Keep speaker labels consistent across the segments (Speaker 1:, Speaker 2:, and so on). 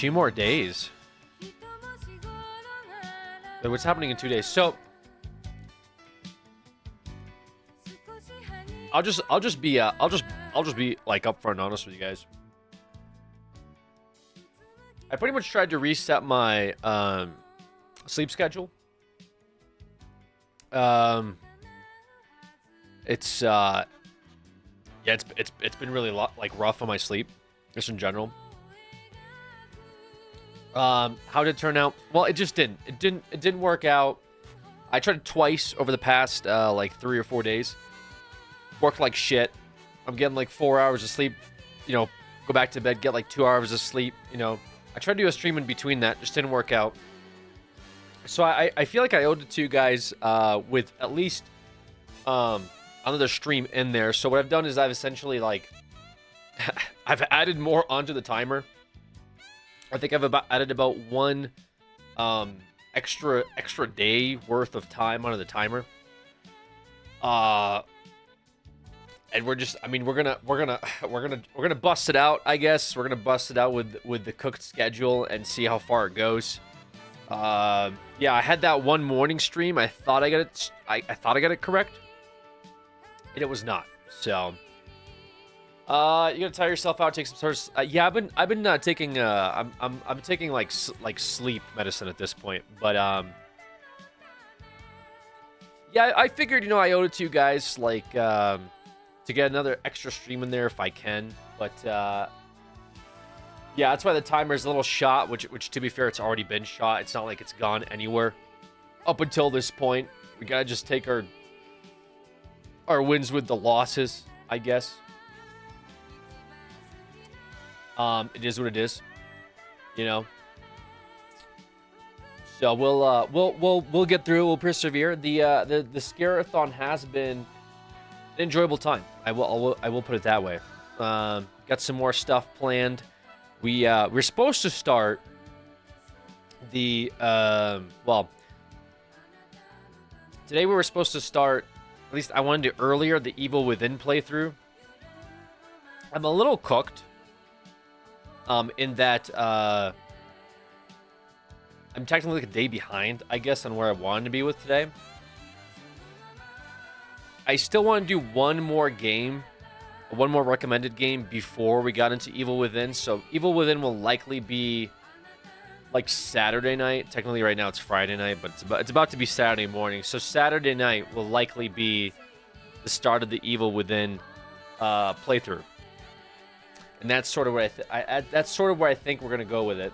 Speaker 1: 2 more days. Wait, what's happening in 2 days? So I'll just be like upfront and honest with you guys. I pretty much tried to reset my sleep schedule. It's yeah, it's been really like rough on my sleep, just in general. How did it turn out? Well, it just didn't. It didn't work out. I tried it twice over the past like 3 or 4 days. Worked like shit. I'm getting like 4 hours of sleep. You know, go back to bed, get like 2 hours of sleep. You know, I tried to do a stream in between that, just didn't work out. So I feel like I owed it to you guys with at least another stream in there. So what I've done is I've essentially like I've added more onto the timer. I think I've added about one extra day worth of time onto the timer. And we're just, I mean, we're gonna bust it out. I guess we're gonna bust it out with the cooked schedule and see how far it goes. Yeah, I had that one morning stream. I thought I got it. I thought I got it correct, and it was not. So, you gotta tire yourself out. Take some sort of. Yeah, I've been taking. I'm taking like sleep medicine at this point. But yeah, I figured I owed it to you guys like to get another extra stream in there if I can. But yeah, that's why the timer's a little shot. Which to be fair, it's already been shot. It's not like it's gone anywhere up until this point. We gotta just take our wins with the losses, I guess. It is what it is, So we'll get through. We'll persevere. The scare-a-thon has been an enjoyable time. I will put it that way. Got some more stuff planned. We're supposed to start the well, today we were supposed to start. At least I wanted to earlier the Evil Within playthrough. I'm a little cooked. In that I'm technically like a day behind, I guess, on where I wanted to be with today. I still want to do one more recommended game before we got into Evil Within. So Evil Within will likely be like Saturday night. Technically right now it's Friday night, but it's about to be Saturday morning. So Saturday night will likely be the start of the Evil Within playthrough. And that's sort of what that's sort of where I think we're gonna go with it.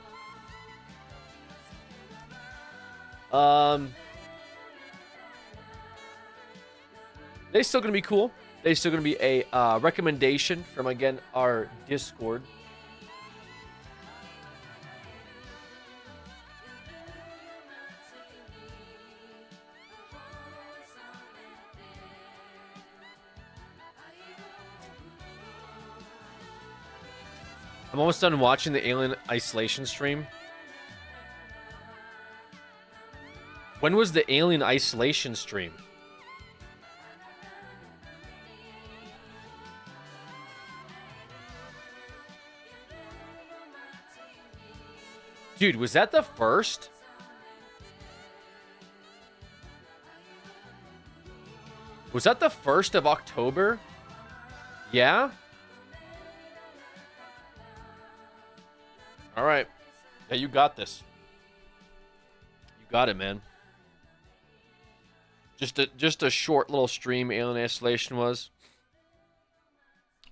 Speaker 1: They're still gonna be cool. They're still gonna be a recommendation from again our Discord. I'm almost done watching the Alien Isolation stream. When was the Alien Isolation stream? Dude, was that the first? Was that the 1st of October? Yeah? All right. Yeah, you got this. You got it, man. Just a short little stream Alien Isolation was.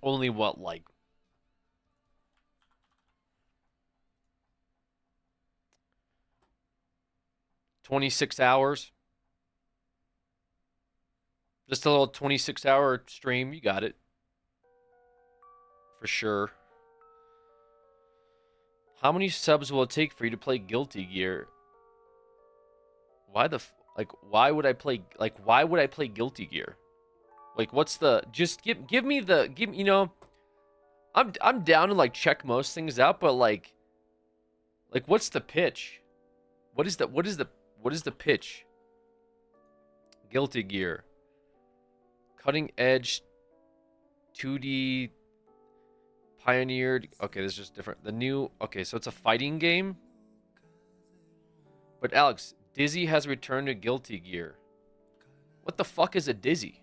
Speaker 1: Only what, like 26 hours? Just a little 26-hour stream. You got it. For sure. How many subs will it take for you to play Guilty Gear? Why would I play Guilty Gear? Like, what's the, just give me, I'm down to like check most things out, but like what's the pitch? What is the pitch? Guilty Gear. Cutting edge 2D Pioneered. Okay, this is just different. The new. Okay, so it's a fighting game. But Alex, Dizzy has returned to Guilty Gear. What the fuck is a Dizzy?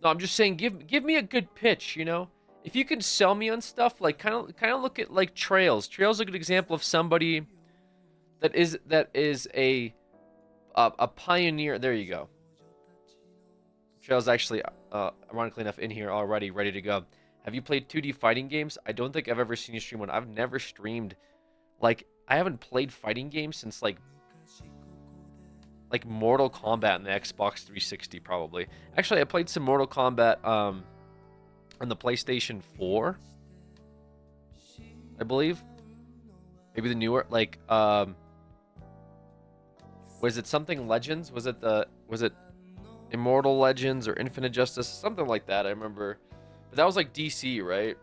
Speaker 1: No, I'm just saying, give me a good pitch. You know, if you can sell me on stuff, like kind of look at like Trails. Trails is a good example of somebody that is a pioneer. There you go. Trails actually, ironically enough, in here already, ready to go. Have you played 2D fighting games? I don't think I've ever seen you stream one. I've never streamed. Like, I haven't played fighting games since like Mortal Kombat on the Xbox 360 probably. Actually, I played some Mortal Kombat on the PlayStation 4, I believe. Maybe the newer like was it something Legends? Was it Immortal Legends or Infinite Justice? Something like that, I remember. But that was like DC, right?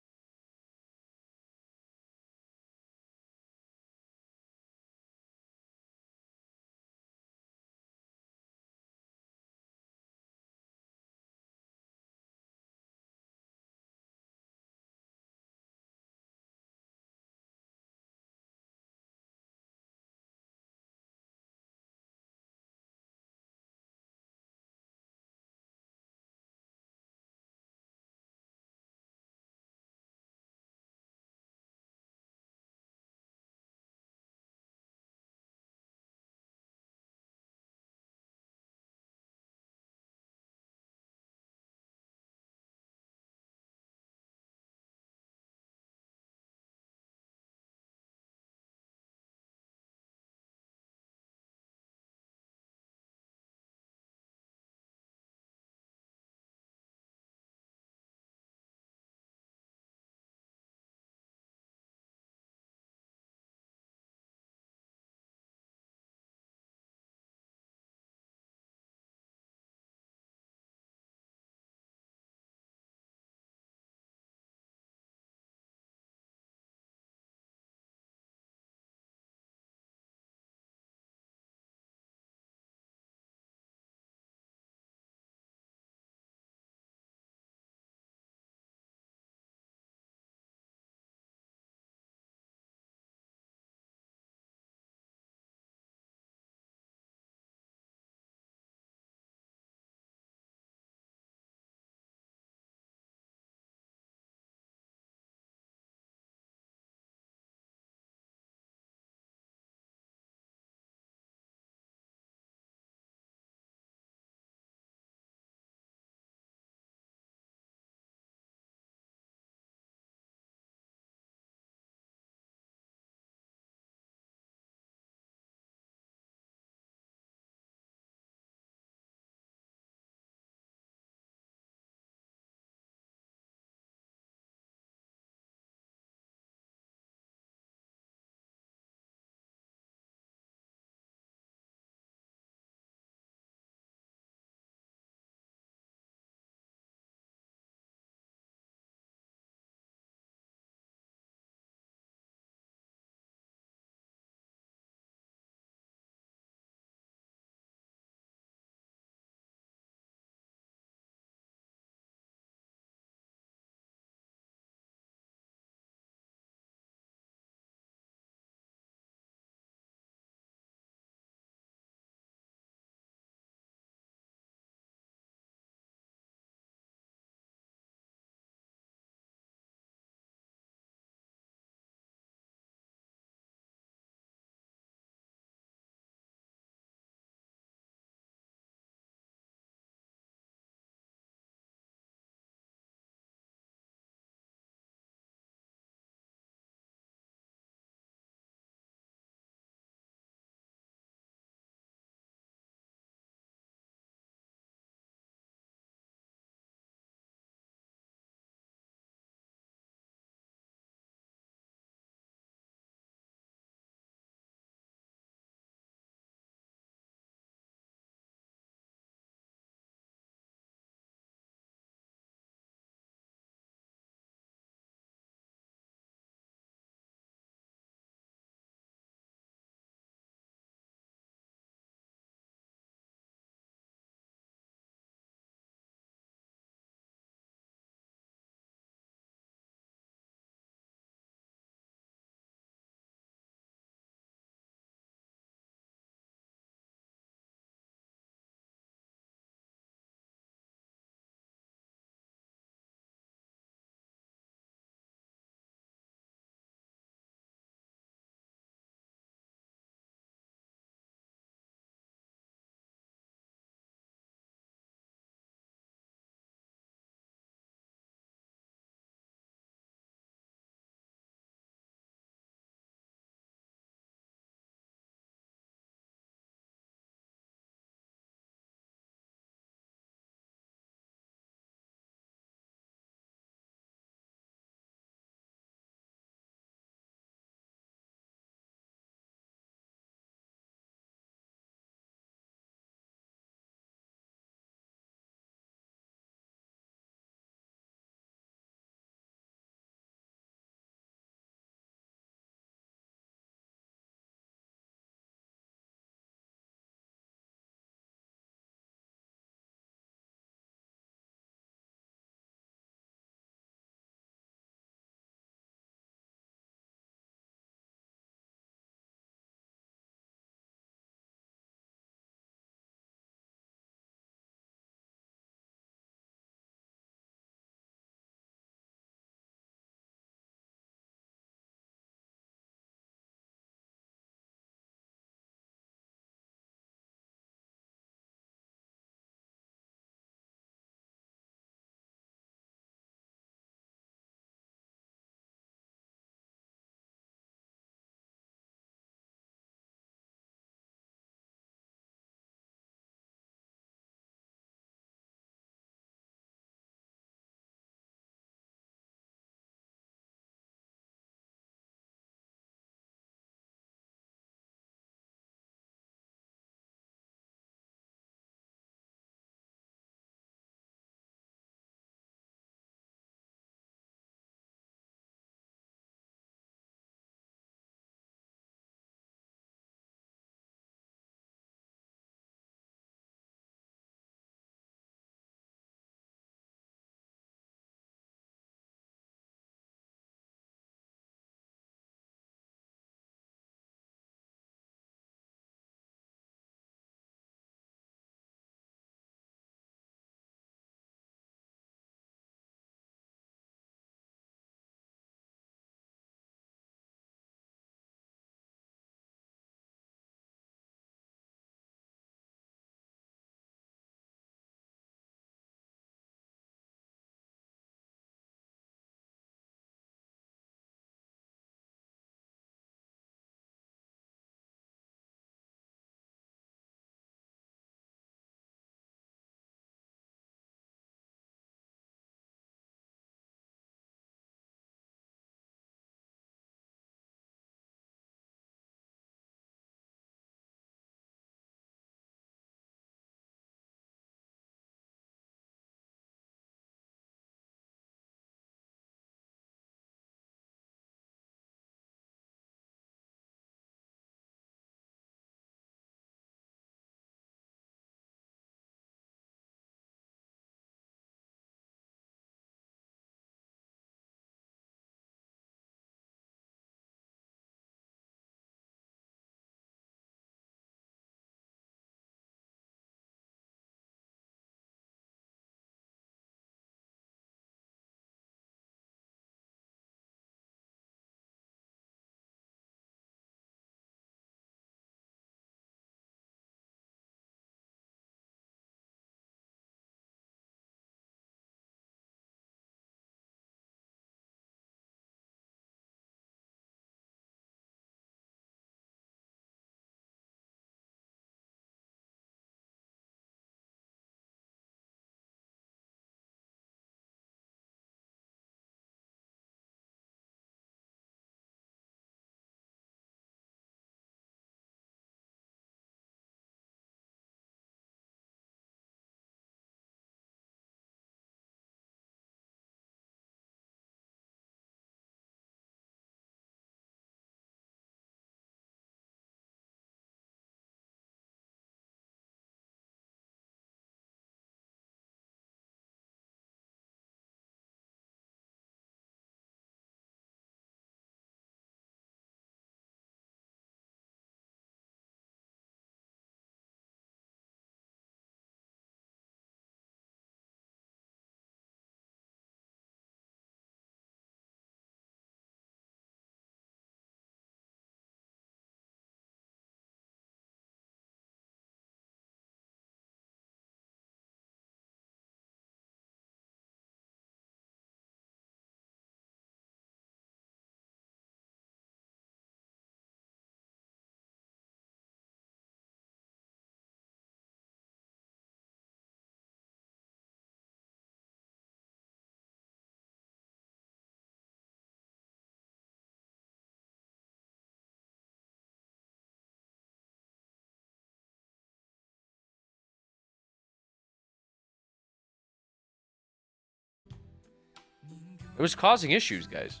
Speaker 1: It was causing issues, guys.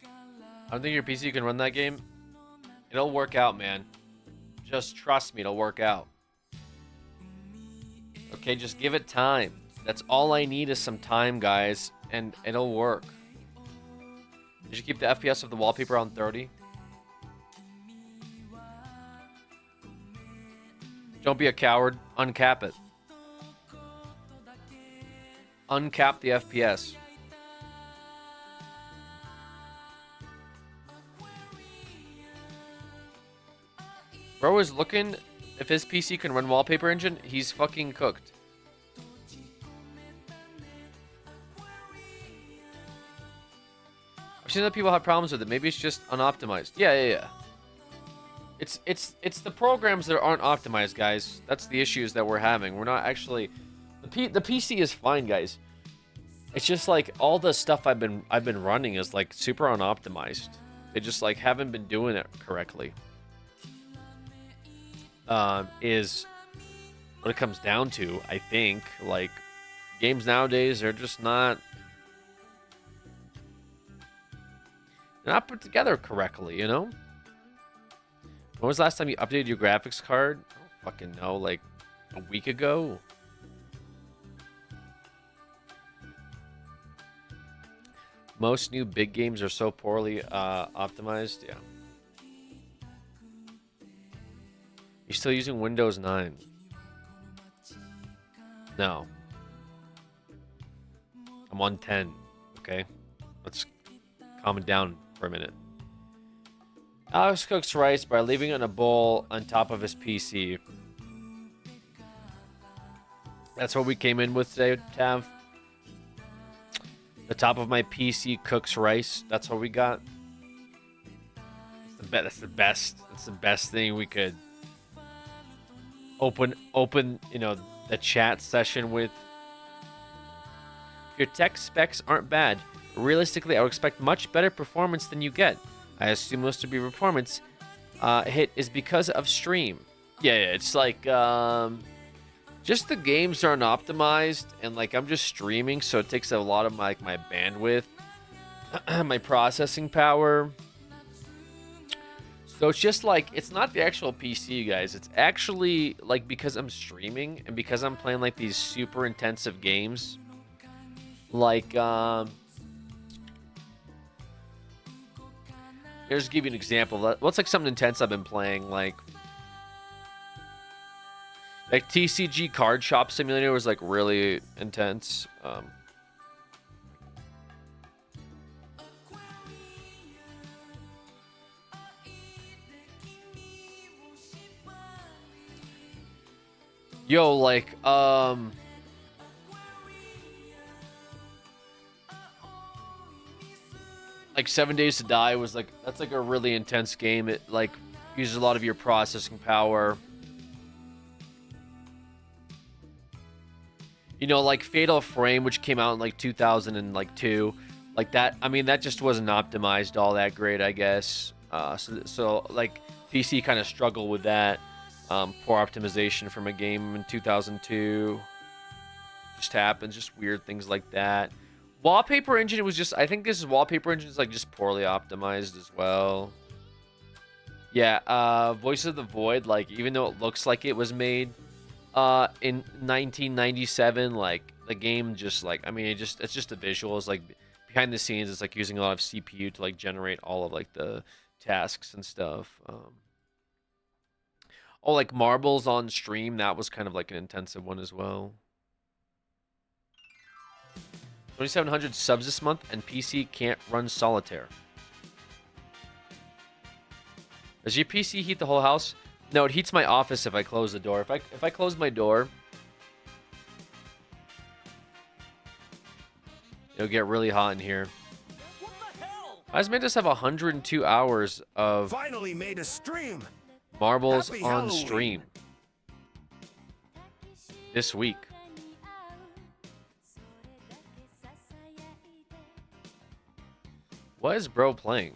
Speaker 1: I don't think your PC can run that game. It'll work out, man. Just trust me, it'll work out. Okay, just give it time. That's all I need is some time, guys, and it'll work. Did you keep the FPS of the wallpaper on 30? Don't be a coward. Uncap it. Uncap the FPS. Bro is looking. If his PC can run Wallpaper Engine, he's fucking cooked. I've seen that people have problems with it. Maybe it's just unoptimized. Yeah. It's the programs that aren't optimized, guys. That's the issues that we're having. We're not actually. The PC is fine, guys. It's just like all the stuff I've been running is like super unoptimized. They just like haven't been doing it correctly. Is what it comes down to, I think. Like, games nowadays are just not put together correctly, you know? When was the last time you updated your graphics card? I don't fucking know, like a week ago. Most new big games are so poorly optimized. Yeah. You're still using Windows 9? No. I'm on 10. Okay. Let's calm it down for a minute. Alex cooks rice by leaving it in a bowl on top of his PC. That's what we came in with today, Tav. The top of my PC cooks rice. That's what we got. That's the best. That's the best thing we could open. You know, the chat session with. Your tech specs aren't bad. Realistically, I would expect much better performance than you get. I assume most of your performance hit is because of stream. Yeah, it's like just the games aren't optimized, and like I'm just streaming, so it takes a lot of my bandwidth, my processing power. So it's just like it's not the actual PC, guys. It's actually like because I'm streaming and because I'm playing like these super intensive games, like here's to give you an example. What's like something intense I've been playing, like TCG Card Shop Simulator was like really intense. Yo, like 7 Days to Die was like, that's like a really intense game. It like uses a lot of your processing power. You know, like Fatal Frame, which came out in like 2002, like that. I mean, that just wasn't optimized all that great, I guess. So like PC kind of struggled with that. Poor optimization from a game in 2002. Just happens, just weird things like that. Wallpaper Engine was just, I think this is Wallpaper Engine is like just poorly optimized as well. Yeah, Voice of the Void, like even though it looks like it was made in 1997, like the game just like, I mean, it's just the visuals, like behind the scenes, it's like using a lot of CPU to like generate all of like the tasks and stuff. Oh, like Marbles on Stream, that was kind of like an intensive one as well. 2,700 subs this month, and PC can't run Solitaire. Does your PC heat the whole house? No, it heats my office if I close the door. If I close my door, it'll get really hot in here. Why does Mantis have 102 hours of
Speaker 2: finally made a stream?
Speaker 1: Marbles
Speaker 2: Happy
Speaker 1: on
Speaker 2: Halloween.
Speaker 1: stream this week? What is bro playing?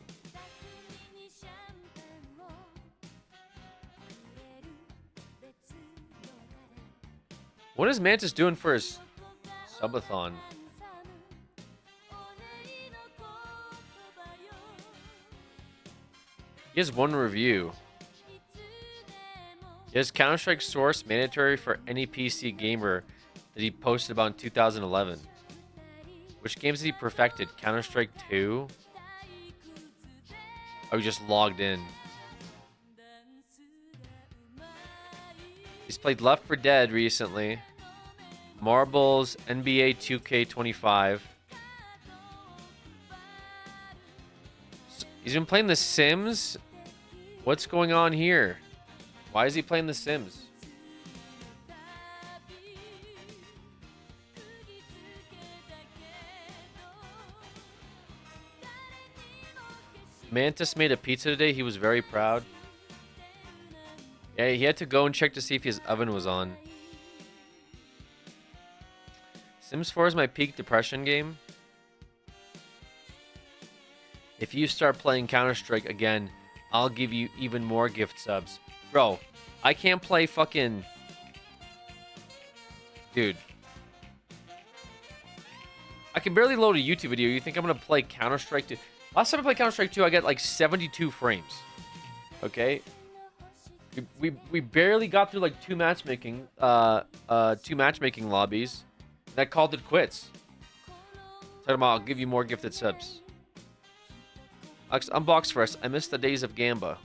Speaker 1: What is Mantis doing for his Subathon. He has one review. He has Counter-Strike Source mandatory for any PC gamer that he posted about in 2011. Which games did he perfected? Counter-Strike 2? Oh, he just logged in. He's played Left 4 Dead recently. Marbles, NBA 2K25. He's been playing The Sims. What's going on here? Why is he playing The Sims? Mantis made a pizza today. He was very proud. Yeah, he had to go and check to see if his oven was on. Sims 4 is my peak depression game. If you start playing Counter-Strike again, I'll give you even more gift subs. Bro, I can't play fucking... Dude. I can barely load a YouTube video. You think I'm going to play Counter-Strike 2? Last time I played Counter-Strike 2, I got like 72 frames. Okay? We barely got through like two matchmaking lobbies. And I called it quits. Talking about I'll give you more gifted subs. Alex, unbox for us. I missed the days of Gamba.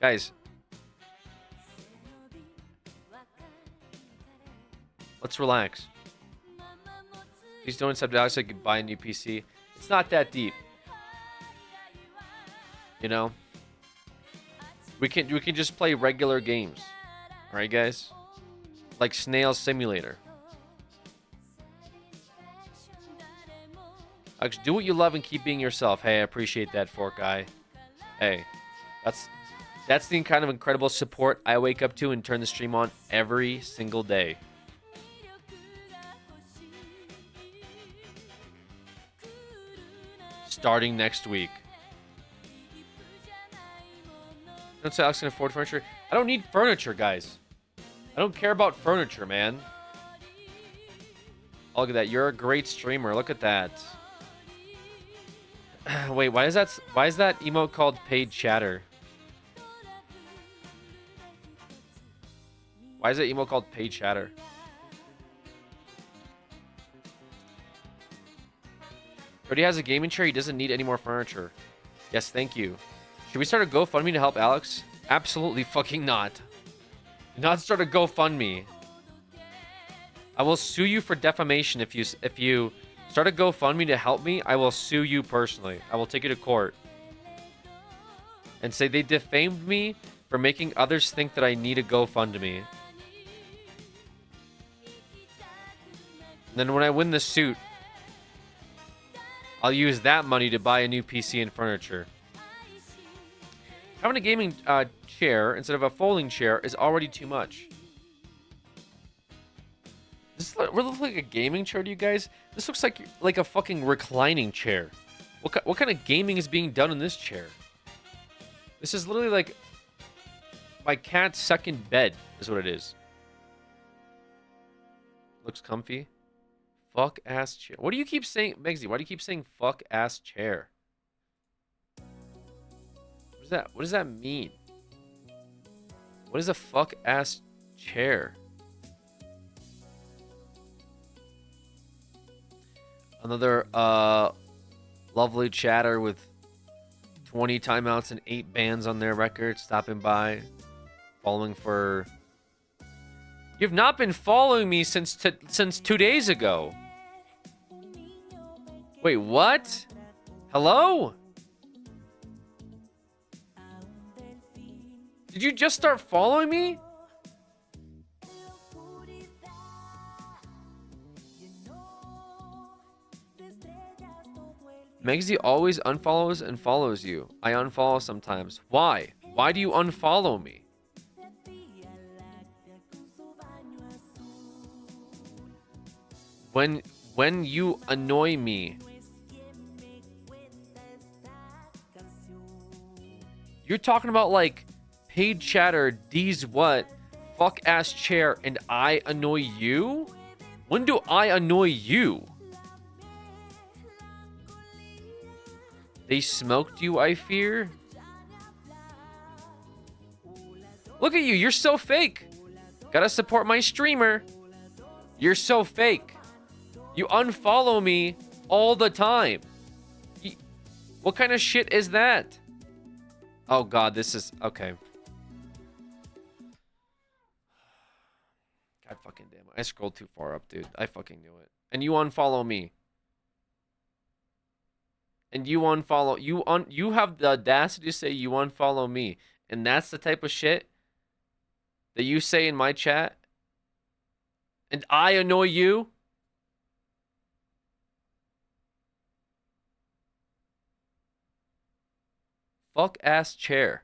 Speaker 1: Guys. Let's relax. Please don't accept Alex so I could buy a new PC. It's not that deep. You know? We can just play regular games. Alright, guys? Like Snail Simulator. Alex, do what you love and keep being yourself. Hey, I appreciate that, Fork Eye. Hey, that's the kind of incredible support I wake up to and turn the stream on every single day. Starting next week. Don't say Alex can afford furniture. I don't need furniture, guys. I don't care about furniture, man. Oh, look at that. You're a great streamer. Look at that. Wait, why is that emote called paid chatter? Why is that emote called paid chatter? Already has a gaming chair. He doesn't need any more furniture. Yes, thank you. Should we start a GoFundMe to help Alex? Absolutely fucking not. Do not start a GoFundMe. I will sue you for defamation if you start a GoFundMe to help me. I will sue you personally. I will take you to court and say they defamed me for making others think that I need a GoFundMe. And then when I win the suit, I'll use that money to buy a new PC and furniture. Having a gaming chair instead of a folding chair is already too much. Does this really look like a gaming chair to you guys? This looks like a fucking reclining chair. What kind of gaming is being done in this chair? This is literally like my cat's second bed is what it is. Looks comfy. Fuck ass chair. What do you keep saying, Megsy? Why do you keep saying fuck ass chair? What does that mean? What is a fuck ass chair? Another lovely chatter with 20 timeouts and 8 bans on their record stopping by, following for. You've not been following me since 2 days ago. Wait, what? Hello? Did you just start following me? Megsy always unfollows and follows you. I unfollow sometimes. Why? Why do you unfollow me? When you annoy me. You're talking about like paid chatter, D's what, fuck ass chair and I annoy you? When do I annoy you? They smoked you, I fear? Look at you, you're so fake. Gotta support my streamer. You're so fake. You unfollow me all the time. What kind of shit is that? Oh god, this is... Okay. God fucking damn it. I scrolled too far up, dude. I fucking knew it. And you unfollow me. And you unfollow... You have the audacity to say you unfollow me. And that's the type of shit that you say in my chat? And I annoy you? Fuck ass chair.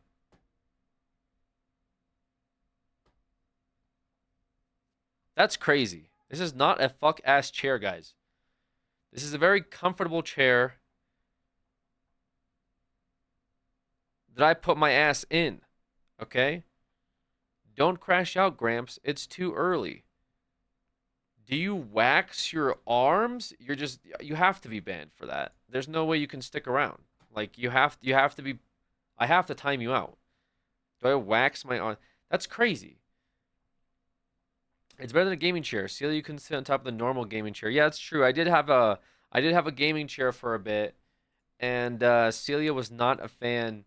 Speaker 1: That's crazy. This is not a fuck ass chair, guys. This is a very comfortable chair that I put my ass in. Okay? Don't crash out, Gramps. It's too early. Do you wax your arms? You have to be banned for that. There's no way you can stick around. Like you have to be I have to time you out. Do I wax my arm? That's crazy. It's better than a gaming chair. Celia, you can sit on top of the normal gaming chair. Yeah, that's true. I did have a gaming chair for a bit, and Celia was not a fan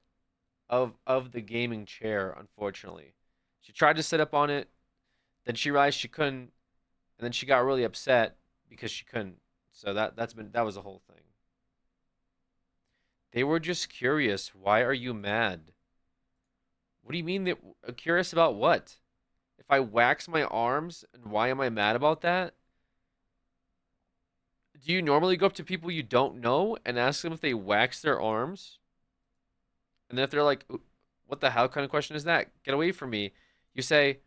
Speaker 1: of the gaming chair, unfortunately. She tried to sit up on it, then she realized she couldn't, and then she got really upset because she couldn't. So that was the whole thing. They were just curious. Why are you mad? What do you mean that curious about what? If I wax my arms, and why am I mad about that? Do you normally go up to people you don't know and ask them if they wax their arms? And then if they're like, what the hell kind of question is that? Get away from me. You say,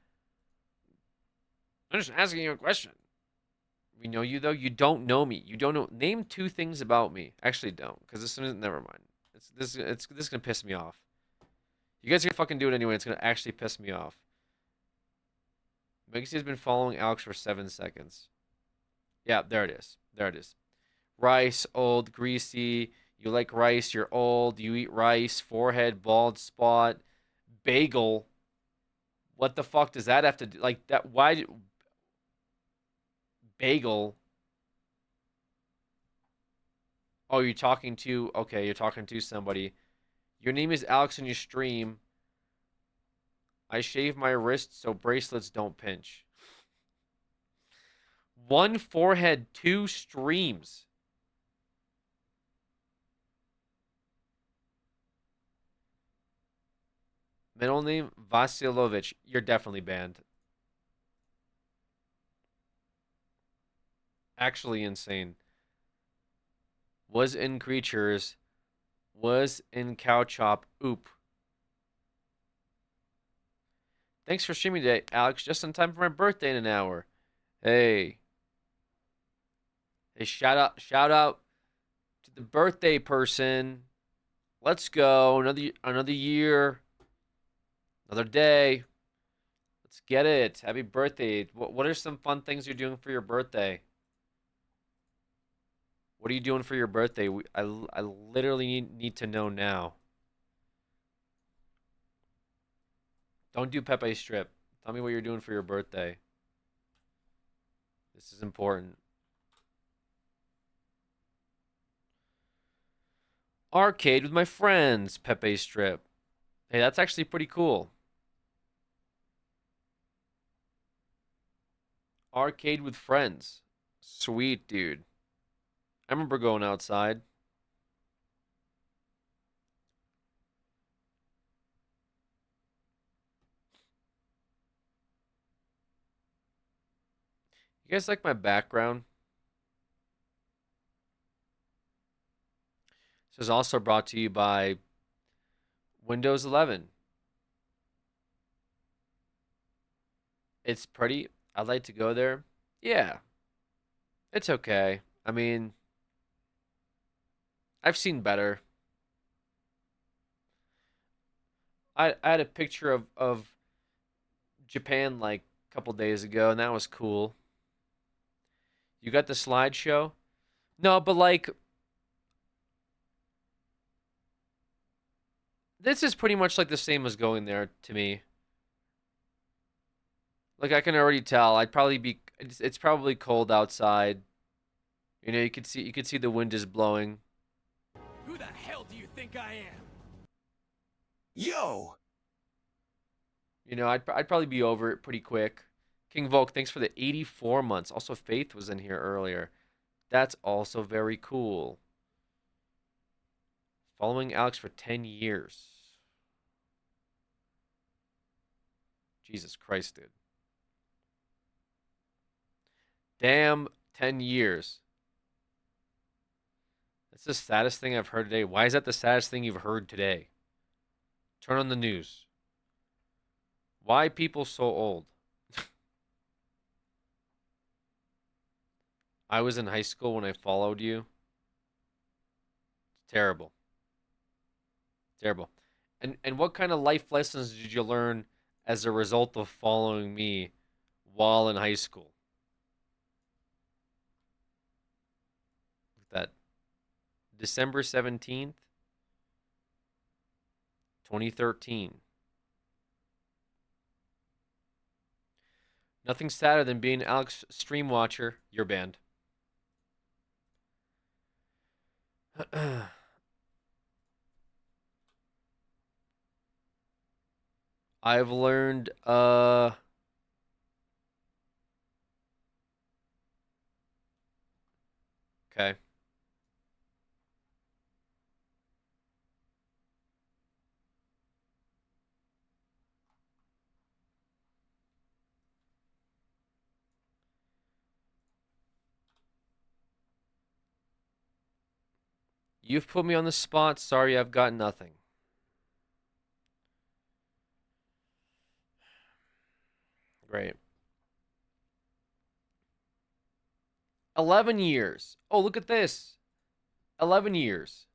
Speaker 1: I'm just asking you a question. We know you, though. You don't know me. You don't know. Name two things about me. Actually, don't. Because this is, never mind. This is going to piss me off. You guys are going to fucking do it anyway. It's going to actually piss me off. Megsy has been following Alex for 7 seconds. Yeah, there it is. There it is. Rice, old, greasy. You like rice, you're old. You eat rice, forehead, bald spot, bagel. What the fuck does that have to do? Like, that, why? Bagel. Oh, you're talking to, okay, you're talking to somebody. Your name is Alex and you stream. I shave my wrists so bracelets don't pinch. One forehead, two streams. Middle name, Vasilovich. You're definitely banned. Actually insane. Was in creatures. Was in cow chop. Oop. Thanks for streaming today, Alex. Just in time for my birthday in an hour. Hey. Hey, shout out to the birthday person. Let's go. Another year. Another day. Let's get it. Happy birthday. What are some fun things you're doing for your birthday? What are you doing for your birthday? I literally need to know now. Don't do Pepe Strip. Tell me what you're doing for your birthday. This is important. Arcade with my friends. Pepe Strip. Hey, that's actually pretty cool. Arcade with friends. Sweet, dude. I remember going outside. You guys like my background? This is also brought to you by Windows 11. It's pretty. I'd like to go there. Yeah, it's okay. I mean, I've seen better. I had a picture of Japan like a couple days ago, and that was cool. You got the slideshow? No, but like this is pretty much like the same as going there to me. Like I can already tell. I'd probably be. It's probably cold outside. You know, you could see the wind is blowing.
Speaker 2: Who the hell do you think I am?
Speaker 3: Yo!
Speaker 1: You know, I'd probably be over it pretty quick. King Volk, thanks for the 84 months. Also, Faith was in here earlier. That's also very cool. Following Alex for 10 years. Jesus Christ, dude. Damn, 10 years. That's the saddest thing I've heard today. Why is that the saddest thing you've heard today? Turn on the news. Why people so old? I was in high school when I followed you. Terrible. Terrible. And what kind of life lessons did you learn as a result of following me while in high school? That December 17th, 2013. Nothing sadder than being Alex stream watcher. You're banned. I've learned okay. You've put me on the spot. Sorry, I've got nothing. Great. 11 years. Oh, look at this. 11 years.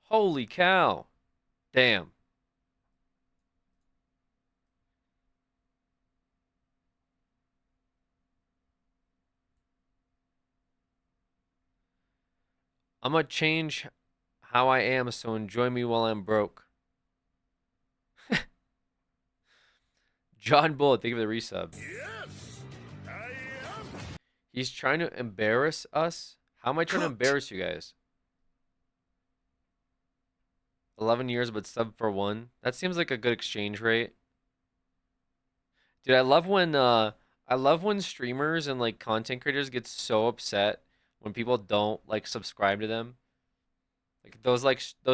Speaker 1: Holy cow. Damn. I'm gonna change how I am, so enjoy me while I'm broke. John Bullet, thank you for the resub.
Speaker 3: Yes! I am
Speaker 1: He's trying to embarrass us? How am I trying to
Speaker 3: cooked!
Speaker 1: embarrass you guys? 11 years, but sub for one. That seems like a good exchange rate. Dude, I love when streamers and like content creators get so upset when people don't like subscribe to them. Like those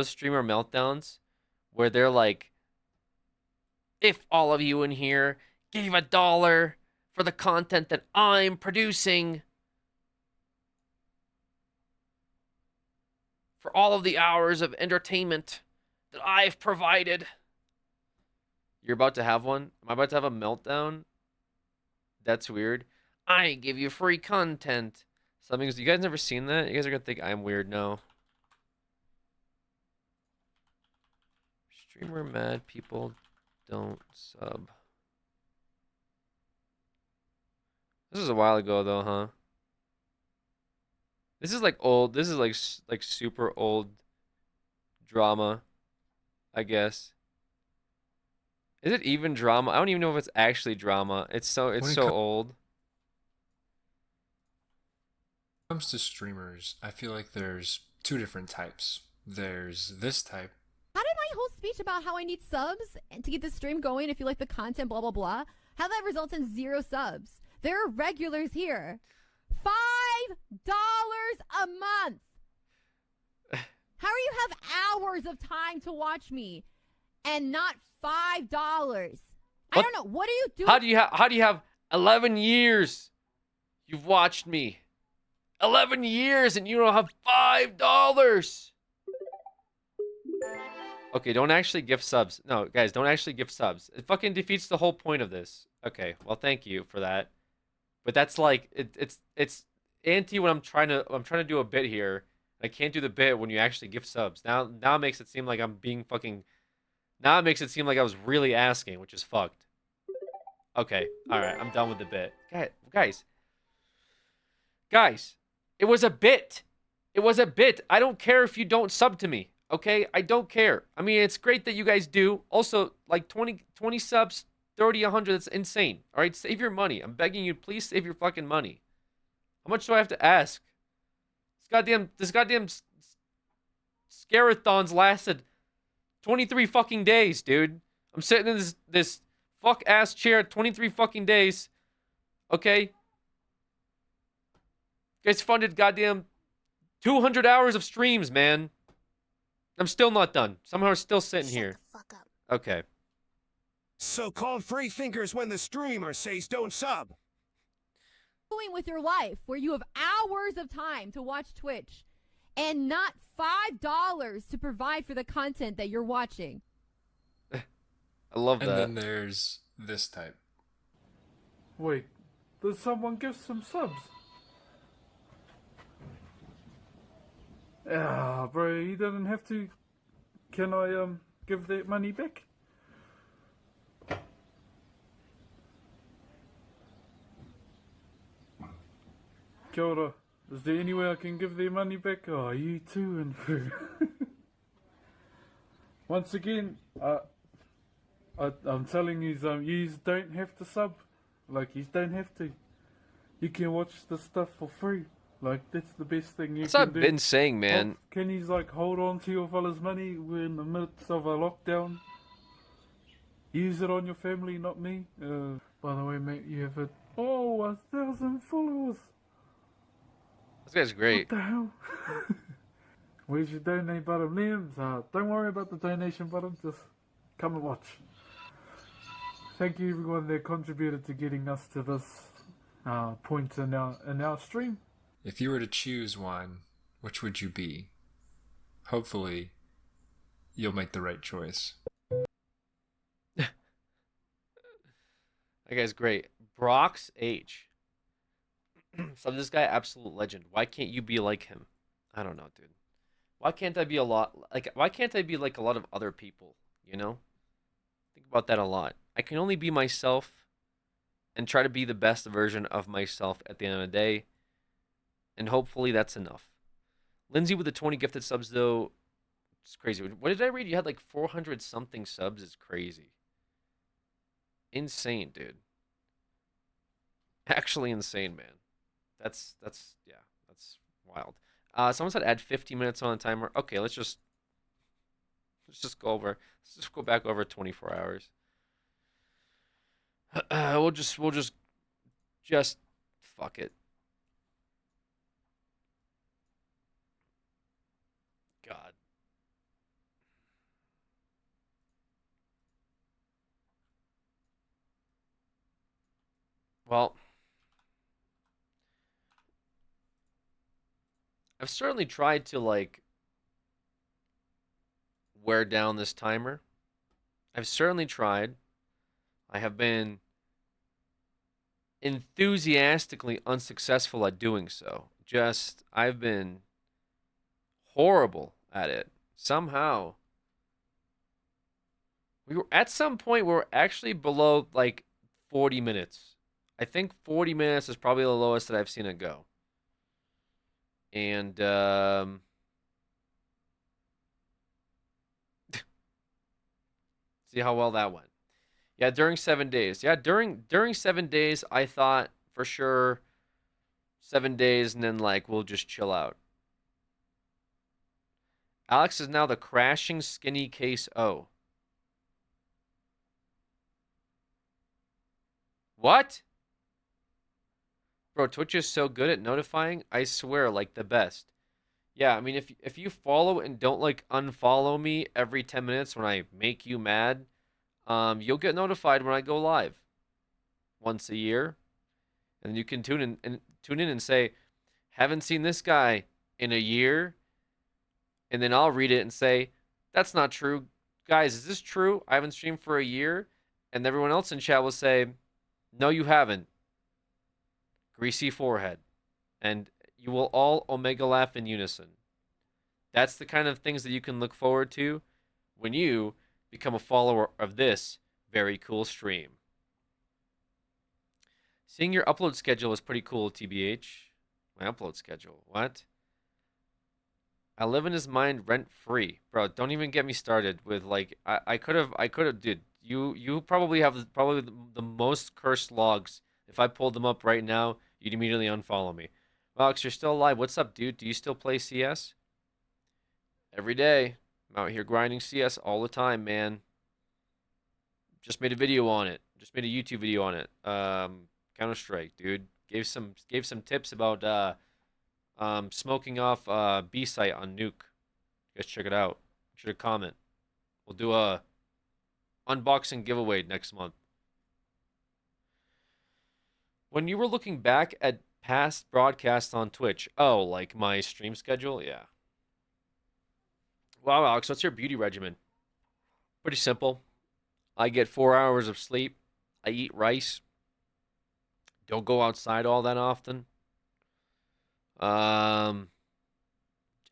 Speaker 1: streamer meltdowns where they're like, if all of you in here gave $1 for the content that I'm producing, for all of the hours of entertainment that I've provided. You're about to have one? Am I about to have a meltdown? That's weird. I give you free content. Something's. You guys never seen that? You guys are gonna think I'm weird. No. Streamer mad people don't sub. This is a while ago though, huh? This is like old. This is like super old drama, I guess. Is it even drama? I don't even know if it's actually drama. It's
Speaker 4: When it
Speaker 1: so old.
Speaker 4: comes to streamers, I feel like there's two different types. There's this type.
Speaker 5: How did my whole speech about how I need subs to keep the stream going if you like the content, blah, blah, blah, how that results in 0 subs? There are regulars here. $5 a month. How do you have hours of time to watch me and not $5? I don't know. What are you doing?
Speaker 1: How do you have 11 years? You've watched me. 11 years and you don't have $5. Okay, don't actually gift subs. No, guys, don't actually gift subs. It fucking defeats the whole point of this. Okay, well, thank you for that. But that's like it's anti when I'm trying to do a bit here. I can't do the bit when you actually gift subs. Now it makes it seem like I'm being fucking. Now it makes it seem like I was really asking, which is fucked. Okay. All right. I'm done with the bit. Guys. Guys. It was a bit. It was a bit. I don't care if you don't sub to me. Okay? I don't care. I mean, it's great that you guys do. Also, like 20 subs, 30, 100. That's insane. All right? Save your money. I'm begging you. Please save your fucking money. How much do I have to ask? This goddamn scare-a-thons lasted 23 fucking days, dude. I'm sitting in this fuck ass chair 23 fucking days. Okay? You guys funded goddamn 200 hours of streams, man. I'm still not done. Somehow I'm still sitting here.
Speaker 6: Shut the fuck up.
Speaker 1: Okay.
Speaker 3: So-called free thinkers when the streamer says don't sub.
Speaker 5: Doing with your life where you have hours of time to watch Twitch and not $5 to provide for the content that you're watching.
Speaker 1: I love
Speaker 4: And
Speaker 1: that.
Speaker 4: then there's this type.
Speaker 7: Wait, did someone give some subs? Ah, bro, you didn't have to. Can I give that money back? Kia ora. Is there any way I can give their money back? Oh, you too, and once again, I'm telling you, you don't have to sub. Like, you don't have to. You can watch the stuff for free. Like, that's the best thing you
Speaker 1: That's
Speaker 7: can
Speaker 1: what I've
Speaker 7: do.
Speaker 1: been saying, man.
Speaker 7: Can you, like, hold on to your fella's money? We're in the midst of a lockdown. Use it on your family, not me. By the way, mate, you have 1,000 followers.
Speaker 1: This guy's great.
Speaker 7: What the hell? Where's your donate button, Liams? Don't worry about the donation button. Just come and watch. Thank you, everyone that contributed to getting us to this point in our stream.
Speaker 4: If you were to choose one, which would you be? Hopefully, you'll make the right choice.
Speaker 1: That guy's great. Brox H. So this guy, absolute legend. Why can't you be like him? I don't know, dude. Why can't I be why can't I be like a lot of other people, you know? Think about that a lot. I can only be myself and try to be the best version of myself at the end of the day. And hopefully that's enough. Lindsay with the 20 gifted subs, though, it's crazy. What did I read? You had like 400 something subs. It's crazy. Insane, dude. Actually insane, man. That's wild. Someone said add 50 minutes on the timer. Okay, let's just go back over 24 hours. We'll just fuck it. God. Well, I've certainly tried to, like, wear down this timer. I've certainly tried. I have been enthusiastically unsuccessful at doing so. I've been horrible at it. Somehow. At some point, we were actually below, like, 40 minutes. I think 40 minutes is probably the lowest that I've seen it go. And, see how well that went. Yeah, during 7 days. Yeah, during 7 days, I thought for sure 7 days, and then, like, we'll just chill out. Alex is now the crashing skinny case O. What? Bro, Twitch is so good at notifying. I swear, like, the best. Yeah, I mean, if you follow and don't, like, unfollow me every 10 minutes when I make you mad, you'll get notified when I go live once a year. And you can tune in and say, haven't seen this guy in a year. And then I'll read it and say, that's not true. Guys, is this true? I haven't streamed for a year. And everyone else in chat will say, no, you haven't. Greasy forehead. And you will all omega laugh in unison. That's the kind of things that you can look forward to when you become a follower of this very cool stream. Seeing your upload schedule is pretty cool, TBH. My upload schedule. What? I live in his mind rent free. Bro, don't even get me started with like I could have dude. You probably have probably the most cursed logs. If I pulled them up right now, you'd immediately unfollow me. Alex, you're still alive. What's up, dude? Do you still play CS? Every day. I'm out here grinding CS all the time, man. Just made a video on it. Just made a YouTube video on it. Counter Strike, dude. Gave some tips about smoking off B site on Nuke. You guys check it out. Make sure to comment. We'll do a unboxing giveaway next month. When you were looking back at past broadcasts on Twitch, oh, like my stream schedule, yeah. Wow, Alex, what's your beauty regimen? Pretty simple. I get 4 hours of sleep. I eat rice. Don't go outside all that often. And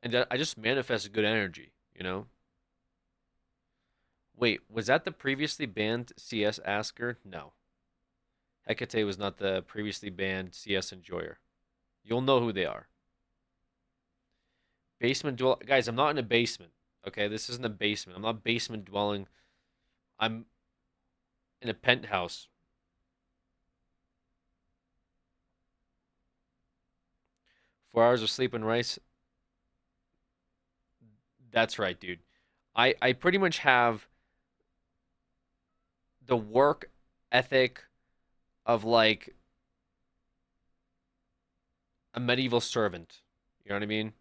Speaker 1: I just manifest good energy, you know? Wait, was that the previously banned CS asker? No. Hecate was not the previously banned CS enjoyer. You'll know who they are. Basement dwell. Guys, I'm not in a basement. Okay, this isn't a basement. I'm not basement dwelling. I'm in a penthouse. Four hours of sleep and rice. That's right, dude. I pretty much have the work ethic of like a medieval servant. You know what I mean?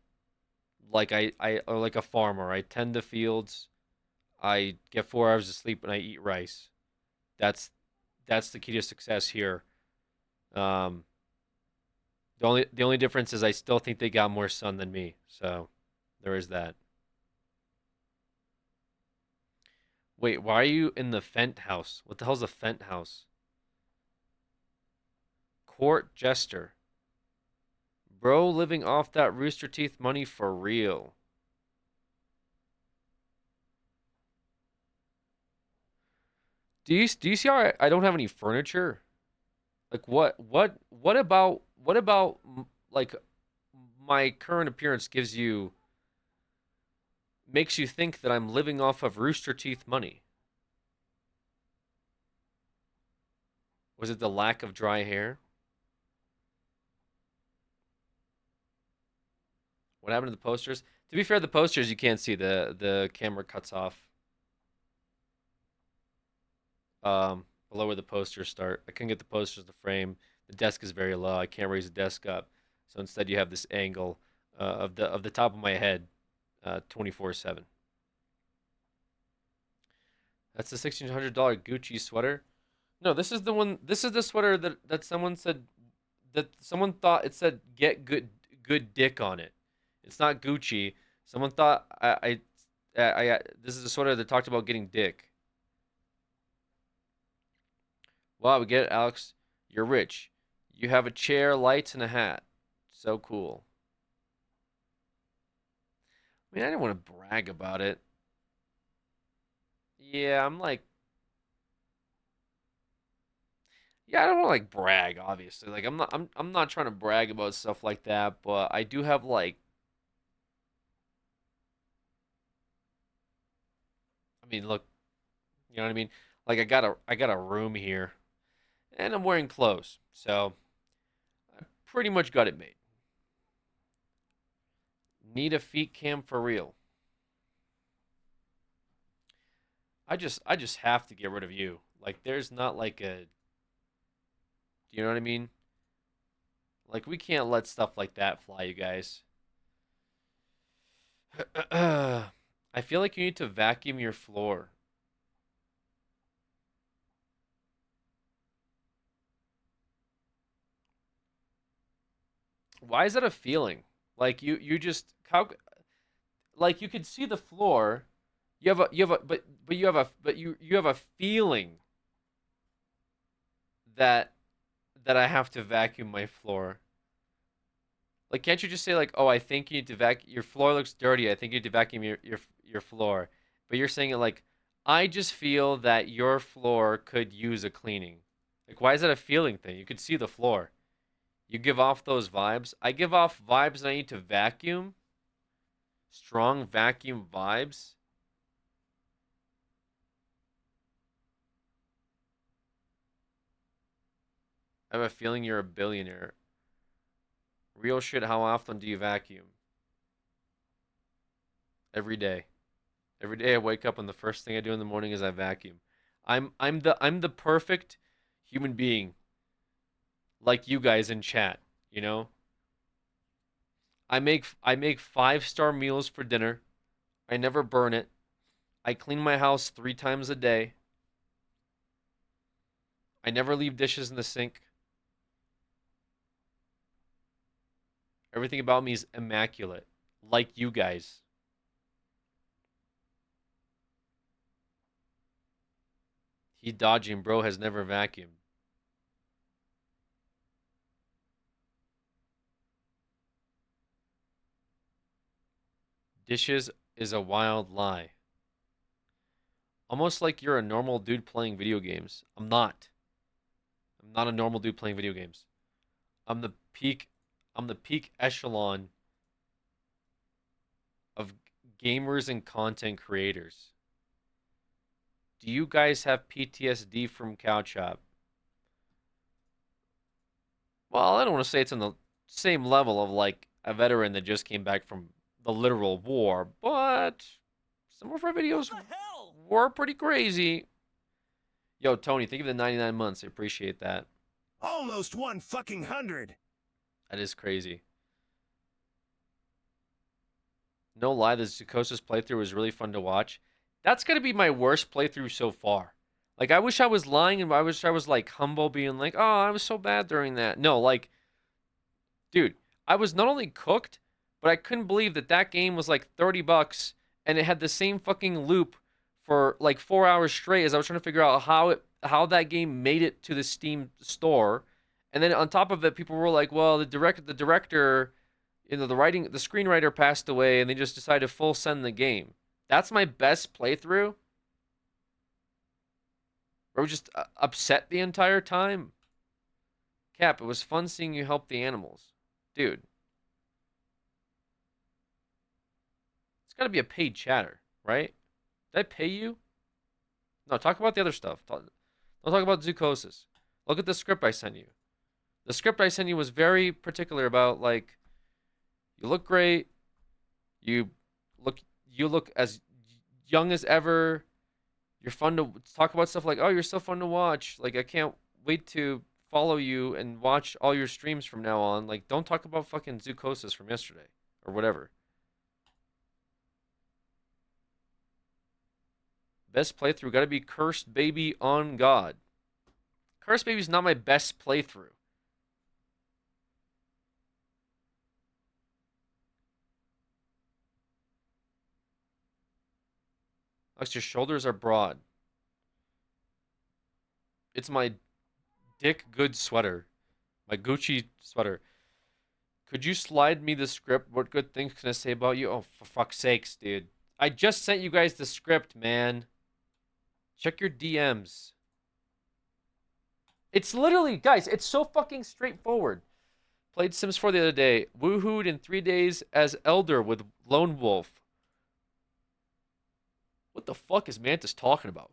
Speaker 1: Like or like a farmer. I tend the fields. I get 4 hours of sleep and I eat rice. That's that's the key to success here. Um, the only difference is I still think they got more sun than me. So there is that. Wait, why are you in the Fent house? What the hell's a Fent house? Court jester. Bro living off that Rooster Teeth money for real. Do you see how I don't have any furniture? Like what about like my current appearance makes you think that I'm living off of Rooster Teeth money? Was it the lack of dry hair? What happened to the posters? To be fair, the posters you can't see. The camera cuts off below where the posters start. I couldn't get the posters to frame. The desk is very low. I can't raise the desk up. So instead, you have this angle of the top of my head, 24/7. That's the $1,600 Gucci sweater. No, this is the one. This is the sweater that someone said that someone thought it said "get good dick" on it. It's not Gucci. Someone thought this is a sweater that talked about getting dick. Wow, we get it, Alex. You're rich. You have a chair, lights, and a hat. So cool. I mean, I didn't want to brag about it. Yeah, I'm like, yeah, I don't want to like brag, obviously. Like, I'm not trying to brag about stuff like that, but I do have like, I mean, look, you know what I mean? Like, I got a room here, and I'm wearing clothes, so I pretty much got it made. Need a feet cam for real. I just have to get rid of you. Like there's not like a you know what I mean? Like we can't let stuff like that fly, you guys. I feel like you need to vacuum your floor. Why is that a feeling? Like you just how like you could see the floor. You have a but you have a feeling that I have to vacuum my floor. Like, can't you just say like, "Oh, I think you need to vacuum your floor looks dirty. I think you need to vacuum your floor." But you're saying it like, "I just feel that your floor could use a cleaning." Like, why is that a feeling thing? You could see the floor. You give off those vibes. I give off vibes that I need to vacuum. Strong vacuum vibes. I have a feeling you're a billionaire. Real shit, how often do you vacuum? Every day. Every day I wake up and the first thing I do in the morning is I vacuum. I'm the perfect human being. Like you guys in chat, you know? I make 5-star meals for dinner. I never burn it. I clean my house 3 times a day. I never leave dishes in the sink. Everything about me is immaculate. Like you guys. He dodging, bro, has never vacuumed. Dishes is a wild lie. Almost like you're a normal dude playing video games. I'm not. I'm not a normal dude playing video games. I'm the peak echelon of gamers and content creators. Do you guys have PTSD from Cow Chop? Well, I don't want to say it's on the same level of like a veteran that just came back from the literal war, but some of our videos were pretty crazy. Yo, Tony, thank you for the 99 months. I appreciate that.
Speaker 3: Almost 100.
Speaker 1: That is crazy. No lie, the Zukosis playthrough was really fun to watch. That's gonna be my worst playthrough so far. Like, I wish I was lying and I wish I was like humble, being like, oh, I was so bad during that. No, like, dude, I was not only cooked, but I couldn't believe that that game was like $30 and it had the same fucking loop for like 4 hours straight as I was trying to figure out how that game made it to the Steam store. And then on top of it, people were like, well, the director, you know, the screenwriter passed away and they just decided to full send the game. That's my best playthrough? Or just upset the entire time? Cap, it was fun seeing you help the animals. Dude. It's got to be a paid chatter, right? Did I pay you? No, talk about the other stuff. Don't talk about Zukosis. Look at the script I sent you. The script I sent you was very particular about, like, you look great. You look as young as ever. You're fun to talk about stuff like, oh, you're so fun to watch. Like, I can't wait to follow you and watch all your streams from now on. Like, don't talk about fucking Zukosis from yesterday or whatever. Best playthrough gotta be Cursed Baby on God. Cursed Baby's not my best playthrough. Alex, your shoulders are broad. It's my Dick Good sweater. My Gucci sweater. Could you slide me the script? What good things can I say about you? Oh, for fuck's sakes, dude. I just sent you guys the script, man. Check your DMs. It's literally, guys, it's so fucking straightforward. Played Sims 4 the other day. Woohooed in 3 days as Elder with Lone Wolf. What the fuck is Mantis talking about?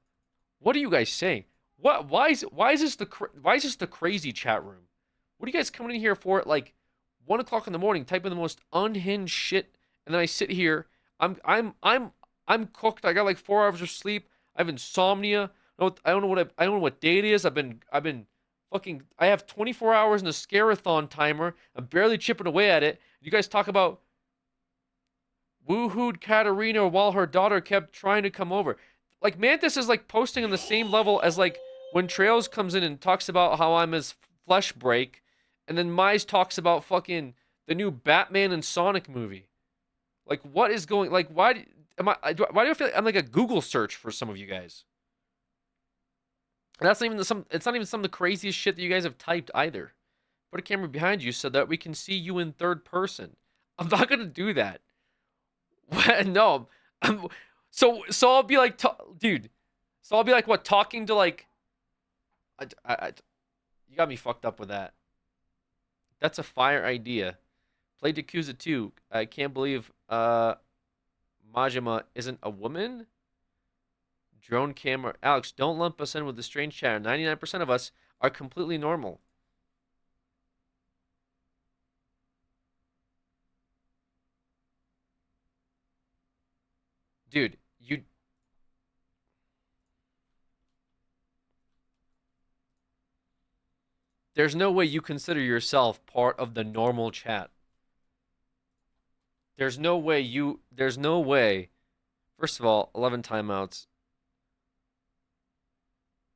Speaker 1: What are you guys saying? What? Why is this the crazy chat room? What are you guys coming in here for at like 1 o'clock in the morning, typing the most unhinged shit, and then I sit here. I'm cooked. I got like 4 hours of sleep. I have insomnia. I don't know what day it is. I've been fucking. I have 24 hours in the scare-a-thon timer. I'm barely chipping away at it. You guys talk about woohooed Katarina while her daughter kept trying to come over. Like, Mantis is like posting on the same level as like when Trails comes in and talks about how I'm his flesh break, and then Mize talks about fucking the new Batman and Sonic movie. Like, what is going? Like, why do I feel like I'm like a Google search for some of you guys? And that's not even it's not even some of the craziest shit that you guys have typed either. Put a camera behind you so that we can see you in third person. I'm not gonna do that. No, so I'll be like, dude. So I'll be like, what, talking to like, You got me fucked up with that. That's a fire idea. Played Yakuza 2. I can't believe Majima isn't a woman. Drone camera. Alex, don't lump us in with the strange chatter. 99% of us are completely normal. Dude, you... There's no way you consider yourself part of the normal chat. There's no way you... There's no way. First of all, 11 timeouts.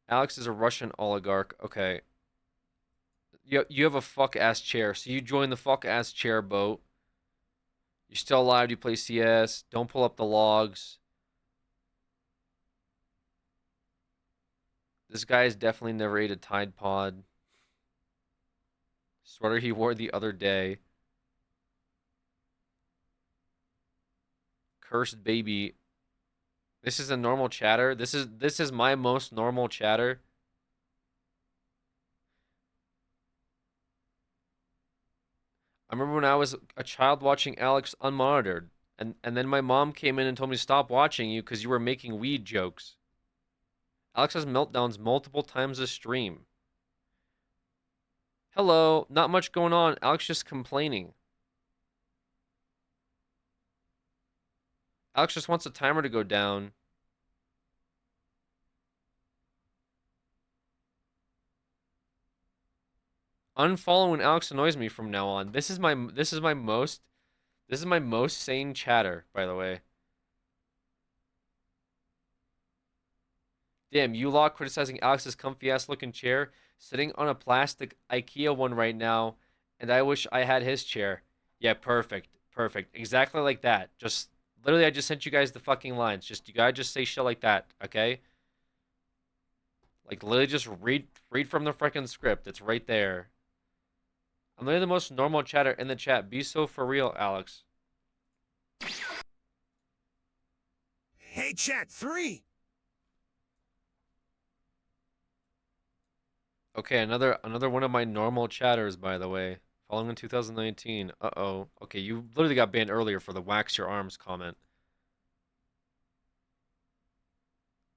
Speaker 1: Alex is a Russian oligarch. Okay. You have a fuck-ass chair, so you join the fuck-ass chair boat. You're still alive. You play CS. Don't pull up the logs. This guy's definitely never ate a Tide Pod. Sweater he wore the other day. Cursed baby. This is a normal chatter. This is my most normal chatter. I remember when I was a child watching Alex unmonitored, and then my mom came in and told me to stop watching you because you were making weed jokes. Alex has meltdowns multiple times a stream. Hello, not much going on. Alex just complaining. Alex just wants a timer to go down. Unfollowing Alex annoys me from now on. This is my most sane chatter, by the way. Damn, you lot criticizing Alex's comfy ass looking chair, sitting on a plastic IKEA one right now, and I wish I had his chair. Yeah, perfect. Perfect. Exactly like that. Just literally I just sent you guys the fucking lines. Just you gotta just say shit like that, okay? Like literally just read from the freaking script. It's right there. I'm literally the most normal chatter in the chat. Be so for real, Alex.
Speaker 3: Hey, chat 3.
Speaker 1: Okay, another one of my normal chatters, by the way. Following in 2019. Uh-oh. Okay, you literally got banned earlier for the wax your arms comment.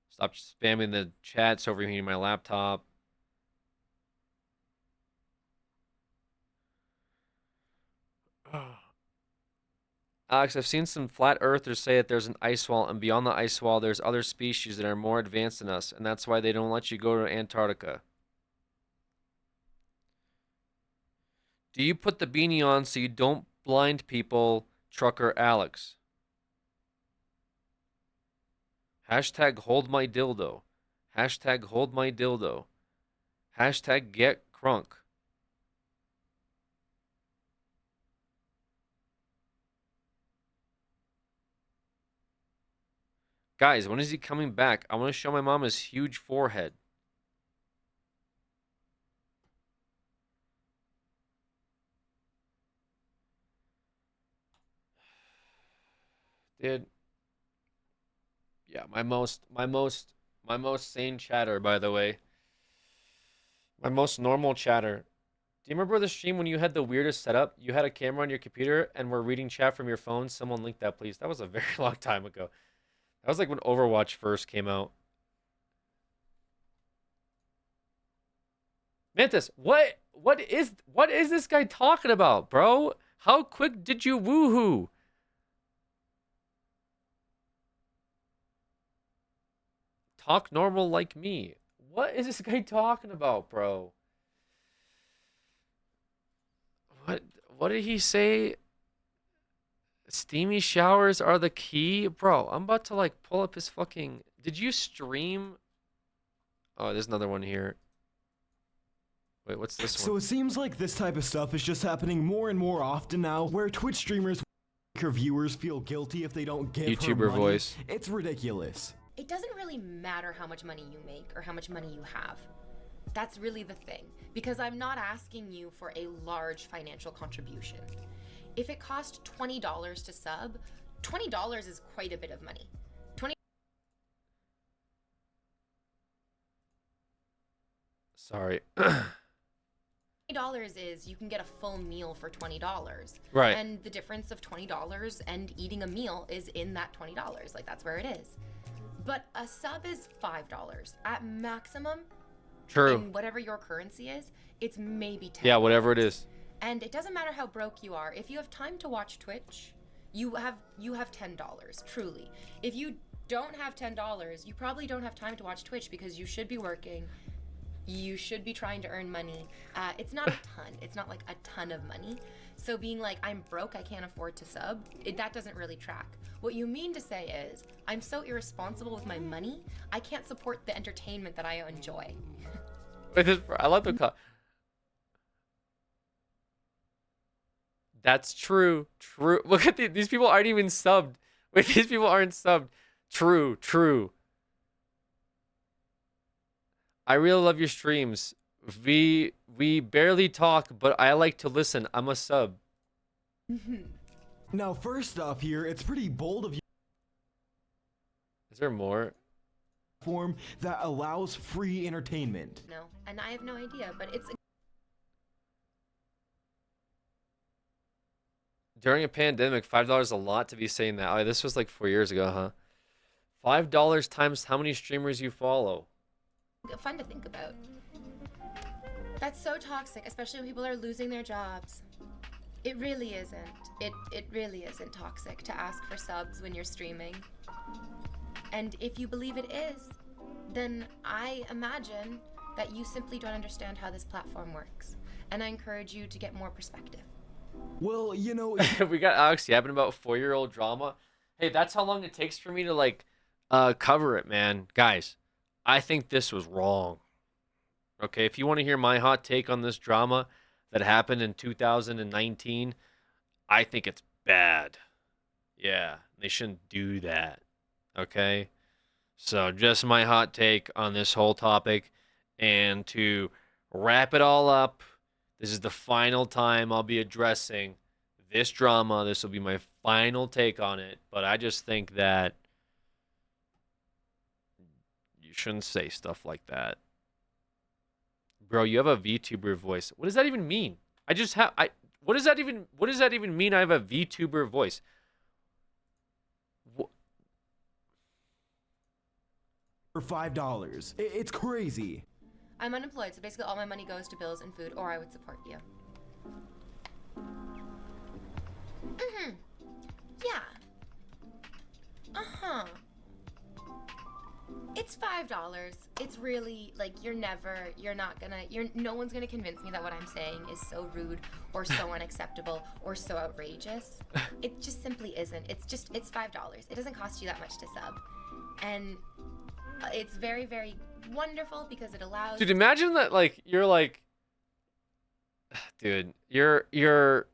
Speaker 1: Stop spamming the chats overheating my laptop. Alex, I've seen some flat earthers say that there's an ice wall, and beyond the ice wall, there's other species that are more advanced than us, and that's why they don't let you go to Antarctica. Do you put the beanie on so you don't blind people, trucker Alex? Hashtag hold my dildo. Hashtag hold my dildo. Hashtag get crunk. Guys, when is he coming back? I want to show my mom his huge forehead. Dude. Yeah, my most sane chatter, by the way. My most normal chatter. Do you remember the stream when you had the weirdest setup? You had a camera on your computer and were reading chat from your phone? Someone link that, please. That was a very long time ago. That was like when Overwatch first came out. Mantis, what is this guy talking about, bro? How quick did you woohoo? Talk normal like me. What is this guy talking about, bro? What did he say? Steamy showers are the key? Bro, I'm about to like pull up his fucking... Did you stream? Oh, there's another one here. Wait, what's this one?
Speaker 6: So it seems like this type of stuff is just happening more and more often now, where Twitch streamers make their viewers feel guilty if they don't give
Speaker 1: YouTuber
Speaker 6: her money.
Speaker 1: voice.
Speaker 6: It's ridiculous.
Speaker 8: It doesn't really matter how much money you make or how much money you have. That's really the thing, because I'm not asking you for a large financial contribution. If it cost $20 to sub, $20 is quite a bit of money.
Speaker 1: Sorry.
Speaker 8: $20 is you can get a full meal for $20.
Speaker 1: Right.
Speaker 8: And the difference of $20 and eating a meal is in that $20. Like, that's where it is. But a sub is $5 at maximum.
Speaker 1: True.
Speaker 8: In whatever your currency is, it's maybe $10.
Speaker 1: Yeah, whatever it is.
Speaker 8: And it doesn't matter how broke you are. If you have time to watch Twitch, you have $10, truly. If you don't have $10, you probably don't have time to watch Twitch because you should be working. You should be trying to earn money. It's not a ton. It's not like a ton of money. So being like, I'm broke, I can't afford to sub, that doesn't really track. What you mean to say is, I'm so irresponsible with my money, I can't support the entertainment that I enjoy.
Speaker 1: I love the That's true. True. Look at these people aren't even subbed. Wait, these people aren't subbed. True. True. I really love your streams. We barely talk, but I like to listen. I'm a sub.
Speaker 6: Now, first off here, it's pretty bold of you.
Speaker 1: Is there more?
Speaker 6: Form that allows free entertainment.
Speaker 8: No, and I have no idea, but it's
Speaker 1: During a pandemic, $5 is a lot to be saying that. Oh, this was like 4 years ago, huh? $5 times how many streamers you follow?
Speaker 8: fun to think about. That's so toxic, especially when people are losing their jobs. It really isn't. It really isn't toxic to ask for subs when you're streaming. And if you believe it is, then I imagine that you simply don't understand how this platform works. And I encourage you to get more perspective.
Speaker 6: Well, you know...
Speaker 1: We got Alex yapping about 4-year-old drama. Hey, that's how long it takes for me to, like, cover it, man. Guys, I think this was wrong. Okay, if you want to hear my hot take on this drama that happened in 2019, I think it's bad. Yeah, they shouldn't do that. Okay? So just my hot take on this whole topic. And to wrap it all up, this is the final time I'll be addressing this drama. This will be my final take on it. But I just think that you shouldn't say stuff like that. Bro, you have a VTuber voice. What does that even mean? What does that even mean I have a VTuber voice?
Speaker 6: For $5. It's crazy.
Speaker 8: I'm unemployed, so basically all my money goes to bills and food, or I would support you. Yeah. It's $5. It's really, like, no one's gonna convince me that what I'm saying is so rude or so unacceptable or so outrageous. It just simply isn't. It's $5. It doesn't cost you that much to sub. And it's very, very wonderful because it allows...
Speaker 1: Dude, imagine that, like, you're like... Dude, you're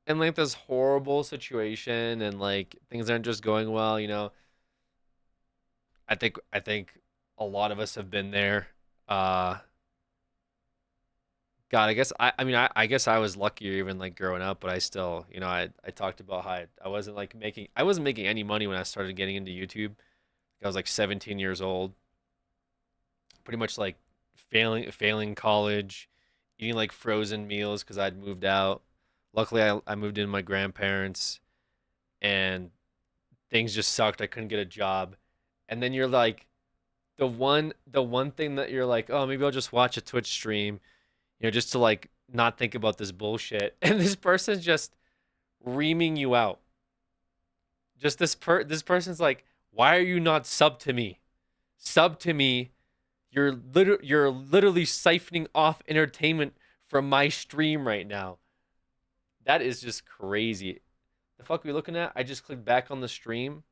Speaker 1: in, like, this horrible situation and, like, things aren't just going well, you know? I think a lot of us have been there. God, I guess I guess I was luckier even like growing up, but I still, you know, I talked about how I wasn't making any money when I started getting into YouTube. I was like 17 years old. Pretty much like failing college, eating like frozen meals because I'd moved out. Luckily I moved in with my grandparents and things just sucked. I couldn't get a job. And then you're like, the one thing that you're like, oh, maybe I'll just watch a Twitch stream, you know, just to like not think about this bullshit. And this person's just reaming you out. Just this person's like, why are you not sub to me? Sub to me. You're literally siphoning off entertainment from my stream right now. That is just crazy. The fuck are we looking at? I just clicked back on the stream.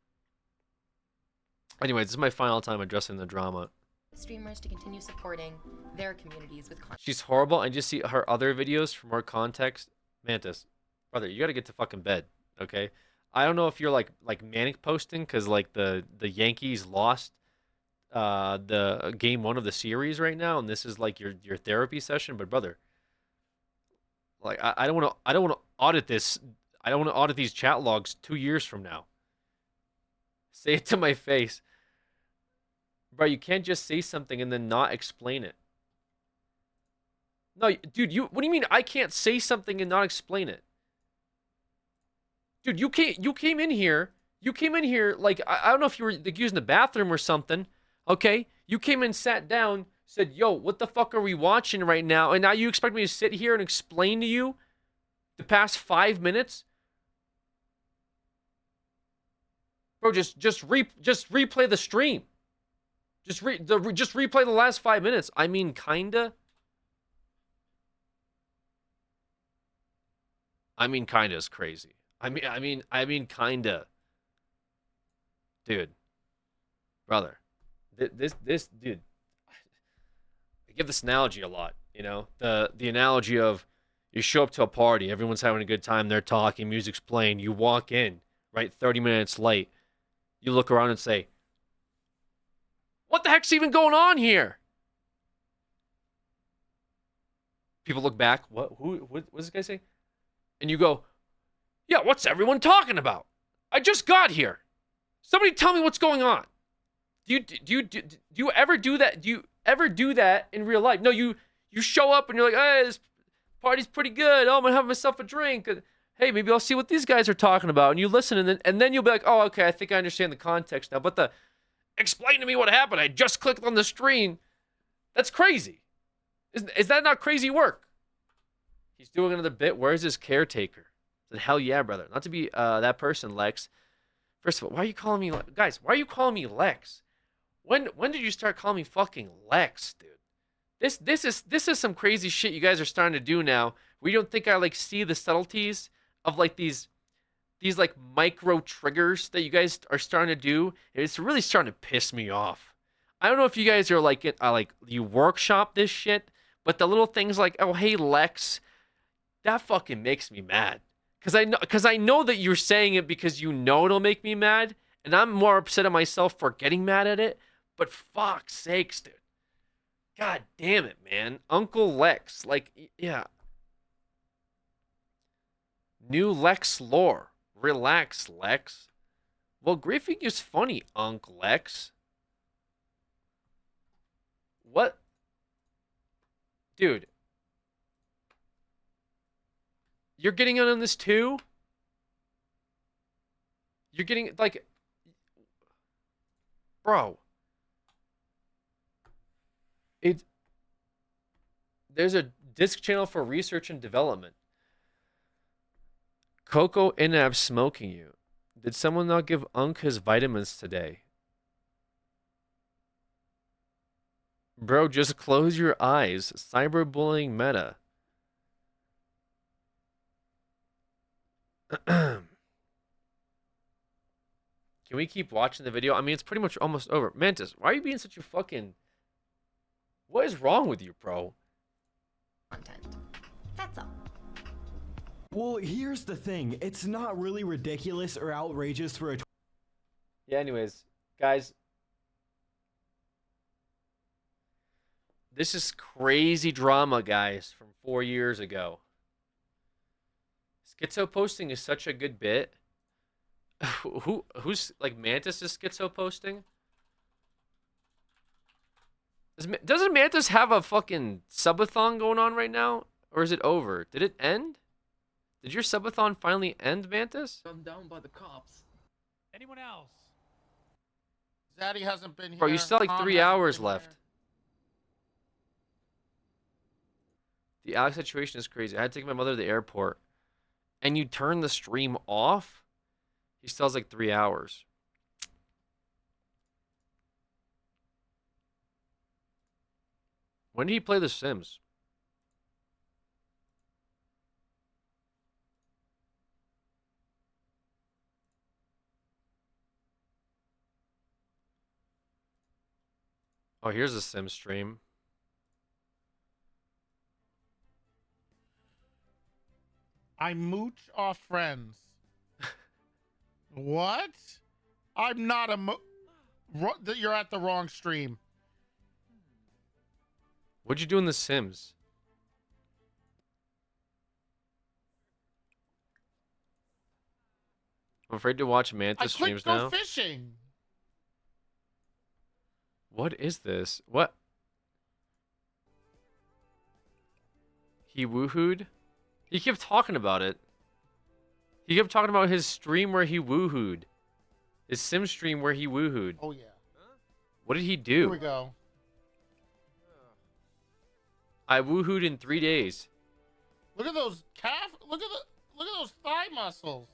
Speaker 1: Anyway, this is my final time addressing the drama.
Speaker 8: Streamers to continue supporting their communities with content.
Speaker 1: She's horrible. I just see her other videos for more context. Mantis, brother, you gotta get to fucking bed, okay? I don't know if you're like manic posting because like the Yankees lost the game 1 of the series right now, and this is like your therapy session. But brother, like I don't want to audit this. I don't want to audit these chat logs 2 years from now. Say it to my face. Bro, you can't just say something and then not explain it. No, dude, what do you mean I can't say something and not explain it? Dude, you came in here. You came in here like I don't know if you were like using the bathroom or something. Okay? You came in, sat down, said, "Yo, what the fuck are we watching right now?" And now you expect me to sit here and explain to you the past 5 minutes? Bro, just replay the stream. Just replay the last 5 minutes. I mean, kinda. I mean, kinda is crazy. I mean, kinda. Dude. Brother. This dude. I give this analogy a lot, you know? The analogy of you show up to a party, everyone's having a good time, they're talking, music's playing, you walk in, right, 30 minutes late. You look around and say, "What the heck's even going on here?" People look back, what does this guy say? And you go, "Yeah, what's everyone talking about? I just got here. Somebody tell me what's going on." Do you ever do that? Do you ever do that in real life? No, you show up and you're like, "Hey, this party's pretty good. Oh, I'm gonna have myself a drink. Hey, maybe I'll see what these guys are talking about." And you listen, and then you'll be like, "Oh, okay, I think I understand the context now." But explain to me what happened. I just clicked on the screen. That's crazy. Is that not crazy work? He's doing another bit. Where's his caretaker? I said, hell yeah, brother. Not to be that person, Lex. First of all, why are you calling me guys? Why are you calling me Lex? When did you start calling me fucking Lex, dude? This is some crazy shit you guys are starting to do now. We don't think I like see the subtleties of like these like micro triggers that you guys are starting to do. It's really starting to piss me off. I don't know if you guys are like you workshop this shit, but the little things like, "Oh, hey Lex," that fucking makes me mad. Cause I know that you're saying it because you know it'll make me mad, and I'm more upset at myself for getting mad at it. But fuck's sakes, dude. God damn it, man. Uncle Lex. Like, yeah. New Lex lore. Relax, Lex. Well, griefing is funny, Uncle Lex. What? Dude. You're getting on this too? You're getting, like... Bro. There's a disc channel for research and development. Coco Inab smoking you. Did someone not give Unk his vitamins today? Bro, just close your eyes. Cyberbullying meta. Can we keep watching the video? I mean, it's pretty much almost over. Mantis, why are you being such a fucking... What is wrong with you, bro?
Speaker 8: Content. That's all.
Speaker 6: Well, here's the thing. It's not really ridiculous or outrageous for a...
Speaker 1: Yeah, anyways, guys. This is crazy drama, guys, from 4 years ago. Schizo posting is such a good bit. Who's like Mantis is schizo posting? Doesn't Mantis have a fucking subathon going on right now? Or is it over? Did it end? Did your subathon finally end, Mantis?
Speaker 9: Gunned down by the cops.
Speaker 2: Anyone else?
Speaker 9: Zaddy hasn't been here.
Speaker 1: Bro, you still have like 3 hours left. The Alex situation is crazy. I had to take my mother to the airport. And you turn the stream off? He still has like 3 hours. When did he play The Sims? Oh, here's a Sims stream.
Speaker 10: I mooch off friends. What? I'm not a you're at the wrong stream.
Speaker 1: What'd you do in The Sims? I'm afraid to watch Mantis streams now.
Speaker 10: I clicked go fishing.
Speaker 1: What is this? What? He woohooed? He kept talking about it. He kept talking about his stream where he woohooed. His sim stream where he woohooed.
Speaker 10: Oh, yeah.
Speaker 1: What did he do?
Speaker 10: Here we go.
Speaker 1: I woohooed in 3 days.
Speaker 10: Look at those calf. Look at those thigh muscles.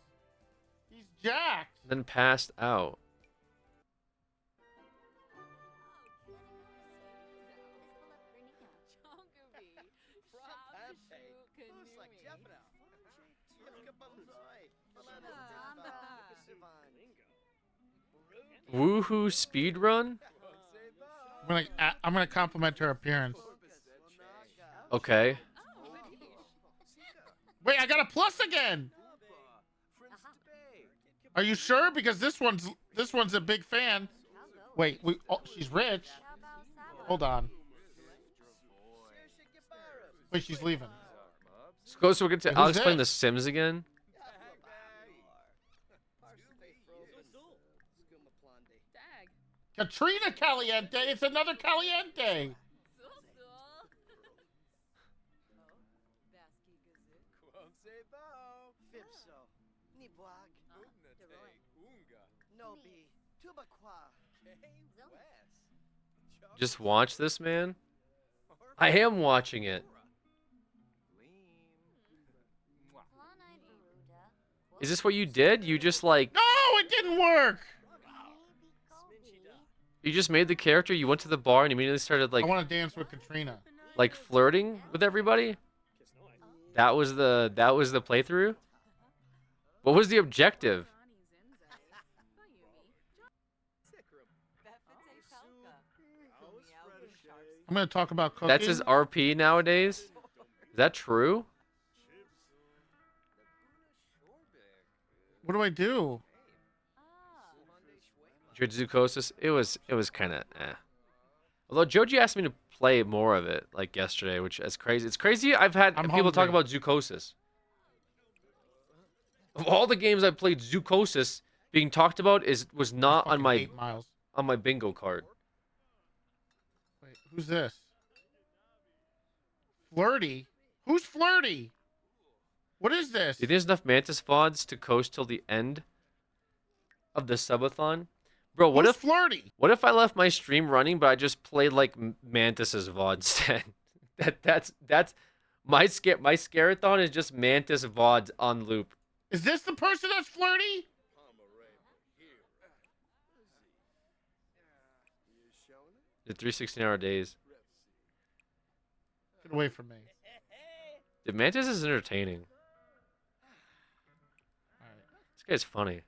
Speaker 10: He's jacked.
Speaker 1: Then passed out. Woohoo speedrun?
Speaker 10: I'm gonna compliment her appearance.
Speaker 1: Okay.
Speaker 10: Wait, I got a plus again. Are you sure? Because this one's a big fan. Wait, she's rich. Hold on. Wait, she's leaving.
Speaker 1: So we're going to
Speaker 10: Who's
Speaker 1: Alex playing The
Speaker 10: this?
Speaker 1: Sims again.
Speaker 10: Katrina Caliente. It's another Caliente.
Speaker 1: Just watch this, man. I am watching it. Is this what you did? You just like...
Speaker 10: No, it didn't work.
Speaker 1: You just made the character, you went to the bar and immediately started like...
Speaker 10: I want to dance with Katrina.
Speaker 1: Like flirting with everybody? That was the playthrough? What was the objective?
Speaker 10: I'm going to talk about cooking.
Speaker 1: That's his RP nowadays? Is that true?
Speaker 10: What do I do?
Speaker 1: Zoocosis, it was kind of eh. Although Joji asked me to play more of it like yesterday, which is crazy. It's crazy. I've had people talk about Zoocosis. Of all the games I've played, Zoocosis being talked about was not on my
Speaker 10: 8 miles.
Speaker 1: on my bingo card.
Speaker 10: Wait, who's this? Flirty? Who's Flirty? What is this?
Speaker 1: Do you think there's enough Mantis VODs to coast till the end of the subathon? Bro, what
Speaker 10: Who's
Speaker 1: if
Speaker 10: Flirty?
Speaker 1: What if I left my stream running, but I just played like Mantis's VOD instead? that's my scare-a-thon is just Mantis VODs on loop.
Speaker 10: Is this the person that's flirty?
Speaker 1: The 316-hour days.
Speaker 10: Get away from me.
Speaker 1: The Mantis is entertaining. This guy's funny.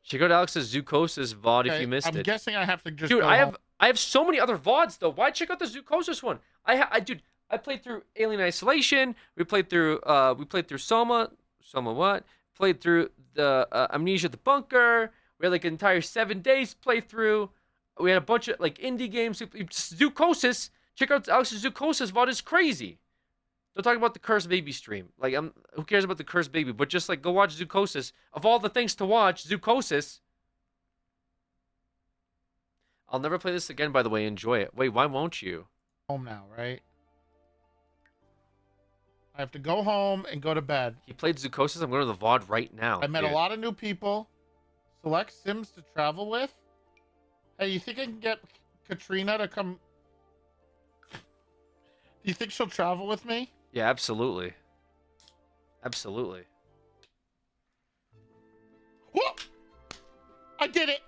Speaker 1: Check out Alex's Zoocosis VOD if you missed it.
Speaker 10: I'm guessing I have to just
Speaker 1: Dude,
Speaker 10: go
Speaker 1: I
Speaker 10: home.
Speaker 1: have so many other VODs though. Why check out the Zoocosis one? Dude, I played through Alien Isolation. We played through Soma what? Played through the Amnesia at the Bunker. We had like an entire 7 days playthrough. We had a bunch of like indie games. Zoocosis. Check out Alex's Zoocosis VOD is crazy. Don't talk about the Cursed Baby stream. Like, who cares about the Cursed Baby? But just like go watch Zoocosis. Of all the things to watch, Zoocosis. I'll never play this again, by the way. Enjoy it. Wait, why won't you?
Speaker 10: Home now, right? I have to go home and go to bed.
Speaker 1: He played Zoocosis. I'm going to the VOD right now.
Speaker 10: I met
Speaker 1: dude.
Speaker 10: a lot of new people. Select Sims to travel with. Hey, you think I can get Katrina to come? Do you think she'll travel with me?
Speaker 1: Yeah, absolutely. Absolutely.
Speaker 10: Whoop! I did it!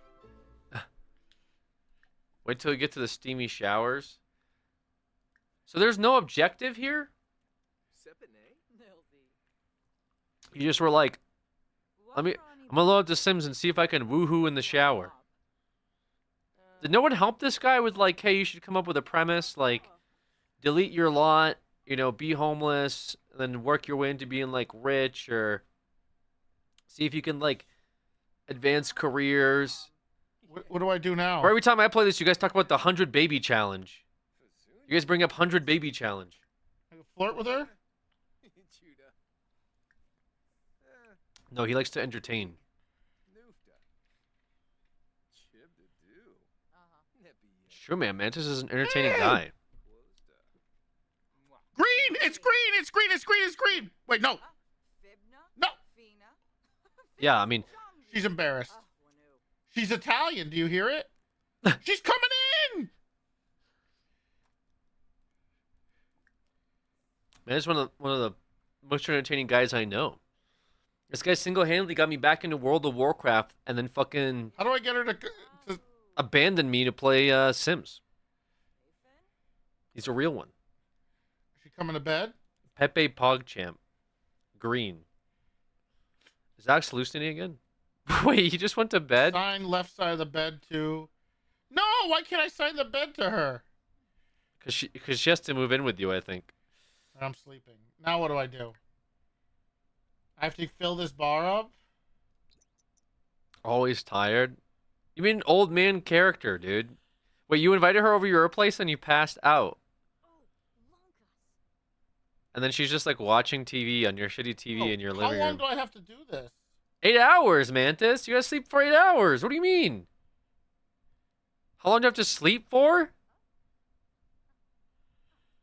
Speaker 1: Wait till we get to the steamy showers. So there's no objective here? You just were like, I'm gonna load up The Sims and see if I can woohoo in the shower. Did no one help this guy with like, hey, you should come up with a premise, like, delete your lot, you know, be homeless, and then work your way into being like rich, or see if you can like advance careers.
Speaker 10: What do I do now?
Speaker 1: Or every time I play this, you guys talk about the 100 baby challenge. You guys bring up 100 baby challenge.
Speaker 10: I can flirt with her?
Speaker 1: No, he likes to entertain. True, man. Mantis is an entertaining guy.
Speaker 10: Green! It's green! It's green! It's green! It's green! Wait, no. No.
Speaker 1: Yeah, I mean,
Speaker 10: She's embarrassed. She's Italian. Do you hear it? She's coming in!
Speaker 1: man, it's one of the most entertaining guys I know. This guy single-handedly got me back into World of Warcraft and then fucking
Speaker 10: How do I get her to
Speaker 1: abandoned me to play Sims. He's a real one.
Speaker 10: Is she coming to bed?
Speaker 1: Pepe Pogchamp. Green. Is Alex hallucinating again? Wait, he just went to bed?
Speaker 10: Sign left side of the bed to... No, why can't I sign the bed to her?
Speaker 1: Because she has to move in with you, I think.
Speaker 10: I'm sleeping. Now what do I do? I have to fill this bar up?
Speaker 1: Always tired. You mean an old man character, dude. Wait, you invited her over your place and you passed out. And then she's just like watching TV on your shitty TV in your living room.
Speaker 10: How long do I have to do this?
Speaker 1: 8 hours, Mantis. You gotta sleep for 8 hours. What do you mean? How long do you have to sleep for?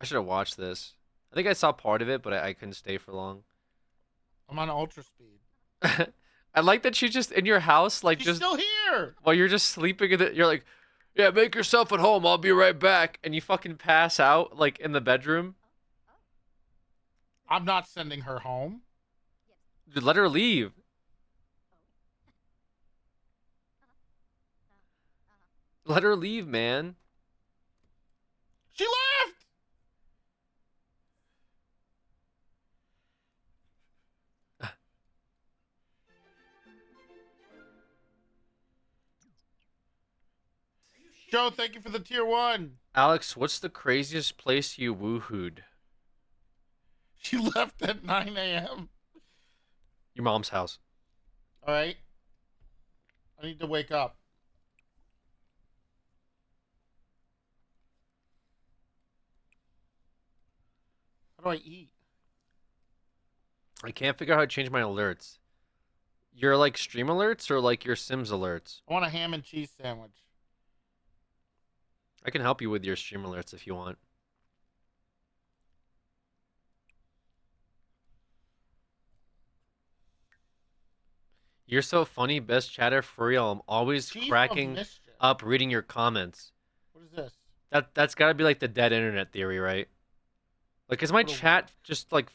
Speaker 1: I should have watched this. I think I saw part of it, but I couldn't stay for long.
Speaker 10: I'm on ultra speed.
Speaker 1: I like that she's just in your house, like
Speaker 10: She's
Speaker 1: just
Speaker 10: still here.
Speaker 1: while you're just sleeping. You're like, yeah, make yourself at home. I'll be right back. And you fucking pass out like in the bedroom.
Speaker 10: I'm not sending her home.
Speaker 1: Dude, let her leave. Let her leave, man.
Speaker 10: She left. Joe, thank you for the tier 1.
Speaker 1: Alex, what's the craziest place you woohooed?
Speaker 10: She left at 9 a.m.
Speaker 1: Your mom's house.
Speaker 10: All right. I need to wake up. How do I eat?
Speaker 1: I can't figure out how to change my alerts. Your like stream alerts or like your Sims alerts?
Speaker 10: I want a ham and cheese sandwich.
Speaker 1: I can help you with your stream alerts if you want. You're so funny, best chatter for real. I'm always
Speaker 10: Chief of
Speaker 1: cracking
Speaker 10: Mischief.
Speaker 1: up reading your comments.
Speaker 10: What is this?
Speaker 1: That's got to be like the dead internet theory, right? Like, is my chat just like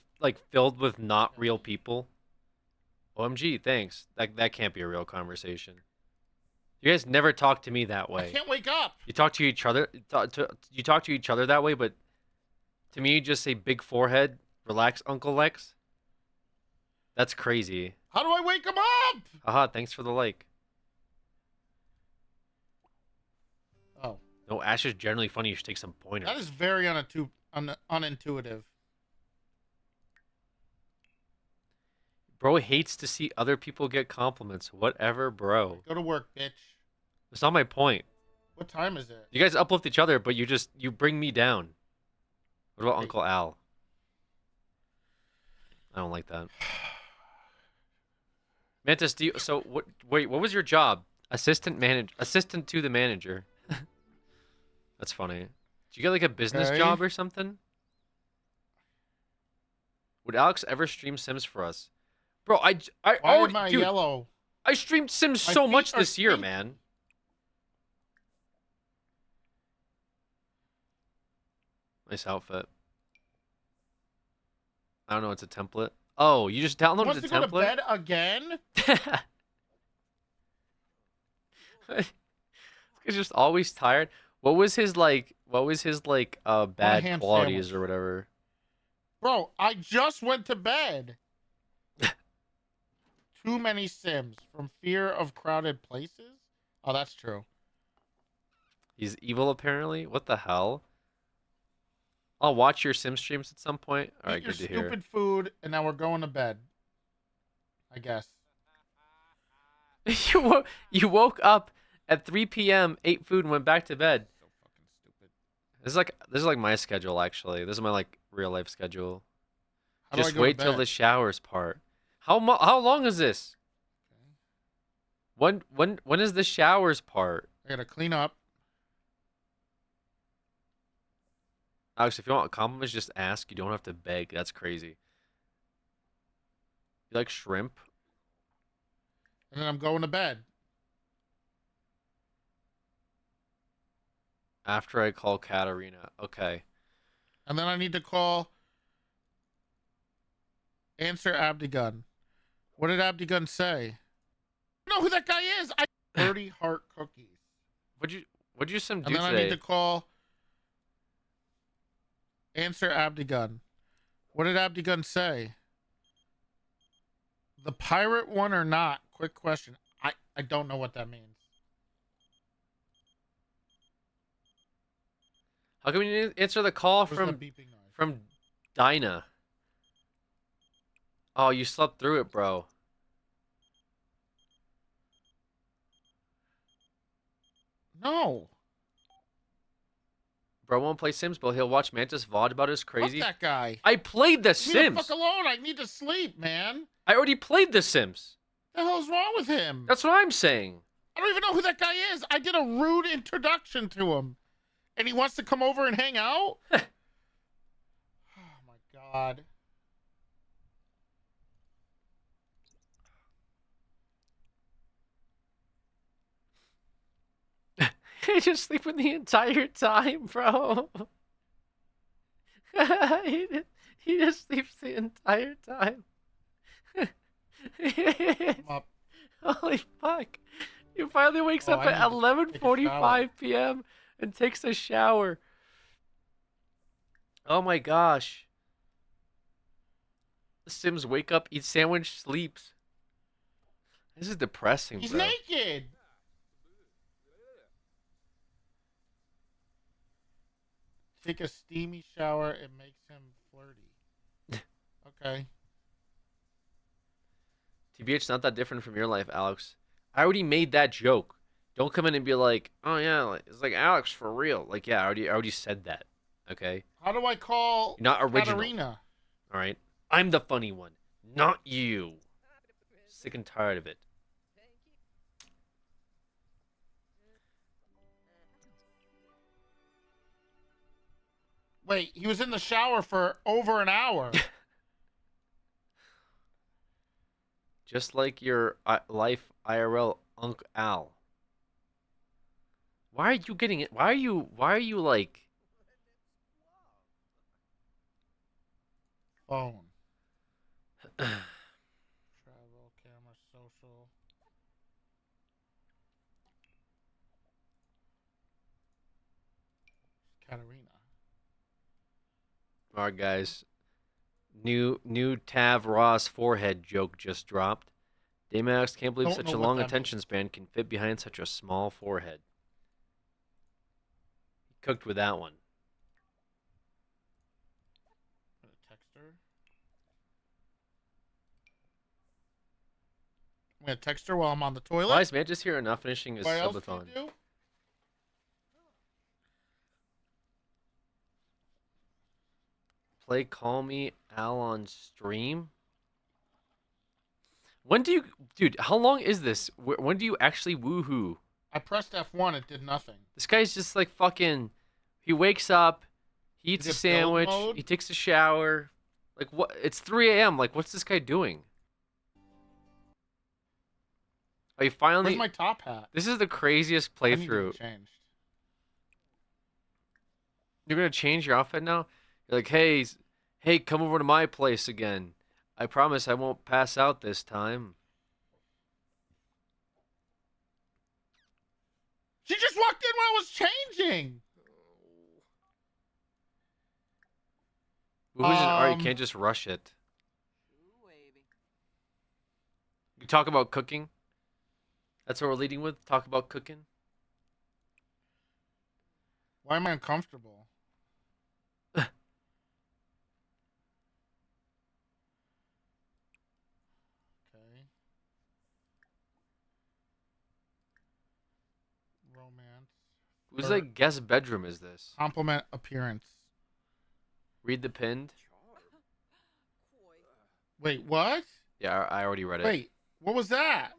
Speaker 1: filled with not real people? OMG, thanks. That can't be a real conversation. You guys never talk to me that way.
Speaker 10: I can't wake up.
Speaker 1: You talk to each other. You talk to each other that way, but to me, you just say big forehead, relax, Uncle Lex. That's crazy.
Speaker 10: How do I wake him up?
Speaker 1: Haha, thanks for the like.
Speaker 10: Oh.
Speaker 1: No, Ash is generally funny. You should take some pointers.
Speaker 10: That is very unintuitive.
Speaker 1: Bro hates to see other people get compliments. Whatever, bro.
Speaker 10: Go to work, bitch.
Speaker 1: That's not my point.
Speaker 10: What time is it?
Speaker 1: You guys uplift each other, but you bring me down. What about Uncle Al? I don't like that. Mantis, wait, what was your job? Assistant to the manager. That's funny. Did you get like a business job or something? Would Alex ever stream Sims for us? Bro,
Speaker 10: Why am I yellow?
Speaker 1: I streamed Sims
Speaker 10: My
Speaker 1: so
Speaker 10: feet
Speaker 1: much
Speaker 10: are
Speaker 1: this year,
Speaker 10: pink.
Speaker 1: man. Nice outfit. I don't know, it's a template. Oh, you just downloaded
Speaker 10: Wants
Speaker 1: the
Speaker 10: to go to
Speaker 1: template?
Speaker 10: bed again?
Speaker 1: He's just always tired. What was his bad
Speaker 10: ham
Speaker 1: qualities
Speaker 10: sandwich.
Speaker 1: or whatever?
Speaker 10: Bro, I just went to bed. Too many Sims from fear of crowded places? Oh, that's true.
Speaker 1: He's evil apparently. What the hell? I'll watch your Sim streams at some point. All right,
Speaker 10: Eat your
Speaker 1: good to hear.
Speaker 10: stupid food, and now we're going to bed. I guess.
Speaker 1: You woke up at 3 p.m., ate food, and went back to bed.
Speaker 10: So fucking stupid.
Speaker 1: This is like my schedule actually. This is my like real life schedule.
Speaker 10: How do I
Speaker 1: Just
Speaker 10: go to
Speaker 1: wait till
Speaker 10: bed?
Speaker 1: the showers part. How long is this? When is the showers part?
Speaker 10: I gotta clean up.
Speaker 1: Alex, if you want compliments, just ask. You don't have to beg. That's crazy. You like shrimp?
Speaker 10: And then I'm going to bed.
Speaker 1: After I call Katarina. Okay.
Speaker 10: And then I need to call. Answer Abdigun. What did Abdigun say? I don't know who that guy is. 30 heart cookies.
Speaker 1: What'd you sim do
Speaker 10: And then
Speaker 1: today?
Speaker 10: I need to call. Answer Abdigun. What did Abdigun say? The pirate one or not? Quick question. I don't know what that means.
Speaker 1: How come you didn't answer the call
Speaker 10: What was
Speaker 1: from
Speaker 10: that beeping noise?
Speaker 1: from Dinah? Oh, you slept through it, bro.
Speaker 10: No.
Speaker 1: Bro won't play Sims, but he'll watch Mantis VOD about it. It's crazy.
Speaker 10: Fuck that guy.
Speaker 1: I played The
Speaker 10: Leave me the
Speaker 1: Sims.
Speaker 10: fuck alone. I need to sleep, man.
Speaker 1: I already played The Sims.
Speaker 10: What the hell's wrong with him?
Speaker 1: That's what I'm saying.
Speaker 10: I don't even know who that guy is. I did a rude introduction to him. And he wants to come over and hang out? Oh my god.
Speaker 1: He just sleeping the entire time, bro. he just sleeps the entire time.
Speaker 10: I'm up.
Speaker 1: Holy fuck. He finally wakes
Speaker 10: Oh,
Speaker 1: up
Speaker 10: I
Speaker 1: at
Speaker 10: need to take a
Speaker 1: 11:45 p.m. and takes a shower. Oh my gosh. The Sims wake up, eat sandwich, sleeps. This is depressing,
Speaker 10: He's
Speaker 1: bro.
Speaker 10: naked. Take a steamy shower. It makes him flirty. Okay.
Speaker 1: TBH, not that different from your life, Alex. I already made that joke. Don't come in and be like, oh yeah, it's like Alex for real. Like, yeah, I already said that. Okay?
Speaker 10: How do I call
Speaker 1: You're not original.
Speaker 10: Katarina?
Speaker 1: All right? I'm the funny one, not you. Sick and tired of it.
Speaker 10: Wait, he was in the shower for over an hour.
Speaker 1: Just like your life IRL Unc Al. Why are you getting it? Why are you like
Speaker 10: Phone. Travel, camera, social. Katarina.
Speaker 1: All right, guys. New Tav Ross forehead joke just dropped. Daymax can't believe
Speaker 10: Don't
Speaker 1: such
Speaker 10: know
Speaker 1: a
Speaker 10: what
Speaker 1: long
Speaker 10: that
Speaker 1: attention span can fit behind such a small forehead. Cooked with that one.
Speaker 10: I'm gonna text her. I'm gonna text her while I'm on the toilet.
Speaker 1: Why is Mantis here and not finishing his
Speaker 10: What else do
Speaker 1: subathon?
Speaker 10: you do?
Speaker 1: Play Call Me Al on stream? When do you... Dude, how long is this? When do you actually woohoo?
Speaker 10: I pressed F1. It did nothing.
Speaker 1: This guy's just like fucking... He wakes up, he eats a
Speaker 10: Is it build
Speaker 1: sandwich,
Speaker 10: mode?
Speaker 1: he takes a shower. Like, what? It's 3 a.m. Like, what's this guy doing? Are you finally...
Speaker 10: Where's my top hat?
Speaker 1: This is the craziest
Speaker 10: I need to
Speaker 1: playthrough.
Speaker 10: get changed.
Speaker 1: You're gonna change your outfit now? You're like, hey, come over to my place again. I promise I won't pass out this time.
Speaker 10: She just walked in while I was changing.
Speaker 1: Who's you can't just rush it. You talk about cooking? That's what we're leading with? Talk about cooking?
Speaker 10: Why am I uncomfortable? Okay. Romance.
Speaker 1: Whose
Speaker 10: Or-
Speaker 1: like guest bedroom is this?
Speaker 10: Compliment appearance.
Speaker 1: Read the pinned?
Speaker 10: Wait, what?
Speaker 1: Yeah, I already read it.
Speaker 10: Wait, what was that?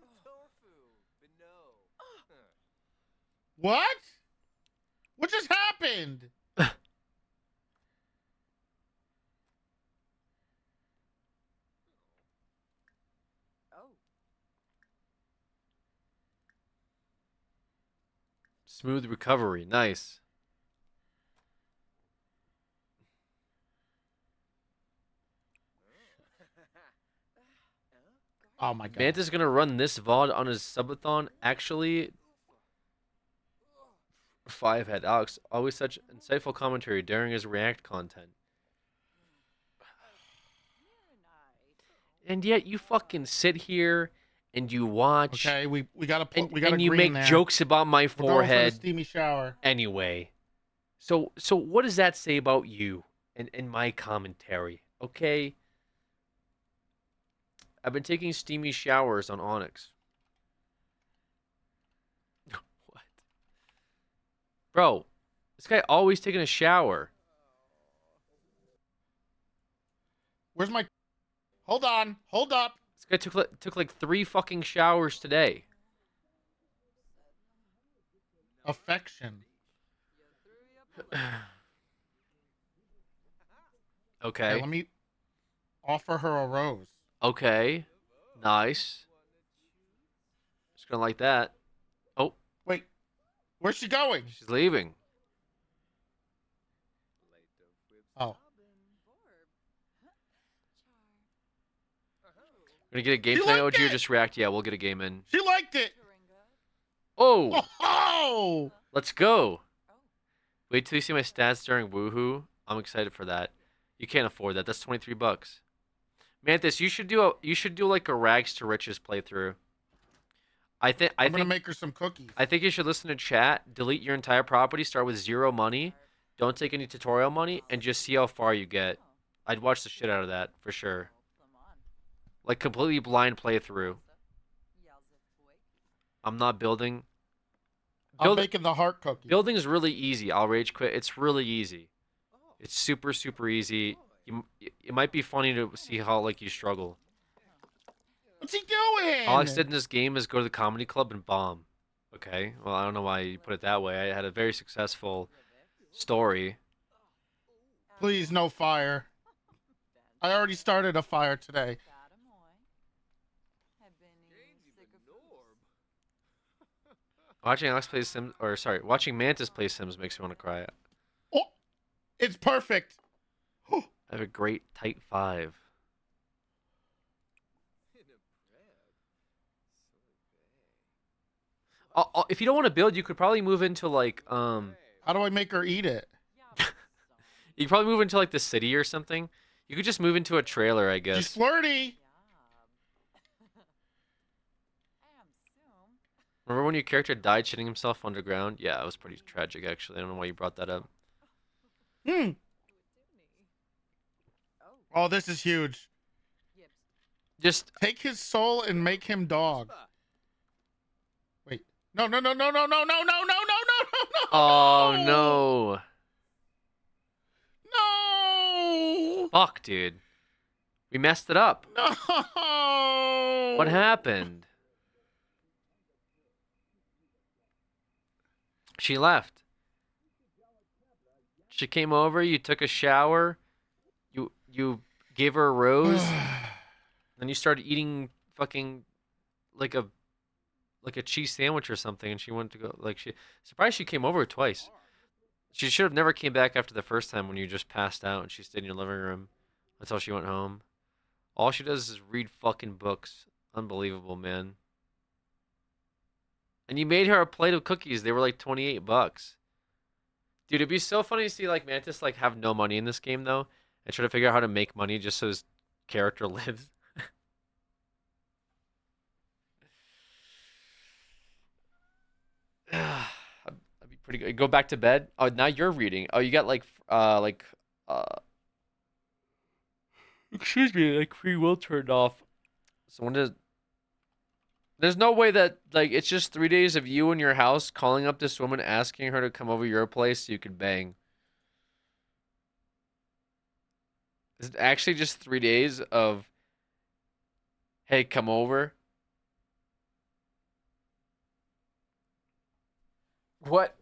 Speaker 10: What? What just happened?
Speaker 1: Smooth recovery. Nice.
Speaker 10: Oh my god.
Speaker 1: Manta's gonna run this VOD on his subathon. Actually, 5 had Alex. Always such insightful commentary during his React content. And yet you fucking sit here and you watch.
Speaker 10: Okay, we gotta
Speaker 1: and,
Speaker 10: we gotta
Speaker 1: and you
Speaker 10: agree in
Speaker 1: make
Speaker 10: there.
Speaker 1: jokes about my
Speaker 10: We're going for the
Speaker 1: forehead
Speaker 10: steamy shower.
Speaker 1: anyway. So what does that say about you and my commentary? Okay. I've been taking steamy showers on Onyx. What? Bro, this guy always taking a shower.
Speaker 10: Where's my? Hold on, hold up.
Speaker 1: This guy took like 3 fucking showers today.
Speaker 10: Affection.
Speaker 1: Okay.
Speaker 10: Hey, let me offer her a rose.
Speaker 1: Okay. Nice. Just gonna like that. Oh,
Speaker 10: Wait, where's she going?
Speaker 1: she's leaving.
Speaker 10: Oh,
Speaker 1: Gonna get a game
Speaker 10: She
Speaker 1: tonight,
Speaker 10: liked
Speaker 1: OG, or
Speaker 10: it!
Speaker 1: just react? Yeah, we'll get a game in.
Speaker 10: she liked it.
Speaker 1: Oh,
Speaker 10: Oh,
Speaker 1: let's go. Wait till you see my stats during Woohoo. I'm excited for that. You can't afford that. That's 23 bucks. Mantis, you should do like a rags to riches playthrough.
Speaker 10: I'm gonna make her some cookies.
Speaker 1: I think you should listen to chat, delete your entire property, start with 0 money, don't take any tutorial money, and just see how far you get. I'd watch the shit out of that for sure. Like completely blind playthrough. I'm not building.
Speaker 10: I'm making the heart cookies.
Speaker 1: Building is really easy. I'll rage quit. It's really easy. It's super, super easy. It might be funny to see how like you struggle.
Speaker 10: What's he doing?
Speaker 1: All I did in this game is go to the comedy club and bomb. Okay. Well, I don't know why you put it that way. I had a very successful story.
Speaker 10: Please, no fire. I already started a fire today.
Speaker 1: Watching Alex play Sims, or sorry, watching Mantis play Sims makes me want to cry.
Speaker 10: Oh, it's perfect.
Speaker 1: I have a great tight 5. If you don't want to build, you could probably move into like
Speaker 10: How do I make her eat it?
Speaker 1: you could probably move into like the city or something. You could just move into a trailer, I guess.
Speaker 10: She's flirty.
Speaker 1: Remember when your character died shitting himself underground? Yeah, it was pretty tragic actually. I don't know why you brought that up.
Speaker 10: Oh, this is huge.
Speaker 1: Just
Speaker 10: take his soul and make him dog. Wait. No, no, no, no, no, no, no, no, no, no, no, no, no.
Speaker 1: Oh no.
Speaker 10: No.
Speaker 1: Fuck, dude. We messed it up.
Speaker 10: No.
Speaker 1: What happened? She left. She came over, you took a shower, you gave her a rose, then you started eating fucking like a cheese sandwich or something, and she went to go surprised she came over twice. She should have never came back after the first time when you just passed out and she stayed in your living room until she went home. All she does is read fucking books. Unbelievable, man. And you made her a plate of cookies. They were like 28 bucks. Dude, it'd be so funny to see like Mantis like have no money in this game though, and try to figure out how to make money just so his character lives. That'd be pretty good. Go back to bed. Oh, now you're reading. Oh, you got excuse me, like free will turned off. So when does? There's no way that, like, it's just 3 days of you in your house calling up this woman, asking her to come over your place so you can bang. Is it actually just 3 days of, hey, come over? What?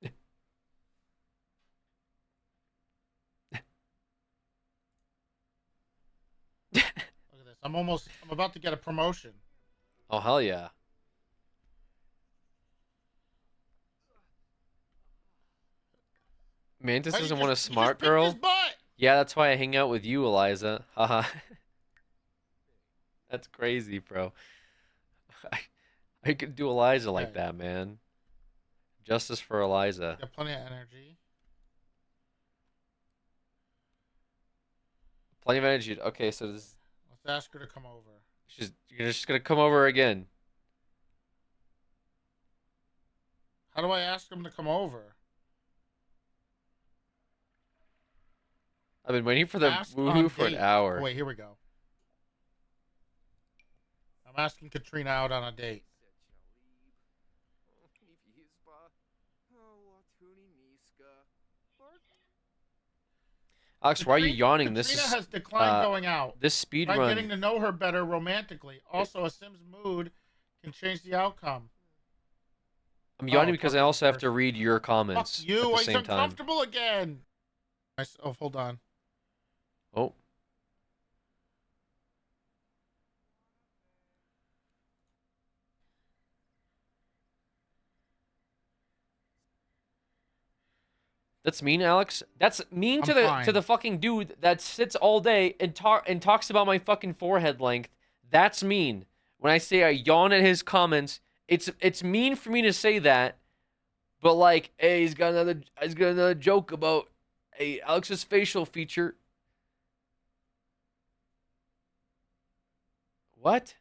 Speaker 10: Look at this. I'm about to get a promotion.
Speaker 1: Oh, hell yeah. Mantis
Speaker 10: Why you
Speaker 1: doesn't
Speaker 10: just-
Speaker 1: want a
Speaker 10: you just
Speaker 1: smart
Speaker 10: picked
Speaker 1: girl.
Speaker 10: his butt.
Speaker 1: Yeah, that's why I hang out with you, Eliza. Haha. That's crazy, bro. I could do Eliza like
Speaker 10: Okay.
Speaker 1: that, man. Justice for Eliza.
Speaker 10: Got plenty of energy.
Speaker 1: Plenty of energy. Okay, so this,
Speaker 10: Let's ask her to come over.
Speaker 1: you're just gonna come over again.
Speaker 10: How do I ask him to come over?
Speaker 1: I've been waiting for the
Speaker 10: Ask
Speaker 1: woohoo
Speaker 10: on
Speaker 1: for an
Speaker 10: date.
Speaker 1: hour.
Speaker 10: Oh, wait, here we go. I'm asking Katrina out on a date.
Speaker 1: Alex, why are you yawning?
Speaker 10: Katrina
Speaker 1: This is
Speaker 10: has declined going out.
Speaker 1: this speed
Speaker 10: Try
Speaker 1: run.
Speaker 10: getting to know her better romantically. Also, a Sim's mood can change the outcome.
Speaker 1: I'm yawning
Speaker 10: Oh,
Speaker 1: because I
Speaker 10: fuck
Speaker 1: also have to
Speaker 10: person.
Speaker 1: read your comments
Speaker 10: Fuck you,
Speaker 1: at the
Speaker 10: he's
Speaker 1: same time.
Speaker 10: uncomfortable again. Oh, hold on.
Speaker 1: Oh. That's mean, Alex. That's mean to
Speaker 10: I'm
Speaker 1: the fucking dude that sits all day and talks about my fucking forehead length. That's mean. When I say I yawn at his comments, it's mean for me to say that. But like, hey, he's got another joke about Alex's facial feature. What?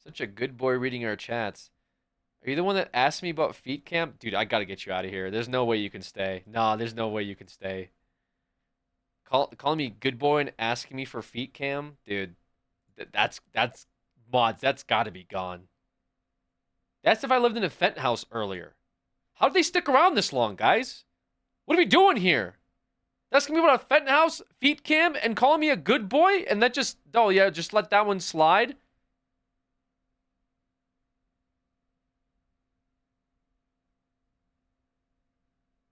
Speaker 1: Such a good boy reading our chats. Are you the one that asked me about feet camp? Dude, I gotta get you out of here. There's no way you can stay. Nah, there's no way you can stay. Calling me good boy and asking me for feet cam? Dude, that's mods. That's gotta be gone. That's if I lived in a Fent house earlier. How did they stick around this long, guys? What are we doing here? Asking me about a Fent house, feet cam, and calling me a good boy? And that just, oh yeah, just let that one slide?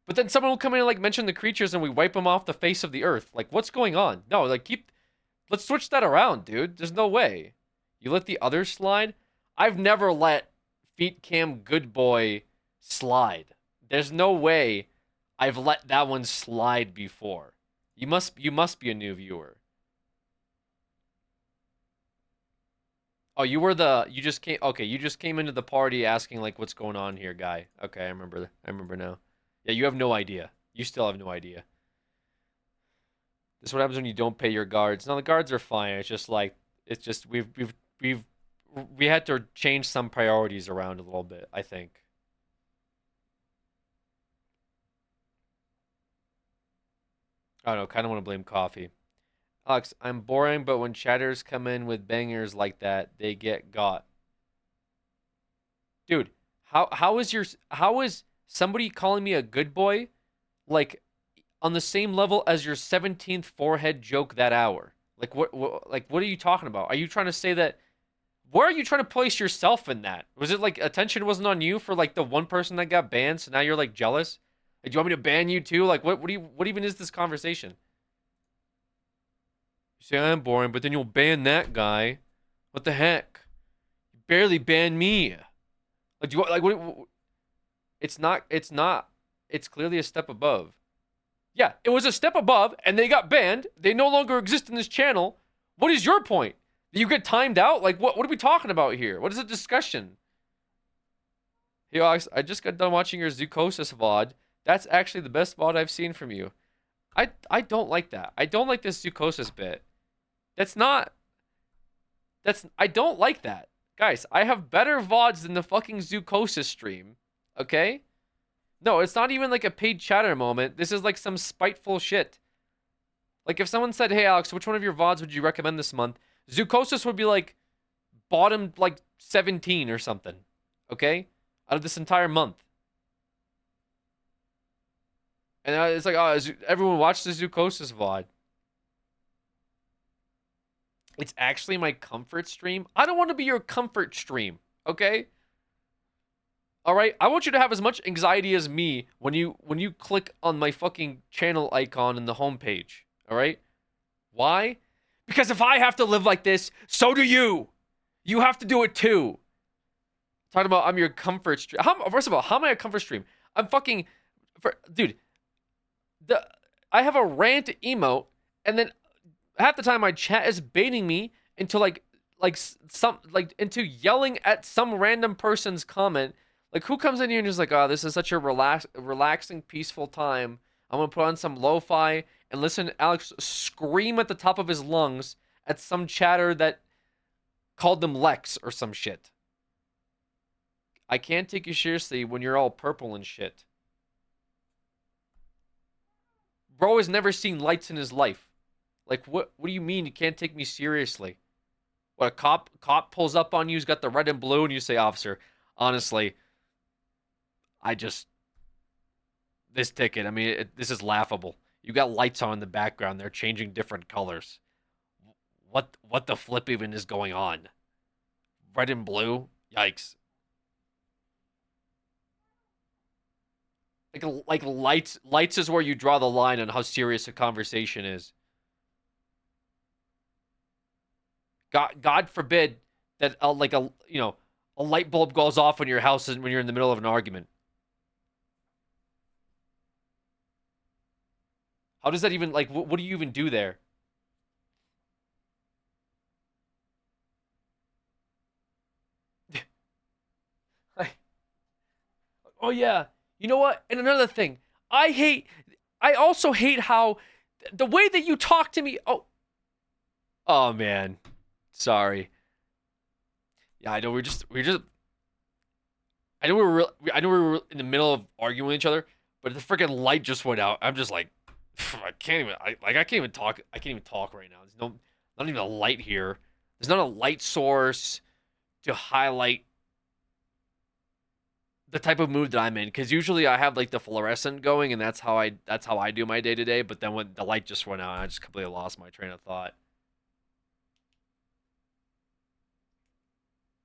Speaker 1: But then someone will come in and like mention the creatures and we wipe them off the face of the earth. Like, what's going on? No, like let's switch that around, dude. There's no way. You let the others slide? I've never let feet cam good boy slide. There's no way I've let that one slide before. You must be a new viewer. Oh, you just came into the party asking like what's going on here, guy. Okay, I remember now. Yeah, you have no idea. You still have no idea. This is what happens when you don't pay your guards. No, the guards are fine. It's just we had to change some priorities around a little bit, I think. I don't know, kind of want to blame coffee. Alex, I'm boring, but when chatters come in with bangers like that, they get got. Dude, how is somebody calling me a good boy like on the same level as your 17th forehead joke that hour? Like what are you talking about? Are you trying to say that where are you trying to place yourself in that? Was it like attention wasn't on you for like the one person that got banned, so now you're like jealous? Like, do you want me to ban you too? Like what even is this conversation? You say I'm boring, but then you'll ban that guy. What the heck? You barely banned me. Like do you like what? It's not. It's clearly a step above. Yeah, it was a step above, and they got banned. They no longer exist in this channel. What is your point? Do you get timed out? Like, what are we talking about here? What is the discussion? Hey, Alex, I just got done watching your Zucosis VOD. That's actually the best VOD I've seen from you. I don't like that. I don't like this Zucosis bit. I don't like that. Guys, I have better VODs than the fucking Zucosis stream. Okay? No, it's not even like a paid chatter moment. This is like some spiteful shit. Like if someone said, hey Alex, which one of your VODs would you recommend this month? Zucosis would be like bottom like 17 or something. Okay? Out of this entire month. And it's like, oh, everyone watch the Zucosis VOD. It's actually my comfort stream. I don't want to be your comfort stream. Okay? All right, I want you to have as much anxiety as me when you click on my fucking channel icon in the homepage. All right? Why? Because if I have to live like this, so do you. You have to do it too. Talking about I'm your comfort stream. First of all, how am I a comfort stream? I'm fucking, dude. I have a rant emote, and then half the time my chat is baiting me into into yelling at some random person's comment. Like, who comes in here and is like, oh, this is such a relaxing, peaceful time. I'm gonna put on some lo-fi and listen to Alex scream at the top of his lungs at some chatter that called them Lex or some shit. I can't take you seriously when you're all purple and shit. Bro has never seen lights in his life. Like, what do you mean you can't take me seriously? What, a cop pulls up on you, he's got the red and blue, and you say, officer, honestly, this ticket, I mean, this is laughable. You got lights on in the background, they're changing different colors. What the flip even is going on? Red and blue? Yikes. Like lights is where you draw the line on how serious a conversation is. God forbid that a light bulb goes off in your house when you're in the middle of an argument. How does that even, like, what do you even do there? Oh yeah. You know what? And another thing, I also hate how the way that you talk to me. Oh man, sorry. Yeah, I know we were in the middle of arguing with each other, but the freaking light just went out. I'm just like, I can't even talk. I can't even talk right now. There's not even a light here. There's not a light source to highlight the type of mood that I'm in, because usually I have like the fluorescent going, and that's how I do my day to day. But then when the light just went out, I just completely lost my train of thought.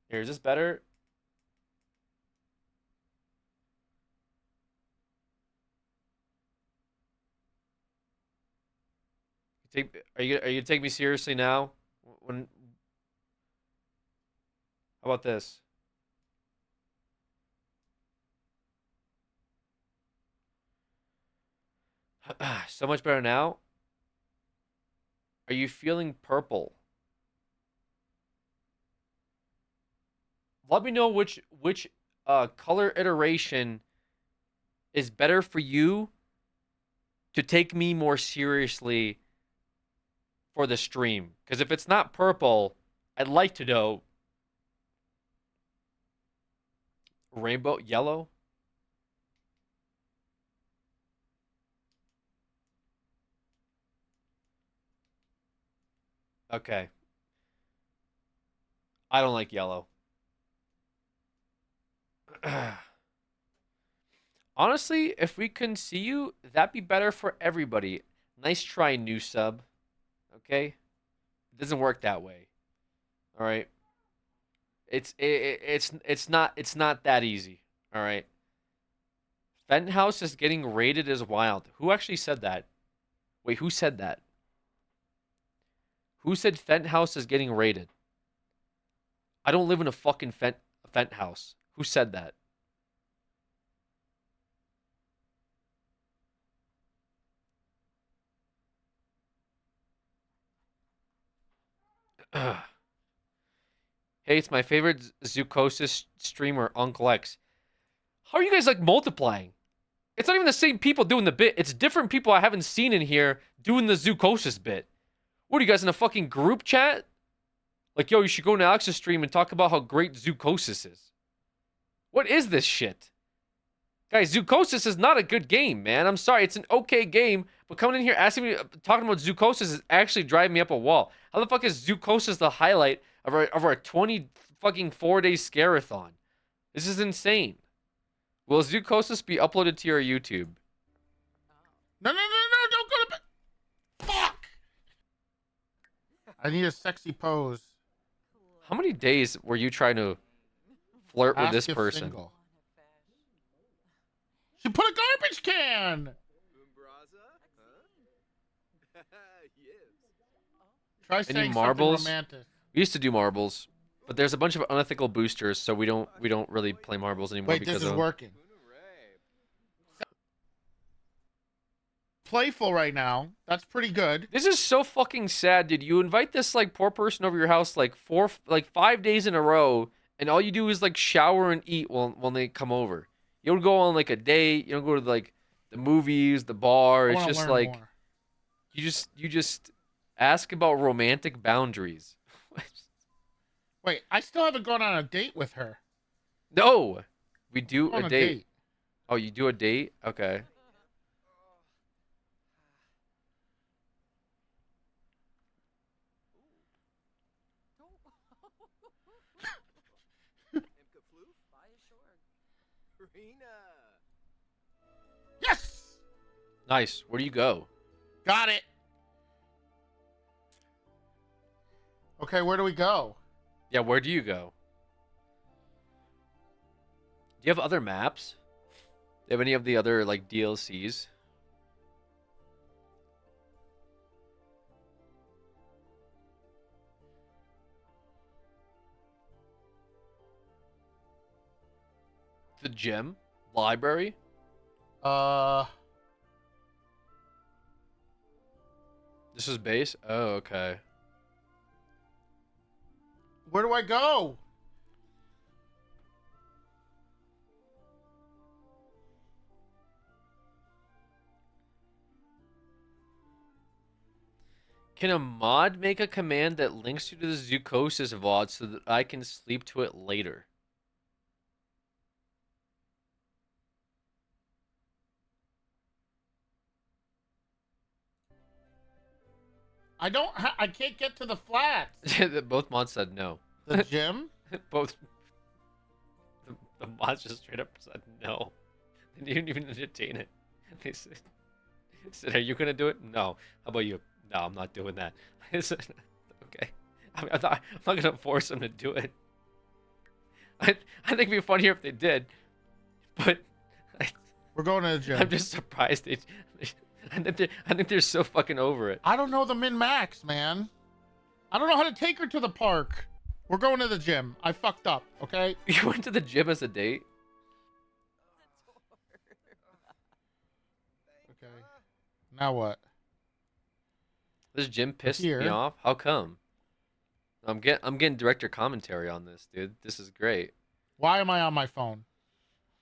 Speaker 1: Here, is this better? Are you gonna take me seriously now? How about this? So much better now. Are you feeling purple? Let me know which color iteration is better for you to take me more seriously for the stream. Because if it's not purple, I'd like to know. Rainbow, yellow. Okay. I don't like yellow. Honestly, if we couldn't see you, that'd be better for everybody. Nice try, new sub. Okay? It doesn't work that way. All right? It's not that easy. All right? Fenton House is getting rated as wild. Who actually said that? Wait, who said that? Who said Fenton House is getting raided? I don't live in a fucking Fenton House. Who said that? Hey, it's my favorite Zoocosis streamer, Uncle X. How are you guys, like, multiplying? It's not even the same people doing the bit. It's different people I haven't seen in here doing the Zoocosis bit. What are you guys in a fucking group chat? Like, yo, you should go to Alex's stream and talk about how great Zoocosis is. What is this shit? Guys, Zoocosis is not a good game, man. I'm sorry, it's an okay game, but coming in here asking me, talking about Zoocosis is actually driving me up a wall. How the fuck is Zoocosis the highlight of our 20 fucking 4-day scare-a-thon? This is insane. Will Zoocosis be uploaded to your YouTube?
Speaker 10: No, don't go to bed. Fuck! I need a sexy pose.
Speaker 1: How many days were you trying to flirt with
Speaker 10: Ask
Speaker 1: this
Speaker 10: if
Speaker 1: person?
Speaker 10: Single. She put a garbage can! Try
Speaker 1: Any
Speaker 10: saying
Speaker 1: marbles?
Speaker 10: something romantic.
Speaker 1: We used to do marbles, But there's a bunch of unethical boosters, so we don't really play marbles anymore
Speaker 10: Wait,
Speaker 1: because
Speaker 10: this
Speaker 1: of
Speaker 10: is
Speaker 1: them.
Speaker 10: working. Playful right now. That's pretty good.
Speaker 1: This is so fucking sad, dude. You invite this like poor person over your house like 5 days in a row, and all you do is like shower and eat when they come over. You don't go on like a date. You don't go to like the movies, the bar.
Speaker 10: I
Speaker 1: It's
Speaker 10: wanna
Speaker 1: just
Speaker 10: learn
Speaker 1: like
Speaker 10: more.
Speaker 1: you just ask about romantic boundaries.
Speaker 10: Wait, I still haven't gone on a date with her.
Speaker 1: No, we do
Speaker 10: On
Speaker 1: a date. Oh, you do a date? Okay.
Speaker 10: Yes!
Speaker 1: Nice. Where do you go?
Speaker 10: Got it. Okay, where do we go?
Speaker 1: Yeah, where do you go? Do you have other maps? Do you have any of the other like DLCs? The gym? Library? This is base? Oh, okay.
Speaker 10: Where do I go?
Speaker 1: Can a mod make a command that links you to the Zookosis VOD so that I can sleep to it later?
Speaker 10: I can't get to the flats.
Speaker 1: Both mods said no.
Speaker 10: The gym?
Speaker 1: Both. The mods just straight up said no. They didn't even entertain it. They said, "Are you gonna do it?" No. How about you? No, I'm not doing that. I said, okay. I'm not gonna force them to do it. I think it'd be funnier if they did, but
Speaker 10: We're going to the gym.
Speaker 1: I'm just surprised I think they're so fucking over it.
Speaker 10: I don't know the min-max, man. I don't know how to take her to the park. We're going to the gym. I fucked up, okay?
Speaker 1: You went to the gym as a date?
Speaker 10: Okay. Now what?
Speaker 1: This gym pissed
Speaker 10: Here.
Speaker 1: me off. How come? I'm getting director commentary on this, dude. This is great.
Speaker 10: Why am I on my phone?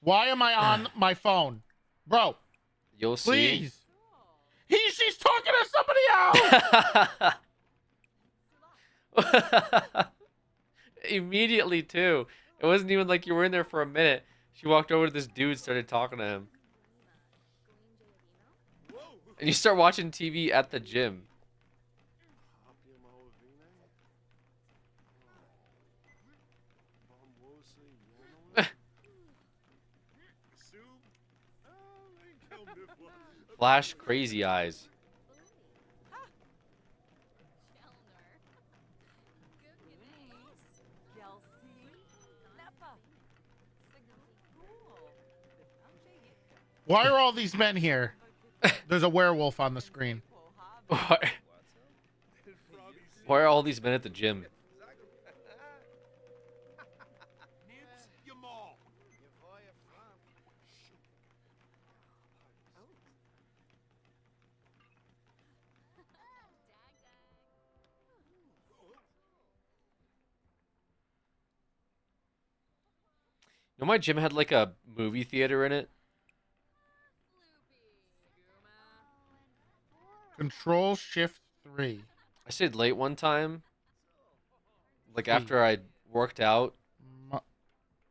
Speaker 10: Why am I on my phone? Bro,
Speaker 1: You'll
Speaker 10: please. She's talking to somebody else!
Speaker 1: see. Immediately, too. It wasn't even like you were in there for a minute. She walked over to this dude, started talking to him. And you start watching TV at the gym. Flash crazy eyes.
Speaker 10: Why are all these men here? There's a werewolf on the screen.
Speaker 1: Why are all these men at the gym? You know, my gym had like a movie theater in it.
Speaker 10: Control Shift 3.
Speaker 1: I stayed late one time. Like after I worked out.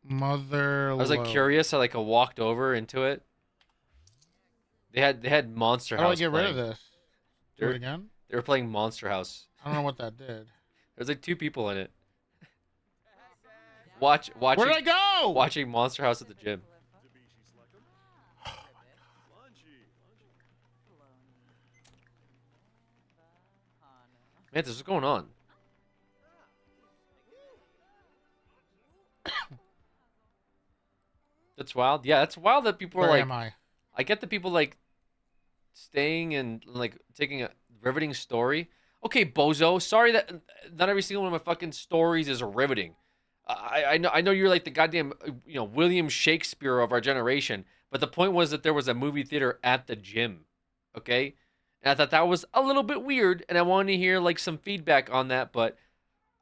Speaker 10: Mother.
Speaker 1: I was like curious. I walked over into it. They had Monster
Speaker 10: How do I
Speaker 1: House.
Speaker 10: get rid of this? Do
Speaker 1: They're-
Speaker 10: it again?
Speaker 1: They were playing Monster House.
Speaker 10: I don't know what that did.
Speaker 1: There's like 2 people in it. Watching.
Speaker 10: Where did I go?
Speaker 1: Watching Monster House at the gym. Man, this is going on. That's wild. Yeah, that's wild that people
Speaker 10: Where
Speaker 1: are like.
Speaker 10: am I?
Speaker 1: I get the people like staying and like taking a riveting story. Okay, bozo. Sorry that not every single one of my fucking stories is riveting. I know you're like the goddamn William Shakespeare of our generation, but the point was that there was a movie theater at the gym, okay? And I thought that was a little bit weird, and I wanted to hear like some feedback on that, but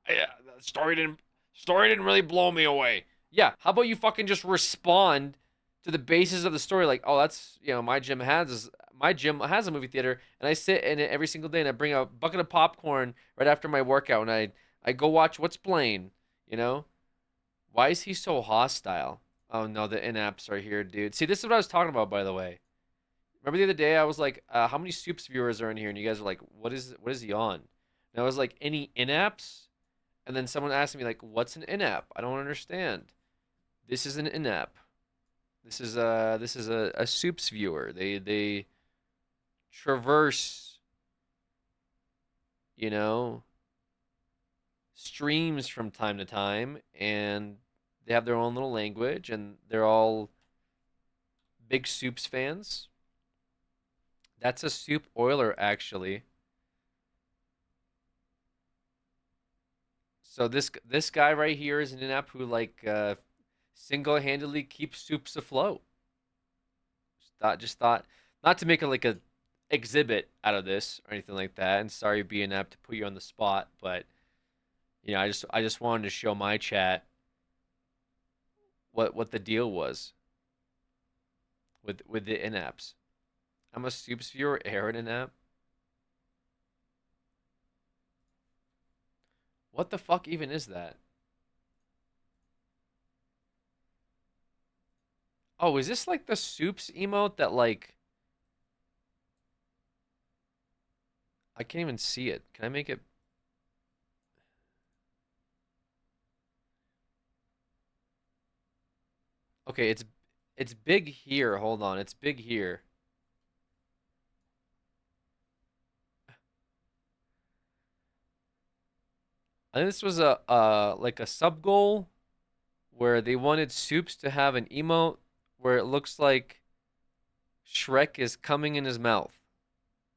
Speaker 1: yeah, the story didn't really blow me away. Yeah, how about you fucking just respond to the basis of the story, like, oh, that's my gym has a movie theater, and I sit in it every single day, and I bring a bucket of popcorn right after my workout, and I go watch what's playing, you know. Why is he so hostile? Oh no, the in-apps are here, dude. See, this is what I was talking about, by the way. Remember the other day I was like, how many Soups viewers are in here? And you guys were like, what is he on? And I was like, any in-apps? And then someone asked me like, what's an in-app? I don't understand. This is an in-app. This is a Soups viewer. They traverse, streams from time to time, and they have their own little language, and they're all big Soups fans. That's a Soup Oiler, actually. So this guy right here is an in-app who like single-handedly keeps Soups afloat. Just thought not to make it like a exhibit out of this or anything like that. And sorry, being apt to put you on the spot, but I just wanted to show my chat what the deal was with the in-apps. I'm a Soups viewer, Aaron in-app. What the fuck even is that? Oh, is this like the Soups emote that like I can't even see it. Can I make it? Okay, it's big here. Hold on. It's big here. I think this was a like a sub goal where they wanted Soups to have an emote where it looks like Shrek is coming in his mouth.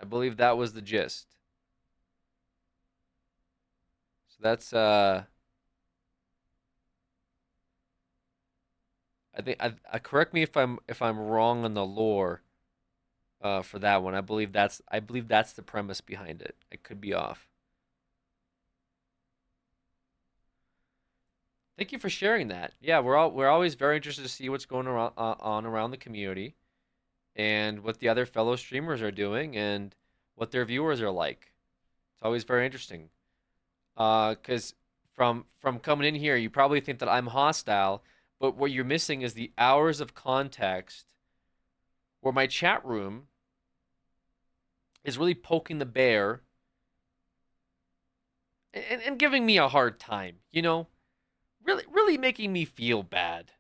Speaker 1: I believe that was the gist. So that's I think I correct me if I'm wrong on the lore for that one. I believe that's the premise behind it. I could be off. Thank you for sharing that. Yeah, we're always very interested to see what's going on around the community, and what the other fellow streamers are doing, and what their viewers are like. It's always very interesting. Because from coming in here, you probably think that I'm hostile, but what you're missing is the hours of context where my chat room is really poking the bear and giving me a hard time, really making me feel bad.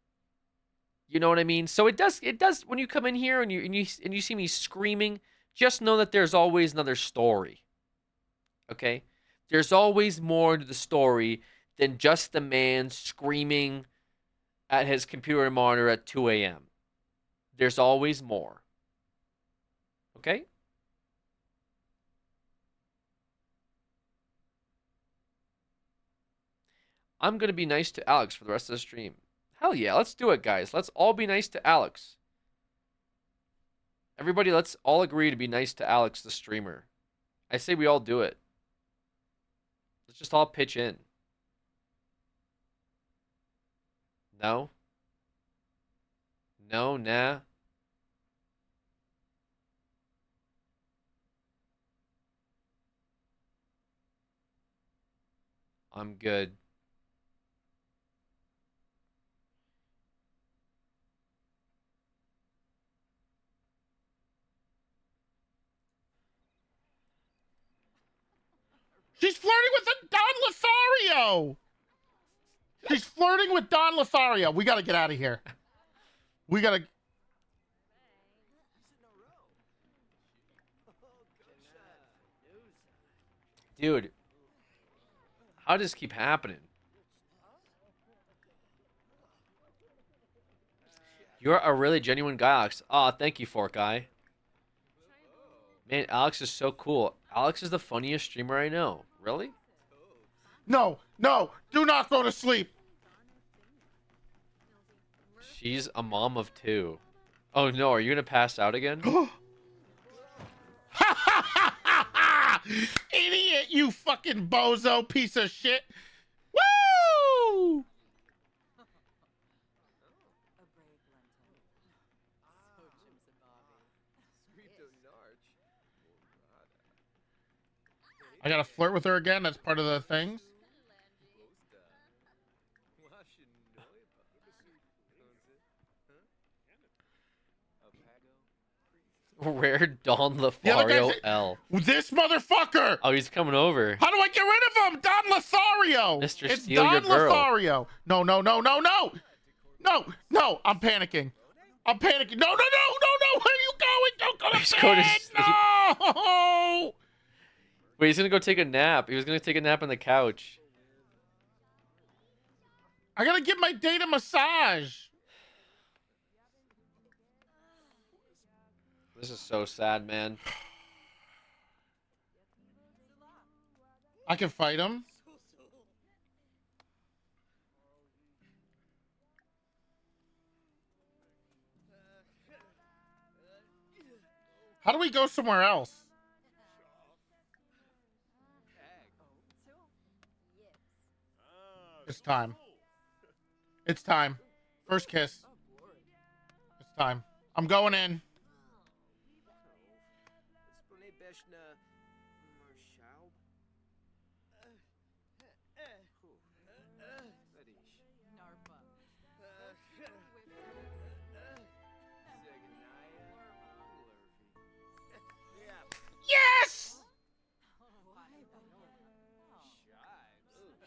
Speaker 1: You know what I mean? So it does when you come in here and you see me screaming, just know that there's always another story. Okay? There's always more to the story than just the man screaming at his computer monitor at 2 a.m. There's always more. Okay? I'm going to be nice to Alex for the rest of the stream. Hell yeah, let's do it, guys. Let's all be nice to Alex. Everybody, let's all agree to be nice to Alex, the streamer. I say we all do it. Let's just all pitch in. No? No, nah. I'm good.
Speaker 10: She's flirting with Don Lothario! She's flirting with Don Lothario. We gotta get out of here. We gotta...
Speaker 1: Dude. How does this keep happening? You're a really genuine guy, Alex. Aw, thank you, Fork Guy. Man, Alex is so cool. Alex is the funniest streamer I know. Really?
Speaker 10: No, do not go to sleep.
Speaker 1: She's a mom of 2. Oh no, are you gonna pass out again?
Speaker 10: Idiot, you fucking bozo piece of shit. Woo! I gotta flirt with her again. That's part of the things.
Speaker 1: Rare Don
Speaker 10: The other
Speaker 1: Lothario
Speaker 10: guy's
Speaker 1: L.
Speaker 10: this motherfucker.
Speaker 1: Oh, he's coming over.
Speaker 10: How do I get rid of him? Don Lothario.
Speaker 1: Mr.
Speaker 10: It's
Speaker 1: Steal Your
Speaker 10: Don
Speaker 1: Girl.
Speaker 10: Lothario. No, no, no, no, no. No, no. I'm panicking. I'm panicking. No, no, no, no, no. Where are you going? Don't go to
Speaker 1: He's going to
Speaker 10: bed.
Speaker 1: sleep.
Speaker 10: No.
Speaker 1: Wait, he's gonna go take a nap. He was gonna take a nap on the couch.
Speaker 10: I gotta give my date a massage.
Speaker 1: This is so sad, man.
Speaker 10: I can fight him. How do we go somewhere else? It's time. It's time. First kiss. It's time. I'm going in. Yes!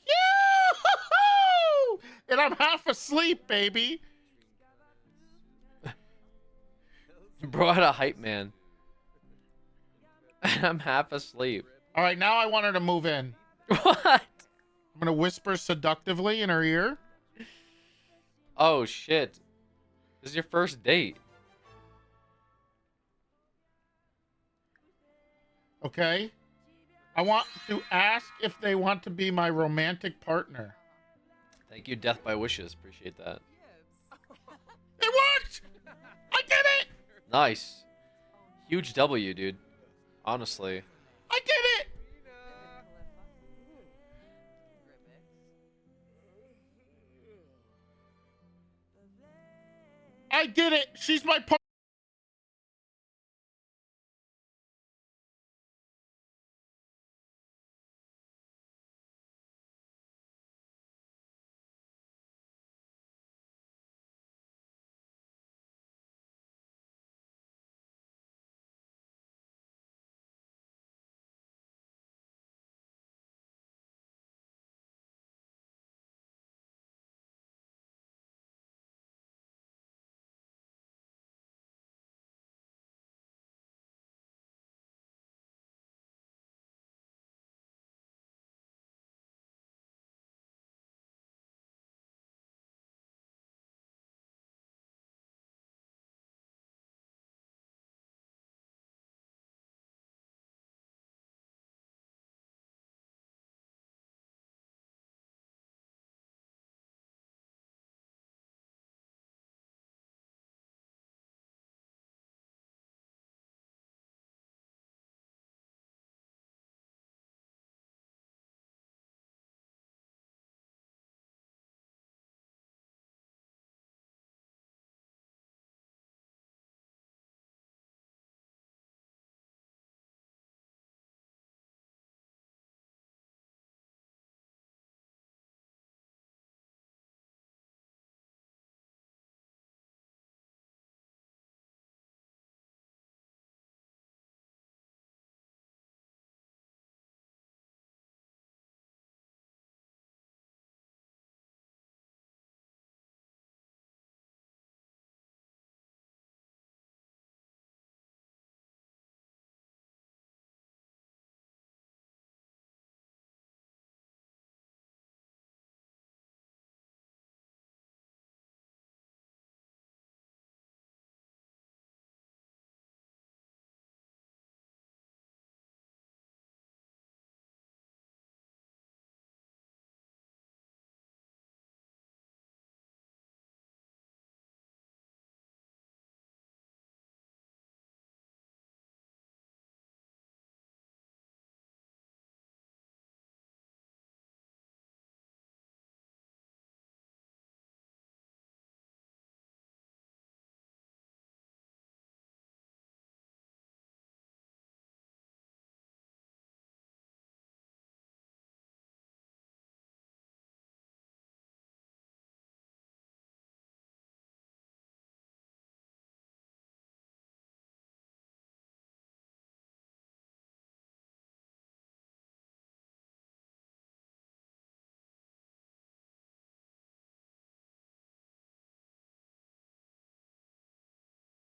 Speaker 10: Yoo-hoo-hoo! And I'm half asleep, baby.
Speaker 1: Brought a hype man. I'm half asleep.
Speaker 10: All right, now I want her to move in.
Speaker 1: What?
Speaker 10: I'm gonna whisper seductively in her ear.
Speaker 1: Oh shit. This is your first date.
Speaker 10: Okay. I want to ask if they want to be my romantic partner.
Speaker 1: Thank you, Death by Wishes. Appreciate that.
Speaker 10: It worked! I did it!
Speaker 1: Nice. Huge W, dude. Honestly.
Speaker 10: I did it! I did it! She's my partner.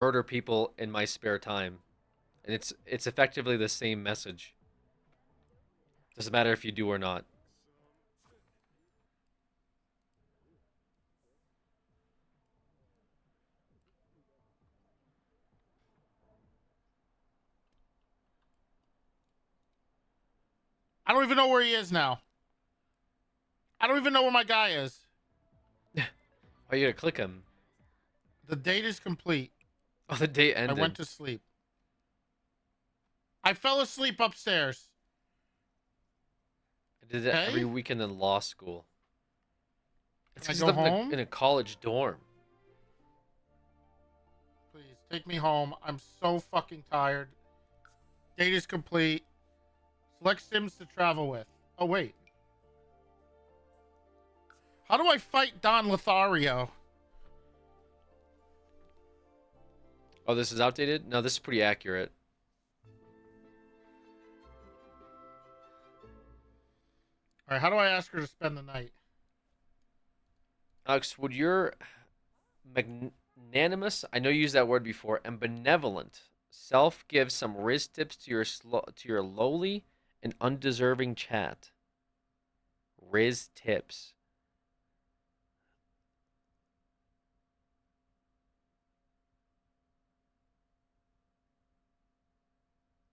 Speaker 1: murder people in my spare time. And it's effectively the same message. Doesn't matter if you do or not.
Speaker 10: I don't even know where he is now. I don't even know where my guy is.
Speaker 1: Oh, you gotta click him.
Speaker 10: The date is complete.
Speaker 1: Oh, the date ended.
Speaker 10: I went to sleep. I fell asleep upstairs.
Speaker 1: I did that every weekend in law school. It's
Speaker 10: Can I
Speaker 1: 'cause
Speaker 10: go
Speaker 1: you live
Speaker 10: home?
Speaker 1: in a college dorm.
Speaker 10: Please take me home. I'm so fucking tired. Date is complete. Select Sims to travel with. Oh, wait. How do I fight Don Lothario?
Speaker 1: Oh, this is outdated? No, this is pretty accurate.
Speaker 10: All right, how do I ask her to spend the night?
Speaker 1: Alex, would your magnanimous, I know you used that word before, and benevolent self give some Riz tips to your lowly and undeserving chat? Riz tips.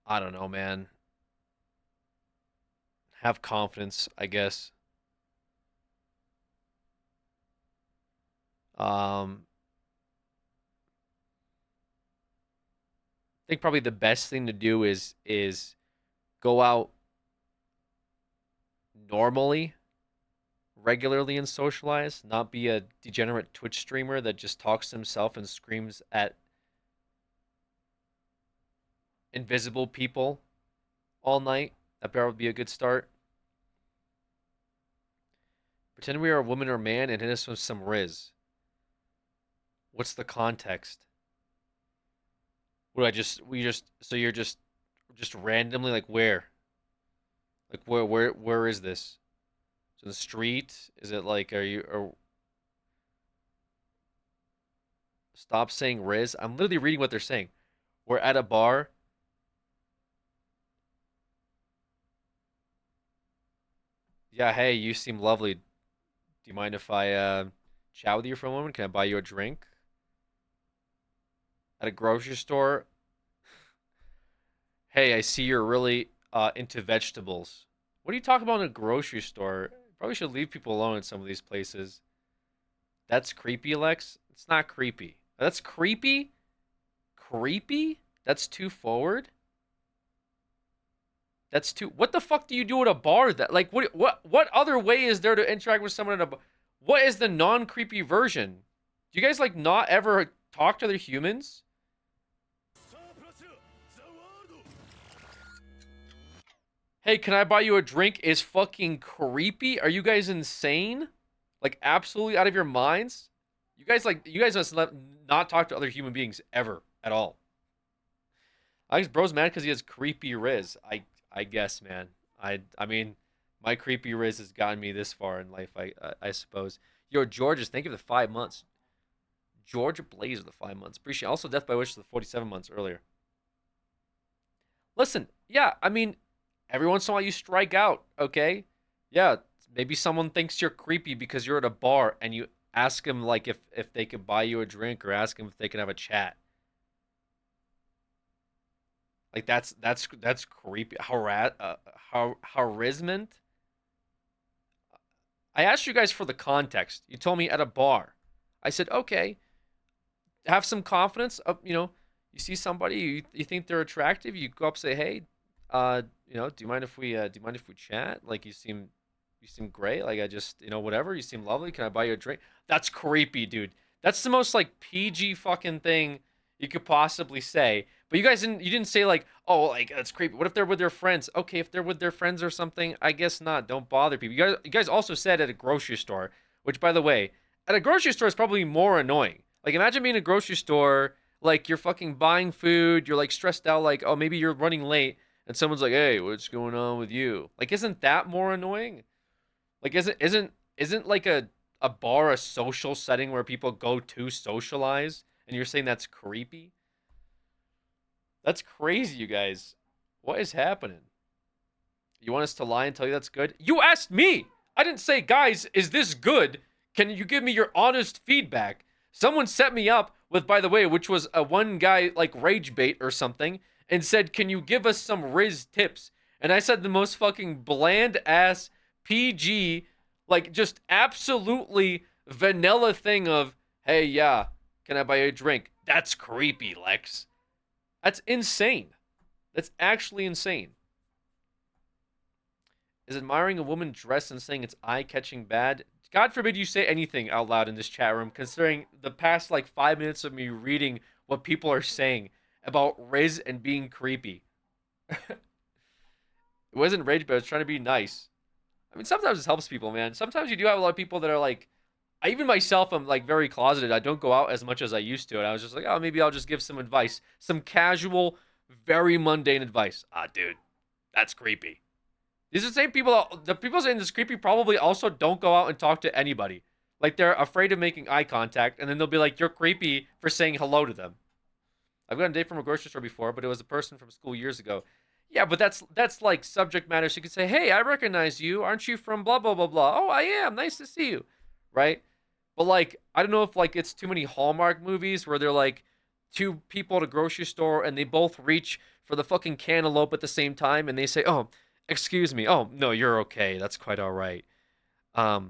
Speaker 1: I don't know, man. Have confidence, I guess. I think probably the best thing to do is go out normally, regularly, and socialize. Not be a degenerate Twitch streamer that just talks to himself and screams at invisible people all night. That probably would be a good start. Pretend we are a woman or man and hit us with some Riz. What's the context? So you're just randomly, like, where? Like, where is this? Is it in the street? Is it like, stop saying Riz? I'm literally reading what they're saying. We're at a bar. Yeah, hey, you seem lovely. Do you mind if I chat with you for a moment? Can I buy you a drink? At a grocery store. Hey, I see you're really into vegetables. What are you talking about in a grocery store? Probably should leave people alone in some of these places. That's creepy, Lex. It's not creepy. That's creepy? Creepy? That's too forward? That's too... What the fuck do you do at a bar? That like what other way is there to interact with someone at a bar? What is the non-creepy version? Do you guys like not ever talk to other humans? Hey, can I buy you a drink is fucking creepy? Are you guys insane? Like, absolutely out of your minds? You guys must not talk to other human beings ever at all. I guess bro's mad because he has creepy Riz. I guess, man. I mean, my creepy Riz has gotten me this far in life, I suppose. Yo, Georges, thank you for the 5 months. Georgia Blaze with the 5 months. Appreciate it. Also, Death by Wish for the 47 months earlier. Listen, yeah, I mean, every once in a while you strike out, okay? Yeah, maybe someone thinks you're creepy because you're at a bar and you ask them like if they could buy you a drink or ask them if they can have a chat. Like that's creepy. Harassment. I asked you guys for the context. You told me at a bar. I said, okay, have some confidence. You see somebody, you think they're attractive, you go up, say, hey, do you mind if we chat? Like you seem great. Like I just, whatever. You seem lovely. Can I buy you a drink? That's creepy, dude. That's the most like PG fucking thing you could possibly say. But you didn't say like, oh, like that's creepy. What if they're with their friends? Okay, if they're with their friends or something, I guess not. Don't bother people. You guys also said at a grocery store, which by the way, at a grocery store is probably more annoying. Like imagine being in a grocery store, like you're fucking buying food, you're like stressed out, like, oh, maybe you're running late, and someone's like, hey, what's going on with you? Like, isn't that more annoying? Like, isn't like a bar a social setting where people go to socialize, and you're saying that's creepy? That's crazy, you guys. What is happening? You want us to lie and tell you that's good? You asked me! I didn't say, guys, is this good? Can you give me your honest feedback? Someone set me up with, by the way, which was a one guy, like, rage bait or something, and said, can you give us some Riz tips? And I said the most fucking bland-ass, PG, like, just absolutely vanilla thing of, hey, yeah, can I buy you a drink? That's creepy, Lex. That's insane. That's actually insane. Is admiring a woman dressed and saying it's eye-catching bad? God forbid you say anything out loud in this chat room, considering the past, like, 5 minutes of me reading what people are saying about Riz and being creepy. It wasn't rage, but I was trying to be nice. I mean, sometimes this helps people, man. Sometimes you do have a lot of people that are like, I, even myself, I'm like very closeted. I don't go out as much as I used to. And I was just like, oh, maybe I'll just give some advice. Some casual, very mundane advice. Ah, dude, that's creepy. These are the same people, the people saying this creepy probably also don't go out and talk to anybody. Like, they're afraid of making eye contact, and then they'll be like, you're creepy for saying hello to them. I've gotten a date from a grocery store before, but it was a person from school years ago. Yeah, but that's like subject matter. So you could say, hey, I recognize you. Aren't you from blah, blah, blah, blah? Oh, I am. Nice to see you. Right? But, like, I don't know if, like, it's too many Hallmark movies where they're, like, two people at a grocery store and they both reach for the fucking cantaloupe at the same time and they say, oh, excuse me. Oh, no, you're okay. That's quite all right. I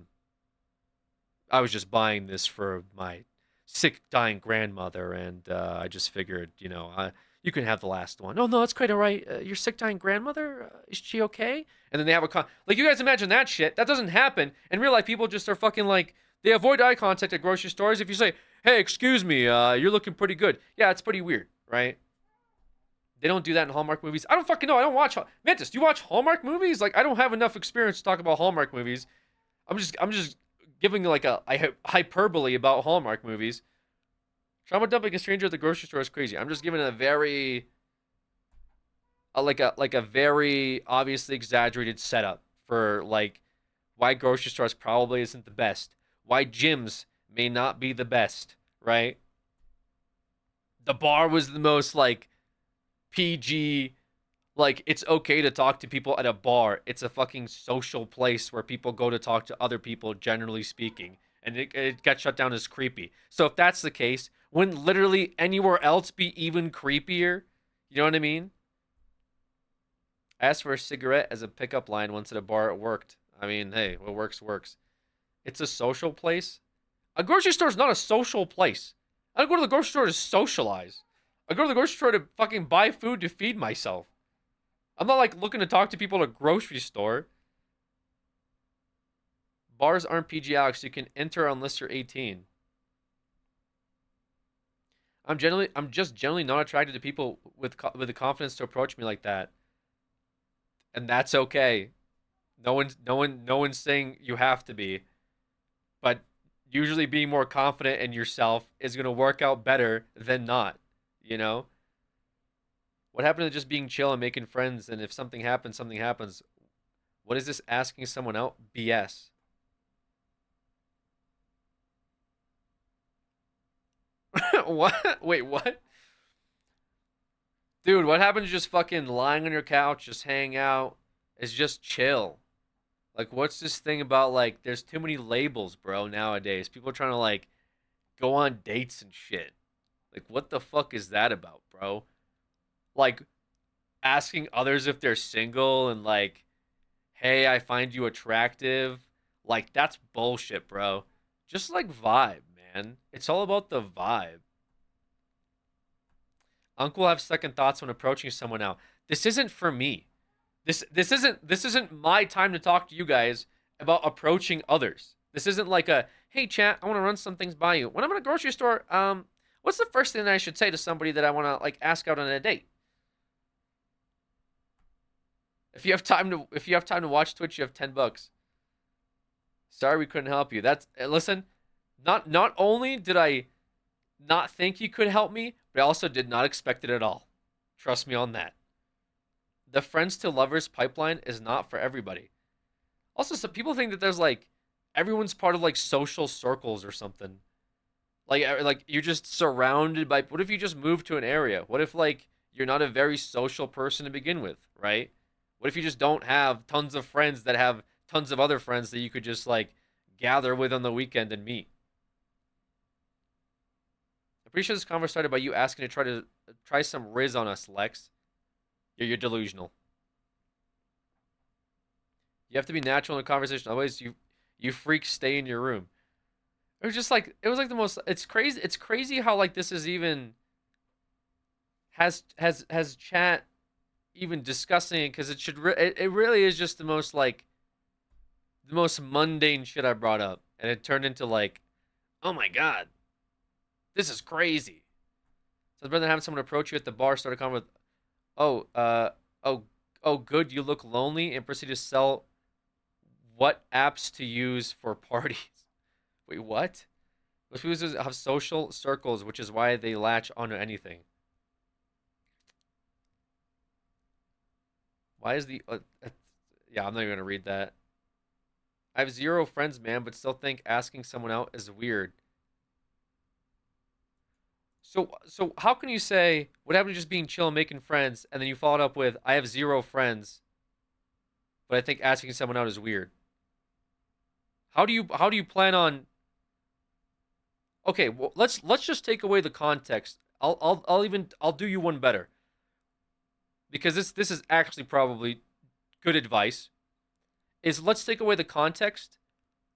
Speaker 1: was just buying this for my sick, dying grandmother, and I just figured, you know, you can have the last one. Oh, no, that's quite all right. Your sick, dying grandmother, is she okay? And then they have a like, you guys imagine that shit. That doesn't happen. In real life, people just are fucking like, they avoid eye contact at grocery stores. If you say, hey, excuse me, you're looking pretty good. Yeah, it's pretty weird, right? They don't do that in Hallmark movies. I don't fucking know. I don't watch. Mantis, do you watch Hallmark movies? Like, I don't have enough experience to talk about Hallmark movies. I'm just giving like a hyperbole about Hallmark movies. Trauma dumping a stranger at the grocery store is crazy. I'm just giving a very like a very obviously exaggerated setup for like why grocery stores probably isn't the best. Why gyms may not be the best, right? The bar was the most like PG, like it's okay to talk to people at a bar. It's a fucking social place where people go to talk to other people, generally speaking. And it got shut down as creepy. So if that's the case, wouldn't literally anywhere else be even creepier? You know what I mean? I asked for a cigarette as a pickup line once at a bar. It worked. I mean, hey, what works, works. It's a social place. A grocery store is not a social place. I don't go to the grocery store to socialize. I go to the grocery store to fucking buy food to feed myself. I'm not like looking to talk to people at a grocery store. Bars aren't PG, Alex. You can enter unless you're 18. I'm just generally not attracted to people with the confidence to approach me like that, and that's okay. No one's saying you have to be, but usually being more confident in yourself is gonna work out better than not. You know. What happened to just being chill and making friends? And if something happens, something happens. What is this asking someone out? BS. What? Wait, what? Dude, what happened to just fucking lying on your couch, just hang out? It's just chill. Like, what's this thing about, like, there's too many labels, bro, nowadays. People are trying to, like, go on dates and shit. Like, what the fuck is that about, bro? Like, asking others if they're single and, like, hey, I find you attractive. Like, that's bullshit, bro. Just, like, vibe. It's all about the vibe. Uncle will have second thoughts when approaching someone now. This isn't for me. This isn't my time to talk to you guys about approaching others. This isn't like a, hey chat, I want to run some things by you. When I'm in a grocery store, what's the first thing that I should say to somebody that I want to like ask out on a date? If you have time to watch Twitch, you have $10. Sorry we couldn't help you. Listen. Not only did I not think you could help me, but I also did not expect it at all. Trust me on that. The friends to lovers pipeline is not for everybody. Also, some people think that there's like everyone's part of like social circles or something. Like you're just surrounded by. What if you just move to an area? What if like you're not a very social person to begin with, right? What if you just don't have tons of friends that have tons of other friends that you could just like gather with on the weekend and meet? I'm pretty sure this convo started by you asking to try some Riz on us, Lex. You're delusional. You have to be natural in the conversation. Otherwise, you freaks stay in your room. It was like the most. It's crazy. It's crazy how like this is even has chat even discussing it, because it should. It really is just the most like the most mundane shit I brought up, and it turned into like, oh my god, this is crazy. So I'd rather have someone approach you at the bar, start a conversation with, oh, good, you look lonely, and proceed to sell what apps to use for parties. Wait, what? Most people have social circles, which is why they latch onto anything. Why is the... yeah, I'm not even going to read that. I have 0 friends, man, but still think asking someone out is weird. So how can you say, what happened to just being chill and making friends, and then you follow it up with, I have 0 friends, but I think asking someone out is weird? How do you plan on... Okay, well, let's just take away the context. I'll do you one better. Because this is actually probably good advice. Is let's take away the context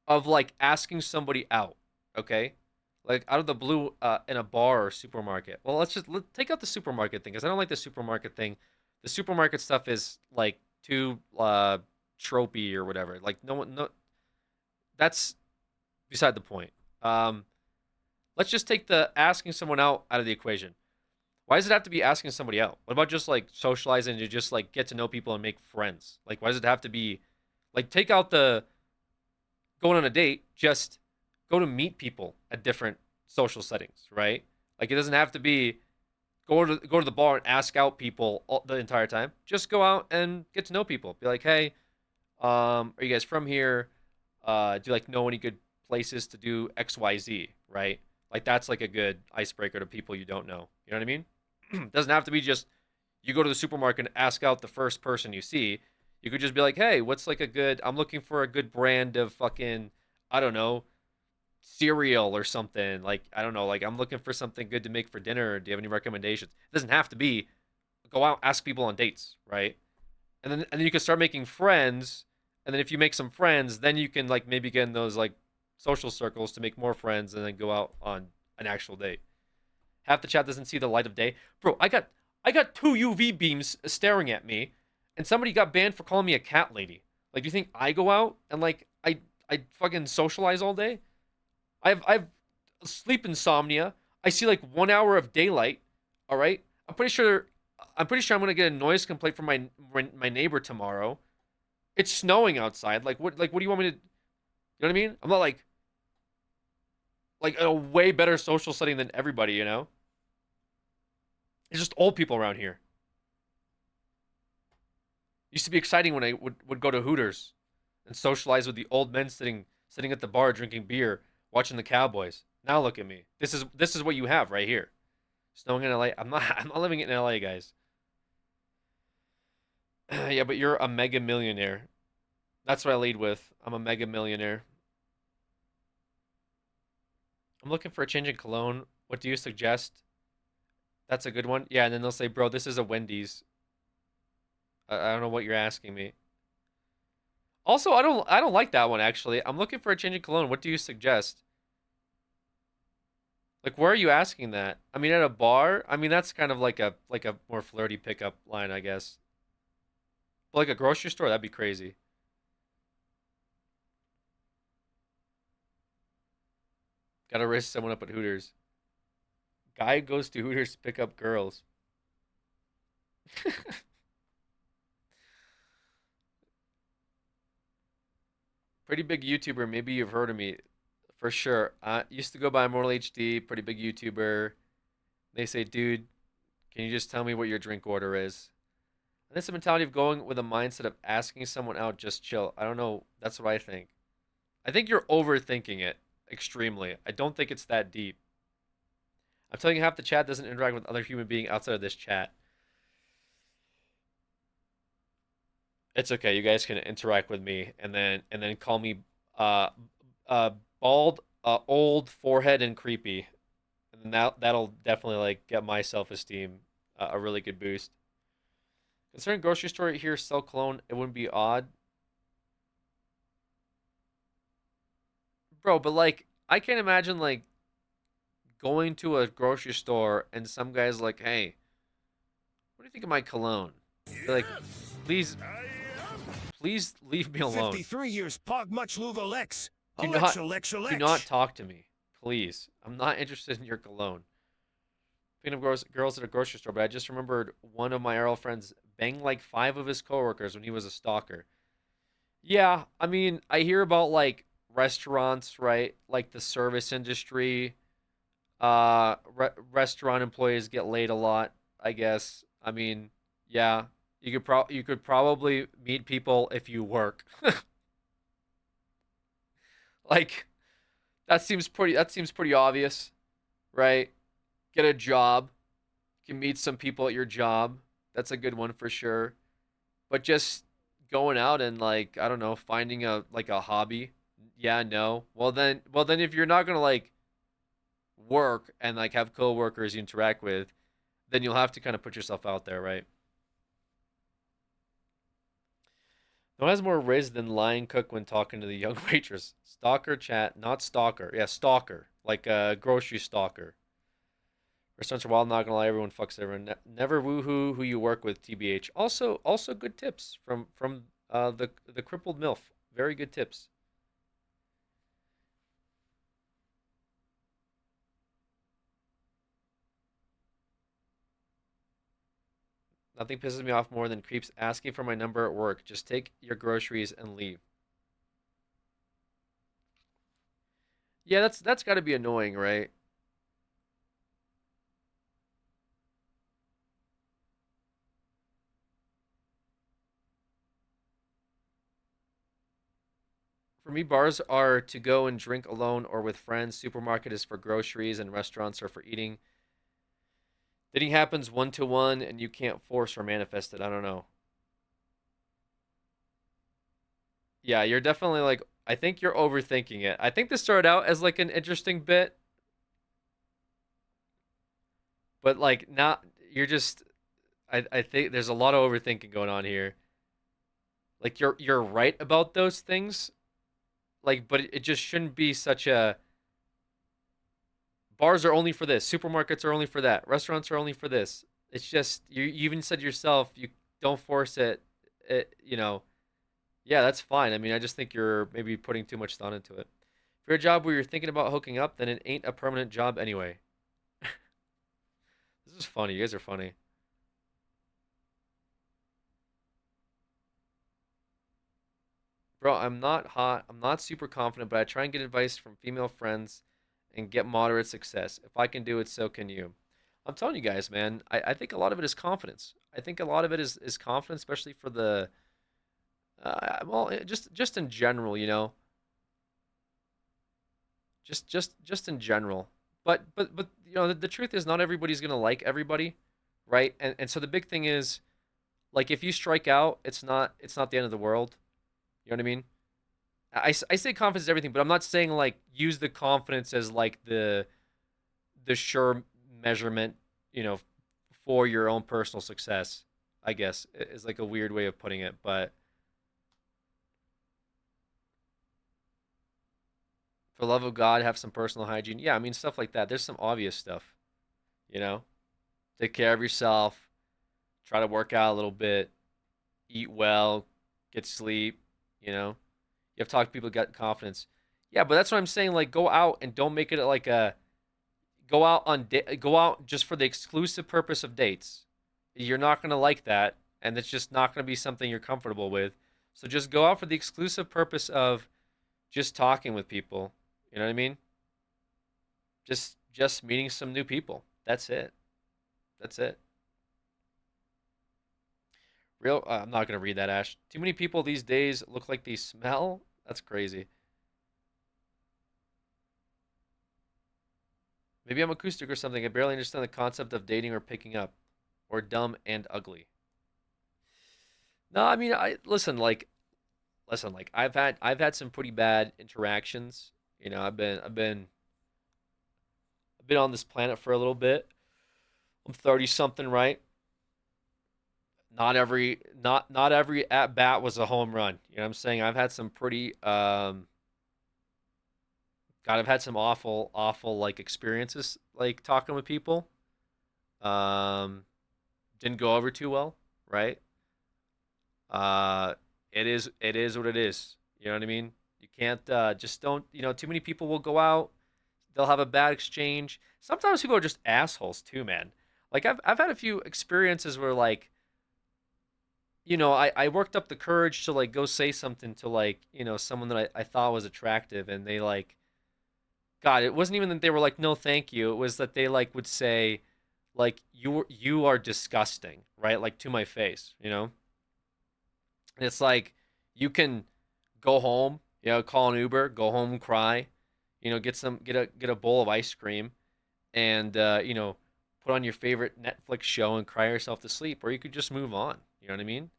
Speaker 1: of like asking somebody out, okay? Like out of the blue in a bar or supermarket. Well, let's take out the supermarket thing, because I don't like the supermarket thing. The supermarket stuff is like too tropey or whatever. Like no, that's beside the point. Let's just take the asking someone out of the equation. Why does it have to be asking somebody out? What about just like socializing to just like get to know people and make friends? Like, why does it have to be like, take out the going on a date, just go to meet people at different social settings, right? Like, it doesn't have to be go to the bar and ask out people the entire time. Just go out and get to know people. Be like, hey, are you guys from here? Do you like know any good places to do XYZ, right? Like, that's like a good icebreaker to people you don't know. You know what I mean? It doesn't have to be just you go to the supermarket and ask out the first person you see. You could just be like, hey, what's like a good, I'm looking for a good brand of fucking, I don't know, cereal or something. Like, I don't know, like I'm looking for something good to make for dinner. Do you have any recommendations? It doesn't have to be go out, ask people on dates, right? And then you can start making friends. And then if you make some friends, then you can like maybe get in those like social circles to make more friends and then go out on an actual date. Half the chat doesn't see the light of day. Bro, I got 2 UV beams staring at me, and somebody got banned for calling me a cat lady. Like, do you think I go out and like I fucking socialize all day? I've sleep insomnia. I see like 1 hour of daylight. All right, I'm pretty sure I'm gonna get a noise complaint from my neighbor tomorrow. It's snowing outside. Like what do you want me to? You know what I mean? I'm not like in a way better social setting than everybody, you know? It's just old people around here. Used to be exciting when I would go to Hooters and socialize with the old men sitting at the bar drinking beer, watching the Cowboys. Now look at me. This is what you have right here. Snowing in LA. I'm not living in LA, guys. Yeah, but you're a mega millionaire. That's what I lead with. I'm a mega millionaire. I'm looking for a change in cologne. What do you suggest? That's a good one. Yeah, and then they'll say, bro, this is a Wendy's. I don't know what you're asking me. Also, I don't like that one, actually. I'm looking for a change in cologne. What do you suggest? Like, where are you asking that? I mean, at a bar? I mean, that's kind of like a more flirty pickup line, I guess. But like a grocery store, that'd be crazy. Gotta risk someone up at Hooters. Guy goes to Hooters to pick up girls. Pretty big YouTuber. Maybe you've heard of me. For sure. Used to go by Mortal HD. Pretty big YouTuber. They say, dude, can you just tell me what your drink order is? And it's the mentality of going with a mindset of asking someone out, just chill. I don't know. That's what I think. I think you're overthinking it extremely. I don't think it's that deep. I'm telling you, half the chat doesn't interact with other human being outside of this chat. It's okay. You guys can interact with me and then call me uh bald, old, forehead, and creepy. And then that'll definitely like get my self-esteem a really good boost. Concerning grocery store here sell cologne, it wouldn't be odd. Bro, but like I can't imagine like going to a grocery store and some guy's like, "Hey, what do you think of my cologne?" Be like, "Please, please leave me alone.
Speaker 3: 53 years Pog Much Lugo Lex.
Speaker 1: Do
Speaker 3: Alexa,
Speaker 1: not
Speaker 3: Lexa,
Speaker 1: do
Speaker 3: Lex.
Speaker 1: not talk to me. Please. I'm not interested in your cologne." Speaking of girls at a grocery store, but I just remembered one of my Earl friends banged like 5 of his coworkers when he was a stalker. Yeah, I mean, I hear about like restaurants, right? Like the service industry. Restaurant employees get laid a lot, I guess. I mean, yeah, you could probably meet people if you work. Like that seems pretty obvious, right? Get a job. You can meet some people at your job. That's a good one for sure. But just going out and like, I don't know, finding a like a hobby. Yeah, no. Well then if you're not going to like work and like have coworkers you interact with, then you'll have to kind of put yourself out there, right? No one has more riz than lying cook when talking to the young waitress. Stalker chat, not stalker. Yeah, stalker. Like a grocery stalker. Restaurants are wild, not gonna lie, everyone fucks everyone. Never woohoo who you work with, TBH. Also good tips from the crippled MILF. Very good tips. Nothing pisses me off more than creeps asking for my number at work. Just take your groceries and leave. Yeah, that's got to be annoying, right? For me, bars are to go and drink alone or with friends. Supermarket is for groceries, and restaurants are for eating. Dating happens one to one, and you can't force or manifest it. I don't know. Yeah, you're definitely like. I think you're overthinking it. I think this started out as like an interesting bit, but like not. You're just. I think there's a lot of overthinking going on here. Like you're right about those things, like, but it just shouldn't be such a. Bars are only for this. Supermarkets are only for that. Restaurants are only for this. It's just you even said yourself you don't force it. You know. Yeah, that's fine. I mean, I just think you're maybe putting too much thought into it. If you're a job where you're thinking about hooking up, then it ain't a permanent job anyway. This is funny. You guys are funny. Bro, I'm not hot. I'm not super confident, but I try and get advice from female friends and get moderate success. If I can do it, so can you. I'm telling you guys, man, I think a lot of it is confidence. I think a lot of it is confidence, especially for the, just in general, you know, just in general. But you know, the truth is not everybody's gonna like everybody, right? And so the big thing is, like, if you strike out, it's not the end of the world. You know what I mean? I say confidence is everything, but I'm not saying like use the confidence as like the sure measurement, you know, for your own personal success. I guess is like a weird way of putting it, but for the love of God, have some personal hygiene. Yeah, I mean stuff like that. There's some obvious stuff, you know. Take care of yourself. Try to work out a little bit. Eat well. Get sleep. You know. You have to talk to people who got confidence. Yeah, but that's what I'm saying. Like, go out and don't make it like a go out just for the exclusive purpose of dates. You're not gonna like that, and it's just not gonna be something you're comfortable with. So just go out for the exclusive purpose of just talking with people. You know what I mean? Just meeting some new people. That's it. That's it. Real. I'm not gonna read that, Ash. Too many people these days look like they smell. That's crazy. Maybe I'm acoustic or something. I barely understand the concept of dating or picking up, or dumb and ugly. No, I mean, I listen. Like I've had some pretty bad interactions. You know, I've been on this planet for a little bit. I'm 30 something, right? Not every at bat was a home run. You know what I'm saying? I've had some pretty God, I've had some awful like experiences like talking with people. Um didn't go over too well, right? Uh it is what it is. You know what I mean? You can't just don't, too many people will go out, they'll have a bad exchange. Sometimes people are just assholes too, man. Like I've had a few experiences where like I worked up the courage to like go say something to like, someone that I thought was attractive, and they like, God, it wasn't even that they were like, no, thank you. It was that they like would say, like, you are disgusting, right? Like to my face, And it's like, you can go home, call an Uber, go home, cry, get a bowl of ice cream, and put on your favorite Netflix show and cry yourself to sleep, or you could just move on. You know what I mean?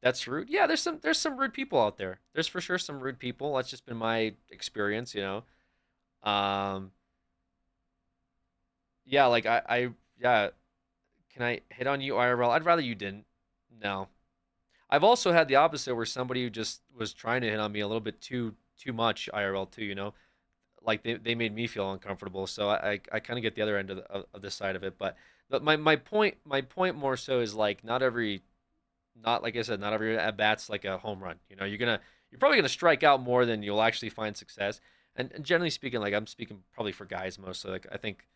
Speaker 1: That's rude. Yeah, there's some rude people out there. There's for sure some rude people. That's just been my experience. Um, yeah, like yeah. Can I hit on you IRL? I'd rather you didn't. No. I've also had the opposite where somebody who just was trying to hit on me a little bit too much IRL too. Like they made me feel uncomfortable. So I kind of get the other end of the side of it. But my point more so is like not like I said, not every at bat's like a home run. You're probably gonna strike out more than you'll actually find success. And generally speaking, like I'm speaking probably for guys mostly. Like I think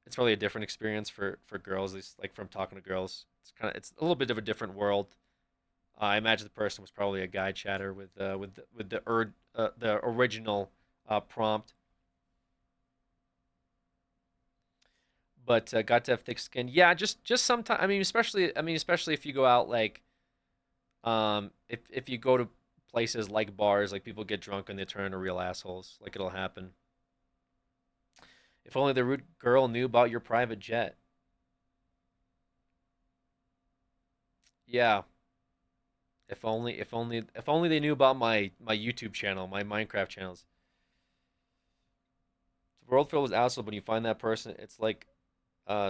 Speaker 1: it's probably a different experience for girls. At least like from talking to girls, it's a little bit of a different world. I imagine the person was probably a guy chatter with the original prompt, but got to have thick skin. Yeah, just sometimes. I mean, especially if you go out like if you go to places like bars, like people get drunk and they turn into real assholes. Like it'll happen. If only the rude girl knew about your private jet. Yeah. If only they knew about my YouTube channel, my Minecraft channels. The world filled with assholes. When you find that person, it's like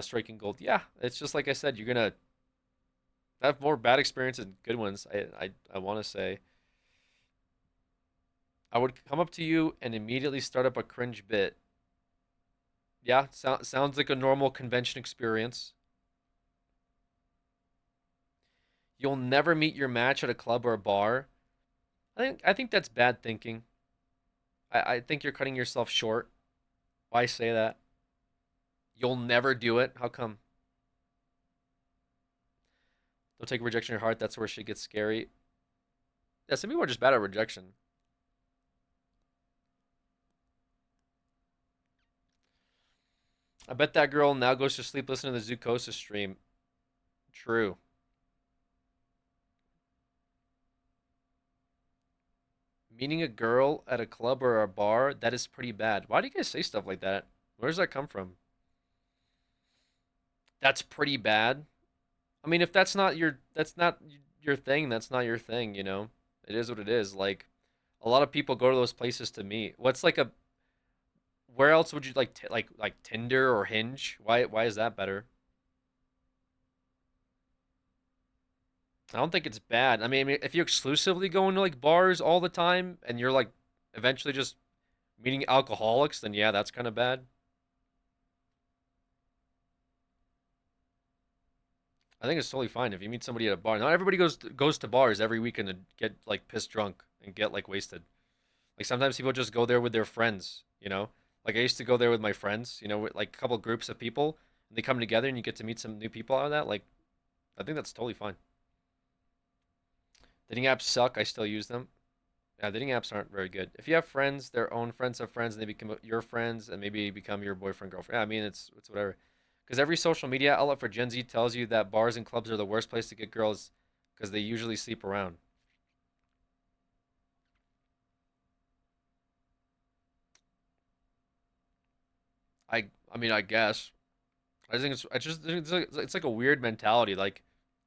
Speaker 1: striking gold. Yeah, it's just like I said. You're gonna have more bad experiences than good ones. I want to say. I would come up to you and immediately start up a cringe bit. Yeah, sounds like a normal convention experience. You'll never meet your match at a club or a bar. I think that's bad thinking. I think you're cutting yourself short. Why say that? You'll never do it. How come? Don't take rejection to your heart. That's where shit gets scary. Yeah, some people are just bad at rejection. I bet that girl now goes to sleep listening to the Zukosa stream. True. Meeting a girl at a club or a bar, that is pretty bad. Why do you guys say stuff like that? Where does that come from? That's pretty bad. I mean, if that's not your thing, that's not your thing. It is what it is. Like a lot of people go to those places to meet. What's like a where else would you like like Tinder or Hinge? Why is that better? I don't think it's bad. I mean, if you're exclusively going to like bars all the time and you're like eventually just meeting alcoholics, then yeah, that's kind of bad. I think it's totally fine if you meet somebody at a bar. Not everybody goes to bars every weekend to get like pissed drunk and get like wasted. Like sometimes people just go there with their friends. Like I used to go there with my friends, with like a couple groups of people, and they come together and you get to meet some new people out of that. Like I think that's totally fine. Dating apps suck. I still use them. Yeah, dating apps aren't very good. If you have friends, their own friends have friends, and they become your friends, and maybe become your boyfriend, girlfriend. Yeah, I mean, it's whatever. Because every social media outlet for Gen Z tells you that bars and clubs are the worst place to get girls because they usually sleep around. I mean, I guess. I just think it's like a weird mentality. Like,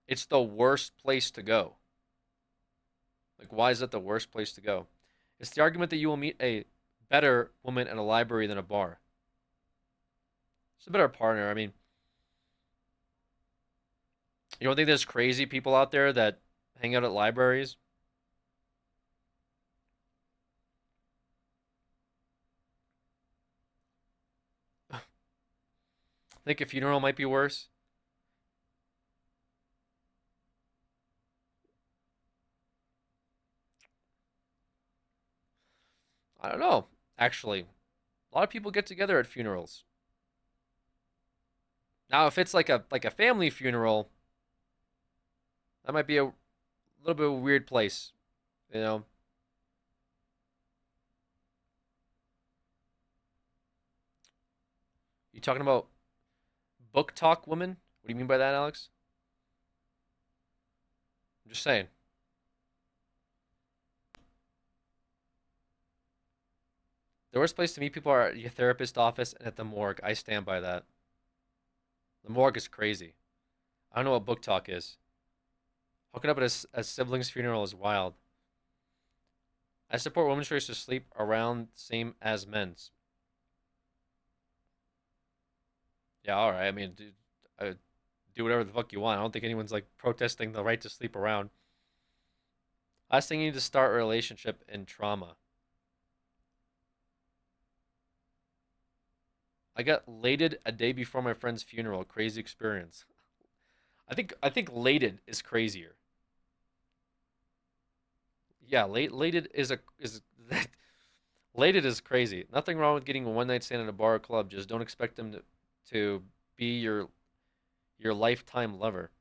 Speaker 1: it's the worst place to go. Like, why is that the worst place to go? It's the argument that you will meet a better woman at a library than a bar. It's a better partner. I mean, you don't think there's crazy people out there that hang out at libraries? Think a funeral might be worse? I don't know, actually. A lot of people get together at funerals. Now, if it's like a family funeral, that might be a little bit of a weird place, you know. You talking about book talk women? What do you mean by that, Alex? I'm just saying. The worst place to meet people are at your therapist office and at the morgue. I stand by that. The morgue is crazy. I don't know what book talk is. Hooking up at a sibling's funeral is wild. I support women's choice to sleep around same as men's. Yeah, all right. I mean, do whatever the fuck you want. I don't think anyone's like protesting the right to sleep around. Last thing you need to start a relationship in trauma. I got lated a day before my friend's funeral. Crazy experience. I think lated is crazier. Yeah, lated is lated is crazy. Nothing wrong with getting a one night stand at a bar or club. Just don't expect them to be your lifetime lover.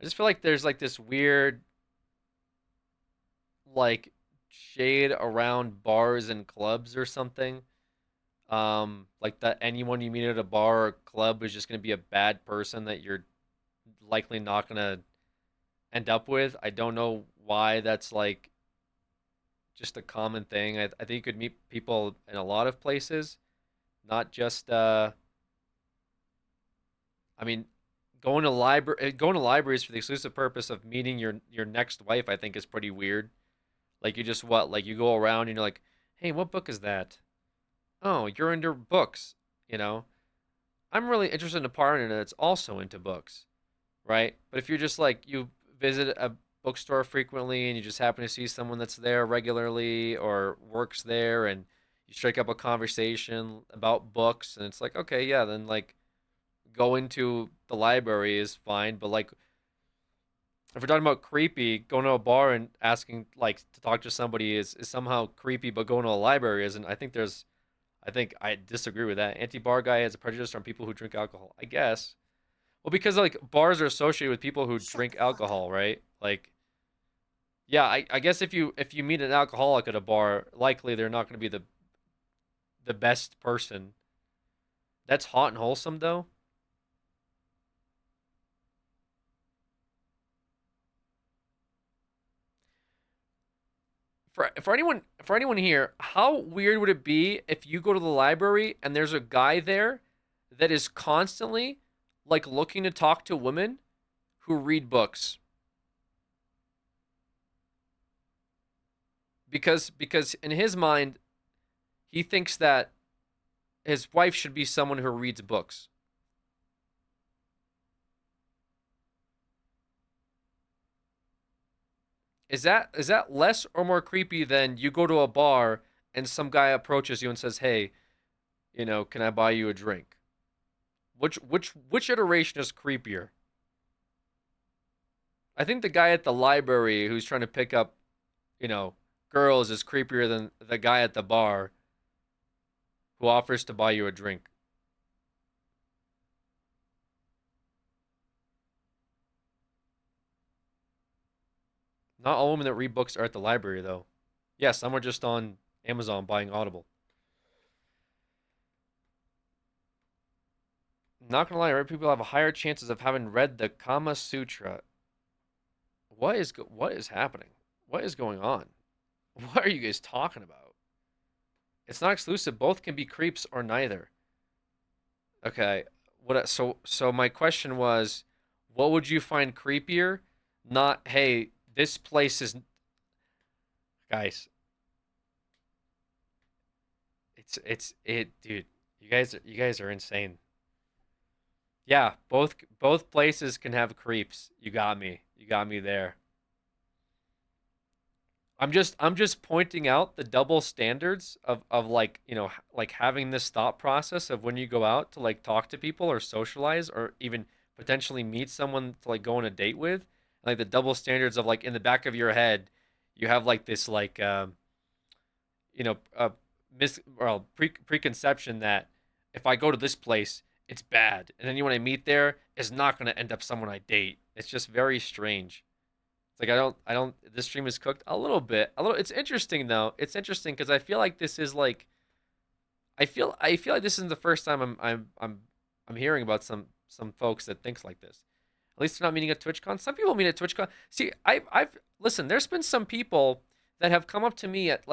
Speaker 1: I just feel like there's like this weird like shade around bars and clubs or something. Like that anyone you meet at a bar or club is just gonna be a bad person that you're likely not gonna end up with. I don't know why that's like just a common thing. I think you could meet people in a lot of places, not just I mean, going to libraries for the exclusive purpose of meeting your next wife, I think is pretty weird. Like you just what? Like you go around and you're like, "Hey, what book is that?" "Oh, you're into books." You know, I'm really interested in a partner that's also into books, right? But if you're just like you visit a bookstore frequently and you just happen to see someone that's there regularly or works there and you strike up a conversation about books and it's like, okay, yeah, then like going to the library is fine, but like if we're talking about creepy, going to a bar and asking like to talk to somebody is somehow creepy, but going to a library isn't. I think I disagree with that. Anti-bar guy has a prejudice on people who drink alcohol. I guess. Well, because like bars are associated with people who drink alcohol, right? Like, yeah, I guess if you meet an alcoholic at a bar, likely they're not going to be the best person. That's hot and wholesome though. For anyone here, how weird would it be if you go to the library and there's a guy there that is constantly like looking to talk to women who read books? Because in his mind, he thinks that his wife should be someone who reads books. Is that less or more creepy than you go to a bar and some guy approaches you and says, "Hey, can I buy you a drink?" Which iteration is creepier? I think the guy at the library who's trying to pick up, you know, girls is creepier than the guy at the bar who offers to buy you a drink. Not all women that read books are at the library, though. Yeah, some are just on Amazon buying Audible. Not gonna lie, right? People have higher chances of having read the Kama Sutra. What is happening? What is going on? What are you guys talking about? It's not exclusive. Both can be creeps or neither. Okay. So my question was, what would you find creepier? Not, hey, this place is, guys. Dude. You guys are insane. Yeah, both places can have creeps. You got me. You got me there. I'm just pointing out the double standards of like, like having this thought process of when you go out to like talk to people or socialize or even potentially meet someone to like go on a date with, like the double standards of like in the back of your head, you have like this like you know, preconception that if I go to this place, it's bad, and anyone I meet there is not going to end up someone I date. It's just very strange. It's like I don't. This stream is cooked a little bit. A little. It's interesting though. It's interesting because I feel like this is like. I feel like this isn't the first time I'm hearing about some folks that thinks like this. At least they're not meeting at TwitchCon. Some people meet at TwitchCon. See, I've listen. There's been some people that have come up to me at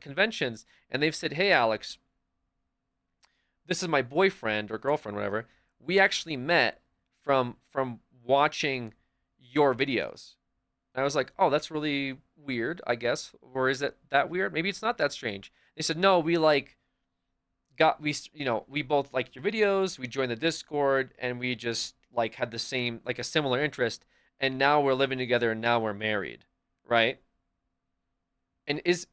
Speaker 1: conventions and they've said, "Hey, Alex, this is my boyfriend or girlfriend, whatever. We actually met from watching your videos." And I was like, "Oh, that's really weird, I guess." Or is it that weird? Maybe it's not that strange. They said, "No, we like we both liked your videos, we joined the Discord, and we just like had the same like a similar interest, and now we're living together and now we're married." Right? And is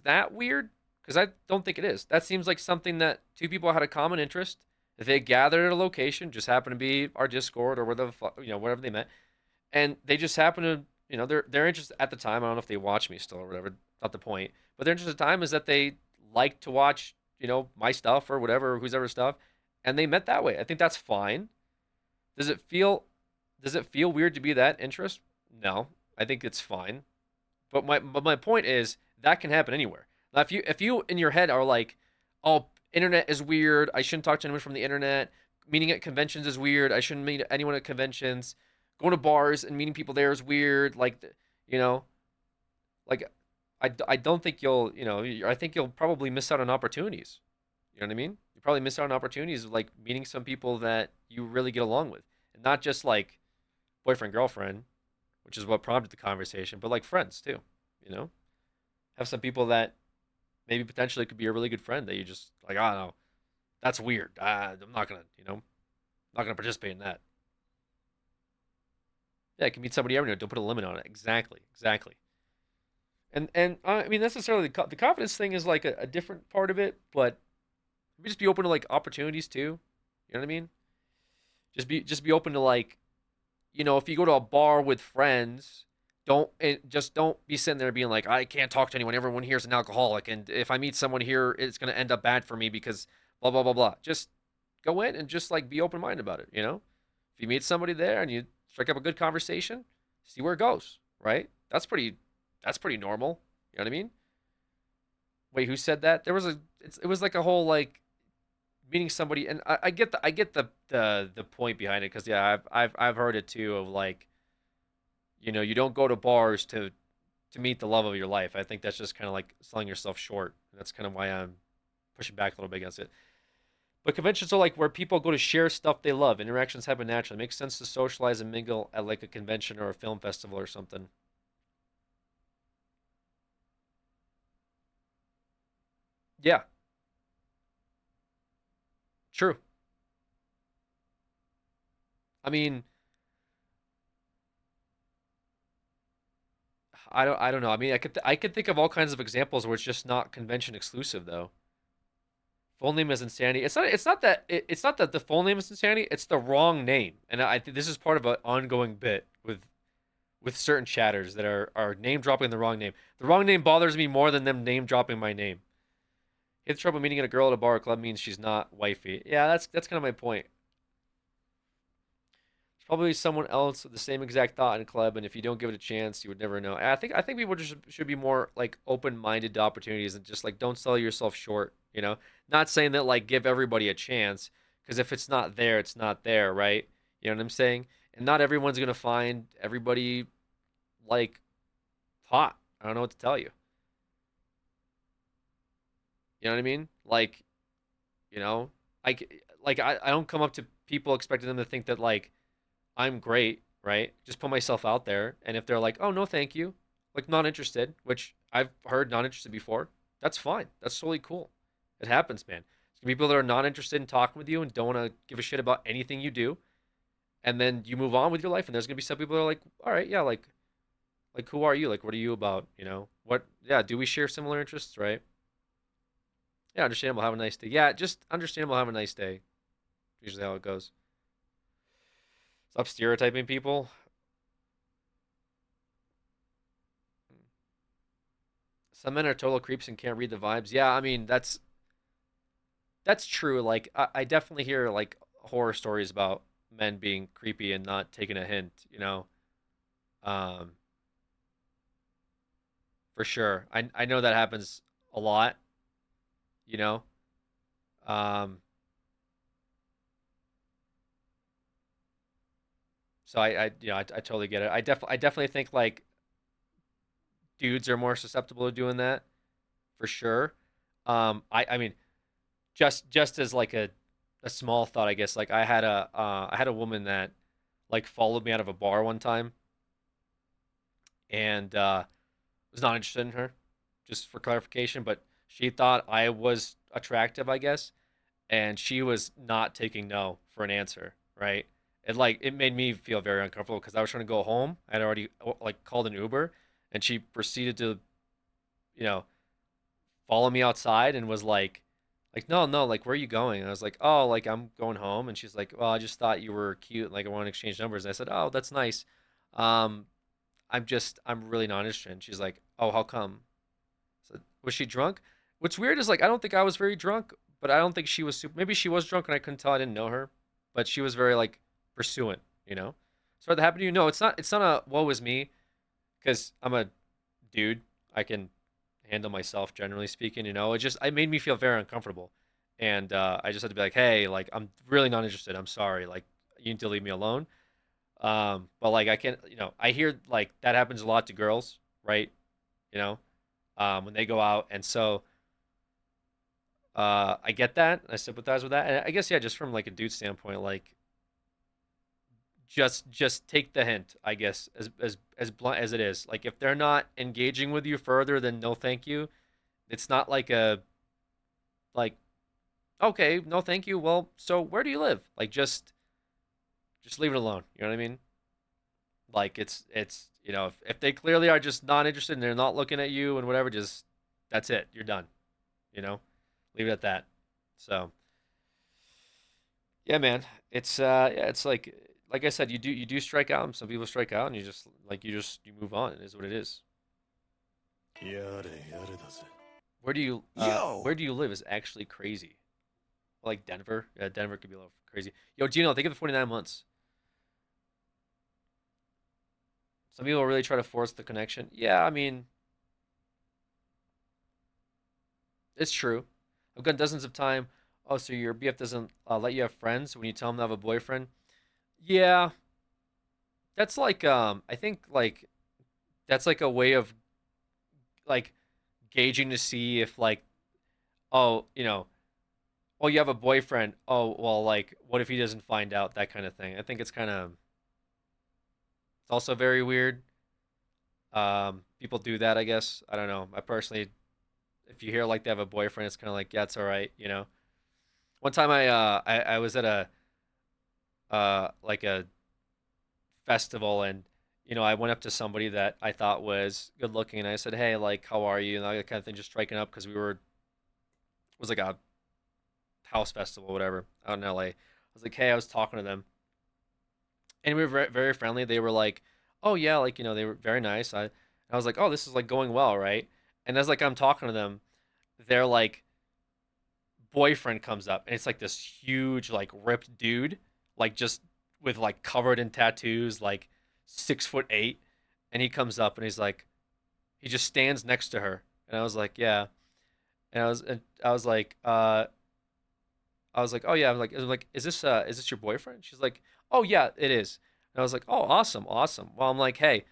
Speaker 1: that weird? Because I don't think it is. That seems like something that two people had a common interest. If they gathered at a location, just happened to be our Discord or whatever they met, and they just happen to, their interest at the time. I don't know if they watch me still or whatever. Not the point. But their interest at the time is that they like to watch, my stuff or whatever, whose ever stuff, and they met that way. I think that's fine. Does it feel weird to be that interest? No, I think it's fine. But my point is that can happen anywhere. Now, if you in your head are like, "Oh, internet is weird. I shouldn't talk to anyone from the internet. Meeting at conventions is weird. I shouldn't meet anyone at conventions. Going to bars and meeting people there is weird." Like, like I don't think you'll, I think you'll probably miss out on opportunities. You know what I mean? You probably miss out on opportunities of like meeting some people that you really get along with, and not just like boyfriend girlfriend, which is what prompted the conversation, but like friends too. Have some people that maybe potentially could be a really good friend that you just like, "I don't know, that's weird. I'm not gonna, not gonna participate in that." Yeah, you can meet somebody every day. Don't put a limit on it. Exactly. And I mean, necessarily the confidence thing is like a different part of it, but maybe just be open to like opportunities too. You know what I mean? Just be open to like, if you go to a bar with friends, don't be sitting there being like, "I can't talk to anyone. Everyone here is an alcoholic, and if I meet someone here, it's gonna end up bad for me because blah blah blah blah." Just go in and just like be open minded about it. If you meet somebody there and you strike up a good conversation, see where it goes. Right? That's pretty normal. You know what I mean? Wait, who said that? It was like a whole like meeting somebody, and I get the point behind it because yeah, I've heard it too of like, you don't go to bars to meet the love of your life. I think that's just kind of like selling yourself short. That's kind of why I'm pushing back a little bit against it. But conventions are like where people go to share stuff they love. Interactions happen naturally. It makes sense to socialize and mingle at like a convention or a film festival or something. Yeah. True. I mean, I don't know. I mean, I could think of all kinds of examples where it's just not convention exclusive though. Full name is Insanity. It's not that the full name is Insanity. It's the wrong name, and I think this is part of an ongoing bit with certain chatters that are name dropping the wrong name. The wrong name bothers me more than them name dropping my name. Hit trouble meeting a girl at a bar or club means she's not wifey. Yeah, that's kind of my point. There's probably someone else with the same exact thought in a club, and if you don't give it a chance, you would never know. And I think people just should be more like open-minded to opportunities and just like don't sell yourself short. Not saying that like give everybody a chance, because if it's not there, it's not there, right? You know what I'm saying? And not everyone's gonna find everybody like hot. I don't know what to tell you. You know what I mean? Like, you know, like I don't come up to people expecting them to think that like I'm great right? Just put myself out there. And if they're like, oh, no, thank you, like not interested, which I've heard not interested before, that's fine. That's totally cool. It happens, man. There's people that are not interested in talking with you and don't want to give a shit about anything you do. And then you move on with your life. And there's going to be some people that are like, all right, yeah, like who are you? Like, what are you about? You know, what, yeah, do we share similar interests, right? Yeah, understandable. Have a nice day. Yeah, just understandable. Have a nice day. Usually how it goes. Stop stereotyping people. Some men are total creeps and can't read the vibes. Yeah, I mean that's true. Like I definitely hear like horror stories about men being creepy and not taking a hint. You know, um, for sure. I know that happens a lot. You know, um, so I totally get it. I definitely think like dudes are more susceptible to doing that for sure. I mean, just as like a small thought, I guess. Like I had a woman that like followed me out of a bar one time and was not interested in her, just for clarification. But she thought I was attractive, I guess, and she was not taking no for an answer, right? It made me feel very uncomfortable because I was trying to go home. I'd already like called an Uber, and she proceeded to, you know, follow me outside and was like no, no, like where are you going? And I was like, oh, like I'm going home. And she's like, well, I just thought you were cute, like I want to exchange numbers. And I said, oh, that's nice. Um, I'm really not interested. And she's like, oh, how come? So was she drunk? What's weird is like I don't think I was very drunk, but I don't think she was super. Maybe she was drunk and I couldn't tell. I didn't know her, but she was very like pursuant, you know. So that happened to you? No, it's not. It's not a woe is me because I'm a dude. I can handle myself generally speaking. You know, it made me feel very uncomfortable, and I just had to be like, hey, like I'm really not interested. I'm sorry. Like you need to leave me alone. But like I can't. You know, I hear like that happens a lot to girls, right? You know, when they go out, and so I get that. I sympathize with that, and I guess yeah, just from like a dude standpoint, like just take the hint, I guess, as blunt as it is. Like if they're not engaging with you further than no thank you, it's not like a like okay, no thank you. Well, so where do you live? Like just leave it alone. You know what I mean? Like it's you know, if they clearly are just not interested and they're not looking at you and whatever, just that's it. You're done. You know? Leave it at that. So yeah, man. It's yeah, it's like I said, you do strike out, and some people strike out, and you move on. It is what it is. Where do you live is actually crazy. Like Denver. Yeah, Denver could be a little crazy. Yo, Gino, think of the 49 months. Some people really try to force the connection. Yeah, I mean, it's true. I've gotten dozens of time. Oh, so your BF doesn't let you have friends when you tell them to have a boyfriend? Yeah, that's like I think like that's like a way of like gauging to see if like oh, you know, oh you have a boyfriend. Oh, well like what if he doesn't find out, that kind of thing. I think it's also very weird. People do that, I guess. I don't know. I personally if you hear like they have a boyfriend, it's kind of like yeah, it's all right, you know. One time I was at a like a festival and you know I went up to somebody that I thought was good looking and I said hey like how are you and that kind of thing, just striking up because it was like a house festival whatever out in LA. I was like hey, I was talking to them and we were very, very friendly. They were like oh yeah, like you know they were very nice. I was like oh this is like going well, right? And as like I'm talking to them, their like boyfriend comes up and it's like this huge like ripped dude like just with like covered in tattoos, like 6'8", and he comes up and he's like, he just stands next to her, and I was like, yeah, and I was like, oh yeah, I'm like, is this your boyfriend? She's like, oh yeah, it is, and I was like, oh awesome, awesome. Well, I'm like, hey,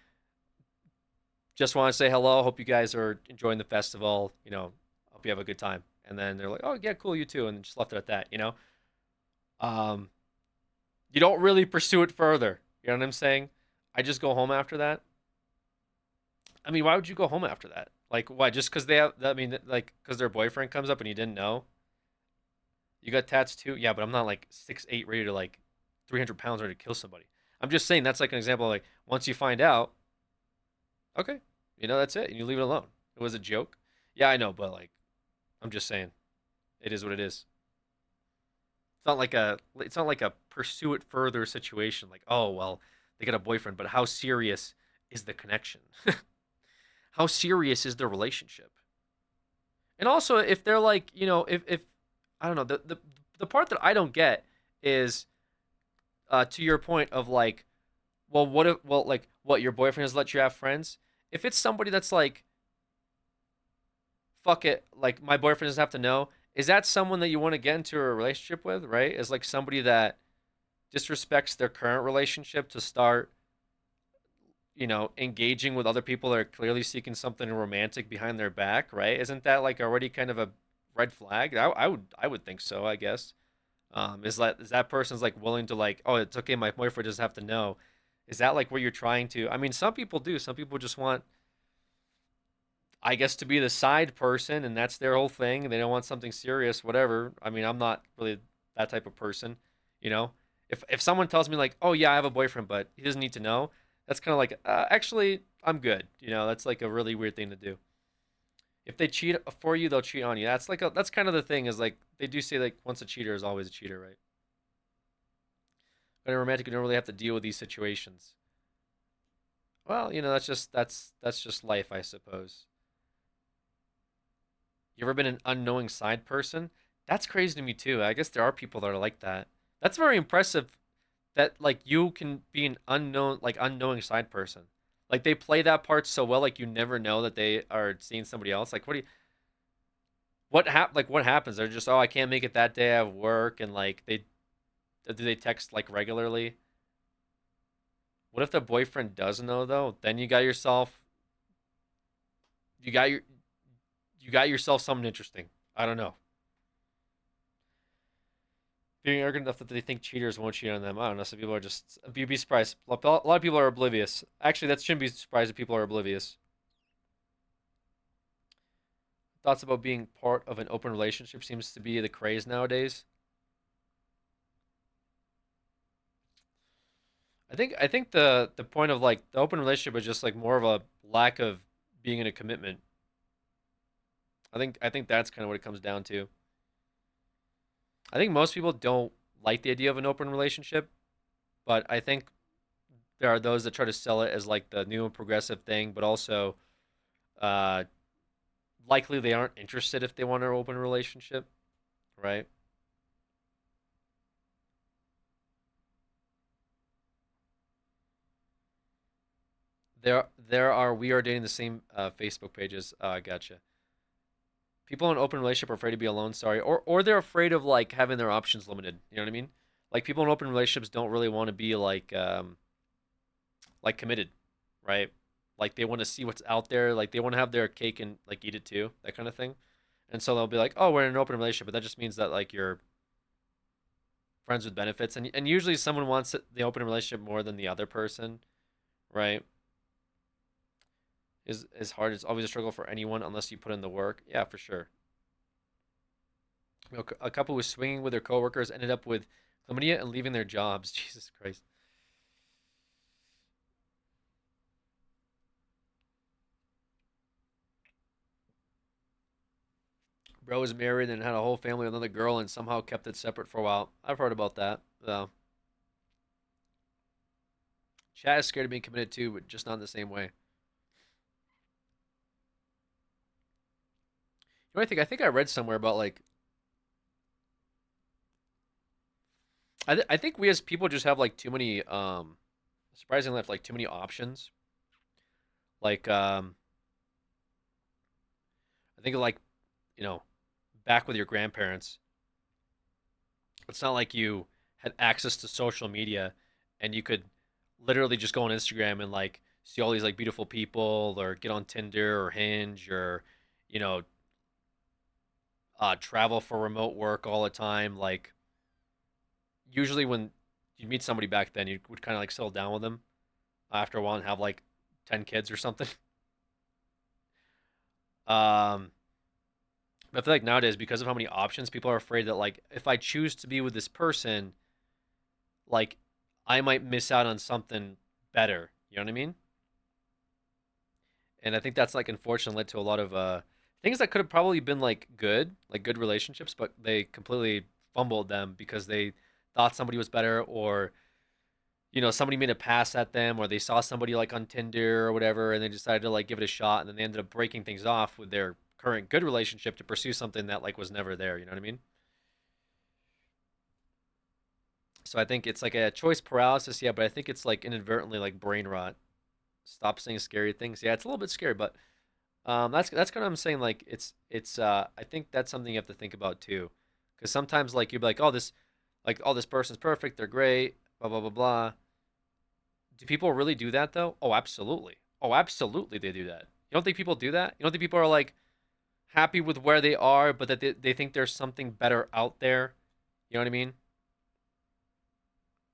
Speaker 1: just want to say hello. Hope you guys are enjoying the festival. You know, hope you have a good time. And then they're like, oh yeah, cool, you too, and just left it at that. You know, um, you don't really pursue it further. You know what I'm saying? I just go home after that. I mean, why would you go home after that? Like, why? Just because they have? I mean, like, because their boyfriend comes up and you didn't know. You got tats too? Yeah, but I'm not like 6'8", ready to like 300 pounds ready to kill somebody. I'm just saying that's like an example of like once you find out, okay, that's it, and you leave it alone. It was a joke. Yeah, I know, but like I'm just saying, it is what it is. It's not like a pursue it further situation. Like, oh well, they got a boyfriend, but how serious is the connection? How serious is the relationship? And also, if they're like, if I don't know, the part that I don't get is to your point of like, well, like, what, your boyfriend has let you have friends? If it's somebody that's like, fuck it, like, my boyfriend doesn't have to know, is that someone that you want to get into a relationship with, right? Is like somebody that disrespects their current relationship to start, engaging with other people that are clearly seeking something romantic behind their back, right? Isn't that like already kind of a red flag? I would think so, I guess. Is that person's like willing to like, oh, it's okay, my boyfriend doesn't have to know. Is that like where you're trying to? I mean, some people do. Some people just want, I guess, to be the side person, and that's their whole thing. And they don't want something serious, whatever. I mean, I'm not really that type of person, you know. If someone tells me like, oh yeah, I have a boyfriend, but he doesn't need to know, that's kind of like, actually, I'm good. That's like a really weird thing to do. If they cheat for you, they'll cheat on you. That's kind of the thing, is like they do say like once a cheater is always a cheater, right? But in romantic, you don't really have to deal with these situations. Well, that's just life, I suppose. You ever been an unknowing side person? That's crazy to me too. I guess there are people that are like that. That's very impressive that like you can be an unknowing side person. Like they play that part so well, like you never know that they are seeing somebody else. Like what happens? They're just, oh, I can't make it that day, I have work, and like do they text like regularly? What if the boyfriend does know though? Then you got your you got yourself something interesting. I don't know. Being arrogant enough that they think cheaters won't cheat on them. I don't know. Some people are just. You'd be surprised. A lot of people are oblivious. Actually, that shouldn't be surprised if people are oblivious. Thoughts about being part of an open relationship seems to be the craze nowadays. I think the point of like the open relationship is just like more of a lack of being in a commitment. I think that's kind of what it comes down to. I think most people don't like the idea of an open relationship, but I think there are those that try to sell it as like the new and progressive thing, but also uh, likely they aren't interested if they want an open relationship, right? There are we are dating the same Facebook pages. Gotcha. People in an open relationship are afraid to be alone. Sorry, or they're afraid of like having their options limited. You know what I mean? Like people in open relationships don't really want to be like committed, right? Like they want to see what's out there. Like they want to have their cake and like eat it too, that kind of thing. And so they'll be like, oh, we're in an open relationship, but that just means that like you're friends with benefits, and usually someone wants the open relationship more than the other person, right? Is hard. It's always a struggle for anyone unless you put in the work. Yeah, for sure. A couple was swinging with their coworkers ended up with chlamydia and leaving their jobs. Jesus Christ. Bro was married and had a whole family with another girl and somehow kept it separate for a while. I've heard about that. Chad is scared of being committed too, but just not in the same way. You know, I think I read somewhere about like I think we as people just have like too many surprisingly have like too many options. Like I think like you know back with your grandparents, it's not like you had access to social media and you could literally just go on Instagram and like see all these like beautiful people or get on Tinder or Hinge or you know travel for remote work all the time. Like usually when you meet somebody back then, you would kind of like settle down with them. after a while and have like 10 kids or something. Um, but I feel like nowadays, because of how many options, people are afraid that like if I choose to be with this person, like I might miss out on something better. You know what I mean? And I think that's like unfortunately led to a lot of things that could have probably been like good relationships, but they completely fumbled them because they thought somebody was better, or somebody made a pass at them, or they saw somebody like on Tinder or whatever, and they decided to like give it a shot, and then they ended up breaking things off with their current good relationship to pursue something that like was never there. You know what I mean? So I think it's like a choice paralysis, yeah, but I think it's like inadvertently like brain rot. Stop saying scary things. Yeah, it's a little bit scary, but that's kind of what I'm saying. Like it's I think that's something you have to think about too, because sometimes like you'd be like, oh, this person's perfect, they're great, blah blah blah blah. Do people really do that though? Oh, absolutely. Oh, absolutely, they do that. You don't think people do that? You don't think people are like happy with where they are, but that they think there's something better out there? You know what I mean?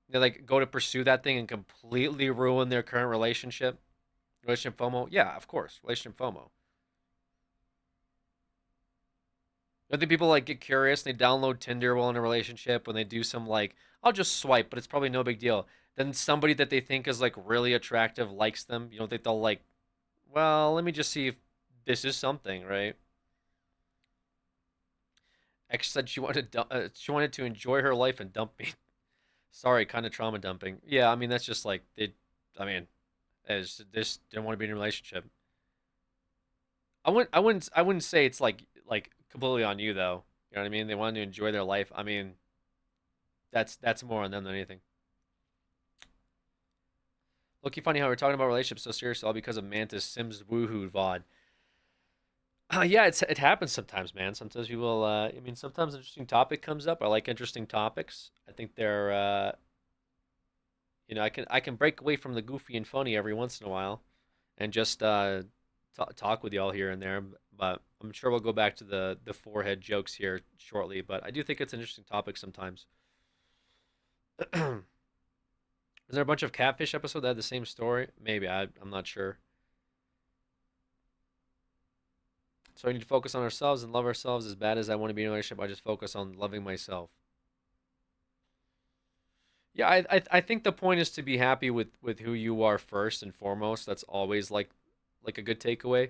Speaker 1: They like go to pursue that thing and completely ruin their current relationship. Relationship FOMO? Yeah, of course. Relationship FOMO. I think people like get curious and they download Tinder while in a relationship when they do some like, I'll just swipe, but it's probably no big deal. Then somebody that they think is like really attractive likes them. You don't think they'll like, well, let me just see if this is something, right? X said she wanted to enjoy her life and dump me. Sorry, kind of trauma dumping. Yeah, I mean that's just like they. I mean, as this didn't want to be in a relationship. I wouldn't say it's like completely on you though. You know what I mean? They wanted to enjoy their life. I mean, that's more on them than anything. Look, you funny how we're talking about relationships so seriously all because of Mantis Sims Woohoo VOD. Yeah, it happens sometimes, man. Sometimes people. I mean, sometimes an interesting topic comes up. I like interesting topics. I think they're. I can break away from the goofy and funny every once in a while, and just talk with y'all here and there. But I'm sure we'll go back to the forehead jokes here shortly. But I do think it's an interesting topic sometimes. Is there a bunch of catfish episodes that had the same story? Maybe I'm not sure. So I need to focus on ourselves and love ourselves. As bad as I want to be in a relationship, I just focus on loving myself. Yeah, I think the point is to be happy with who you are first and foremost. That's always like a good takeaway.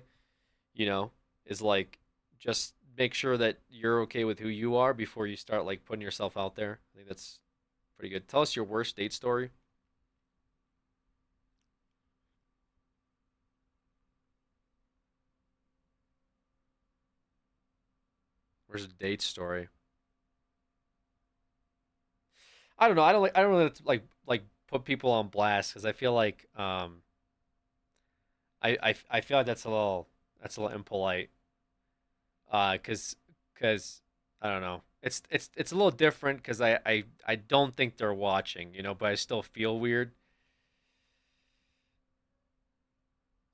Speaker 1: You know, is like just make sure that you're okay with who you are before you start like putting yourself out there. I think that's pretty good. Tell us your worst date story. Where's a date story? I don't know. I don't really like put people on blast because I feel like I feel like that's a little impolite. Cause I don't know. It's a little different because I don't think they're watching, but I still feel weird.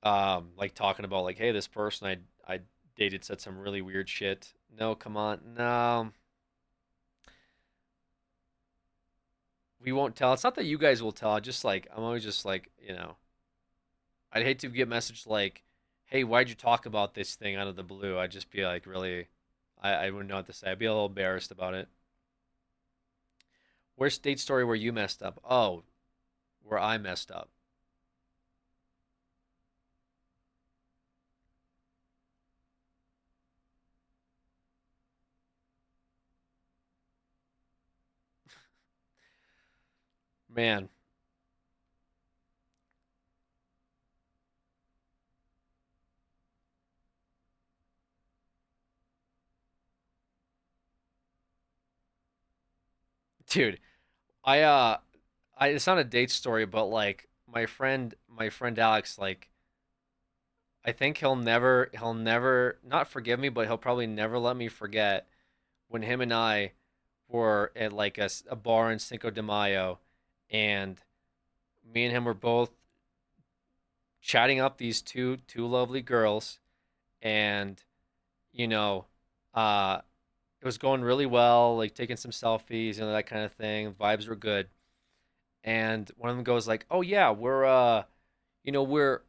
Speaker 1: Like talking about like, hey, this person I dated said some really weird shit. No, come on, no, we won't tell. It's not that you guys will tell. I just like I'm always just like I'd hate to get a message like, hey, why'd you talk about this thing out of the blue? I'd just be like, really, I wouldn't know what to say. I'd be a little embarrassed about it. Where's date story where you messed up? Oh, where I messed up. Man, dude, I it's not a date story, but like my friend Alex, like I think he'll never not forgive me, but he'll probably never let me forget when him and I were at like a bar in Cinco de Mayo, and me and him were both chatting up these two lovely girls, and you know, uh, it was going really well, like taking some selfies, that kind of thing. Vibes were good, and one of them goes like, "Oh yeah, we're you know, we're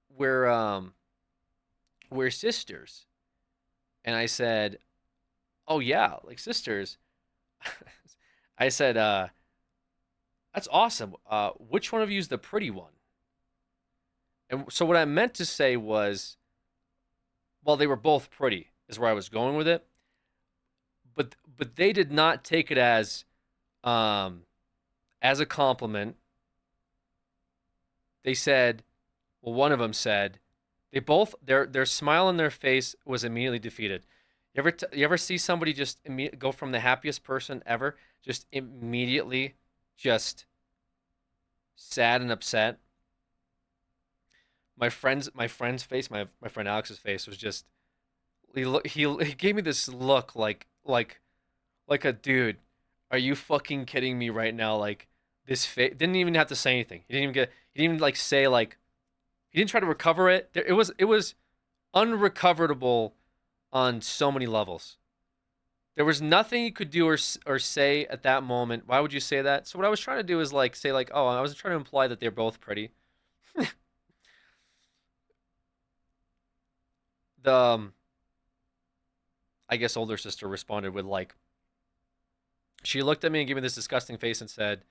Speaker 1: we're sisters. And I said, oh yeah, like sisters. I said, that's awesome. Which one of you is the pretty one? And so what I meant to say was, well, they were both pretty, is where I was going with it. But they did not take it um as a compliment. They said, well, one of them said, they both their smile on their face was immediately defeated. You ever see somebody just go from the happiest person ever just immediately just sad and upset? My friend's face, my friend Alex's face was just he gave me this look like a dude. Are you fucking kidding me right now? Like this face didn't even have to say anything. He didn't even like say like he didn't try to recover it. It was unrecoverable on so many levels. There was nothing you could do or say at that moment. Why would you say that? So what I was trying to do is like say like, oh, I was trying to imply that they're both pretty. The I guess older sister responded with like she looked at me and gave me this disgusting face and said,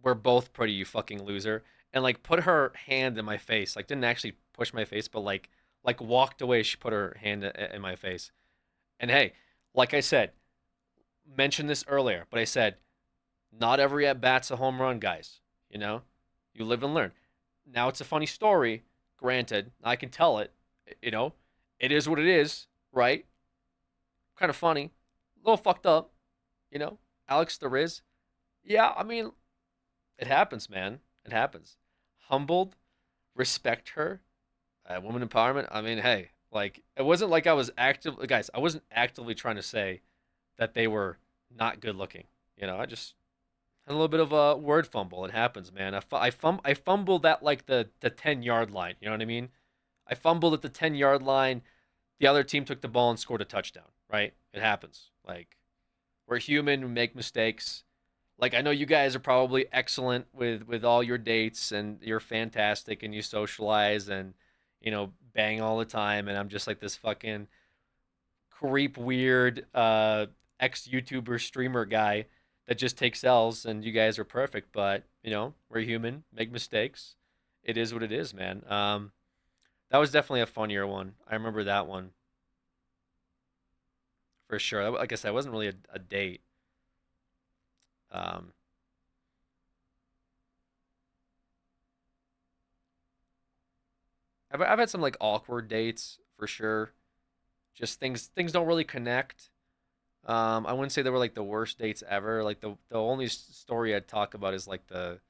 Speaker 1: "We're both pretty, you fucking loser." And like put her hand in my face. Like didn't actually push my face, but like walked away. She put her hand in my face. And hey, like I said, mentioned this earlier, but I said, not every at bat's a home run, guys. You know, you live and learn. Now it's a funny story. Granted, I can tell it. You know, it is what it is, right? Kind of funny, a little fucked up. You know, Alex the Riz. Yeah, I mean, it happens, man. It happens. Humbled, respect her, woman empowerment. I mean, hey, like it wasn't like I was actively, guys. I wasn't actively trying to say that they were not good looking. You know, I just had a little bit of a word fumble. It happens, man. I fumbled at like the 10-yard line. You know what I mean? I fumbled at the 10-yard line. The other team took the ball and scored a touchdown. Right? It happens. Like we're human. We make mistakes. Like I know you guys are probably excellent with all your dates and you're fantastic and you socialize and you know bang all the time and I'm just like this fucking creep weird ex YouTuber streamer guy that just takes L's and you guys are perfect but you know we're human make mistakes it is what it is man that was definitely a funnier one I remember that one for sure like I said it wasn't really a date um I've had some like awkward dates for sure. Just things don't really connect. I wouldn't say they were like the worst dates ever. Like the only story I'd talk about is like the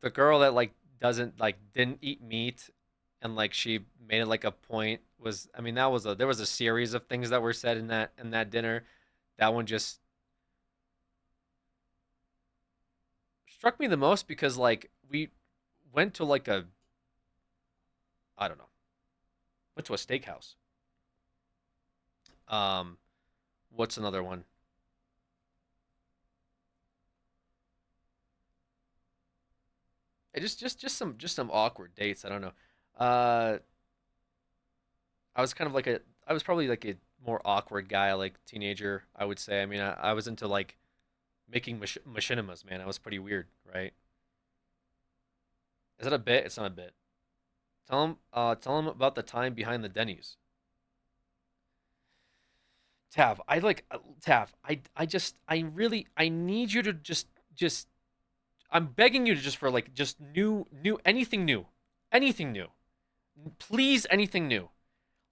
Speaker 1: girl that like doesn't like didn't eat meat and like she made it like a point was I mean that was a there was a series of things that were said in that dinner. That one just struck me the most because like we went to like a I don't know went to a steakhouse. Um, what's another one? Just some awkward dates. I don't know. Uh, I was kind of like a I was probably like a more awkward guy, like teenager. I would say. I mean, I was into like making machinimas, man. I was pretty weird, right? Is that a bit? It's not a bit. Tell him about the time behind the Denny's. Tav. I really, I need you to just. I'm begging you to just for like, just anything new. Please, anything new.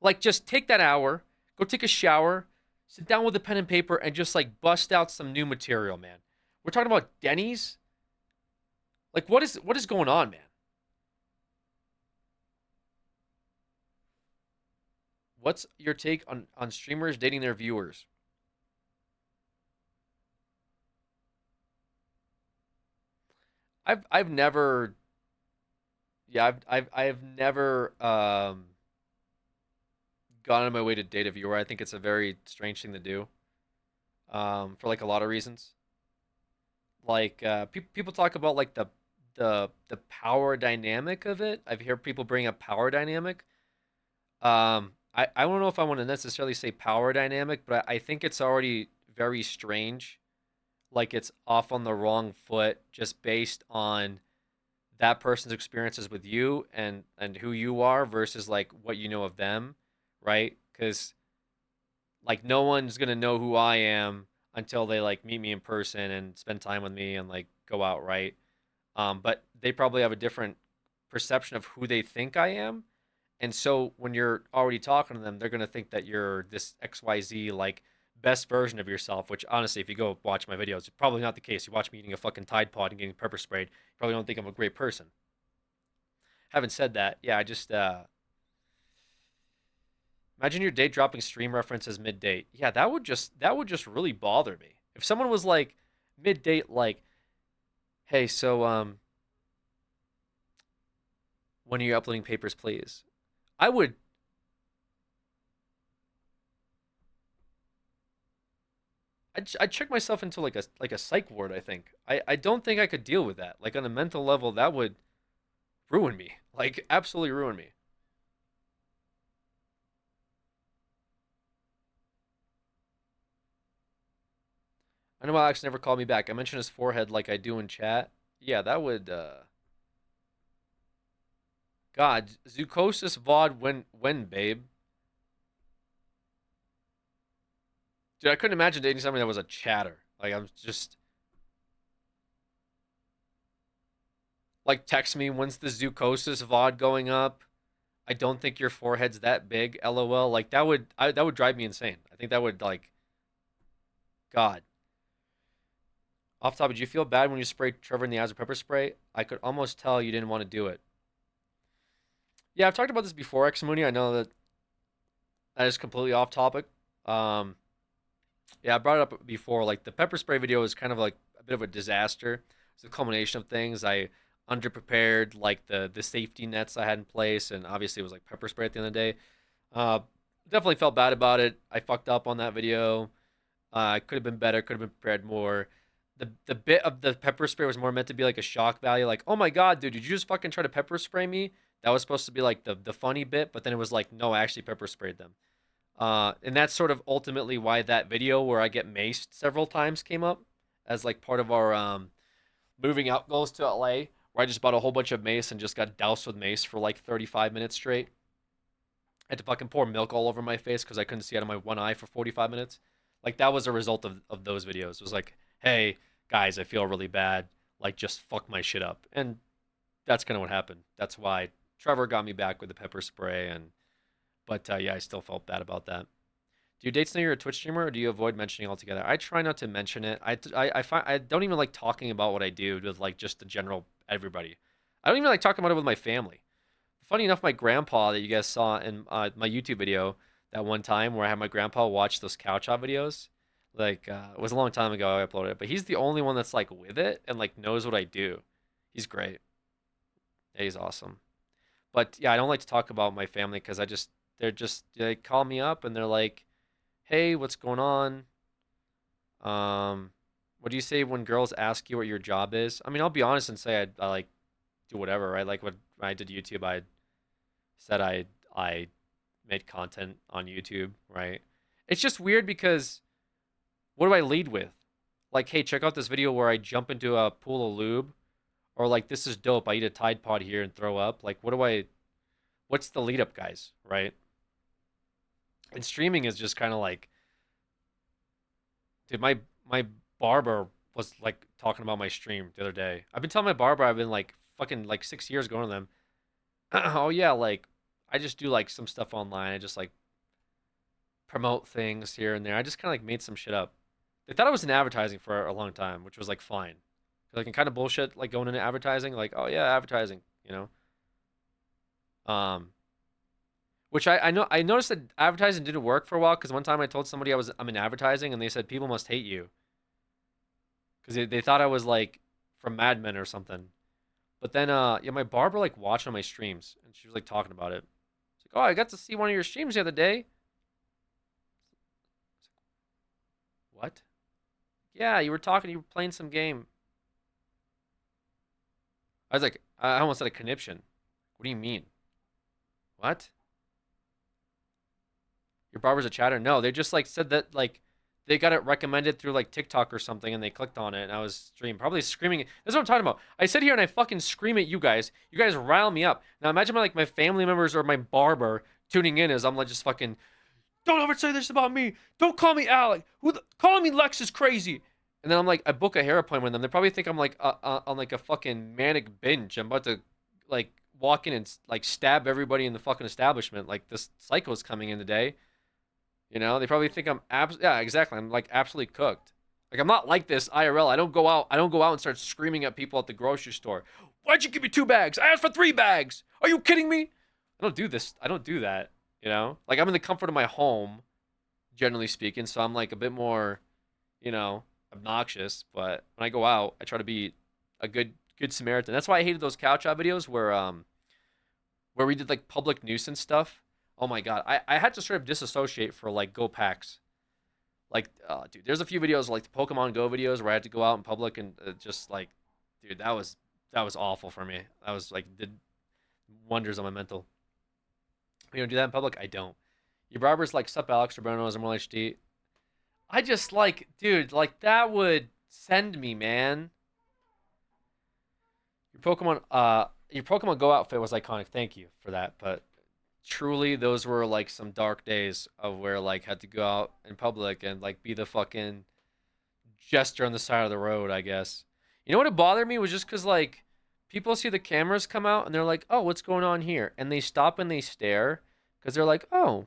Speaker 1: Like, just take that hour, go take a shower, sit down with a pen and paper, and just like bust out some new material, man. We're talking about Denny's. Like, what is going on, man? What's your take on streamers dating their viewers? I've never yeah I've never gone on my way to date a viewer. I think it's a very strange thing to do for like a lot of reasons. Like people talk about like the power dynamic of it. I've heard people bring up power dynamic. I don't know if I want to necessarily say power dynamic, but I think it's already very strange. Like it's off on the wrong foot just based on that person's experiences with you and who you are versus like what you know of them, right? Because like no one's gonna know who I am until they like meet me in person and spend time with me and like go out, right? But they probably have a different perception of who they think I am. And so when you're already talking to them, they're going to think that you're this XYZ, like, best version of yourself, which honestly, if you go watch my videos, it's probably not the case. You watch me eating a fucking Tide Pod and getting pepper sprayed, you probably don't think I'm a great person. Having said that, yeah, I just, imagine your date dropping stream references mid-date. Yeah, that would just really bother me. If someone was like, mid-date, like, hey, so, when are you uploading Papers, Please? I would I'd check myself into like a psych ward, I think. I don't think I could deal with that. Like on a mental level, that would ruin me. Like absolutely ruin me. I know Alex never called me back. I mentioned his forehead like I do in chat. Yeah, that would God, Zucosis VOD when babe. Dude, I couldn't imagine dating somebody that was a chatter. Like I'm just like text me when's the Zucosis VOD going up? I don't think your forehead's that big, LOL. Like that would drive me insane. I think that would like God. Off topic, did you feel bad when you sprayed Trevor in the eyes with pepper spray? I could almost tell you didn't want to do it. Yeah, I've talked about this before, X Mooney. I know that is completely off topic. Um, yeah, I brought it up before. Like the pepper spray video is kind of like a bit of a disaster. It's a culmination of things. I underprepared like the safety nets I had in place, and obviously it was like pepper spray at the end of the day. Uh, Definitely felt bad about it. I fucked up on that video. I could have been better. Could have been prepared more. The bit of the pepper spray was more meant to be like a shock value, like, oh my god, dude, did you just fucking try to pepper spray me? That was supposed to be like the funny bit, but then it was like, no, I actually pepper sprayed them. And that's sort of ultimately why that video where I get maced several times came up as like part of our moving out goals to LA, where I just bought a whole bunch of mace and just got doused with mace for like 35 minutes straight. I had to fucking pour milk all over my face because I couldn't see out of my one eye for 45 minutes. Like that was a result of those videos. It was like, hey guys, I feel really bad. Like just fuck my shit up, and that's kind of what happened. That's why Trevor got me back with the pepper spray, and but yeah, I still felt bad about that. Do you date know you're a Twitch streamer, or do you avoid mentioning altogether? I try not to mention it. I find I don't even like talking about what I do with like just the general everybody. I don't even like talking about it with my family. Funny enough, my grandpa that you guys saw in my YouTube video that one time where I had my grandpa watch those couch hop videos, like it was a long time ago I uploaded it, but he's the only one that's like with it and like knows what I do. He's great. Yeah, he's awesome. But yeah, I don't like to talk about my family because they call me up and they're like, "Hey, what's going on? What do you say when girls ask you what your job is?" I mean, I'll be honest and say I like do whatever, right? Like when I did YouTube, I said I made content on YouTube, right? It's just weird because what do I lead with? Like, hey, check out this video where I jump into a pool of lube, or like this is dope. I eat a Tide Pod here and throw up. Like, what's the lead up, guys, right? And streaming is just kind of like, dude, my barber was like talking about my stream the other day. I've been telling my barber I've been like fucking like 6 years going to them. Oh yeah, like I just do like some stuff online. I just like promote things here and there. I just kind of like made some shit up. They thought I was in advertising for a long time, which was like fine. Like in kind of bullshit, like going into advertising, like oh yeah, advertising, you know. Which I know I noticed that advertising didn't work for a while because one time I told somebody I'm in advertising and they said people must hate you because they thought I was like from Mad Men or something. But then yeah, my barber like watched on my streams and she was like talking about it. It's like, oh, I got to see one of your streams the other day. What? Yeah, you were talking, you were playing some game. I was like, I almost said a conniption. What do you mean? What? Your barber's a chatter? No, they just like said that like they got it recommended through like TikTok or something and they clicked on it and I was probably screaming. That's what I'm talking about. I sit here and I fucking scream at you guys. You guys rile me up. Now imagine my family members or my barber tuning in as I'm like just fucking, don't ever say this about me. Don't call me Alec. Calling me Lex is crazy. And then I'm like, I book a hair appointment with them. They probably think I'm like on like a fucking manic binge. I'm about to like walk in and like stab everybody in the fucking establishment. Like this psycho's coming in today. You know, they probably think I'm yeah, exactly. I'm like absolutely cooked. Like I'm not like this IRL. I don't go out and start screaming at people at the grocery store. Why'd you give me 2 bags? I asked for 3 bags. Are you kidding me? I don't do this. I don't do that. You know, like I'm in the comfort of my home, generally speaking. So I'm like a bit more, you know, obnoxious. But when I go out, I try to be a good Samaritan. That's why I hated those cow chow videos where we did like public nuisance stuff. Oh my god, I had to sort of disassociate for like Go Packs. Like, dude, there's a few videos like the Pokemon Go videos where I had to go out in public and just like, dude, that was awful for me. That was like did wonders on my mental. You don't do that in public? I don't. Your barber's like, sup Alex Roberto's and more HD. I just like, dude, like that would send me, man. Your Pokemon Go outfit was iconic. Thank you for that, but truly those were like some dark days of where like had to go out in public and like be the fucking jester on the side of the road, I guess. You know what bothered me was just because like people see the cameras come out and they're like, oh, what's going on here? And they stop and they stare because they're like, oh,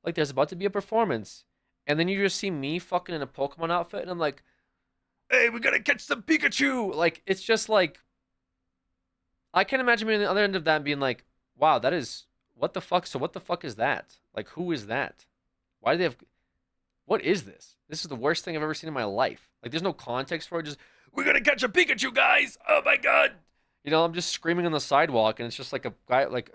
Speaker 1: like there's about to be a performance. And then you just see me fucking in a Pokemon outfit and I'm like, hey, we gotta catch some Pikachu. Like, it's just like, I can't imagine being on the other end of that and being like, wow, that is, what the fuck? So what the fuck is that? Like, who is that? Why do they have, what is this? This is the worst thing I've ever seen in my life. Like, there's no context for it. Just, we're gonna catch a Pikachu, guys. Oh my God. You know, I'm just screaming on the sidewalk and it's just like a guy, like,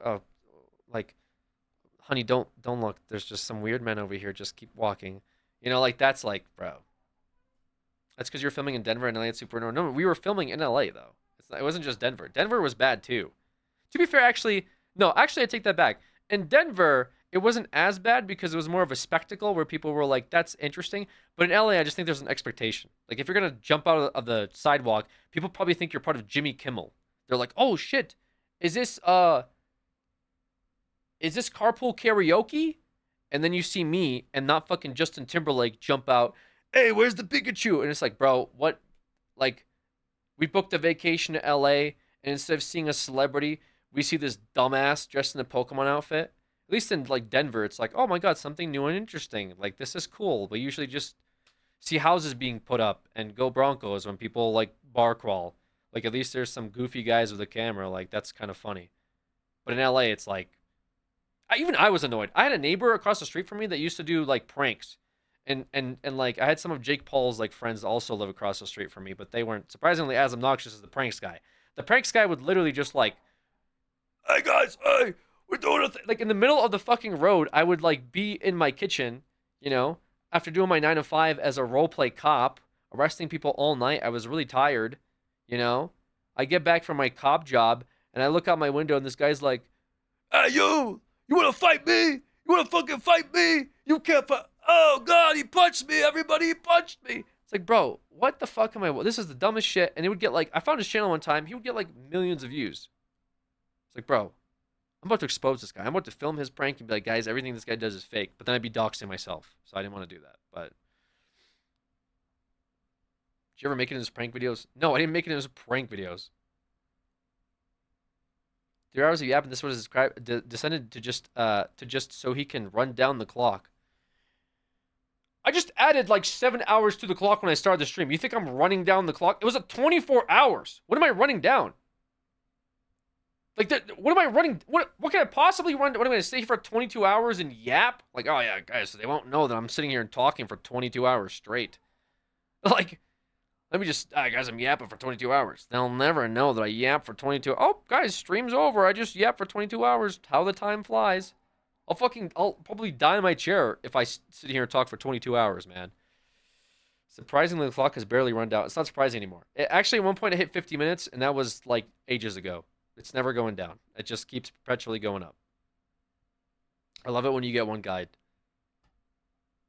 Speaker 1: honey, don't look. There's just some weird men over here. Just keep walking. You know, like, that's like, bro. That's because you're filming in Denver and LA at Super. No, we were filming in LA, though. It wasn't just Denver. Denver was bad, too. To be fair, actually, I take that back. In Denver, it wasn't as bad because it was more of a spectacle where people were like, that's interesting. But in LA, I just think there's an expectation. Like, if you're going to jump out of the sidewalk, people probably think you're part of Jimmy Kimmel. They're like, oh, shit. Is this carpool karaoke? And then you see me and not fucking Justin Timberlake jump out, hey, where's the Pikachu? And it's like, bro, what? Like, we booked a vacation to LA, and instead of seeing a celebrity, we see this dumbass dressed in a Pokemon outfit. At least in, like, Denver, it's like, oh my God, something new and interesting. Like, this is cool. We usually just see houses being put up and go Broncos when people, like, bar crawl. Like, at least there's some goofy guys with a camera. Like, that's kind of funny. But in LA, it's like, I was annoyed. I had a neighbor across the street from me that used to do, like, pranks. And like, I had some of Jake Paul's, like, friends also live across the street from me, but they weren't, surprisingly, as obnoxious as the pranks guy. The pranks guy would literally just, like, hey, guys, hey, we're doing a thing. Like, in the middle of the fucking road, I would, like, be in my kitchen, you know, after doing my 9 to 5 as a roleplay cop, arresting people all night. I was really tired, you know. I get back from my cop job, and I look out my window, and this guy's like, hey, you want to fight me? You want to fucking fight me? You can't fight. Oh, God, he punched me. Everybody, he punched me. It's like, bro, what the fuck am I? This is the dumbest shit. And it would get like, I found his channel one time. He would get like millions of views. It's like, bro, I'm about to expose this guy. I'm about to film his prank and be like, guys, everything this guy does is fake. But then I'd be doxing myself. So I didn't want to do that. But did you ever make it in his prank videos? No, I didn't make it in his prank videos. 3 hours of yapping. This was described, descended to just so he can run down the clock. I just added like 7 hours to the clock when I started the stream. You think I'm running down the clock? It was at 24 hours. What am I running down? Like, what am I running? What can I possibly run? What am I going to stay here for 22 hours and yap? Like, oh yeah, guys, they won't know that I'm sitting here and talking for 22 hours straight. Like, let me just, guys, I'm yapping for 22 hours. They'll never know that I yap for 22. Oh, guys, stream's over. I just yap for 22 hours. How the time flies. I'll probably die in my chair if I sit here and talk for 22 hours, man. Surprisingly, the clock has barely run down. It's not surprising anymore. Actually, at one point, it hit 50 minutes, and that was like ages ago. It's never going down. It just keeps perpetually going up. I love it when you get one guide.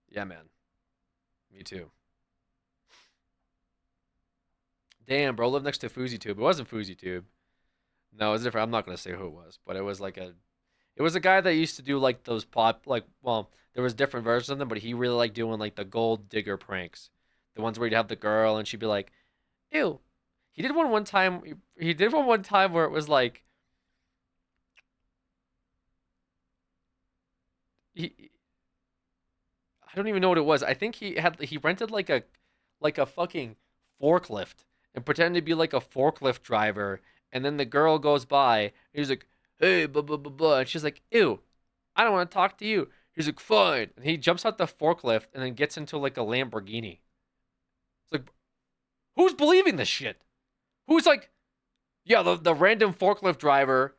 Speaker 1: Yeah, man. Me too. Damn, bro, lived next to FouseyTube. It wasn't FouseyTube. No, it was different. I'm not gonna say who it was, but it was like a, it was a guy that used to do like those well, there was different versions of them, but he really liked doing like the gold digger pranks, the ones where he'd have the girl and she'd be like, "Ew." He did one time. He did one time where it was like, he, I don't even know what it was. I think he rented like a fucking forklift and pretended to be like a forklift driver, and then the girl goes by and he's like, "Hey, blah blah blah blah," and she's like, "Ew, I don't want to talk to you." He's like, "Fine," and he jumps out the forklift and then gets into like a Lamborghini. It's like, who's believing this shit? Who's like, yeah, the random forklift driver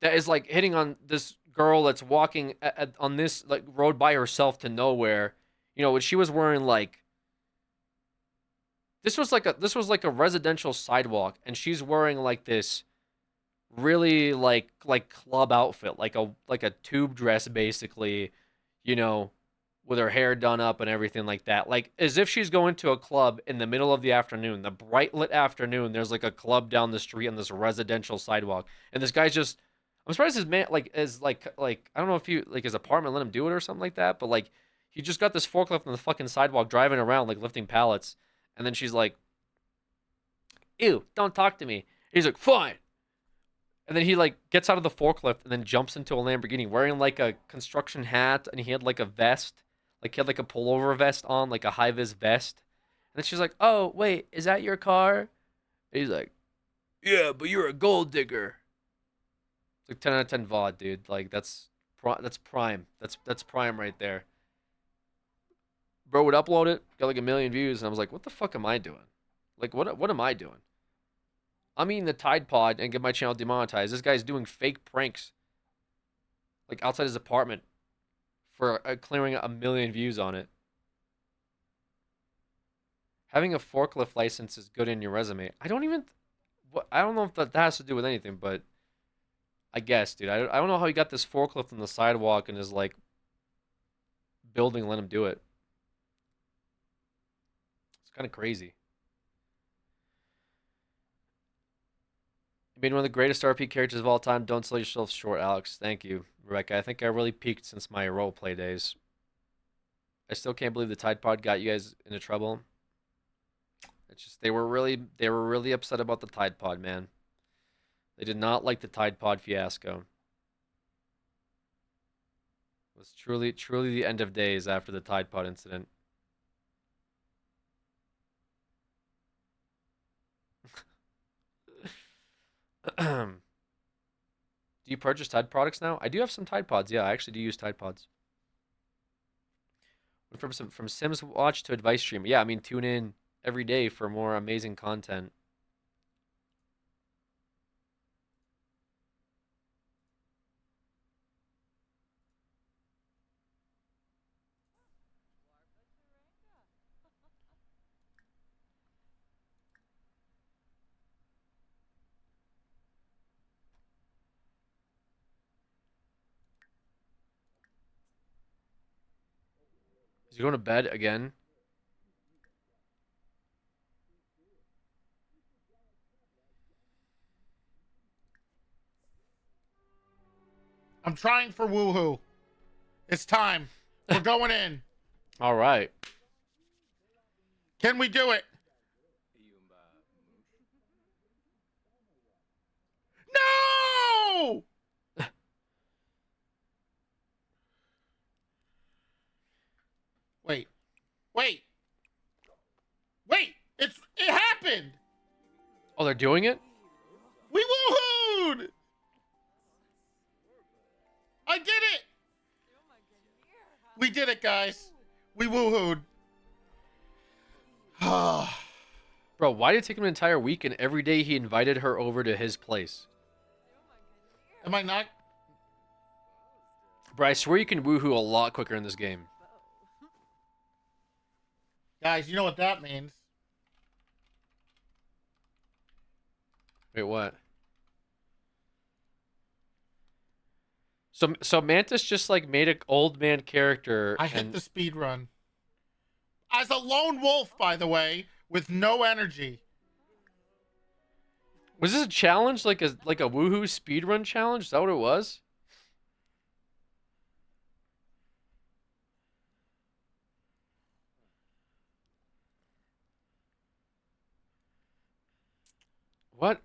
Speaker 1: that is like hitting on this girl that's walking on this like road by herself to nowhere. You know, when she was wearing like, this was like a residential sidewalk, and she's wearing like this really like club outfit, like a tube dress basically, you know, with her hair done up and everything like that, like as if she's going to a club in the middle of the afternoon, the bright lit afternoon. There's like a club down the street on this residential sidewalk, and this guy's just, I'm surprised his man like I don't know if he like his apartment let him do it or something like that, but like he just got this forklift on the fucking sidewalk driving around like lifting pallets, and then she's like, "Ew, don't talk to me." He's like, "Fine." And then he like gets out of the forklift and then jumps into a Lamborghini wearing like a construction hat, and he had like a vest. Like he had like a pullover vest on, like a high vis vest. And then she's like, "Oh, wait, is that your car?" And he's like, "Yeah, but you're a gold digger." It's like 10 out of 10 VOD, dude. Like that's prime. That's prime right there. Bro would upload it, got like 1 million views, and I was like, "What the fuck am I doing? Like what am I doing? I'm eating the Tide Pod and get my channel demonetized. This guy's doing fake pranks, like outside his apartment, for clearing 1 million views on it. Having a forklift license is good in your resume. I don't know if that has to do with anything, but I guess, dude. I don't know how he got this forklift on the sidewalk and his like building let him do it. It's kind of crazy. You made one of the greatest RP characters of all time. Don't sell yourself short, Alex. Thank you, Rebecca. I think I really peaked since my roleplay days. I still can't believe the Tide Pod got you guys into trouble. It's just they were really upset about the Tide Pod, man. They did not like the Tide Pod fiasco. It was truly the end of days after the Tide Pod incident. Do you purchase Tide products now? I do have some Tide Pods. Yeah, I actually do use Tide Pods. From Sims Watch to Advice Stream. Yeah, I mean, tune in every day for more amazing content. Is he going to bed again?
Speaker 10: I'm trying for woohoo. It's time. We're going in.
Speaker 1: All right.
Speaker 10: Can we do it? No! Wait. Wait. Wait. It happened.
Speaker 1: Oh, they're doing it?
Speaker 10: We woohooed! I did it! We did it, guys. We woohooed.
Speaker 1: Bro, why did it take him an entire week and every day he invited her over to his place?
Speaker 10: Am I not?
Speaker 1: Bro, I swear you can woohoo a lot quicker in this game.
Speaker 10: Guys, you know what that means.
Speaker 1: Wait, what? So Mantis just like made an old man character.
Speaker 10: I hit the speed run. As a lone wolf, by the way, with no energy.
Speaker 1: Was this a challenge, like a woohoo speedrun challenge? Is that what it was? What?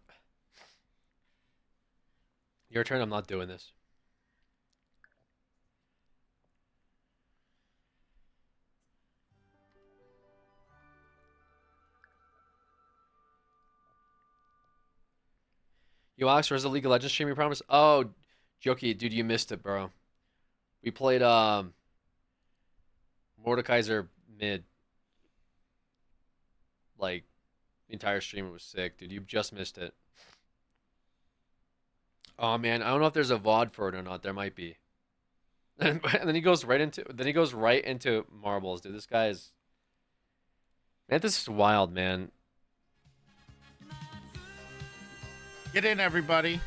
Speaker 1: Your turn. I'm not doing this. Yo, Alex, where's the League of Legends stream you promised? Oh, Jokey, dude, you missed it, bro. We played Mordekaiser mid. Like, the entire stream was sick, dude. You just missed it. Oh man, I don't know if there's a VOD for it or not. There might be. And then he goes right into marbles, dude. This guy is, man, this is wild, man.
Speaker 10: Get in, everybody.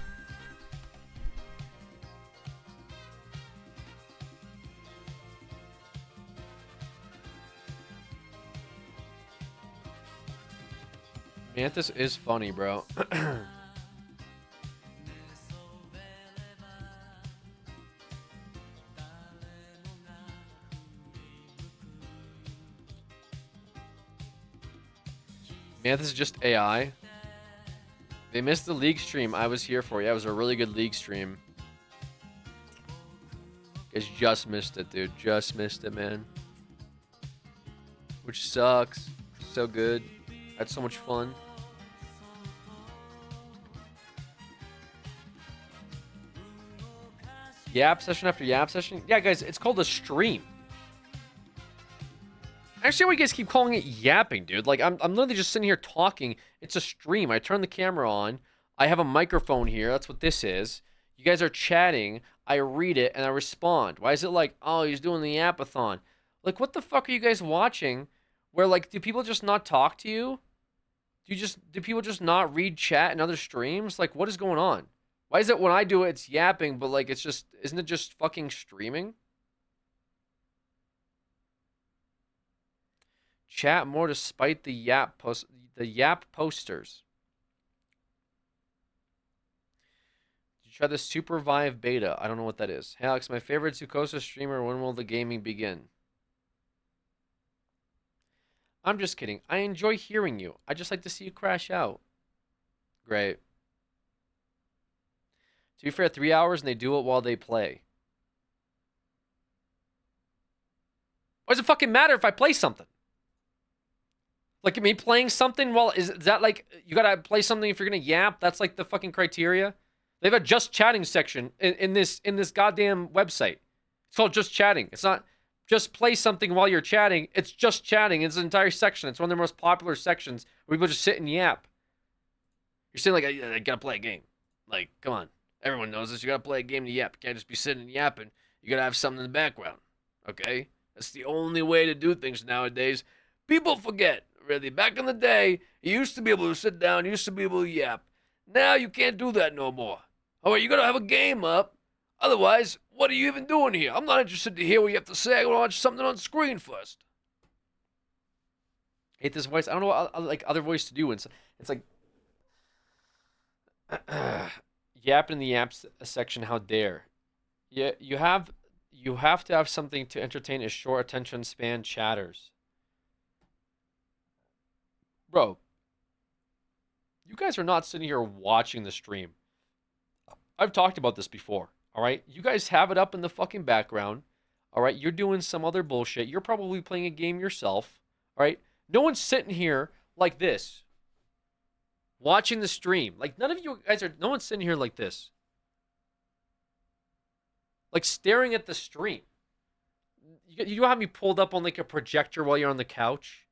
Speaker 1: Mantis is funny, bro. Mantis is just AI. They missed the league stream I was here for. Yeah, it was a really good league stream. You guys just missed it, dude. Just missed it, man. Which sucks. So good. Had so much fun. Yap session after yap session? Yeah, guys, it's called a stream. I understand why you guys keep calling it yapping, dude. Like, I'm literally just sitting here talking. It's a stream. I turn the camera on. I have a microphone here. That's what this is. You guys are chatting. I read it, and I respond. Why is it like, oh, he's doing the yapathon? Like, what the fuck are you guys watching? Where, like, do people just not talk to you? Do people just not read chat in other streams? Like, what is going on? Why is it when I do it, it's yapping, but, like, it's just, isn't it just fucking streaming? Chat more despite the yap posters. Did you try the Super Vive beta? I don't know what that is. Hey Alex, my favorite Zukosa streamer. When will the gaming begin? I'm just kidding. I enjoy hearing you. I just like to see you crash out. Great. To be fair, 3 hours and they do it while they play. Why does it fucking matter if I play something? Like, me playing something while... Is that like... You gotta play something if you're gonna yap? That's like the fucking criteria? They have a just chatting section in this goddamn website. It's called just chatting. It's not just play something while you're chatting. It's just chatting. It's an entire section. It's one of the most popular sections where people just sit and yap. You're saying, like, I gotta play a game. Like, come on. Everyone knows this. You gotta play a game to yap. You can't just be sitting and yapping. You gotta have something in the background. Okay? That's the only way to do things nowadays. People forget. Really, back in the day, you used to be able to sit down, you used to be able to yap. Now you can't do that no more. All right, you gotta have a game up. Otherwise, what are you even doing here? I'm not interested to hear what you have to say. I want to watch something on screen first. Hate this voice. I don't know what like other voice to do. It's like yapping in the yaps section. How dare? Yeah, you have to have something to entertain a short attention span chatters. Bro, you guys are not sitting here watching the stream. I've talked about this before, all right? You guys have it up in the fucking background, all right? You're doing some other bullshit. You're probably playing a game yourself, all right? No one's sitting here like this, watching the stream. Like, none of you guys are, no one's sitting here like this. Like, staring at the stream. You don't have me pulled up on, like, a projector while you're on the couch.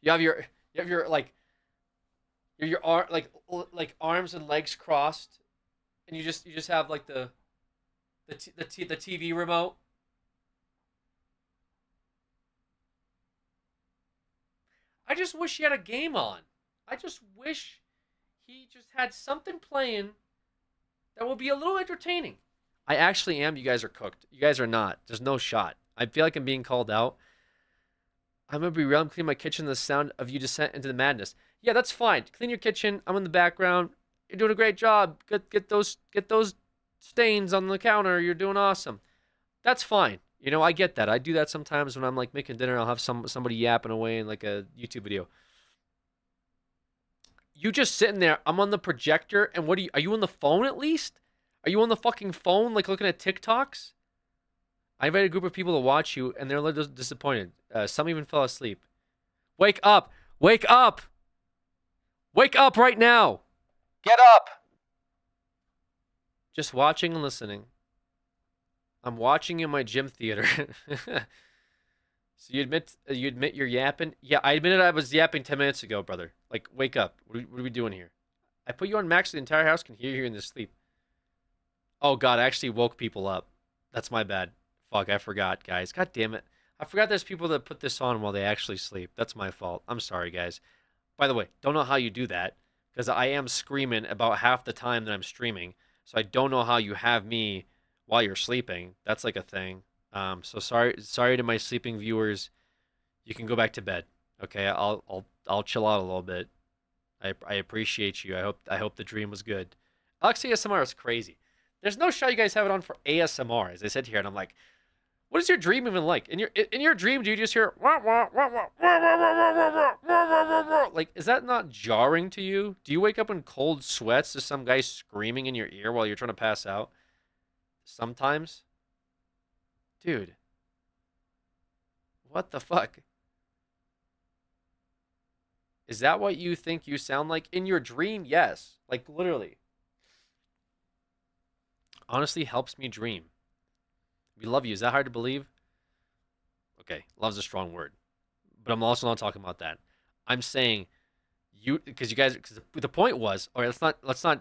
Speaker 1: You have your like arms and legs crossed, and you just have like the TV remote. I just wish he had a game on. I just wish he just had something playing that will be a little entertaining. I actually am. You guys are cooked. You guys are not. There's no shot. I feel like I'm being called out. I'm going to be real. I'm cleaning my kitchen. The sound of you descent into the madness. Yeah, that's fine. Clean your kitchen. I'm in the background. You're doing a great job. Get those stains on the counter. You're doing awesome. That's fine. You know, I get that. I do that sometimes when I'm like making dinner. I'll have somebody yapping away in like a YouTube video. You just sitting there. I'm on the projector, and are you on the phone at least? Are you on the fucking phone, like looking at TikToks? I invited a group of people to watch you, and they're a little disappointed. Some even fell asleep. Wake up! Wake up! Wake up right now! Get up! Just watching and listening. I'm watching in my gym theater. So you admit you're yapping? Yeah, I admitted I was yapping 10 minutes ago, brother. Like, wake up. What are we doing here? I put you on max so the entire house can hear you in this sleep. Oh, God, I actually woke people up. That's my bad. Fuck, I forgot, guys. God damn it. I forgot there's people that put this on while they actually sleep. That's my fault. I'm sorry, guys. By the way, don't know how you do that, because I am screaming about half the time that I'm streaming, so I don't know how you have me while you're sleeping. That's like a thing. So sorry to my sleeping viewers. You can go back to bed. Okay, I'll chill out a little bit. I appreciate you. I hope the dream was good. Alex ASMR is crazy. There's no shot you guys have it on for ASMR, as I said here, and I'm like, what is your dream even like? In your dream, do you just hear like, is that not jarring to you? Do you wake up in cold sweats to some guy screaming in your ear while you're trying to pass out? Sometimes. Dude. What the fuck? Is that what you think you sound like? In your dream, yes. Like, literally. Honestly, helps me dream. We love you. Is that hard to believe? Okay, love's a strong word. But I'm also not talking about that. I'm saying because the point was, all right, let's not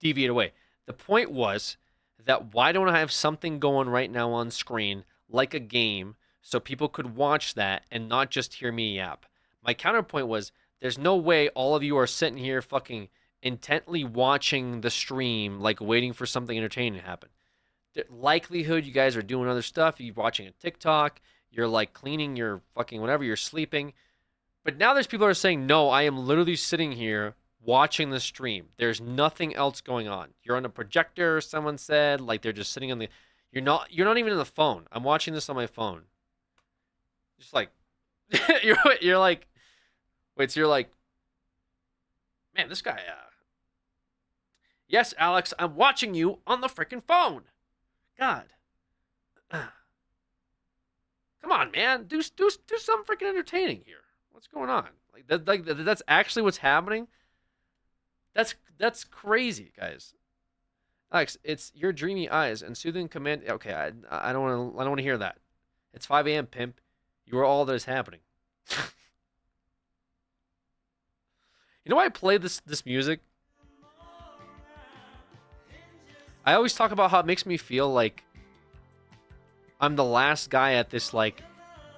Speaker 1: deviate away. The point was that why don't I have something going right now on screen like a game so people could watch that and not just hear me yap? My counterpoint was there's no way all of you are sitting here fucking intently watching the stream, like waiting for something entertaining to happen. The likelihood you guys are doing other stuff, you're watching a TikTok, you're like cleaning your fucking whatever, you're sleeping. But now there's people who are saying, no, I am literally sitting here watching the stream. There's nothing else going on. You're on a projector, someone said, like they're just sitting on the, you're not even on the phone. I'm watching this on my phone. Just like, you're like, wait, so you're like, man, this guy, yes, Alex, I'm watching you on the freaking phone. God. Come on, man. Do something freaking entertaining here. What's going on? That's actually what's happening? That's crazy, guys. Alex, it's your dreamy eyes and soothing command. Okay, I don't want to hear that. It's 5 a.m., pimp. You are all that is happening. You know why I play this music? I always talk about how it makes me feel like I'm the last guy at this like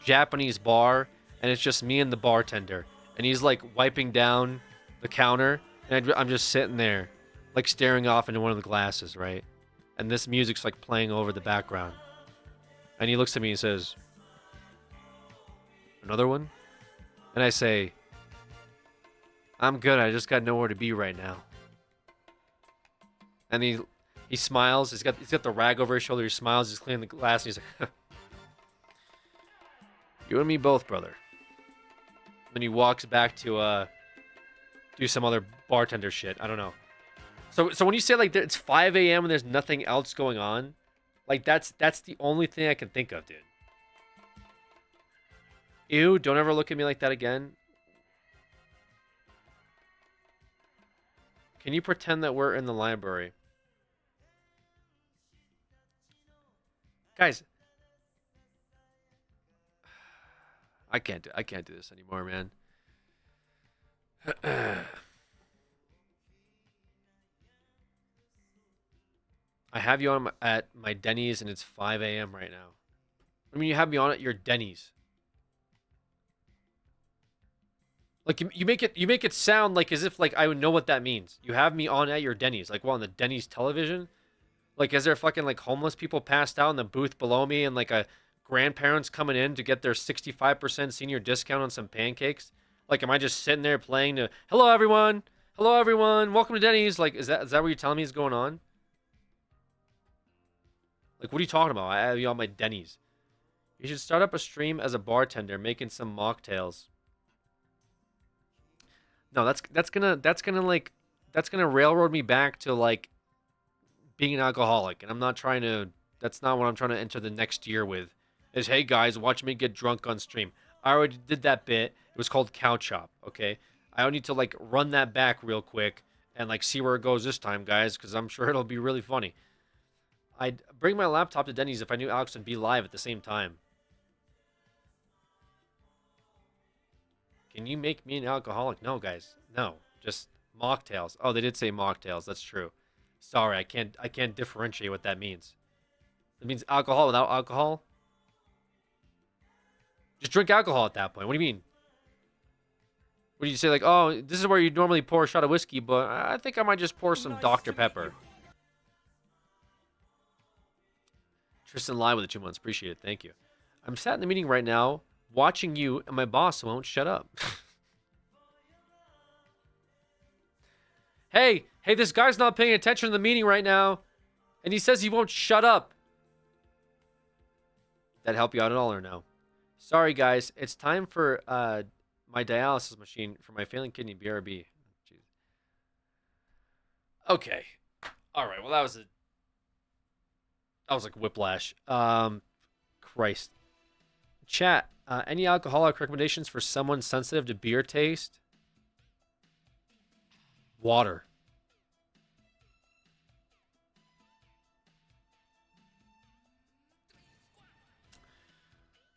Speaker 1: Japanese bar, and it's just me and the bartender, and he's like wiping down the counter, and I'm just sitting there, like staring off into one of the glasses, right? And this music's like playing over the background, and he looks at me and says, "Another one?" And I say, "I'm good. I just got nowhere to be right now." And he smiles. He's got the rag over his shoulder. He smiles. He's cleaning the glass. And he's like, "You and me both, brother." Then he walks back to do some other bartender shit. I don't know. So when you say like it's 5 a.m. and there's nothing else going on, like that's the only thing I can think of, dude. Ew! Don't ever look at me like that again. Can you pretend that we're in the library? Guys, I can't do this anymore, man. I have you on at my Denny's and it's 5 a.m. right now. I mean, you have me on at your Denny's. Like you make it sound like as if like I would know what that means. You have me on at your Denny's, like on the Denny's television. Like is there fucking like homeless people passed out in the booth below me and like a grandparents coming in to get their 65% senior discount on some pancakes? Like am I just sitting there playing to hello everyone, welcome to Denny's? Like is that what you're telling me is going on? Like what are you talking about? I have you on my Denny's. You should start up a stream as a bartender making some mocktails. No, that's gonna railroad me back to like being an alcoholic, and I'm not trying to. That's not what I'm trying to enter the next year with. Is hey guys, watch me get drunk on stream. I already did that bit. It was called Cow Chop. Okay, I don't need to like run that back real quick and like see where it goes this time, guys, because I'm sure it'll be really funny. I'd bring my laptop to Denny's if I knew Alex would be live at the same time. Can you make me an alcoholic? No, guys. No. Just mocktails. Oh, they did say mocktails. That's true. Sorry, I can't differentiate what that means. It means alcohol without alcohol? Just drink alcohol at that point. What do you mean? What do you say like, oh, this is where you normally pour a shot of whiskey, but I think I might just pour some Dr. Pepper. Tristan live with the 2 months. Appreciate it. Thank you. I'm sat in the meeting right now watching you, and my boss won't shut up. hey, this guy's not paying attention to the meeting right now, and he says he won't shut up. Did that help you out at all or no? Sorry, guys. It's time for my dialysis machine for my failing kidney, BRB. Jeez. Okay. All right. Well, that was like whiplash. Christ. Chat. Any alcoholic recommendations for someone sensitive to beer taste? Water.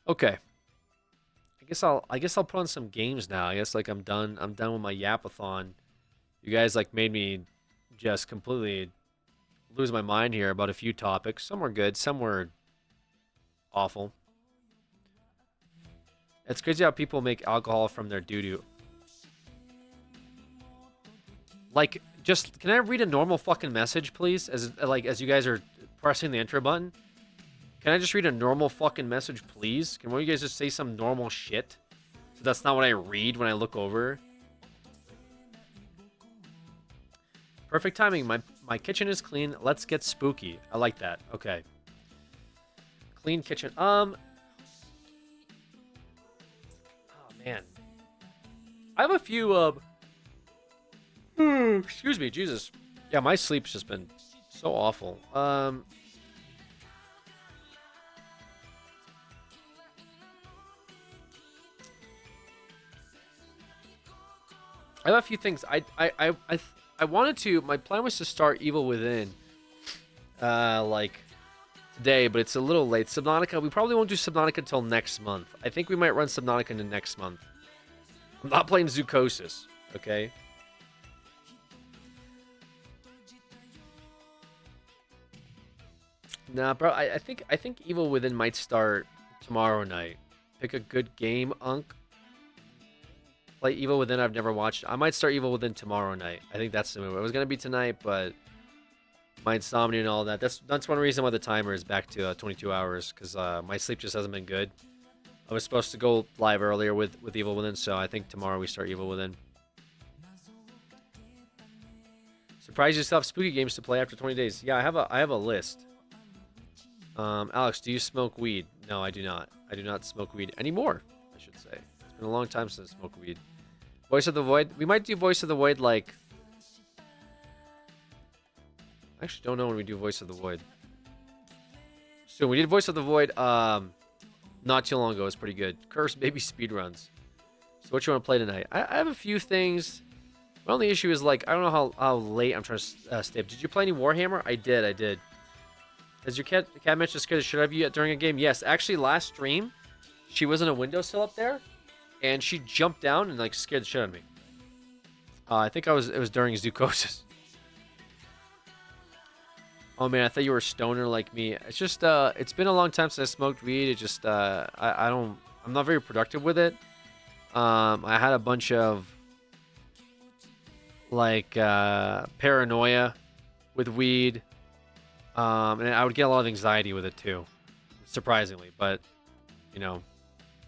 Speaker 1: Okay. I guess I'll put on some games now. I guess like I'm done with my yapathon. You guys like made me just completely lose my mind here about a few topics. Some were good, some were awful. It's crazy how people make alcohol from their doo-doo. Like, just can I read a normal fucking message, please? As you guys are pressing the intro button. Can I just read a normal fucking message, please? Can one of you guys just say some normal shit? So that's not what I read when I look over. Perfect timing. My kitchen is clean. Let's get spooky. I like that. Okay. Clean kitchen. Oh man. I have a few excuse me, Jesus. Yeah, my sleep's just been so awful. I have a few things. I wanted to. My plan was to start Evil Within, like today, but it's a little late. Subnautica. We probably won't do Subnautica until next month. I think we might run Subnautica into next month. I'm not playing Zoocosis. Okay. Nah, bro. I think Evil Within might start tomorrow night. Pick a good game, Unk. Play Evil Within. I've never watched. I might start Evil Within tomorrow night. I think that's the move. It was gonna be tonight, but my insomnia and all that. That's one reason why the timer is back to 22 hours, because my sleep just hasn't been good. I was supposed to go live earlier with Evil Within, so I think tomorrow we start Evil Within. Surprise yourself, spooky games to play after 20 days. Yeah, I have a list. Alex, do you smoke weed? No, I do not. I do not smoke weed anymore, I should say. It's been a long time since I smoked weed. Voice of the Void. We might do Voice of the Void like... I actually don't know when we do Voice of the Void. So we did Voice of the Void not too long ago. It was pretty good. Curse Baby speedruns. So what you want to play tonight? I have a few things. My only issue is like, I don't know how late I'm trying to stay up. Did you play any Warhammer? I did. Has your cat mentioned scared the shit out of you during a game? Yes. Actually, last stream, she was in a windowsill up there. And she jumped down and like scared the shit out of me. I think it was during Zoocosis. Oh man, I thought you were a stoner like me. It's just it's been a long time since I smoked weed. It just I'm not very productive with it. I had a bunch of like paranoia with weed, and I would get a lot of anxiety with it too, surprisingly. But you know,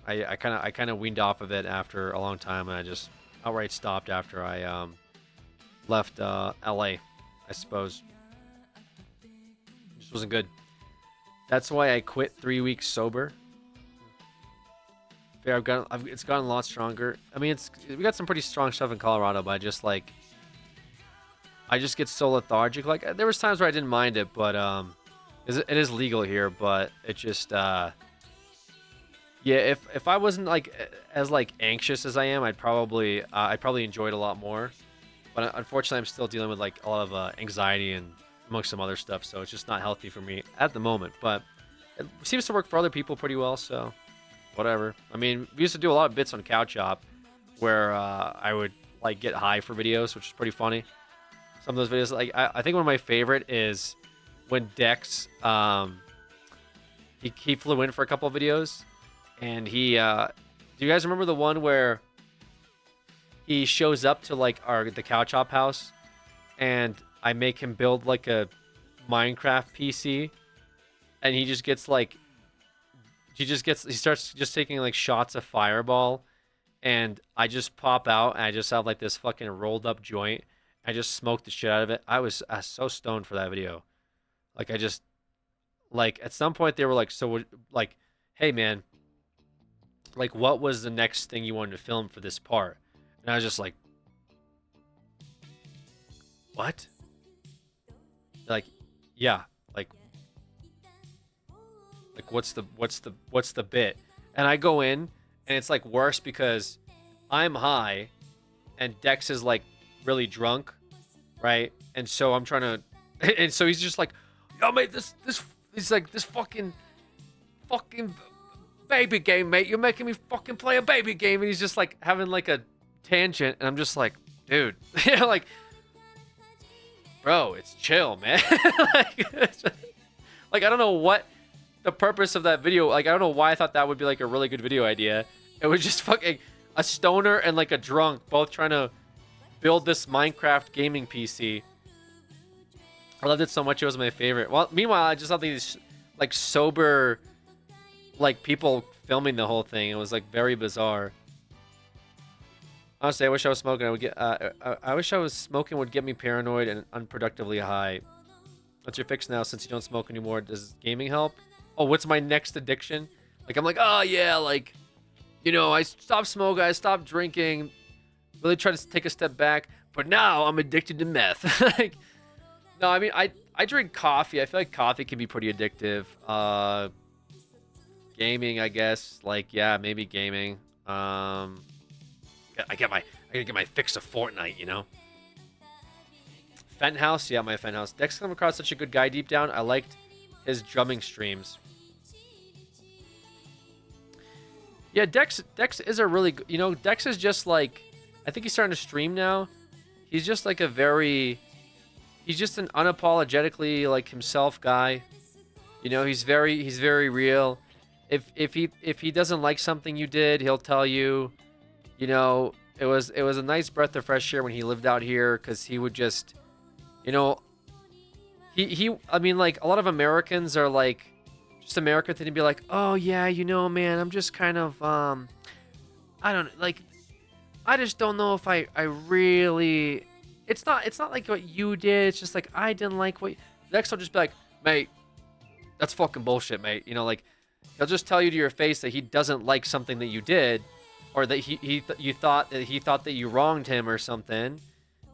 Speaker 1: I kind of weaned off of it after a long time, and I just outright stopped after I left LA, I suppose. It just wasn't good. That's why I quit 3 weeks sober. Yeah, it's gotten a lot stronger. I mean, we got some pretty strong stuff in Colorado, but I just get so lethargic. Like there was times where I didn't mind it, but it is legal here, but it just yeah, if I wasn't like as like anxious as I am, I'd probably enjoy it a lot more. But unfortunately, I'm still dealing with like a lot of anxiety and amongst some other stuff, so it's just not healthy for me at the moment. But it seems to work for other people pretty well, so whatever. I mean, we used to do a lot of bits on Couch Hop where I would like get high for videos, which is pretty funny. Some of those videos, like I think one of my favorite is when Dex he flew in for a couple of videos, and he do you guys remember the one where he shows up to like the Couch Hop house, and I make him build like a Minecraft PC, and he starts just taking like shots of Fireball, and I just pop out and I just have like this fucking rolled up joint. I just smoked the shit out of it. I was so stoned for that video. Like I just like at some point they were like, so like, hey man, like what was the next thing you wanted to film for this part? And I was just like, what? Like, yeah, like what's the bit? And I go in and it's like worse because I'm high and Dex is like really drunk, right? And so I'm trying to, and so he's just like, yo mate, this he's like, this fucking baby game, mate, you're making me fucking play a baby game. And he's just like having like a tangent, and I'm just like, dude, you know, like, bro, it's chill, man. Like I don't know what the purpose of that video, like I don't know why I thought that would be like a really good video idea. It was just fucking a stoner and like a drunk both trying to build this Minecraft gaming PC. I loved it so much, it was my favorite. Well, meanwhile, I just saw these like sober like people filming the whole thing. It was like very bizarre. Honestly, I wish I was smoking. I wish I was smoking would get me paranoid and unproductively high. What's your fix now since you don't smoke anymore? Does gaming help? Oh, what's my next addiction? Like I'm like, oh yeah, like, you know, I stopped smoking, I stopped drinking, really tried to take a step back, but now I'm addicted to meth. Like, no, I mean, I drink coffee. I feel like coffee can be pretty addictive. Gaming, I guess, like, yeah, maybe gaming. I gotta get my fix of Fortnite, you know. Fenthouse, yeah, my Fenthouse. Dex come across such a good guy deep down. I liked his drumming streams. Yeah, Dex is a really, you know, Dex is just like, I think he's starting to stream now. He's just like he's just an unapologetically like himself guy. You know, he's very real. If he doesn't like something you did, he'll tell you. You know, it was a nice breath of fresh air when he lived out here, because he would just, you know, I mean, like a lot of Americans are like, just American thing to be like, oh yeah, you know, man, I'm just kind of I don't like, I just don't know if I really, it's not like what you did, it's just like I didn't like what next I'll just be like, mate, that's fucking bullshit, mate. You know, like he'll just tell you to your face that he doesn't like something that you did, or that he thought that you wronged him or something,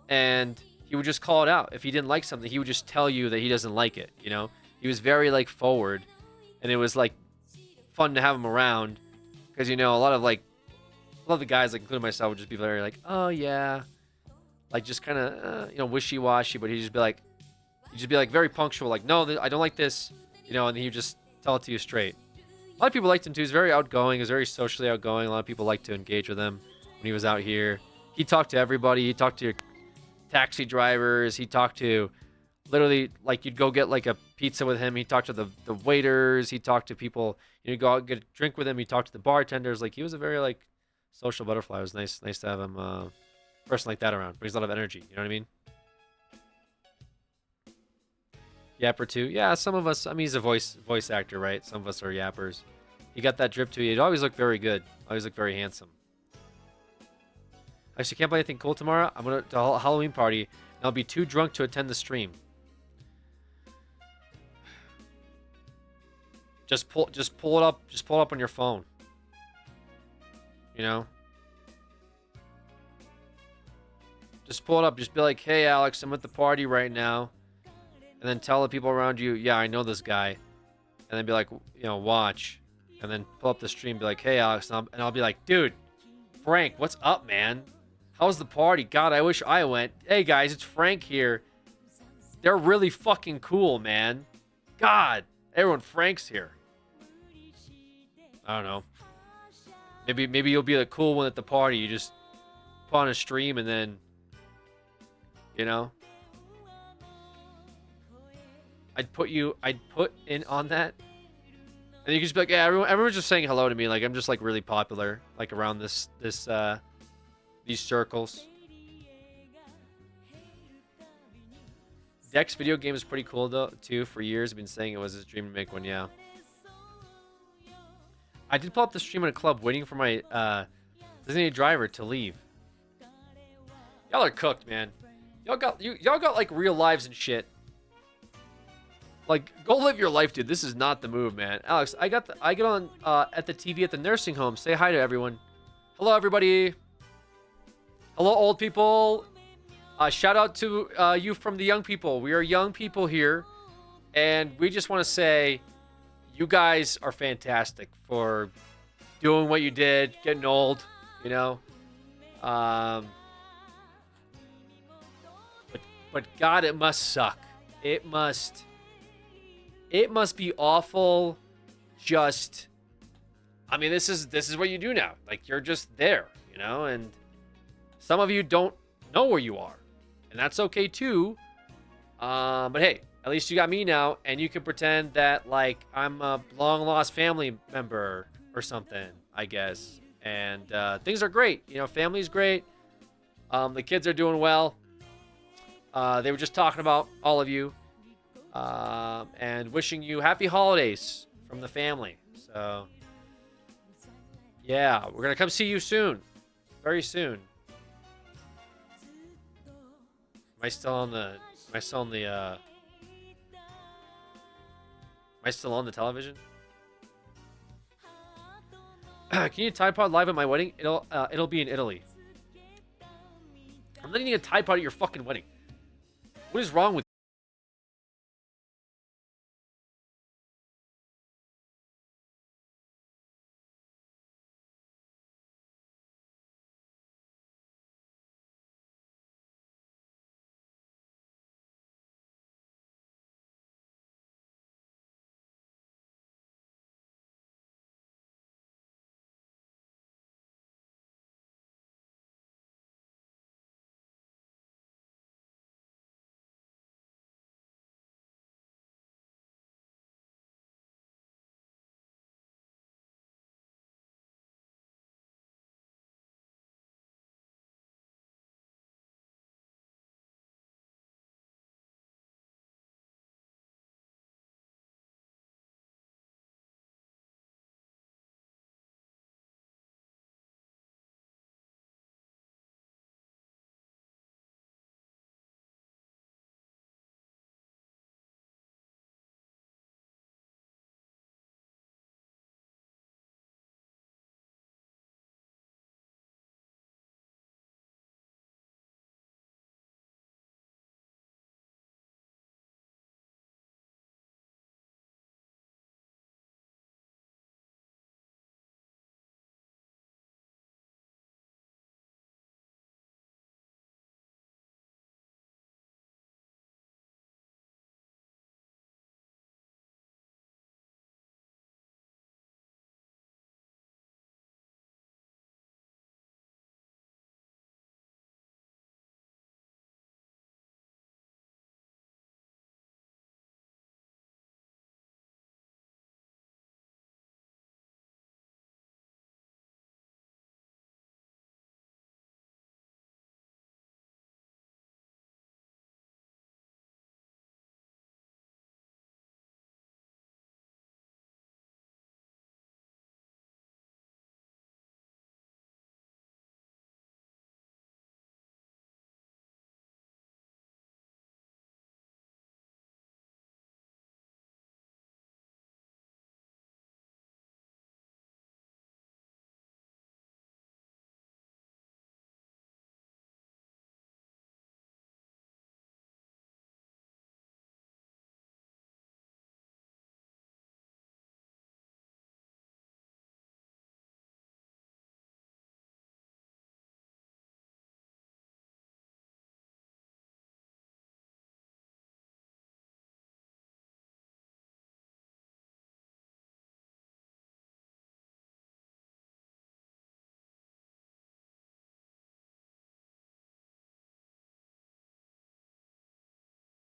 Speaker 1: and he would just call it out. If he didn't like something, he would just tell you that he doesn't like it, you know? He was very like forward, and it was like fun to have him around, because, you know, a lot of the guys, like including myself, would just be very like, oh yeah, like just kind of you know, wishy-washy, but he'd just be like very punctual, like, no, I don't like this, you know, and he would just tell it to you straight. A lot of people liked him too. He's very outgoing. He's very socially outgoing. A lot of people liked to engage with him when he was out here. He talked to everybody. He talked to your taxi drivers. He talked to literally, like, you'd go get like a pizza with him. He talked to the waiters. He talked to people. You know, go out and get a drink with him. He talked to the bartenders. Like, he was a very like Social butterfly. It was nice to have him, person like that around. Brings a lot of energy. You know what I mean? Yapper too. Yeah, some of us. I mean, he's a voice actor, right? Some of us are yappers. He got that drip too. He'd always look very good. Always look very handsome. Actually, can't play anything cool tomorrow. I'm gonna to a Halloween party, and I'll be too drunk to attend the stream. Just pull it up. Just pull it up on your phone. You know. Just pull it up. Just be like, "Hey, Alex, I'm at the party right now," and then tell the people around you, "Yeah, I know this guy," and then be like, you know, watch, and then pull up the stream, be like, "Hey, Alex," and I'll be like, "Dude, Frank, what's up, man? How's the party? God, I wish I went. Hey guys, it's Frank here. They're really fucking cool, man. God, everyone, Frank's here." I don't know. Maybe you'll be the cool one at the party. You just put on a stream and then, you know, I'd put in on that, and you can just be like, yeah, everyone's just saying hello to me. Like I'm just like really popular, like around these circles. Dex video game is pretty cool though too. For years, I've been saying it was his dream to make one. Yeah. I did pull up the stream in a club waiting for my designated driver to leave. Y'all are cooked, man. Y'all got like real lives and shit. Like, go live your life, dude. This is not the move, man. Alex, I get on at the TV at the nursing home. Say hi to everyone. Hello, everybody. Hello, old people. Shout out to you from the young people. We are young people here, and we just want to say you guys are fantastic for doing what you did, getting old, you know. But God, it must suck. It must be awful. Just, I mean, this is what you do now. Like you're just there, you know, and some of you don't know where you are, and that's okay too. But hey, at least you got me now, and you can pretend that like I'm a long lost family member or something, I guess. And things are great. You know, family's great. The kids are doing well. They were just talking about all of you, and wishing you happy holidays from the family. So, yeah, we're gonna come see you soon, very soon. Am I still on the? Am I still on the? Am I still on the television? Can you Tide Pod live at my wedding? It'll be in Italy. I'm not eating a Tide Pod at your fucking wedding. What is wrong with you?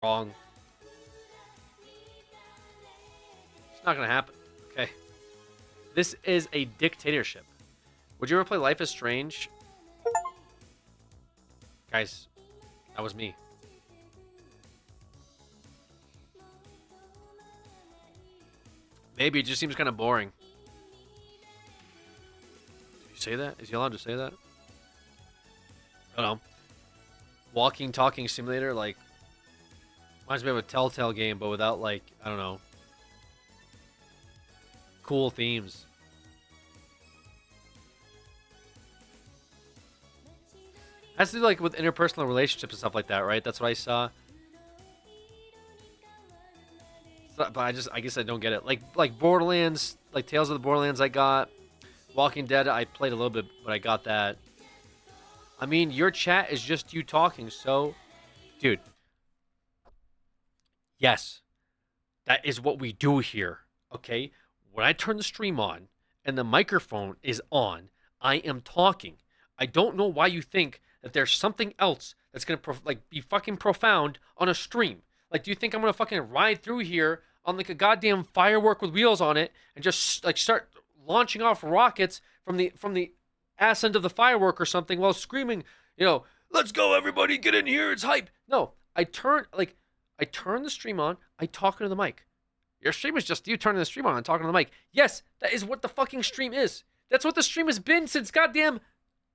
Speaker 1: Wrong. It's not gonna happen. Okay. This is a dictatorship. Would you ever play Life is Strange? Guys, that was me. Maybe it just seems kind of boring. Did you say that? Is he allowed to say that? I don't know. Walking, talking simulator, like, reminds me of a Telltale game, but without, like, I don't know, cool themes. Has to do, like, with interpersonal relationships and stuff like that, right? That's what I saw. But I guess I don't get it. Like Borderlands, like Tales of the Borderlands I got. Walking Dead, I played a little bit, but I got that. I mean, your chat is just you talking, so... Dude. Yes. That is what we do here, okay? When I turn the stream on and the microphone is on, I am talking. I don't know why you think that there's something else that's going to be fucking profound on a stream. Like, do you think I'm going to fucking ride through here on like a goddamn firework with wheels on it and just like start launching off rockets from the ass end of the firework or something while screaming, you know, let's go everybody, get in here, it's hype. No, I turn the stream on, I talk into the mic. Your stream is just you turning the stream on and talking to the mic. Yes, that is what the fucking stream is. That's what the stream has been since goddamn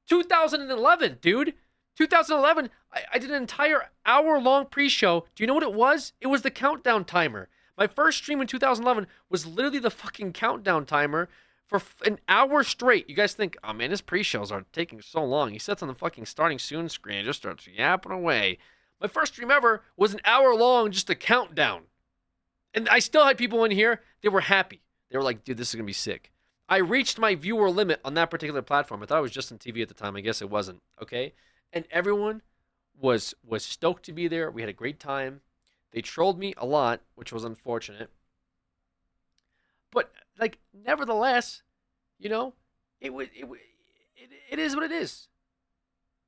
Speaker 1: 2011, dude. 2011, I did an entire hour-long pre-show. Do you know what it was? It was the countdown timer. My first stream in 2011 was literally the fucking countdown timer for an hour straight. You guys think, oh man, his pre-shows are taking so long. He sits on the fucking starting soon screen and just starts yapping away. My first stream ever was an hour long, just a countdown. And I still had people in here, they were happy. They were like, dude, this is going to be sick. I reached my viewer limit on that particular platform. I thought it was just on TV at the time. I guess it wasn't, okay? And everyone was stoked to be there. We had a great time. They trolled me a lot, which was unfortunate. But, like, nevertheless, you know, it is what it is.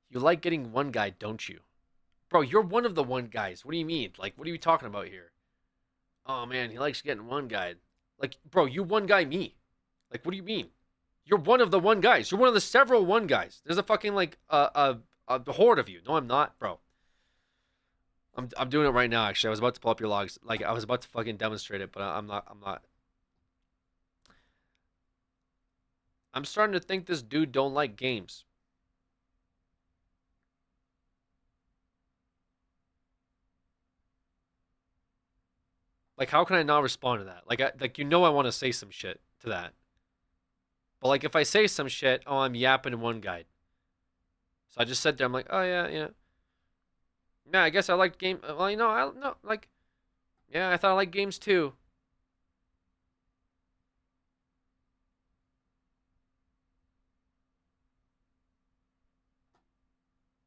Speaker 1: You like getting one guy, don't you? Bro, you're one of the one guys. What do you mean? Like, what are you talking about here? Oh, man, he likes getting one guy. Like, bro, you one guy me. Like, what do you mean? You're one of the one guys. You're one of the several one guys. There's a fucking, like, a horde of you. No, I'm not, bro. I'm doing it right now, actually. I was about to pull up your logs. Like, I was about to fucking demonstrate it, but I'm not. I'm starting to think this dude don't like games. Like, how can I not respond to that? Like, you know I want to say some shit to that. But, like, if I say some shit, oh, I'm yapping in one guide. So I just sat there, I'm like, oh, yeah. Yeah, I guess I liked game. Well, you know, I don't know. Like, yeah, I thought I liked games too.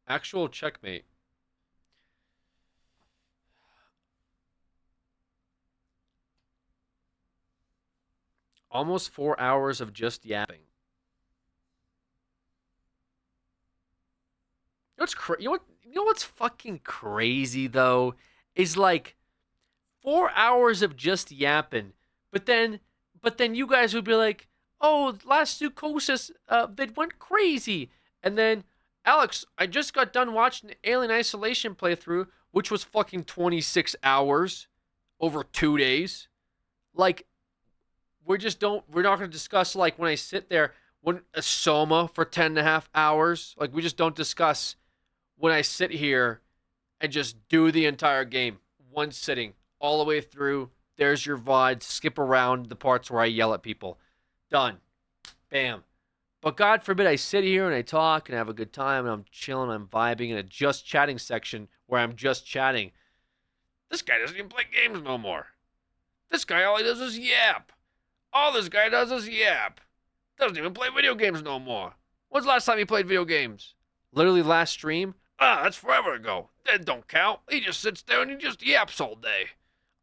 Speaker 1: Actual checkmate. Almost 4 hours of just yapping. You know what's fucking crazy though is like 4 hours of just yapping, but then you guys would be like, oh, last Zukosis, they went crazy, and then Alex, I just got done watching the Alien Isolation playthrough, which was fucking 26 hours over 2 days. Like, we're not going to discuss, like, when I sit there, when a Soma for 10.5 hours. Like, we just don't discuss when I sit here and just do the entire game. One sitting, all the way through. There's your VOD. Skip around the parts where I yell at people. Done. Bam. But God forbid I sit here and I talk and have a good time and I'm chilling, I'm vibing in a just chatting section where I'm just chatting. This guy doesn't even play games no more. This guy, all he does is yap. All this guy does is yap. Doesn't even play video games no more. When's the last time he played video games? Literally last stream? That's forever ago. That don't count. He just sits there and he just yaps all day.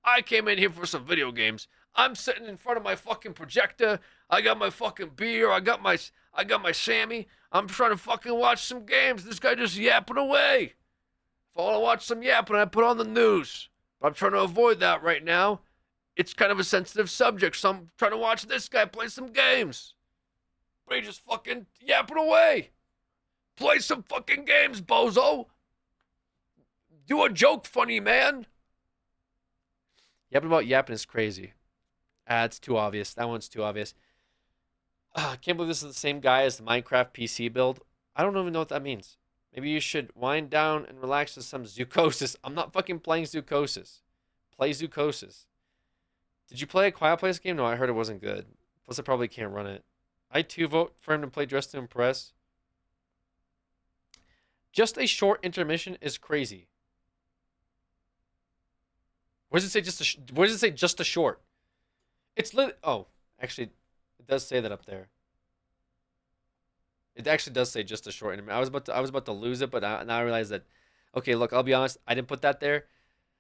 Speaker 1: I came in here for some video games. I'm sitting in front of my fucking projector. I got my fucking beer. I got my Sammy. I'm trying to fucking watch some games. This guy just yapping away. If I want to watch some yapping, I put on the news. But I'm trying to avoid that right now. It's kind of a sensitive subject, so I'm trying to watch this guy play some games. But he just fucking yapping away. Play some fucking games, bozo. Do a joke funny, man. Yapping about yapping is crazy. It's too obvious. That one's too obvious. I can't believe this is the same guy as the Minecraft PC build. I don't even know what that means. Maybe you should wind down and relax with some Zoocosis. I'm not fucking playing Zoocosis. Play Zoocosis. Did you play a Quiet Place game? No, I heard it wasn't good. Plus, I probably can't run it. I too vote for him to play Dress to Impress. Just a short intermission is crazy. What does it say? What does it say? Just a short. It's oh, actually, it does say that up there. It actually does say just a short intermission. I was about to lose it, but now I realize that. Okay, look, I'll be honest. I didn't put that there.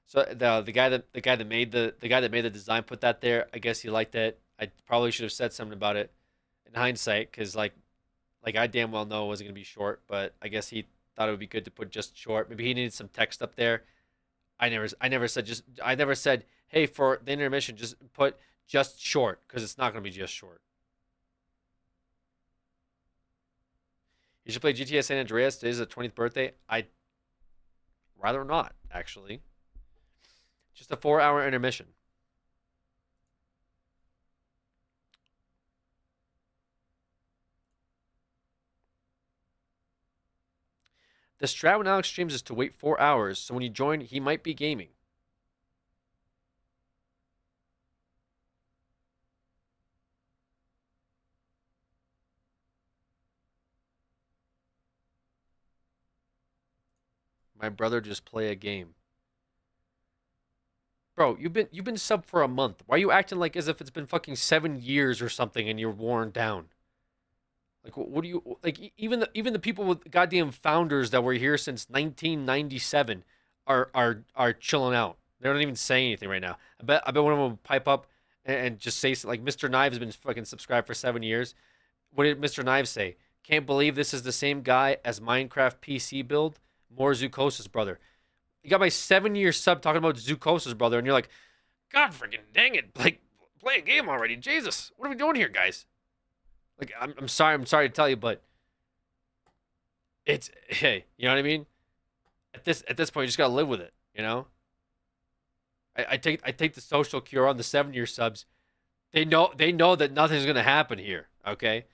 Speaker 1: So the guy that made the design put that there. I guess he liked it. I probably should have said something about it in hindsight, because like I damn well know it wasn't gonna be short, but I guess he thought it would be good to put just short. Maybe he needed some text up there. I never said, hey, for the intermission, just put just short, because it's not gonna be just short. You should play GTA San Andreas. Today's the 20th birthday. I'd rather not, actually. Just a 4-hour intermission. The strat when Alex streams is to wait 4 hours, so when you join, he might be gaming. My brother just play a game. Bro, you've been sub for a month. Why are you acting like as if it's been fucking 7 years or something and you're worn down? Like, what do you like? Even the people with goddamn founders that were here since 1997 are chilling out. They're not even saying anything right now. I bet one of them will pipe up and just say like, Mr. Knives has been fucking subscribed for 7 years. What did Mr. Knives say? Can't believe this is the same guy as Minecraft PC build. More Zoocosis, brother. You got my 7-year sub talking about Zoocosis, brother, and you're like, God freaking dang it. Like, play a game already. Jesus. What are we doing here, guys? Like, I'm sorry to tell you, but it's, hey, you know what I mean? At this point, you just gotta live with it, you know? I take the social cure on the 7-year subs. They know that nothing's gonna happen here, okay?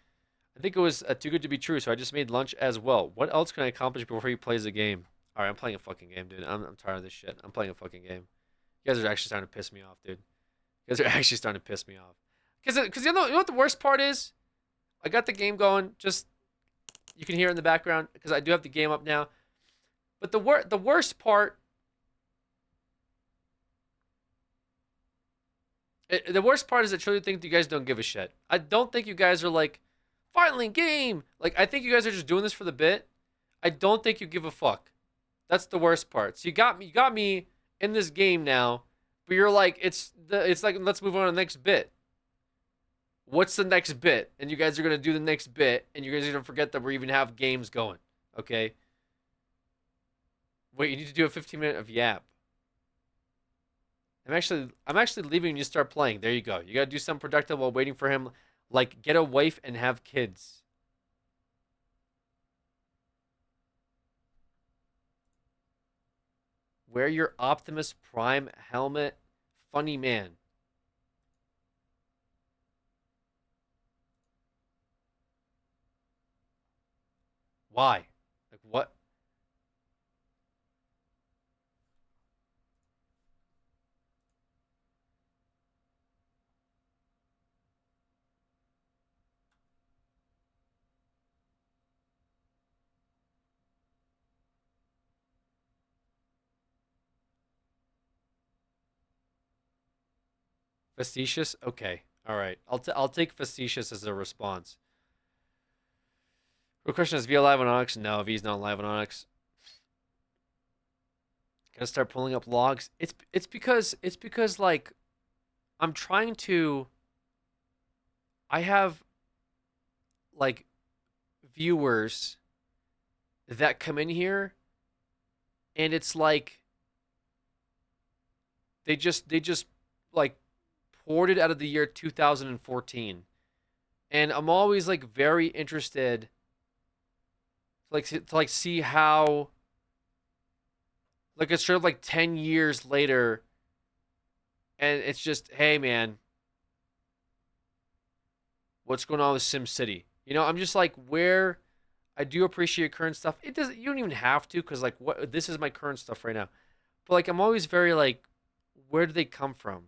Speaker 1: I think it was too good to be true, so I just made lunch as well. What else can I accomplish before he plays a game? All right, I'm playing a fucking game, dude. I'm tired of this shit. I'm playing a fucking game. You guys are actually starting to piss me off, dude. You guys are actually starting to piss me off. Because you know what the worst part is? I got the game going. Just, you can hear it in the background because I do have the game up now. But the worst part... the worst part is I truly think you guys don't give a shit. I don't think you guys are like, finally, game! Like, I think you guys are just doing this for the bit. I don't think you give a fuck. That's the worst part. So you got me in this game now, but you're like, it's like, let's move on to the next bit. What's the next bit? And you guys are gonna do the next bit, and you guys are gonna forget that we even have games going. Okay. Wait, you need to do a 15-minute of yap. I'm actually leaving when you start playing. There you go. You gotta do something productive while waiting for him, like get a wife and have kids. Wear your Optimus Prime helmet. Funny man. Why? Like what? Facetious? Okay. All right. I'll take facetious as a response. The question is, V live on Onyx? No, V's not live on Onyx. Gotta start pulling up logs. It's because like I'm trying to. I have like viewers that come in here, and it's like They just like poured it out of the year 2014. And I'm always like very interested to see how, like, it's sort of like 10 years later, and it's just, hey man, what's going on with SimCity? You know, I'm just like, where I do appreciate current stuff. It doesn't, you don't even have to, because like, what, this is my current stuff right now. But like, I'm always very like, where do they come from?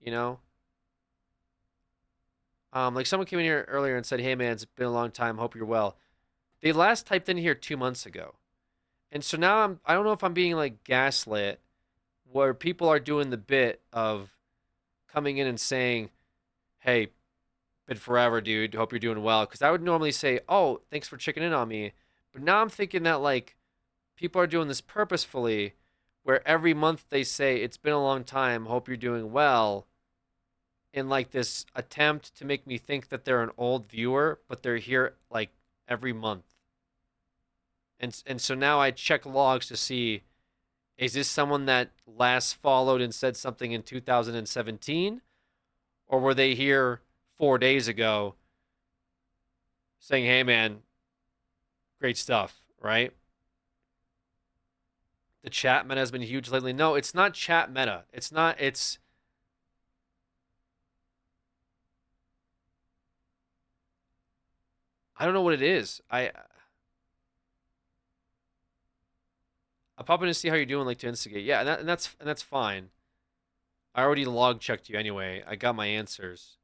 Speaker 1: You know? Like someone came in here earlier and said, hey man, it's been a long time, hope you're well. They last typed in here 2 months ago. And so now I don't know if I'm being like gaslit, where people are doing the bit of coming in and saying, hey, been forever, dude, hope you're doing well. Because I would normally say, oh, thanks for checking in on me. But now I'm thinking that like people are doing this purposefully, where every month they say, it's been a long time, hope you're doing well, in like this attempt to make me think that they're an old viewer, but they're here like every month. And so now I check logs to see, is this someone that last followed and said something in 2017? Or were they here 4 days ago saying, hey man, great stuff, right? The chat meta has been huge lately. No, it's not chat meta. It's not, it's... I don't know what it is. I'll pop in to see how you're doing, like to instigate. Yeah, and that's fine. I already log checked you anyway. I got my answers.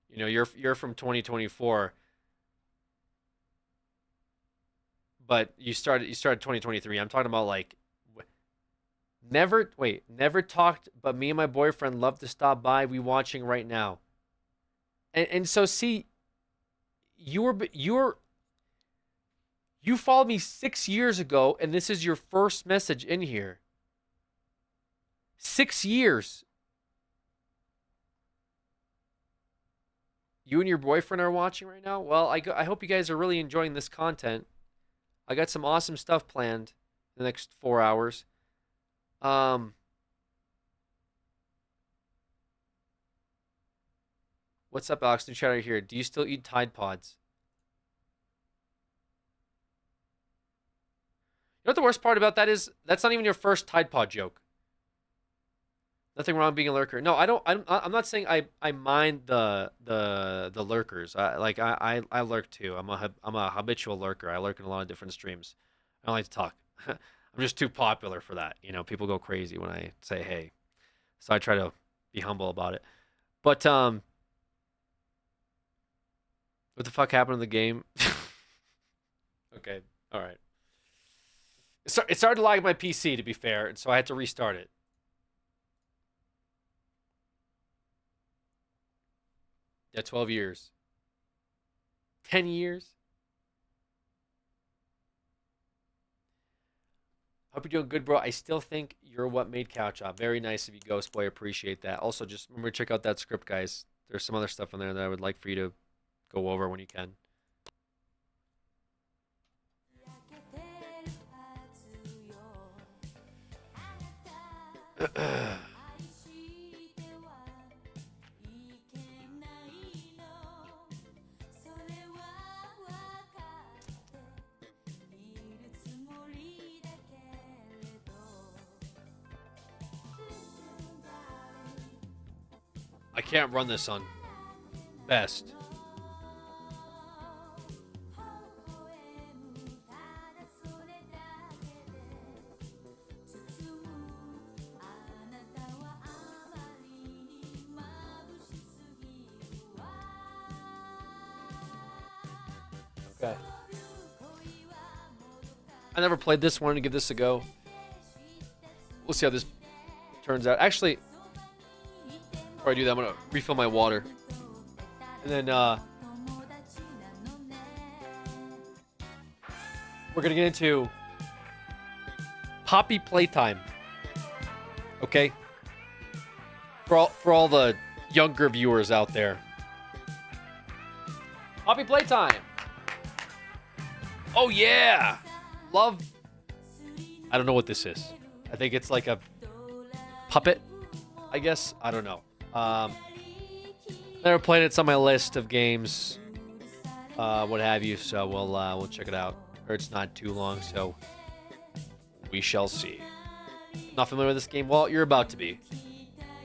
Speaker 1: You know, you're from 2024, but you started 2023. I'm talking about like never talked, but me and my boyfriend love to stop by. We watching right now. And so see, you followed me 6 years ago, and this is your first message in here. 6 years. You and your boyfriend are watching right now? Well, I hope you guys are really enjoying this content. I got some awesome stuff planned in the next 4 hours. What's up, Alex? New chatter here. Do you still eat Tide Pods? You know what the worst part about that is? That's not even your first Tide Pod joke. Nothing wrong with being a lurker. No, I don't. I'm not saying I mind the lurkers. I lurk too. I'm a habitual lurker. I lurk in a lot of different streams. I don't like to talk. I'm just too popular for that. You know, people go crazy when I say hey. So I try to be humble about it. But what the fuck happened in the game? Okay, all right. It started to lag my PC, to be fair, and so I had to restart it. Yeah, 12 years. 10 years? Hope you're doing good, bro. I still think you're what made Couch Up. Very nice of you, Ghost Boy. Appreciate that. Also, just remember to check out that script, guys. There's some other stuff in there that I would like for you to go over when you can. I can't run this on best. Okay. I never played this one. To give this a go. We'll see how this turns out. Actually, before I do that, I'm gonna refill my water, and then we're gonna get into Poppy Playtime. Okay, for all the younger viewers out there, Poppy Playtime. Oh yeah, love I don't know what this is. I think it's like a puppet, I guess. I don't know. Never played it. It's on my list of games, what have you. So we'll check it out. Or it's not too long, so we shall see. Not familiar with this game? Well, you're about to be.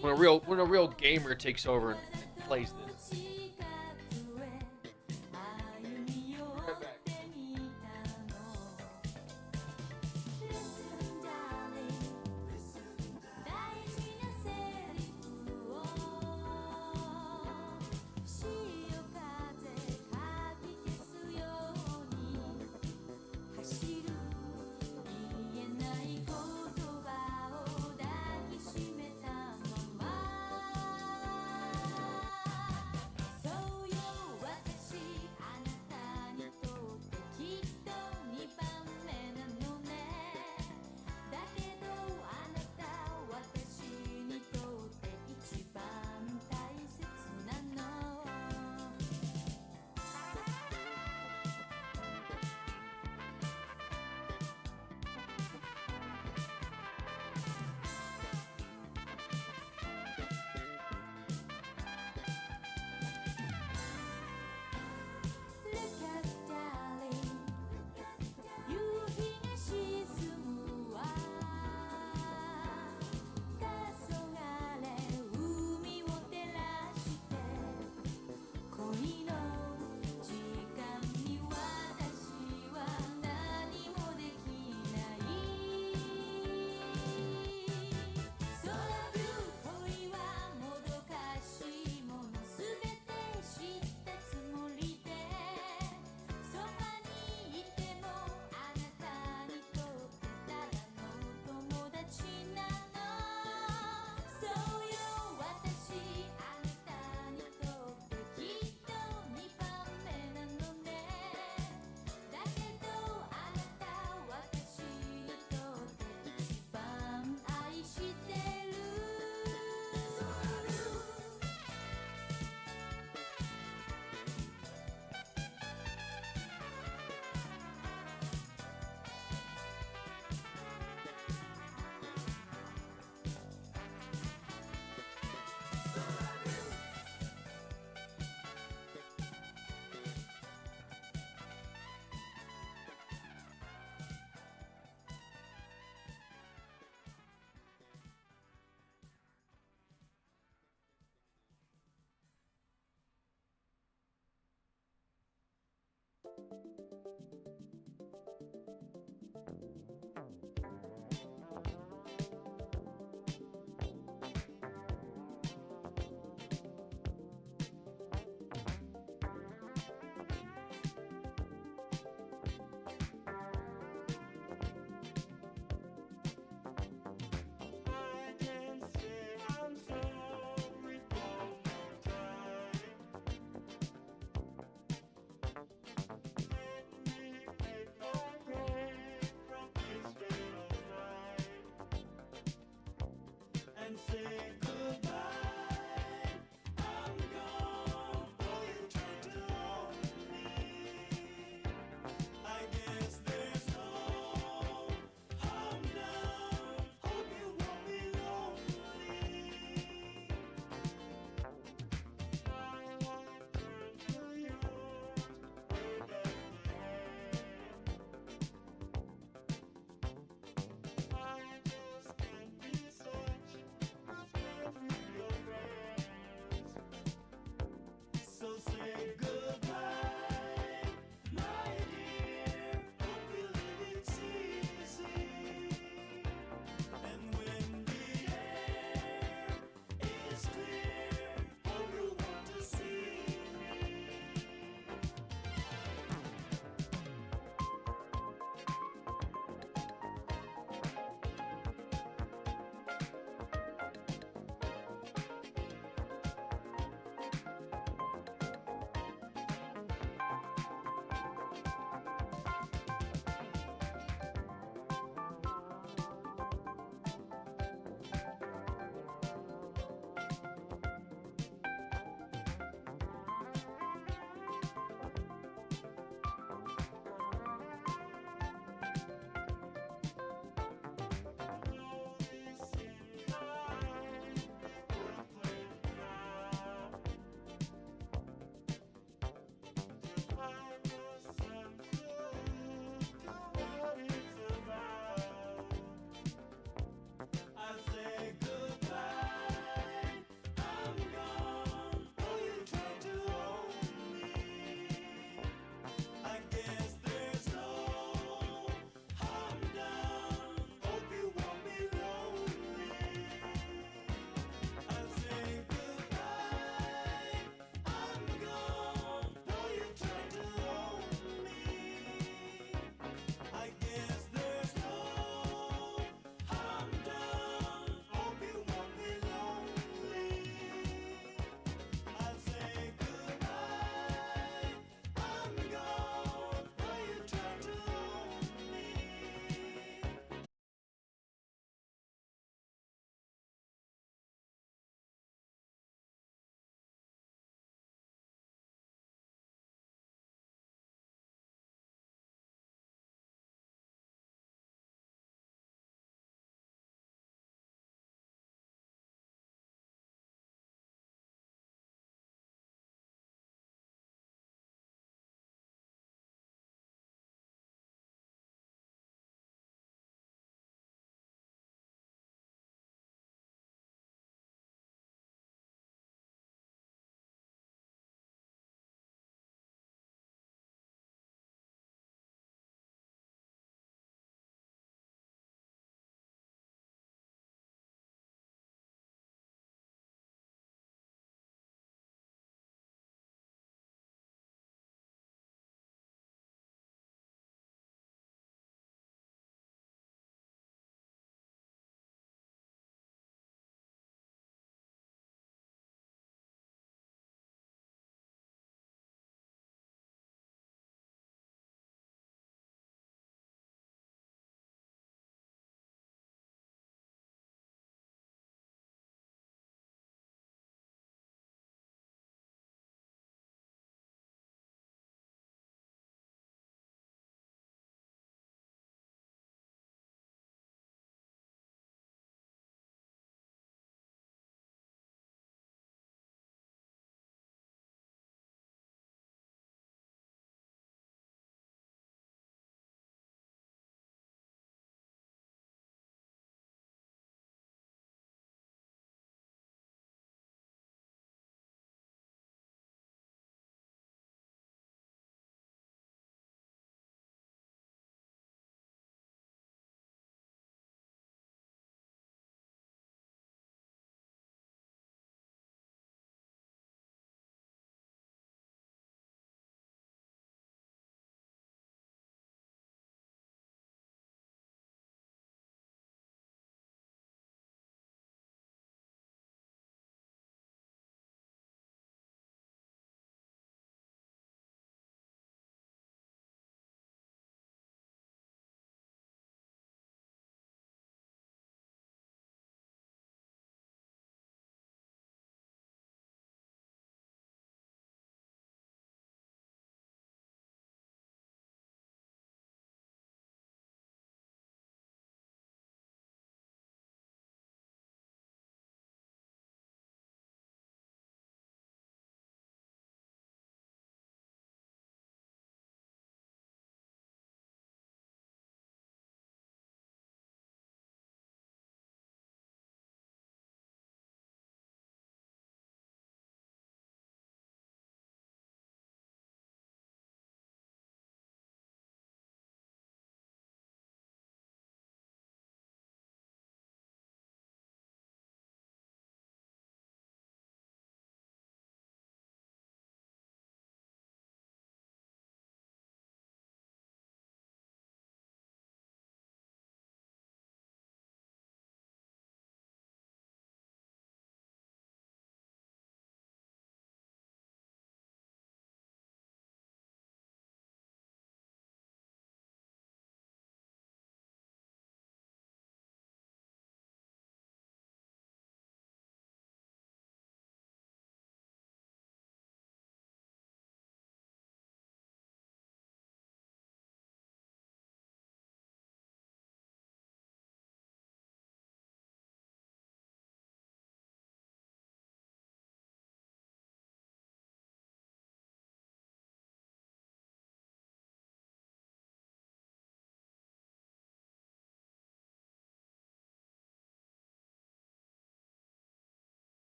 Speaker 1: When a real gamer takes over and plays this.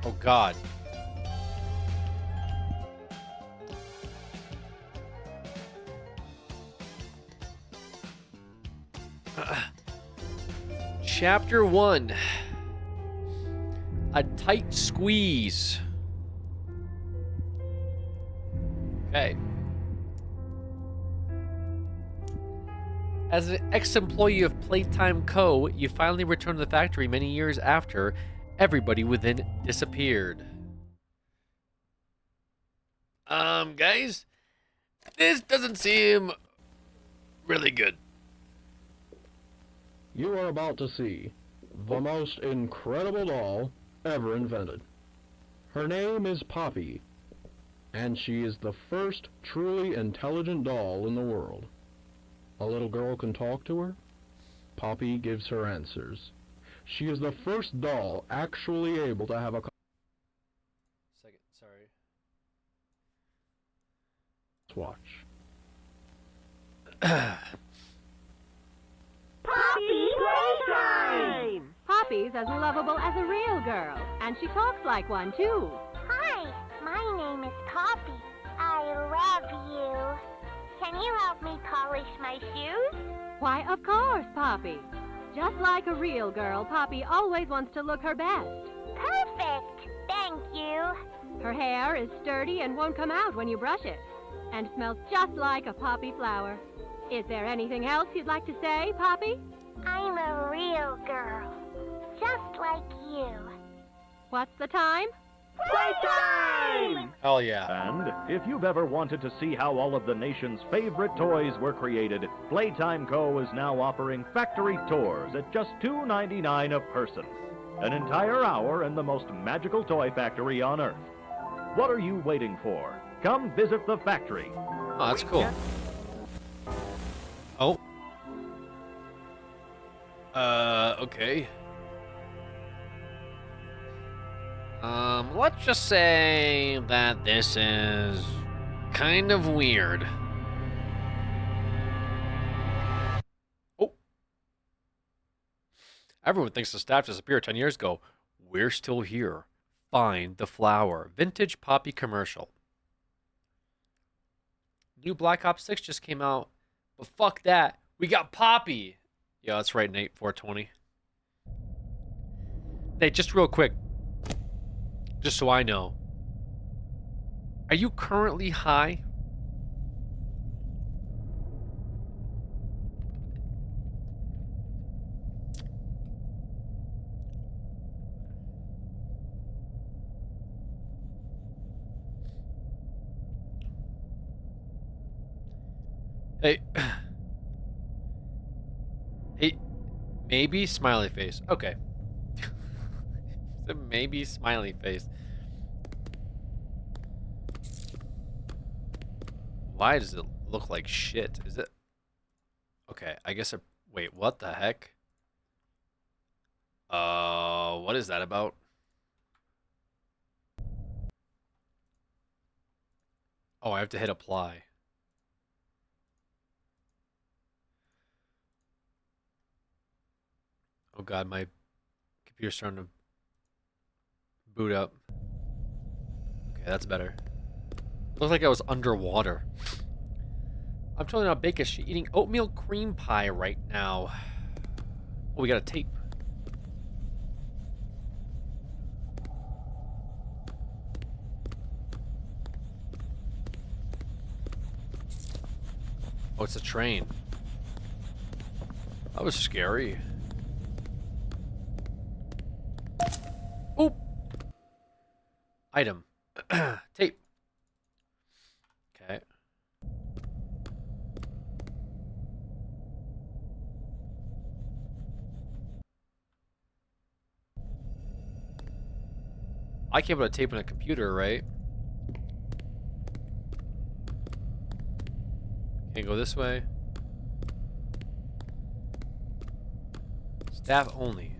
Speaker 1: Oh, God. Chapter 1. A tight squeeze. Okay. As an ex-employee of Playtime Co., you finally returned to the factory many years after everybody within disappeared. Guys, this doesn't seem really good.
Speaker 11: You are about to see the most incredible doll ever invented. Her name is Poppy, and she is the first truly intelligent doll in the world. A little girl can talk to her. Poppy gives her answers. She is the first doll actually able to have a...
Speaker 1: Second, sorry.
Speaker 11: Let's watch.
Speaker 12: Poppy Playtime! Poppy's as lovable as a real girl, and she talks like one, too.
Speaker 13: Hi, my name is Poppy. I love you. Can you help me polish my shoes?
Speaker 12: Why, of course, Poppy. Just like a real girl, Poppy always wants to look her best.
Speaker 13: Perfect. Thank you.
Speaker 12: Her hair is sturdy and won't come out when you brush it, and smells just like a poppy flower. Is there anything else you'd like to say, Poppy?
Speaker 13: I'm a real girl, just like you.
Speaker 12: What's the time?
Speaker 13: Playtime!
Speaker 1: Hell yeah.
Speaker 14: And if you've ever wanted to see how all of the nation's favorite toys were created, Playtime Co. is now offering factory tours at just $2.99 a person. An entire hour in the most magical toy factory on Earth. What are you waiting for? Come visit the factory.
Speaker 1: Oh, that's cool. Oh. Okay. Let's just say that this is kind of weird. Oh. Everyone thinks the staff disappeared 10 years ago. We're still here. Find the flower. Vintage Poppy commercial. New Black Ops 6 just came out. But fuck that. We got Poppy. Yeah, that's right, Nate. 420. Nate, just real quick. Just so I know. Are you currently high? Hey. Hey. Maybe smiley face. Okay. Maybe smiley face. Why does it look like shit? Is it? Okay, I guess wait, what the heck? What is that about? Oh, I have to hit apply. Oh god, my computer's starting to boot up. Okay, that's better. Looks like I was underwater. I'm totally not bakish. Eating oatmeal cream pie right now. Oh, we got a tape. Oh, it's a train. That was scary. Oop! Item. Tape. Okay. I can't put a tape on a computer, right? Can't go this way. Staff only.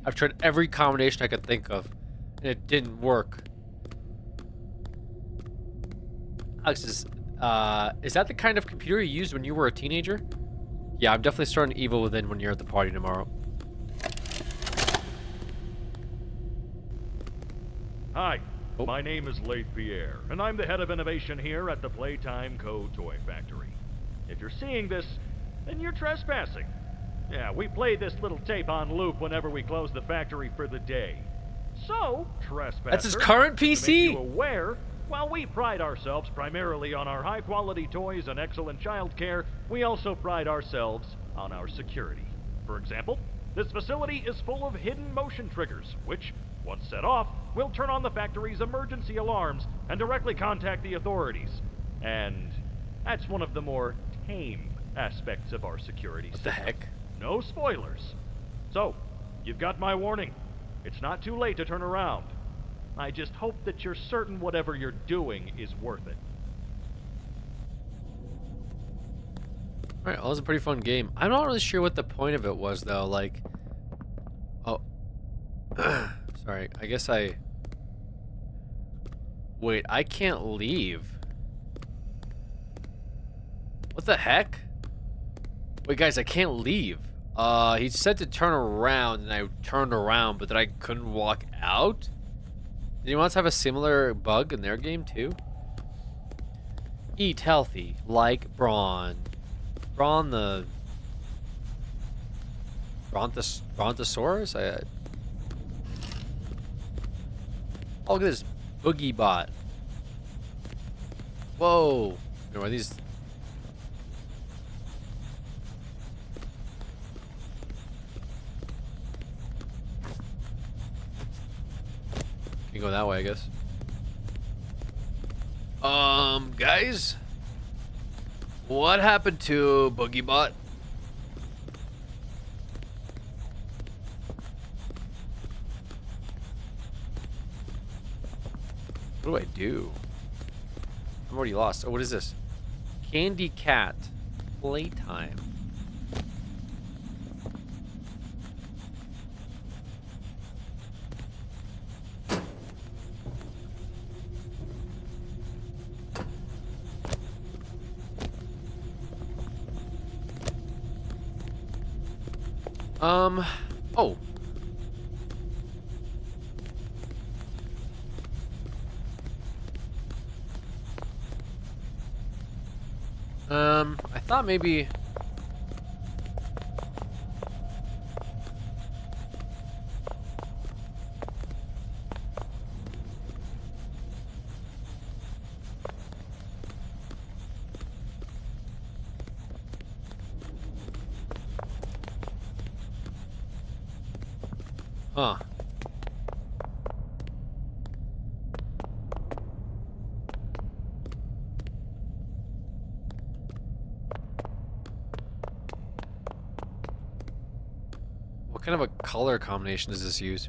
Speaker 1: I've tried every combination I could think of, and it didn't work. Alex, is that the kind of computer you used when you were a teenager? Yeah, I'm definitely starting Evil Within when you're at the party tomorrow.
Speaker 14: Hi, my name is Leith Pierre, and I'm the head of innovation here at the Playtime Co. Toy Factory. If you're seeing this, then you're trespassing. Yeah, we play this little tape on loop whenever we close the factory for the day. So, trespasser,
Speaker 1: that's his current PC?
Speaker 14: To make you aware, while we pride ourselves primarily on our high-quality toys and excellent child care, we also pride ourselves on our security. For example, this facility is full of hidden motion triggers, which, once set off, will turn on the factory's emergency alarms and directly contact the authorities. And that's one of the more tame aspects of our security system.
Speaker 1: What the heck?
Speaker 14: No spoilers. So, you've got my warning. It's not too late to turn around. I just hope that you're certain whatever you're doing is worth it.
Speaker 1: Alright, well, it was a pretty fun game. I'm not really sure what the point of it was, though. Like, oh. Sorry, I guess I... Wait, I can't leave. What the heck? Wait, guys, I can't leave. He said to turn around, and I turned around, but then I couldn't walk out? Did anyone else have a similar bug in their game, too? Eat healthy, like Braun. Braun the... Brontosaurus? Oh, look at this boogie bot. Whoa. Are these... Can go that way, I guess. Guys? What happened to Boogie Bot? What do I do? I'm already lost. Oh, what is this? Candy Cat Playtime. Oh. I thought maybe... Huh. What kind of a color combination does this use?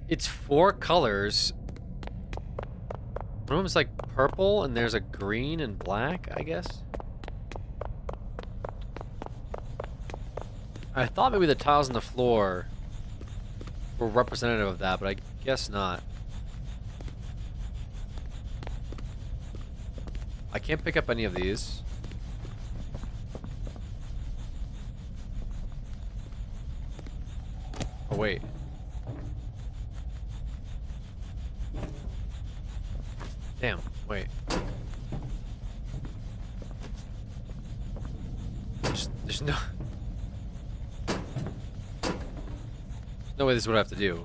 Speaker 1: It's 4 colors. One of them's like purple, and there's a green and black, I guess. I thought maybe the tiles on the floor were representative of that, but I guess not. I can't pick up any of these. Oh, wait. Damn, wait. There's no... No way this is what I have to do.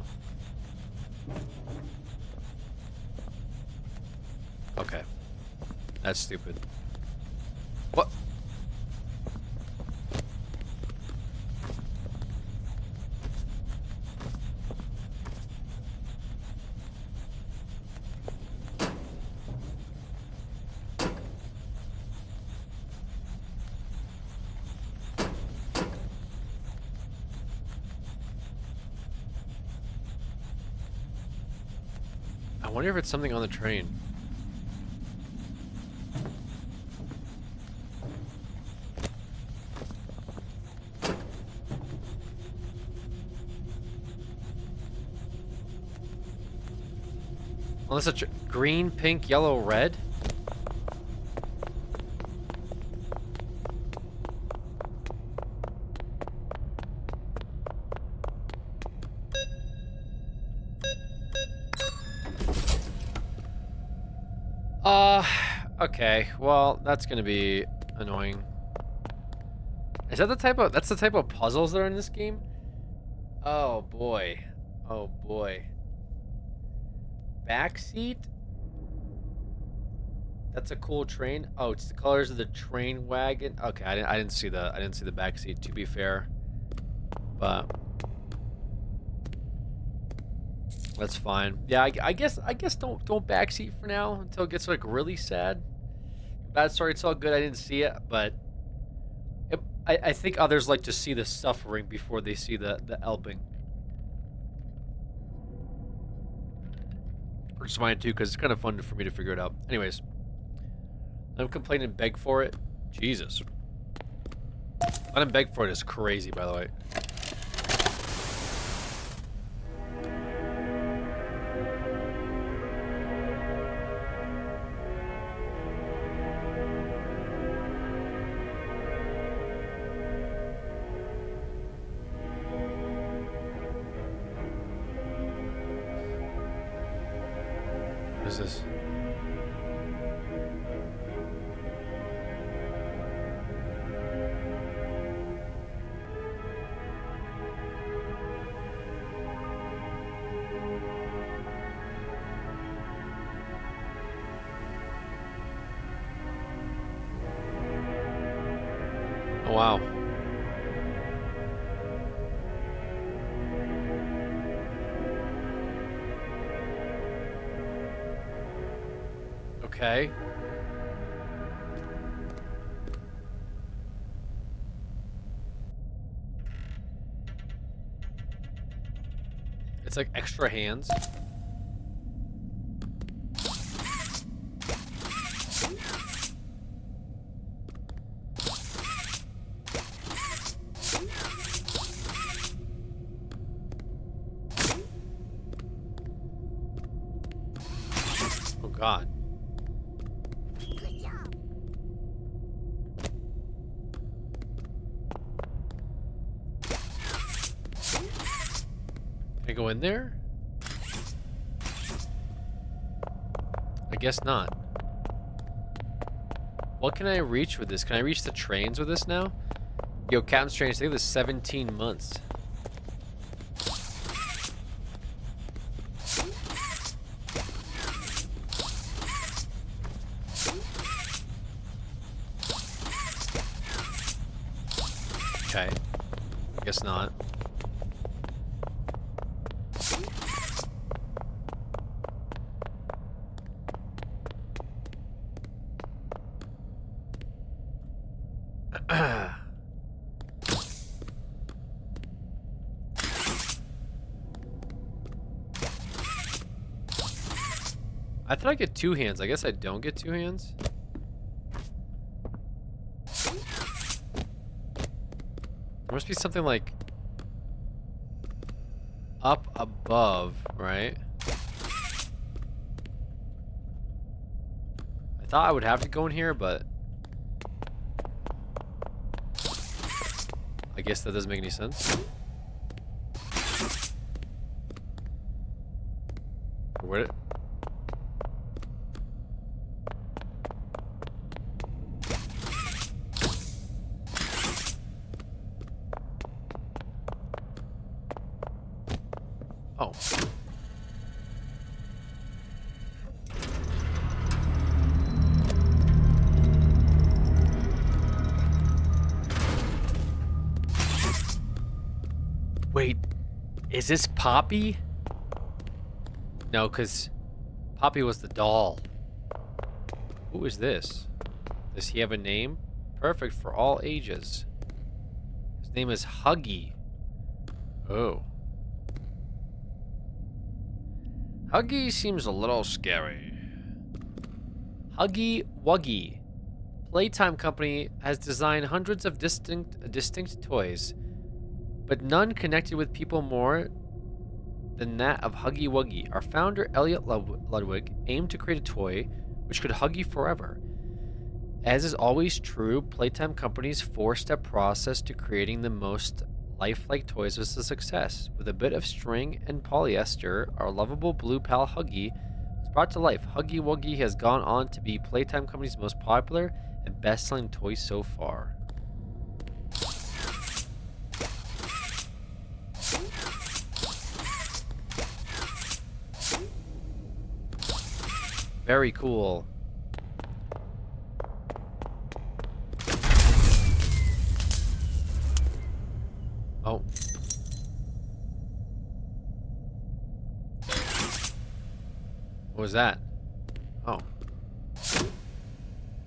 Speaker 1: Okay. That's stupid. What? I wonder if it's something on the train. Unless it's green, pink, yellow, red. Okay. Well, that's gonna be annoying. Is that the type of, that's the type of puzzles that are in this game? Oh boy. Oh boy. Backseat? That's a cool train. Oh, it's the colors of the train wagon. Okay, I didn't see the backseat, to be fair. But that's fine. Yeah, I guess don't backseat for now until it gets like really sad. Bad story, it's all good. I didn't see it, but I think others like to see the suffering before they see the helping. Which is mine too, because it's kind of fun for me to figure it out. Anyways, let him complain and beg for it. Jesus. Let him beg for it is crazy, by the way. What is this? Oh, wow. Okay. It's like extra hands. Oh God. Can I go in there? I guess not. What can I reach with this? Can I reach the trains with this now? Yo, Captain's Trains, I think this is 17 months. Okay. I guess not. I thought I get two hands. I guess I don't get two hands. There must be something like up above, right? I thought I would have to go in here, but I guess that doesn't make any sense. Where? Oh. Wait, is this Poppy? No, because Poppy was the doll. Who is this? Does he have a name? Perfect for all ages. His name is Huggy. Oh. Huggy seems a little scary. Huggy Wuggy. Playtime Company has designed hundreds of distinct toys, but none connected with people more than that of Huggy Wuggy. Our founder, Elliot Ludwig, aimed to create a toy which could hug you forever. As is always true, Playtime Company's 4-step process to creating the most lifelike toys was a success. With a bit of string and polyester, our lovable blue pal Huggy was brought to life. Huggy Wuggy has gone on to be Playtime Company's most popular and best-selling toy so far. Very cool. Oh. What was that? Oh.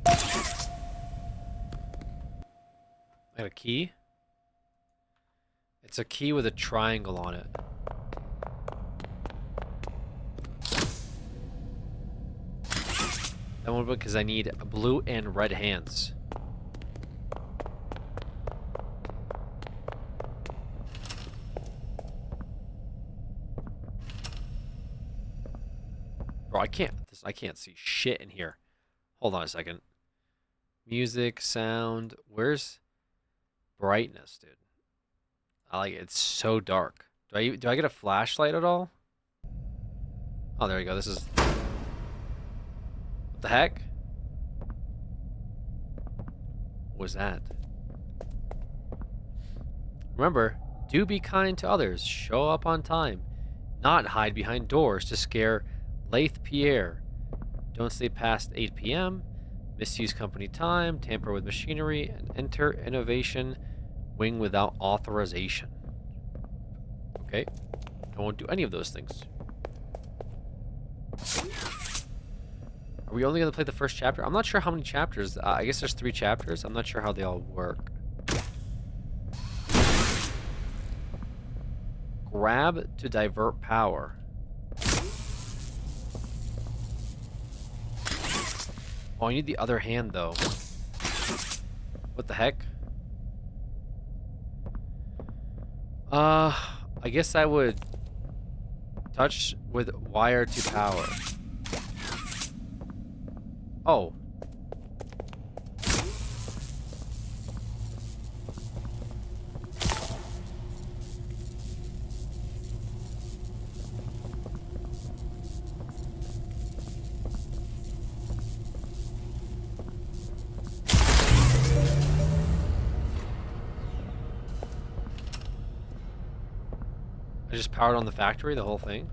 Speaker 1: I got a key? It's a key with a triangle on it. That one because I need blue and red hands. Bro, I can't see shit in here. Hold on a second. Music, sound, where's brightness, dude? I like it. It's so dark. Do I get a flashlight at all? Oh, there we go. This is... What the heck? What was that? Remember, do be kind to others. Show up on time. Not hide behind doors to scare Laith Pierre. Don't stay past 8 p.m. Misuse company time. Tamper with machinery. And enter innovation wing without authorization. Okay. I won't do any of those things. Are we only going to play the first chapter? I'm not sure how many chapters. I guess there's 3 chapters. I'm not sure how they all work. Grab to divert power. Oh, I need the other hand, though. What the heck? I guess I would touch with wire to power. Oh. I just powered on the factory, the whole thing?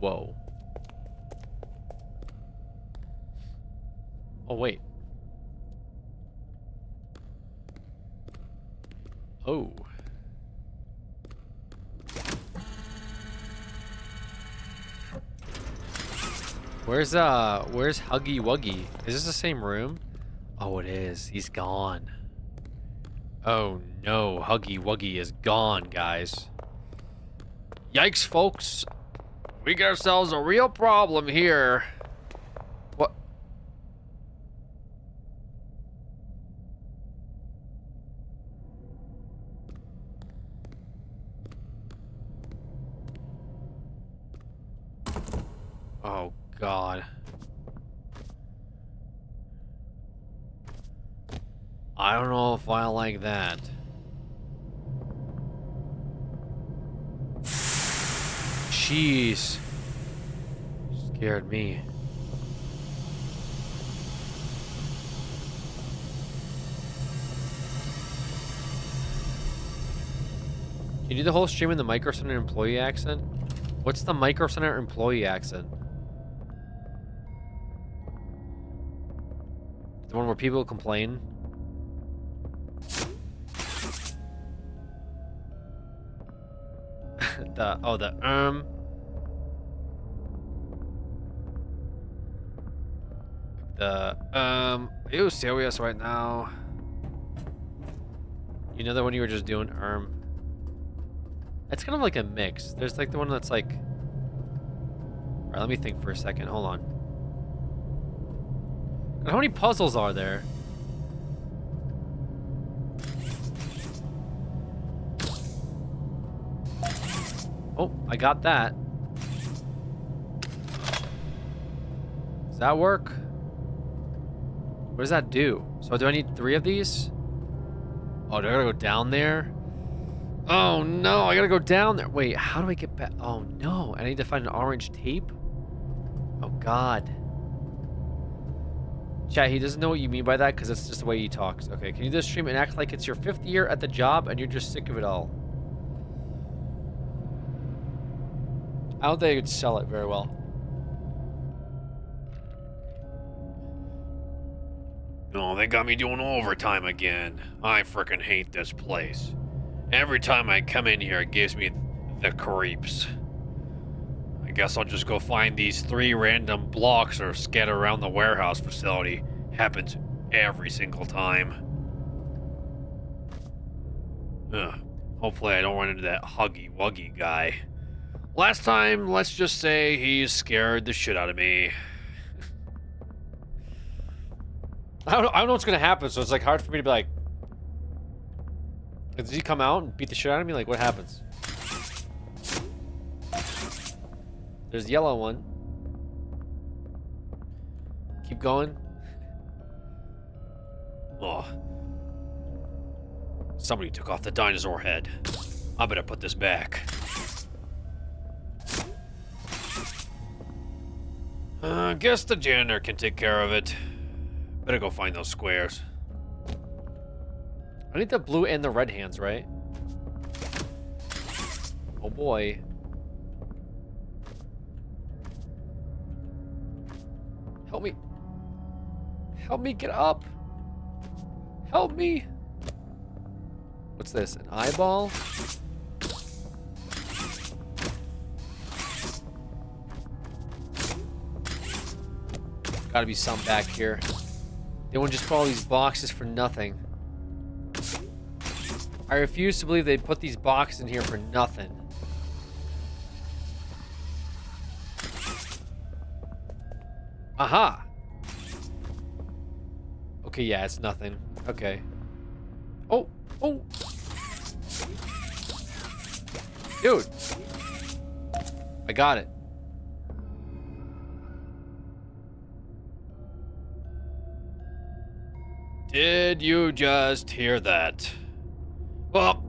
Speaker 1: Whoa. Oh, wait. Oh. Where's Huggy Wuggy? Is this the same room? Oh, it is. He's gone. Oh no, Huggy Wuggy is gone, guys. Yikes, folks. We got ourselves a real problem here. What? Oh, God. I don't know if I like that. Jeez. Scared me. Can you do the whole stream in the Micro Center employee accent? What's the Micro Center employee accent? The one where people complain? Are you serious right now? You know the one you were just doing, It's kind of like a mix. There's like the one that's like... Alright, let me think for a second. Hold on. And how many puzzles are there? Oh, I got that. Does that work? What does that do? So do I need 3 of these? Oh, do I gotta go down there? Oh no, I gotta go down there. Wait, how do I get back? Oh no, I need to find an orange tape? Oh god. Chat, he doesn't know what you mean by that because it's just the way he talks. Okay, can you just stream and act like it's your 5th year at the job and you're just sick of it all? I don't think I could sell it very well.
Speaker 15: Oh, they got me doing overtime again. I frickin' hate this place. Every time I come in here, it gives me the creeps. I guess I'll just go find these 3 random blocks or scattered around the warehouse facility. Happens every single time. Ugh. Hopefully I don't run into that Huggy Wuggy guy. Last time, let's just say he scared the shit out of me.
Speaker 1: I don't know what's gonna happen, so it's like hard for me to be like, does he come out and beat the shit out of me? Like, what happens? There's the yellow one. Keep going.
Speaker 15: Oh. Somebody took off the dinosaur head. I better put this back. Guess the janitor can take care of it. Better go find those squares.
Speaker 1: I need the blue and the red hands, right? Oh boy. Help me. Help me get up. Help me. What's this? An eyeball? Gotta be some back here. They won't just put all these boxes for nothing. I refuse to believe they put these boxes in here for nothing. Aha! Okay, yeah, it's nothing. Okay. Oh! Oh! Dude! I got it.
Speaker 15: Did you just hear that? Well,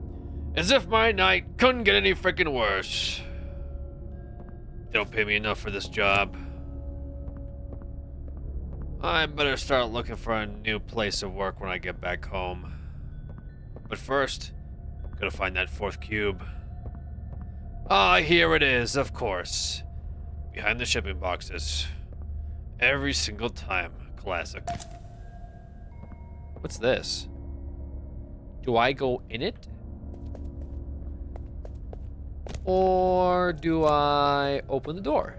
Speaker 15: as if my night couldn't get any freaking worse. They don't pay me enough for this job. I better start looking for a new place of work when I get back home. But first, gotta find that 4th cube. Ah, here it is, of course. Behind the shipping boxes. Every single time. Classic.
Speaker 1: What's this? Do I go in it? Or do I open the door?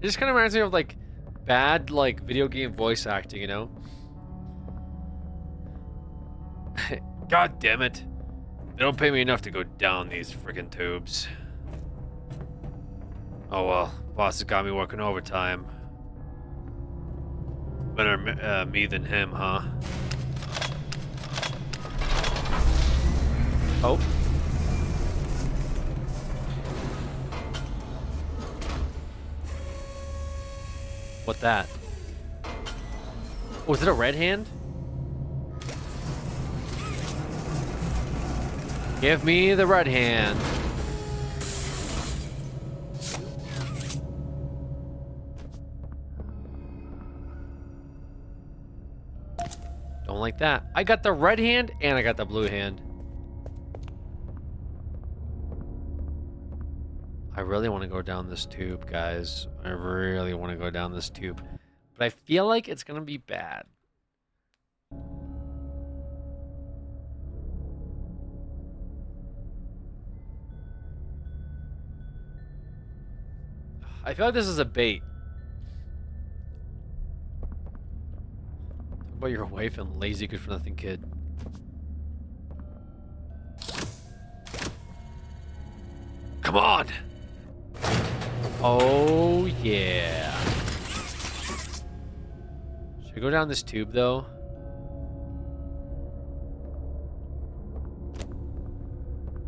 Speaker 1: It just kind of reminds me of like bad like video game voice acting, you know?
Speaker 15: God damn it. They don't pay me enough to go down these freaking tubes. Oh well, boss has got me working overtime. Better me than him, huh?
Speaker 1: Oh. What that? Was it a red hand? Give me the red hand. Don't like that. I got the red hand and I got the blue hand. I really want to go down this tube, guys. I really want to go down this tube. But I feel like it's going to be bad. I feel like this is a bait. Talk about your wife and lazy good-for-nothing kid.
Speaker 15: Come on!
Speaker 1: Oh, yeah. Should I go down this tube, though?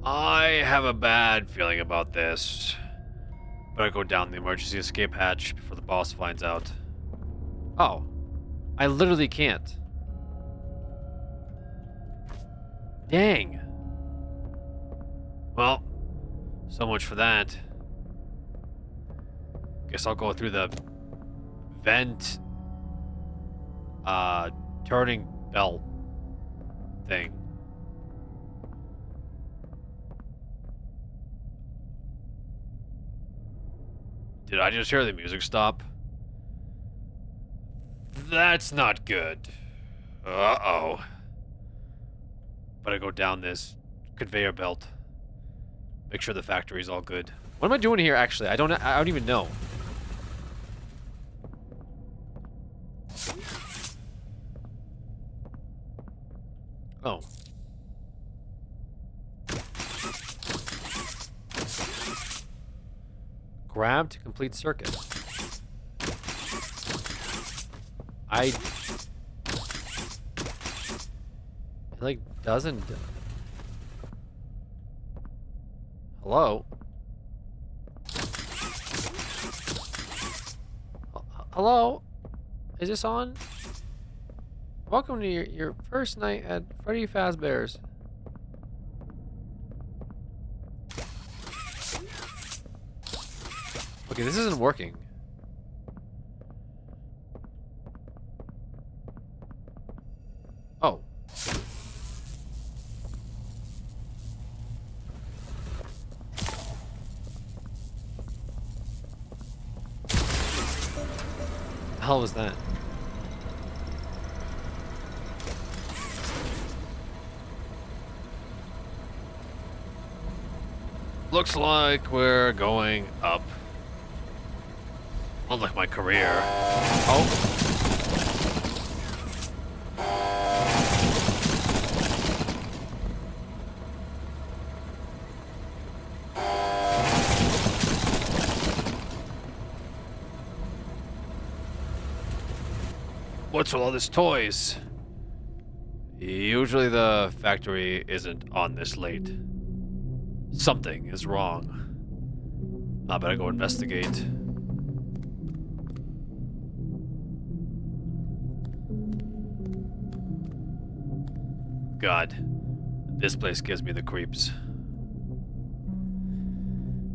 Speaker 15: I have a bad feeling about this. Better go down the emergency escape hatch before the boss finds out.
Speaker 1: Oh. I literally can't.
Speaker 15: Dang. Well, so much for that. Guess I'll go through the vent turning belt thing. Did I just hear the music stop? That's not good. Uh-oh. Better go down this conveyor belt. Make sure the factory's all good.
Speaker 1: What am I doing here, actually? I don't even know. Oh. Grab to complete circuit. It like doesn't. Hello? Hello? Is this on? Welcome to your first night at Freddy Fazbear's. Okay, this isn't working. Oh. The hell was that?
Speaker 15: Looks like we're going up. Unlike my career. Oh. What's with all these toys? Usually the factory isn't on this late. Something is wrong. I better go investigate. God, this place gives me the creeps.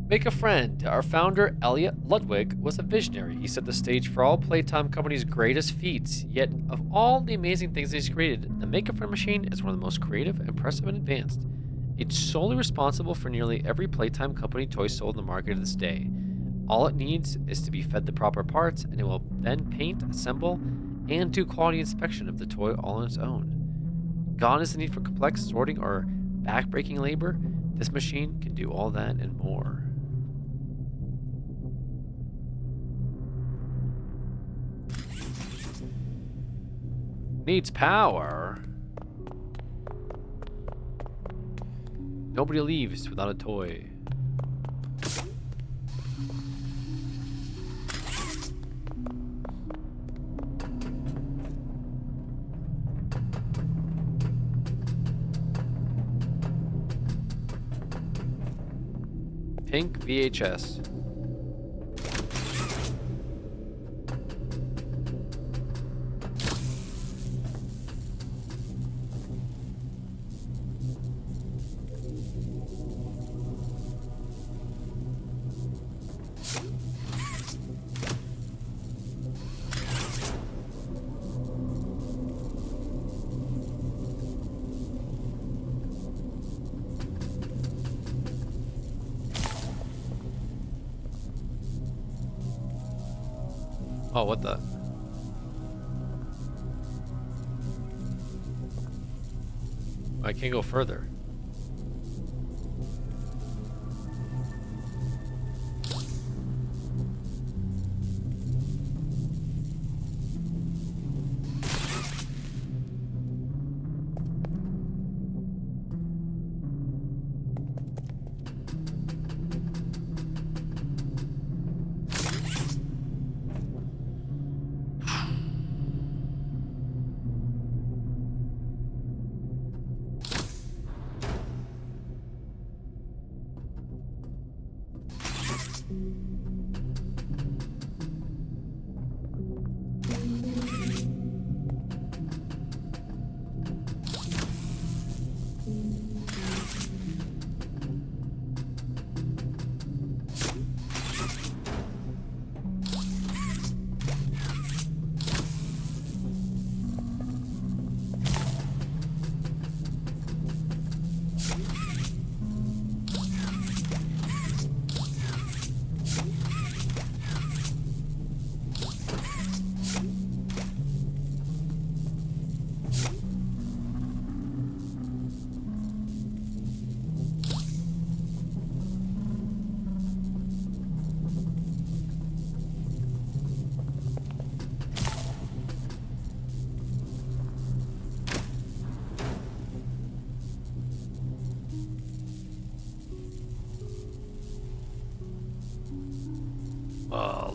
Speaker 1: Make a friend. Our founder, Elliot Ludwig, was a visionary. He set the stage for all Playtime Company's greatest feats. Yet, of all the amazing things he's created, the Make a Friend machine is one of the most creative, impressive, and advanced. It's solely responsible for nearly every Playtime Company toy sold in the market to this day. All it needs is to be fed the proper parts, and it will then paint, assemble, and do quality inspection of the toy all on its own. Gone is the need for complex sorting or back-breaking labor. This machine can do all that and more. Needs power. Nobody leaves without a toy. Pink VHS. Oh, what the? I can't go further.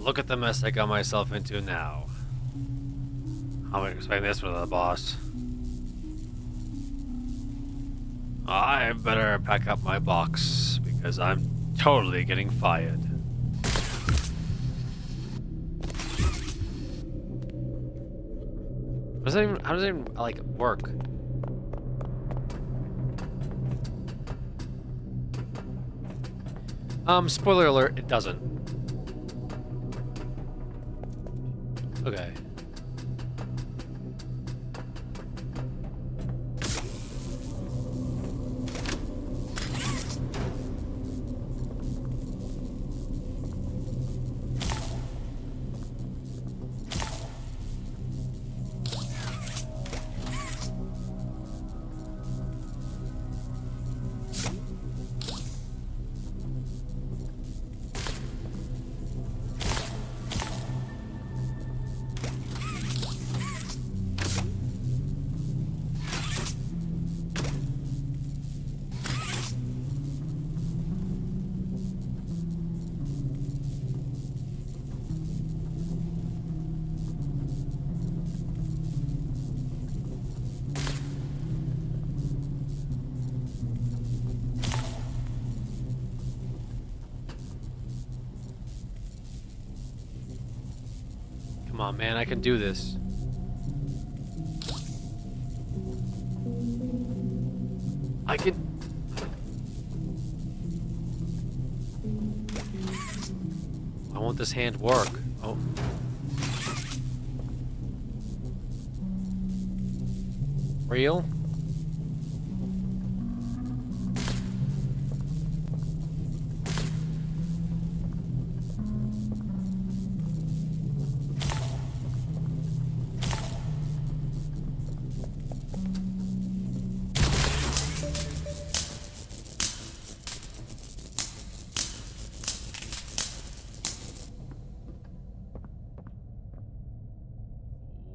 Speaker 15: look at the mess I got myself into now. I'm gonna explain this one to the boss. I better pack up my box because I'm totally getting fired. How does it even like work? Spoiler alert, it doesn't. Okay. Come on, man, I can do this. I can... I want this hand work. Oh. Real?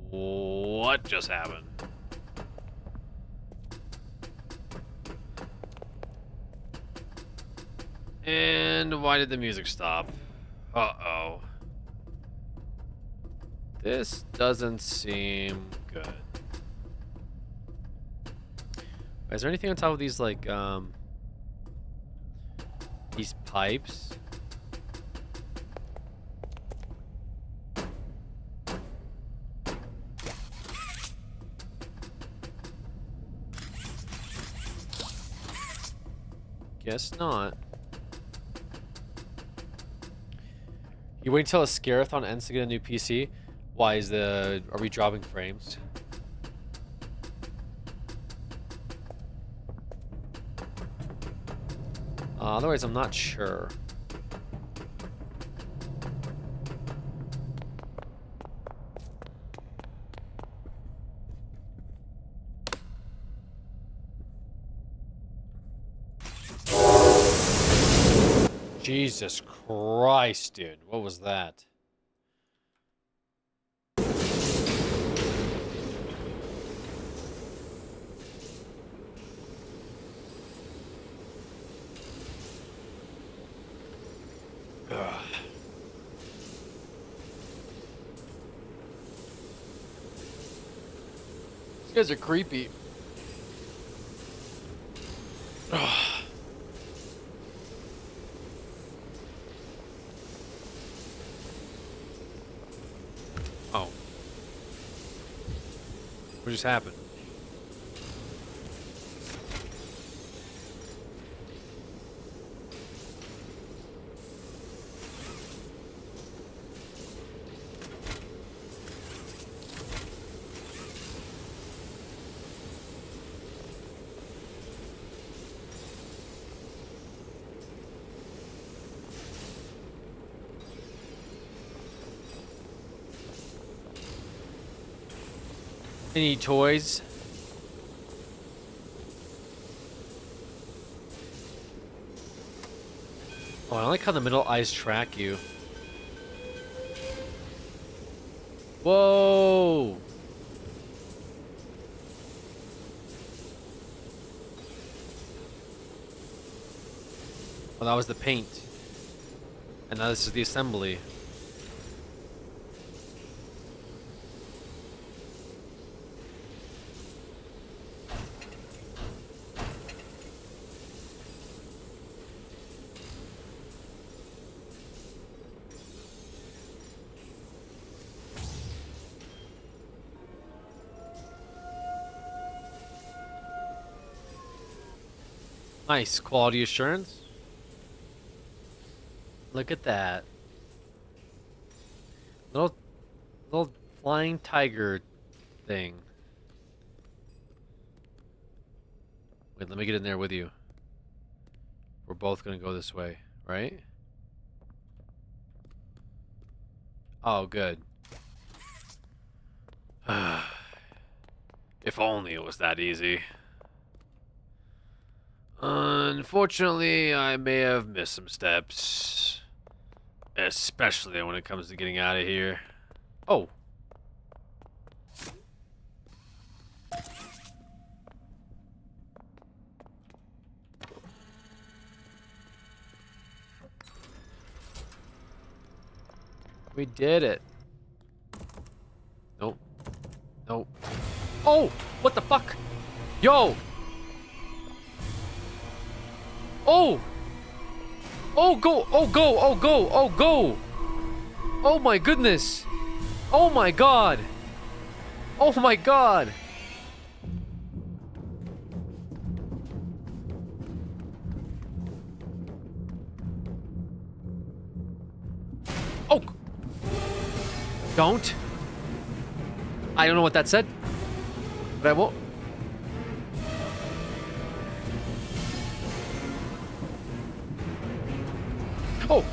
Speaker 15: What just happened? And why did the music stop? Uh-oh. This doesn't seem good. Is there anything on top of these, like, these pipes? Guess not. You wait until a scare-a-thon ends to get a new PC? Why is are we dropping frames? Otherwise, I'm not sure. Jesus Christ, dude. What was that? Ugh. These guys are creepy. Ugh. Oh. What just happened? Any toys? Oh, I like how the middle eyes track you. Whoa! Oh, that was the paint. And now this is the assembly.
Speaker 1: Nice quality assurance. Look at that. Little flying tiger thing. Wait, let me get in there with you. We're both gonna go this way, right? Oh, good.
Speaker 15: If only it was that easy. Unfortunately, I may have missed some steps. Especially when it comes to getting out of here.
Speaker 1: Oh. We did it. Nope. Nope. Oh! What the fuck? Yo! Oh! Oh, go! Oh, go! Oh, go! Oh, go! Oh my goodness! Oh my god! Oh my god! Oh! Don't. I don't know what that said, but I won't. Oh!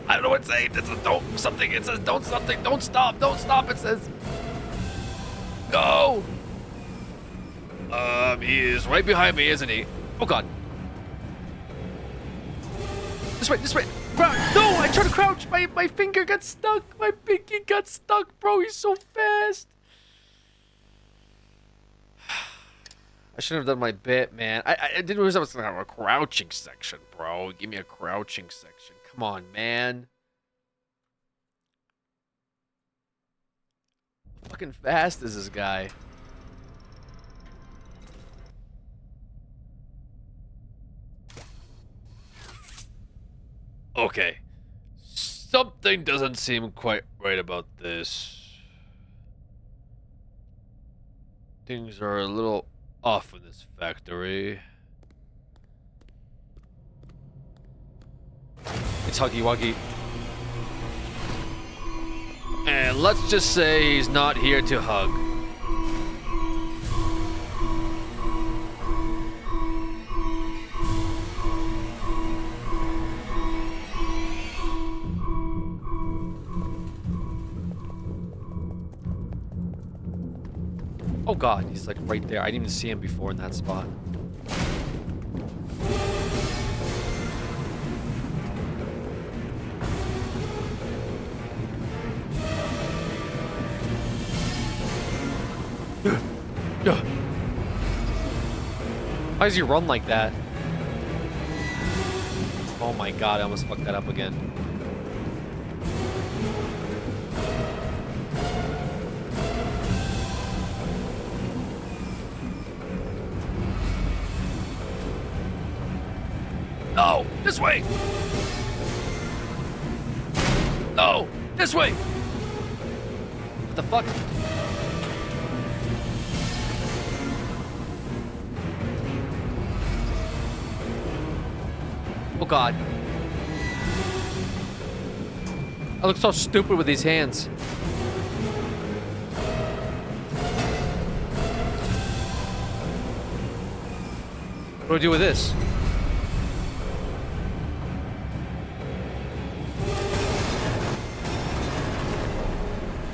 Speaker 1: I don't know what it's saying. It's a don't something. It says don't something. Don't stop. Don't stop. It says go.
Speaker 15: He is right behind me, isn't he?
Speaker 1: Oh god. This way. This way. No! I tried to crouch. My finger got stuck. My pinky got stuck, bro. He's so fast. I should have done my bit, man. I didn't realize I was gonna have a crouching section, bro. Give me a crouching section. Come on, man. How fucking fast is this guy?
Speaker 15: Okay. Something doesn't seem quite right about this. Things are a little off in this factory.
Speaker 1: It's Huggy Wuggy.
Speaker 15: And let's just say he's not here to hug.
Speaker 1: Oh god, he's like right there. I didn't even see him before in that spot. Why does he run like that? Oh my god, I almost fucked that up again.
Speaker 15: No! This way! No! This way!
Speaker 1: What the fuck? Oh god. I look so stupid with these hands. What do I do with this?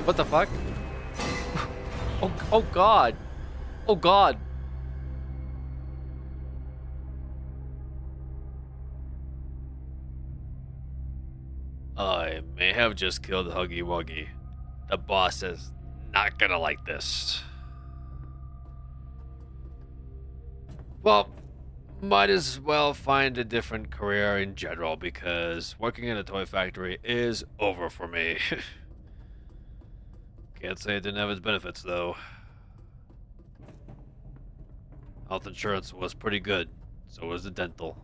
Speaker 1: What the fuck? Oh god. Oh god.
Speaker 15: I may have just killed Huggy Wuggy. The boss is not gonna like this. Well, might as well find a different career in general because working in a toy factory is over for me. Can't say it didn't have its benefits though. Health insurance was pretty good, so was the dental.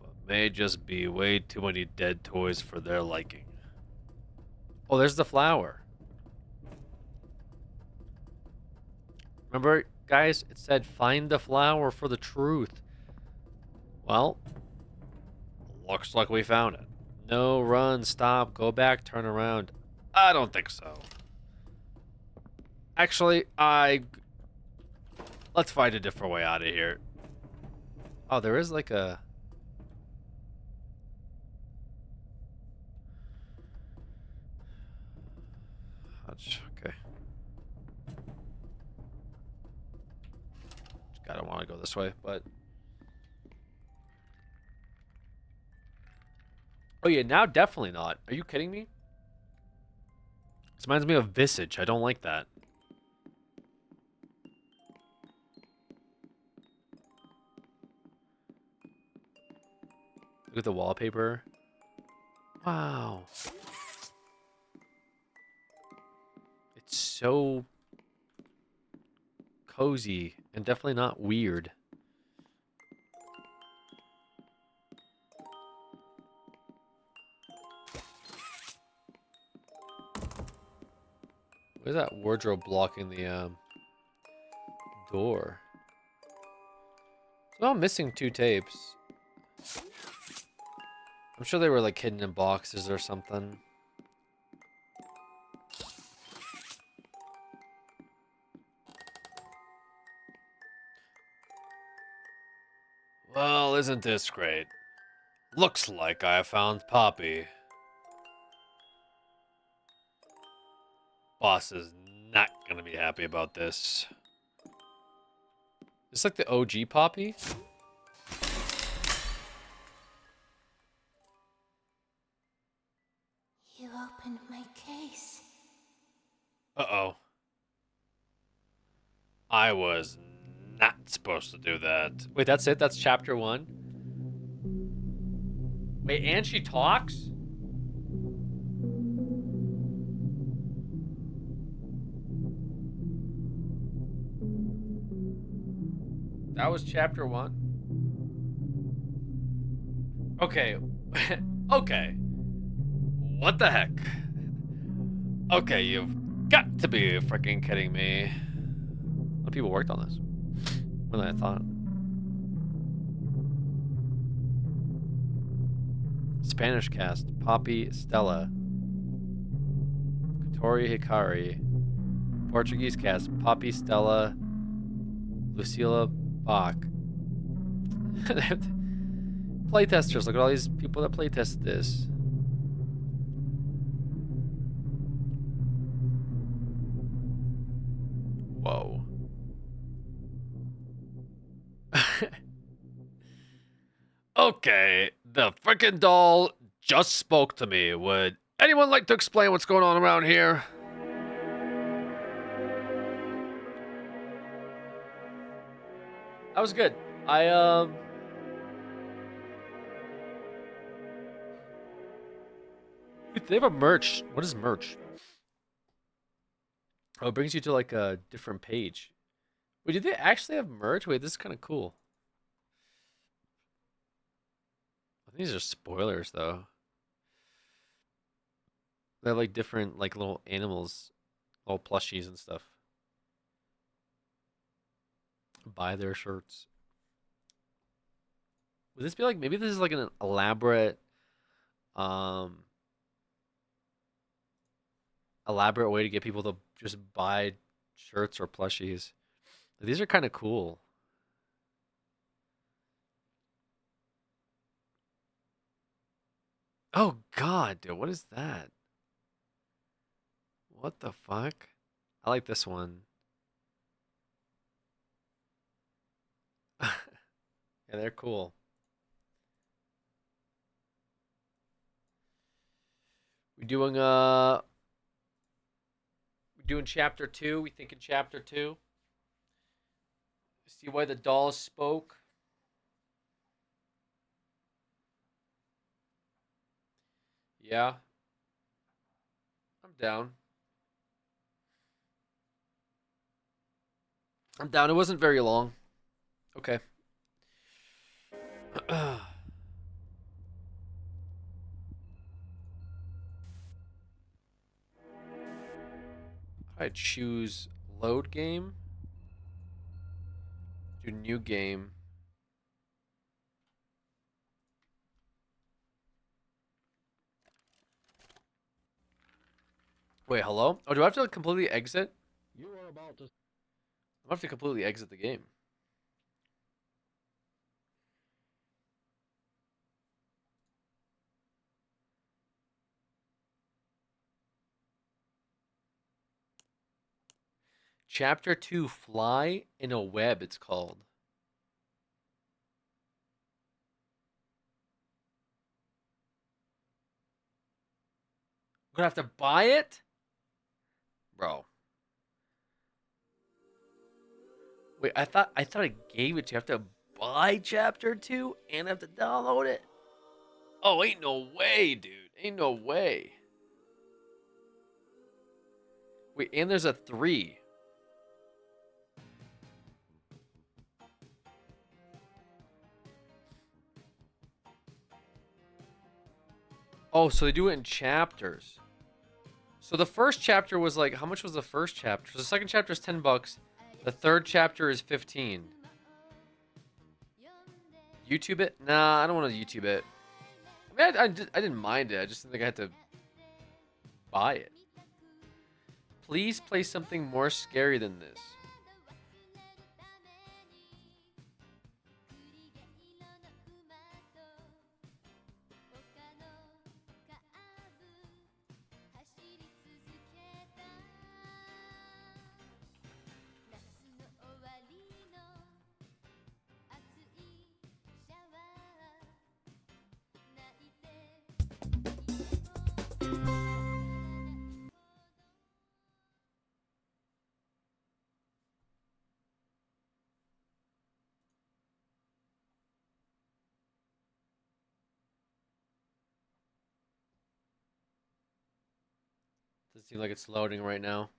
Speaker 15: But may just be way too many dead toys for their liking.
Speaker 1: Oh, there's the flower. Remember, guys, it said find the flower for the truth. Well, looks like we found it. No, run, stop, go back, turn around. I don't think so. Actually, let's find a different way out of here. Oh, there is like a... Okay. I don't want to go this way, but... Oh yeah, now definitely not. Are you kidding me? This reminds me of Visage. I don't like that. Look at the wallpaper. Wow. It's so cozy and definitely not weird. What is that wardrobe blocking the door? So I'm missing 2 tapes. I'm sure they were like hidden in boxes or something. Well, isn't this great? Looks like I found Poppy. Boss is not gonna be happy about this. It's like the OG Poppy?
Speaker 13: You opened my case.
Speaker 15: Uh-oh. I was not supposed to do that.
Speaker 1: Wait, that's it? That's chapter 1? Wait, and she talks? That was chapter 1? Okay. Okay. What the heck? Okay, you've got to be freaking kidding me. A lot of people worked on this. More than I thought. Spanish cast. Poppy Stella. Katori Hikari. Portuguese cast. Poppy Stella. Lucila Bach. Playtesters. Look at all these people that playtested this. Whoa.
Speaker 15: Okay, the frickin' doll just spoke to me. Would anyone like to explain what's going on around here?
Speaker 1: That was good. They have a merch. What is merch? Oh, it brings you to like a different page. Wait, did they actually have merch? Wait, this is kind of cool. These are spoilers, though. They have like different like little animals, little plushies and stuff. Buy their shirts. Would this be like, maybe this is like an elaborate way to get people to just buy shirts or plushies. These are kind of cool. Oh god, dude, what is that? What the fuck? I like this one. Yeah, they're cool. We're doing chapter 2. We thinking chapter 2. See why the dolls spoke. Yeah. I'm down. I'm down. It wasn't very long. Okay. I choose load game. Do new game. Wait, hello? Oh, do I have to completely exit?
Speaker 11: You are about to.
Speaker 1: I have to completely exit the game. Chapter 2, Fly in a Web, it's called. I'm gonna have to buy it? Bro. Wait, I thought I gave it to you. I have to buy chapter 2 and have to download it? Oh, ain't no way, dude. Ain't no way. Wait, and there's a 3. Oh, so they do it in chapters. So the first chapter was like, how much was the first chapter? So the second chapter is $10. The third chapter is 15. YouTube it? Nah, I don't want to YouTube it. I mean, I didn't mind it. I just didn't think I had to buy it. Please play something more scary than this. Does it seem like it's loading right now?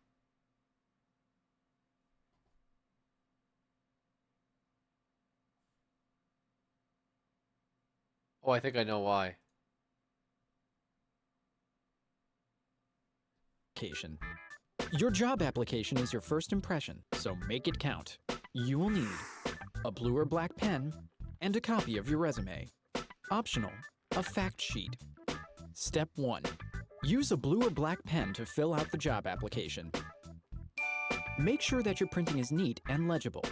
Speaker 1: Oh, I think I know why.
Speaker 16: Your job application is your first impression, so make it count. You will need a blue or black pen and a copy of your resume. Optional, a fact sheet. Step 1. Use a blue or black pen to fill out the job application. Make sure that your printing is neat and legible.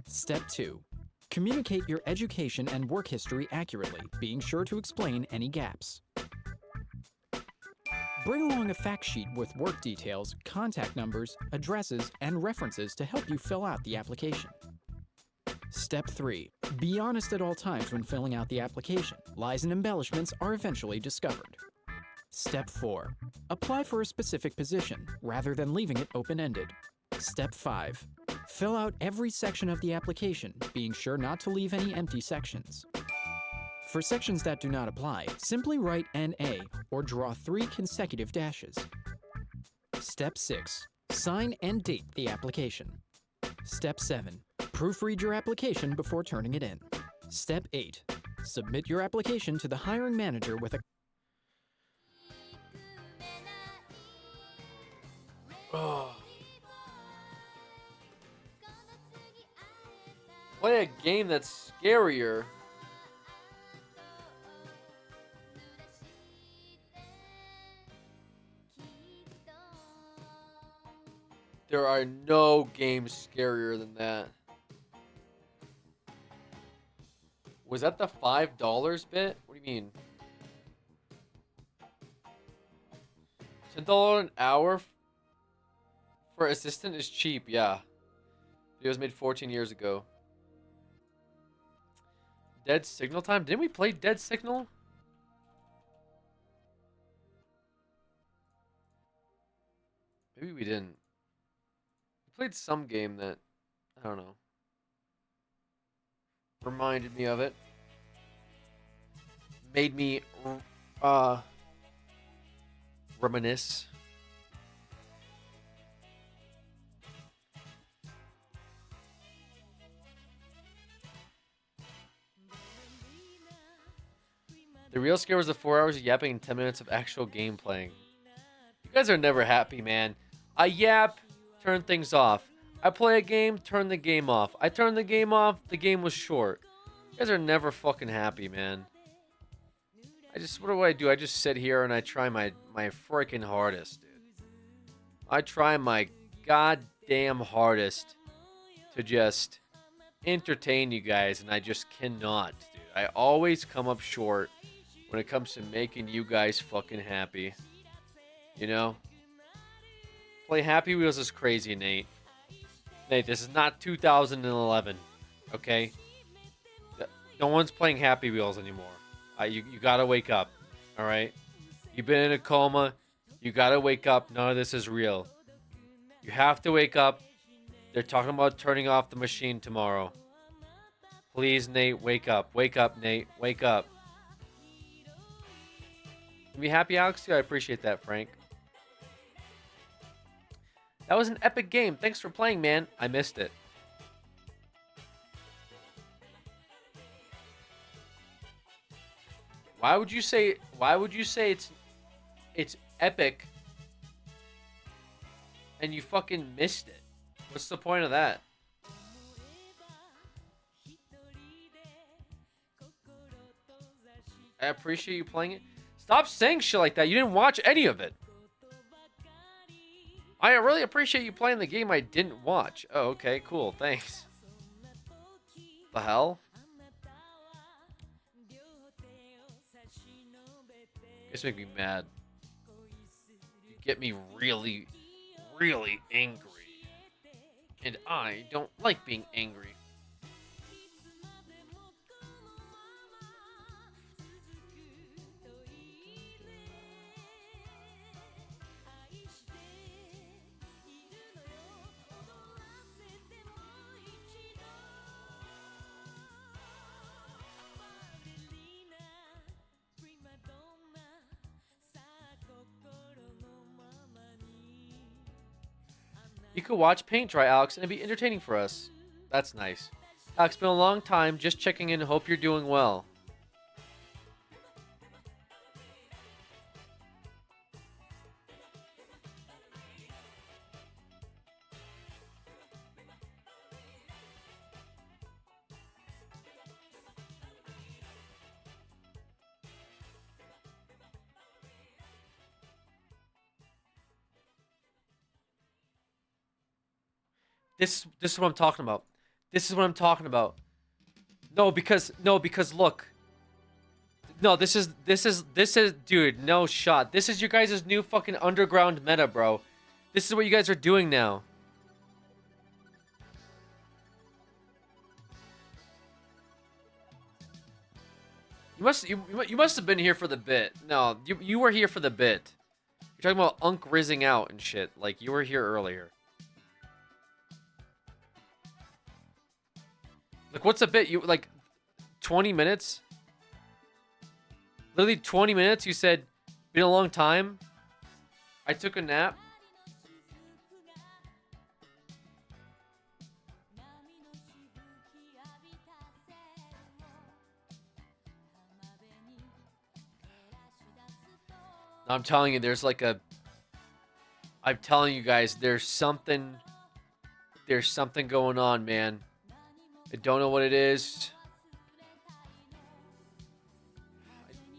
Speaker 16: Step 2. Communicate your education and work history accurately, being sure to explain any gaps. Bring along a fact sheet with work details, contact numbers, addresses, and references to help you fill out the application. Step 3. Be honest at all times when filling out the application. Lies and embellishments are eventually discovered. Step 4. Apply for a specific position, rather than leaving it open-ended. Step 5. Fill out every section of the application, being sure not to leave any empty sections. For sections that do not apply, simply write NA or draw 3 consecutive dashes. Step 6. Sign and date the application. Step 7. Proofread your application before turning it in. Step 8. Submit your application to the hiring manager with a
Speaker 1: Play a game that's scarier. There are no games scarier than that. Was that the $5 bit? What do you mean? $10 an hour for assistant is cheap, yeah. It was made 14 years ago. Dead Signal time? Didn't we play Dead Signal? Maybe we didn't. We played some game that, I don't know, reminded me of it. Made me reminisce. The real scare was the 4 hours of yapping and 10 minutes of actual game playing. You guys are never happy, man. I yap, turn things off. I play a game, turn the game off. I turn the game off, the game was short. You guys are never fucking happy, man. What do I do? I just sit here and I try my freaking hardest, dude. I try my goddamn hardest to just entertain you guys, and I just cannot, dude. I always come up short when it comes to making you guys fucking happy. You know? Play Happy Wheels is crazy, Nate. Nate, this is not 2011, okay? No one's playing Happy Wheels anymore. You gotta wake up, all right? You've been in a coma. You gotta wake up. None of this is real. You have to wake up. They're talking about turning off the machine tomorrow. Please, Nate, wake up. Wake up, Nate. Wake up. You be happy, Alex? I appreciate that, Frank. That was an epic game. Thanks for playing, man. I missed it. Why would you say it's epic and you fucking missed it? What's the point of that? I appreciate you playing it. Stop saying shit like that. You didn't watch any of it. I really appreciate you playing the game I didn't watch. Oh, okay, cool. Thanks. The hell? This make me mad. You get me really, really angry. And I don't like being angry. You could watch paint dry, Alex, and it'd be entertaining for us. That's nice. Alex, been a long time. Just checking in. Hope you're doing well. This is what I'm talking about. This is what I'm talking about. No, because look. No, this is dude, no shot. This is your guys' new fucking underground meta, bro. This is what you guys are doing now. You must have been here for the bit. No, you were here for the bit. You're talking about Unk rizzing out and shit. Like, you were here earlier. Like, what's a bit? You, like, 20 minutes? Literally 20 minutes? You said, been a long time? I took a nap? I'm telling you, there's like a... I'm telling you guys, there's something going on, man. I don't know what it is.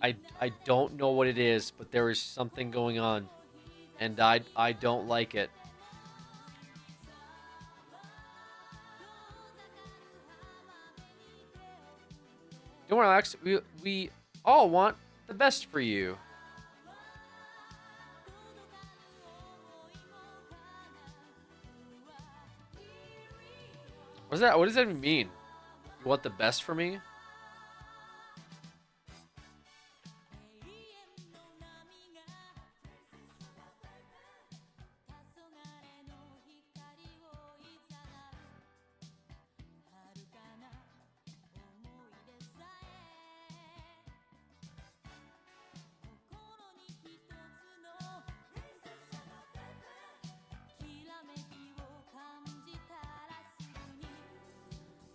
Speaker 1: I don't know what it is, but there is something going on. And I don't like it. Don't worry, Alex. We all want the best for you. What's that? What does that even mean? You want the best for me?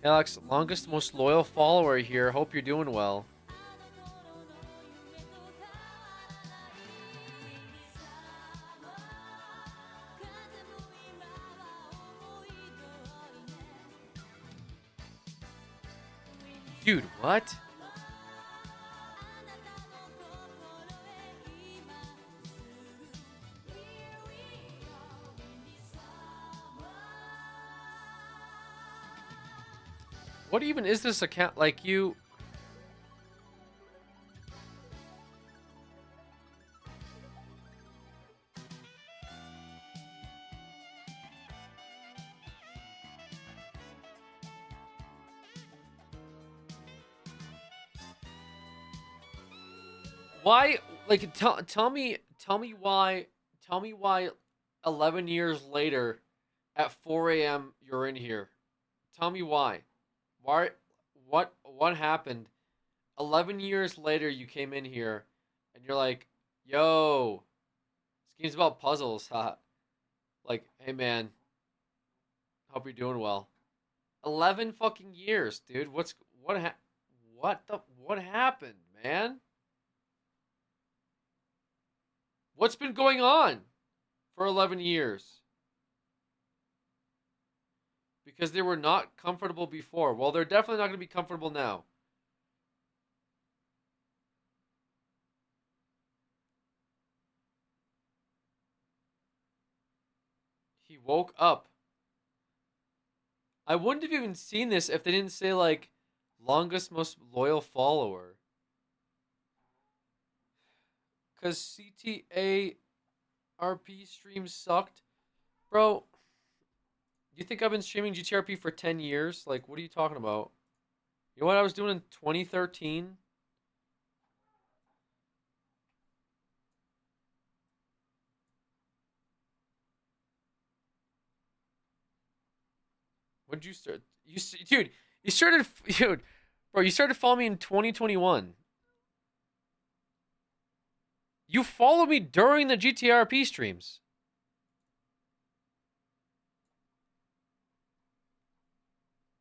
Speaker 1: Alex, longest, most loyal follower here. Hope you're doing well. Dude, what? What even is this account? Like, you... Why, like, tell me why 11 years later at 4 a.m. you're in here. Tell me why. Why, what happened? 11 years later you came in here and you're like, yo, this game's about puzzles, huh? Like, hey man, hope you're doing well. 11 fucking years, dude. What happened, man? What's been going on for 11 years? Because they were not comfortable before. Well, they're definitely not going to be comfortable now. He woke up. I wouldn't have even seen this if they didn't say, like, longest, most loyal follower. Because CTA RP streams sucked. Bro, you think I've been streaming GTRP for 10 years? Like, what are you talking about? You know what I was doing in 2013? When did you start? Dude, you started, dude, bro, you started following me in 2021. You followed me during the GTRP streams.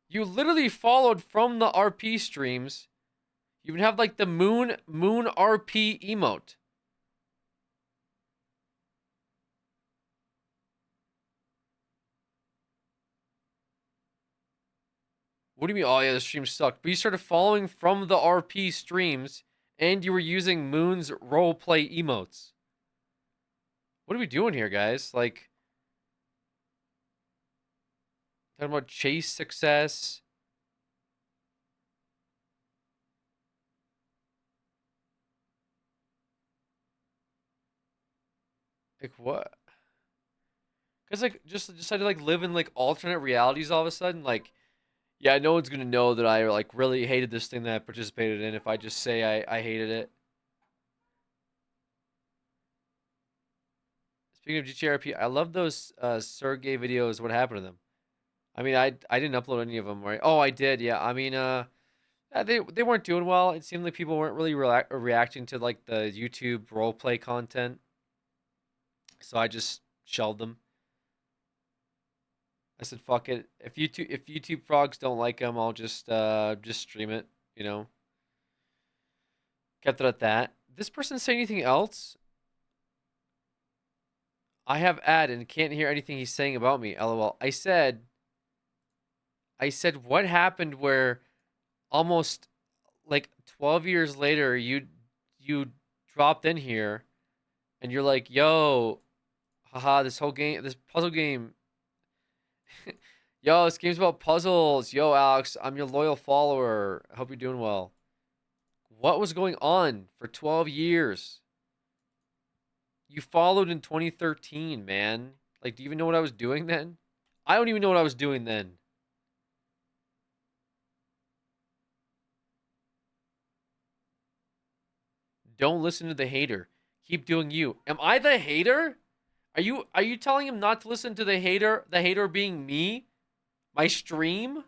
Speaker 1: You literally followed from the RP streams. You even have like the moon RP emote. What do you mean? Oh yeah, the stream sucked. But you started following from the RP streams, and you were using Moon's roleplay emotes. What are we doing here, guys? Like, talking about chase success. Like what? Cause like just decided to like live in like alternate realities all of a sudden. Like, yeah, no one's gonna know that I like really hated this thing that I participated in if I just say I hated it. Speaking of GTRP, I love those Sergey videos. What happened to them? I mean, I didn't upload any of them, right? Oh, I did. Yeah. I mean, yeah, they weren't doing well. It seemed like people weren't really reacting to like the YouTube roleplay content. So I just shelved them. I said, "Fuck it. If YouTube frogs don't like them, I'll just stream it." You know. Kept it at that. This person say anything else? I have ad and can't hear anything he's saying about me. LOL. I said, what happened where almost like 12 years later you dropped in here and you're like, yo, haha, this puzzle game. Yo, this game's about puzzles. Yo, Alex, I'm your loyal follower. I hope you're doing well. What was going on for 12 years? You followed in 2013, man. Like, do you even know what I was doing then? I don't even know what I was doing then. Don't listen to the hater. Keep doing you. Am I the hater? Are you telling him not to listen to the hater? The hater being me? My stream?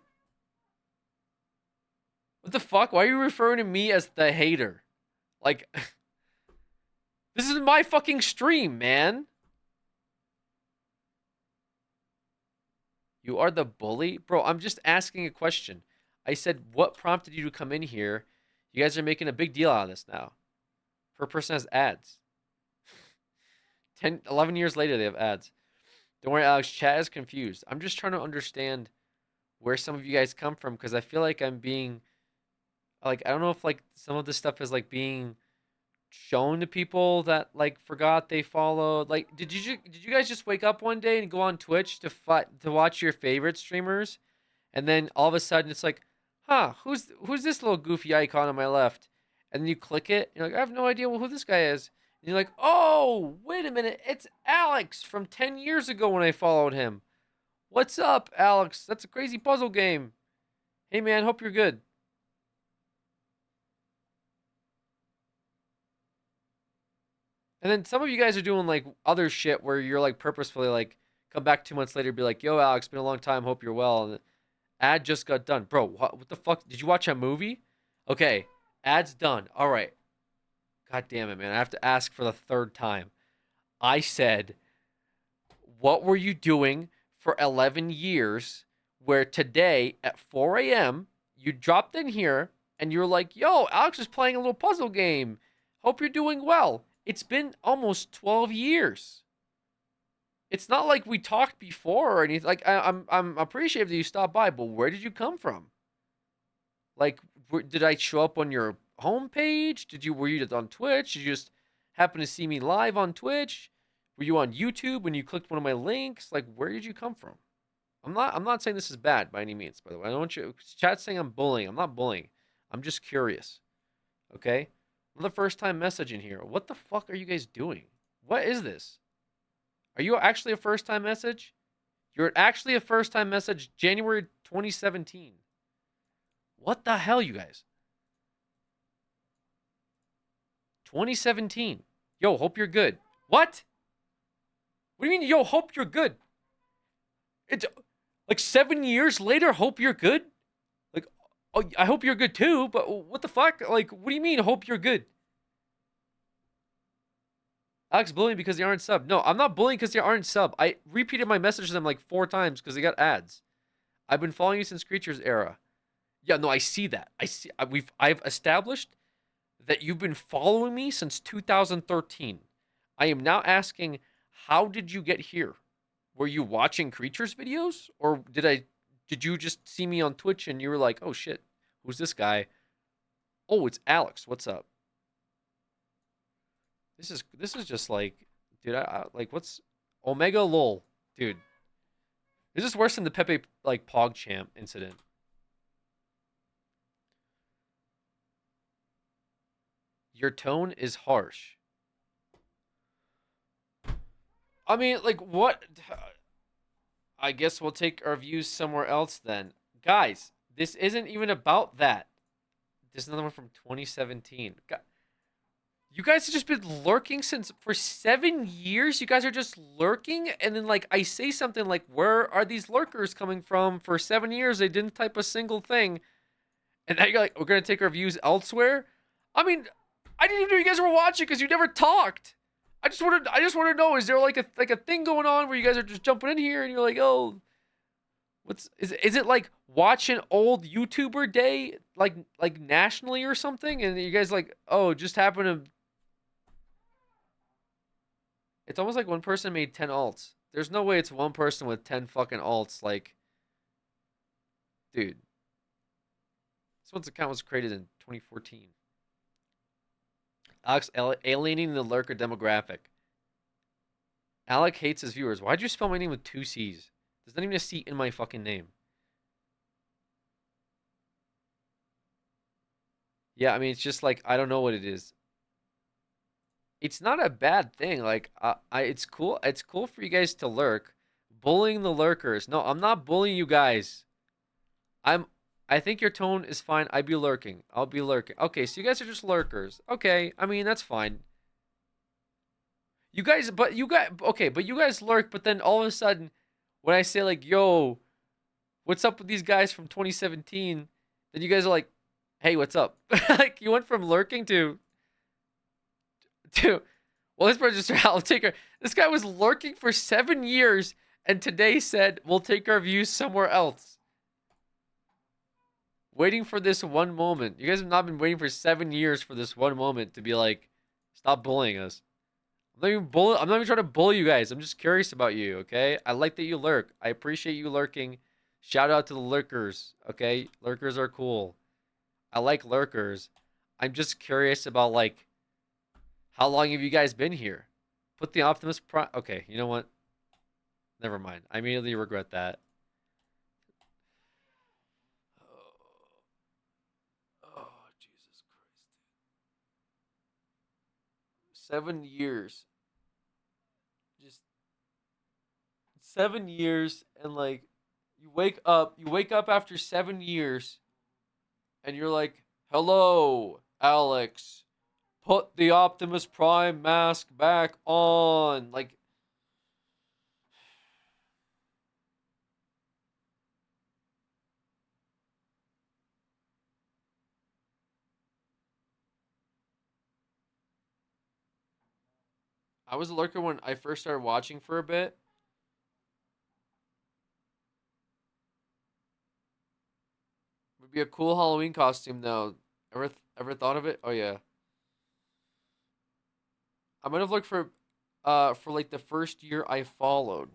Speaker 1: What the fuck? Why are you referring to me as the hater? Like, this is my fucking stream, man. You are the bully? Bro, I'm just asking a question. I said, what prompted you to come in here? You guys are making a big deal out of this now. Per person has ads. 11 years later, they have ads. Don't worry, Alex. Chat is confused. I'm just trying to understand where some of you guys come from because I feel like I'm being Like, I don't know if like some of this stuff is like being shown to people that like forgot they followed. Like, did you guys just wake up one day and go on Twitch to watch your favorite streamers, and then all of a sudden it's like, huh, who's this little goofy icon on my left? And then you click it, and you're like, I have no idea who this guy is. And you're like, oh, wait a minute, it's Alex from 10 years ago when I followed him. What's up, Alex? That's a crazy puzzle game. Hey man, hope you're good. And then some of you guys are doing like other shit where you're like purposefully like come back 2 months later and be like, yo, Alex, been a long time. Hope you're well. And the ad just got done. Bro, what the fuck? Did you watch a movie? Okay, ad's done. All right. God damn it, man. I have to ask for the third time. I said, what were you doing for 11 years where today at 4 a.m. you dropped in here and you're like, yo, Alex is playing a little puzzle game. Hope you're doing well. It's been almost 12 years. It's not like we talked before or anything. Like, I'm appreciative that you stopped by, but where did you come from? Like, did I show up on your homepage? Were you on Twitch? Did you just happen to see me live on Twitch? Were you on YouTube when you clicked one of my links? Like, where did you come from? I'm not saying this is bad by any means, by the way. I don't want you chat saying I'm bullying. I'm not bullying. I'm just curious. Okay? I'm the first time messaging here. What the fuck are you guys doing? What is this? Are you actually a first time message? You're actually a first time message January 2017. What the hell, you guys? 2017. Yo, hope you're good. What? What do you mean, yo, hope you're good? It's like 7 years later, hope you're good? Like, oh, I hope you're good too, but what the fuck? Like, what do you mean, hope you're good? Alex bullying because they aren't sub. No, I'm not bullying because they aren't sub. I repeated my message to them like 4 times because they got ads. I've been following you since Creatures era. Yeah, no, I see that. I've established that you've been following me since 2013. I am now asking, how did you get here? Were you watching Creatures videos? Or did you just see me on Twitch and you were like, oh shit, who's this guy? Oh, it's Alex. What's up? This is just like, dude, I like, what's Omega lol, dude. This is worse than the Pepe like PogChamp incident. Your tone is harsh. I mean, like, what? I guess we'll take our views somewhere else then. Guys, this isn't even about that. There's another one from 2017. You guys have just been lurking for 7 years. You guys are just lurking. And then, like, I say something like, where are these lurkers coming from? For 7 years, they didn't type a single thing. And now you're like, we're going to take our views elsewhere? I mean, I didn't even know you guys were watching because you never talked. I just want to know, is there like a thing going on where you guys are just jumping in here and you're like, oh, is it like watch an old YouTuber day like nationally or something? And you guys like, oh, just happen to. It's almost like one person made 10 alts. There's no way it's one person with 10 fucking alts. Like, dude, this one's account was created in 2014. Alex alienating the lurker demographic. Alec hates his viewers. Why'd you spell my name with 2 C's? There's not even a C in my fucking name. Yeah, I mean, it's just like, I don't know what it is. It's not a bad thing. Like, it's cool. It's cool for you guys to lurk. Bullying the lurkers. No, I'm not bullying you guys. I think your tone is fine. I'll be lurking. Okay, so you guys are just lurkers. Okay, I mean, that's fine. But you guys lurk, but then all of a sudden, when I say like, yo, what's up with these guys from 2017? Then you guys are like, hey, what's up? Like, you went from lurking to, well, this person just, I'll take her. This guy was lurking for 7 years, and today said, we'll take our views somewhere else. Waiting for this one moment. You guys have not been waiting for 7 years for this one moment to be like, stop bullying us. I'm not even trying to bully you guys. I'm just curious about you, okay? I like that you lurk. I appreciate you lurking. Shout out to the lurkers, okay? Lurkers are cool. I like lurkers. I'm just curious about like how long have you guys been here? Put the Optimus Prime. Okay, you know what? Never mind. I immediately regret that. Oh, Jesus Christ. 7 years. Just 7 years and like you wake up after 7 years and you're like, "Hello, Alex. Put the Optimus Prime mask back on." Like I was a lurker when I first started watching for a bit. Would be a cool Halloween costume though. Ever thought of it? Oh yeah. I might have looked for like the first year I followed.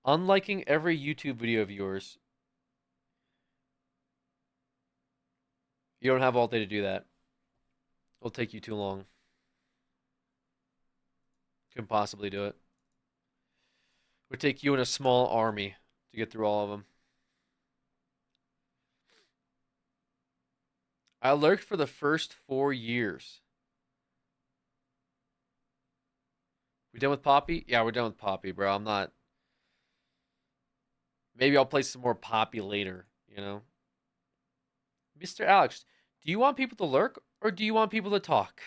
Speaker 1: Unliking every YouTube video of yours. You don't have all day to do that. It'll take you too long. Couldn't possibly do it. Would take you and a small army to get through all of them. I lurked for the first 4 years. We done with Poppy? Yeah, we're done with Poppy, bro. I'm not. Maybe I'll play some more Poppy later, you know? Mr. Alex, do you want people to lurk or do you want people to talk?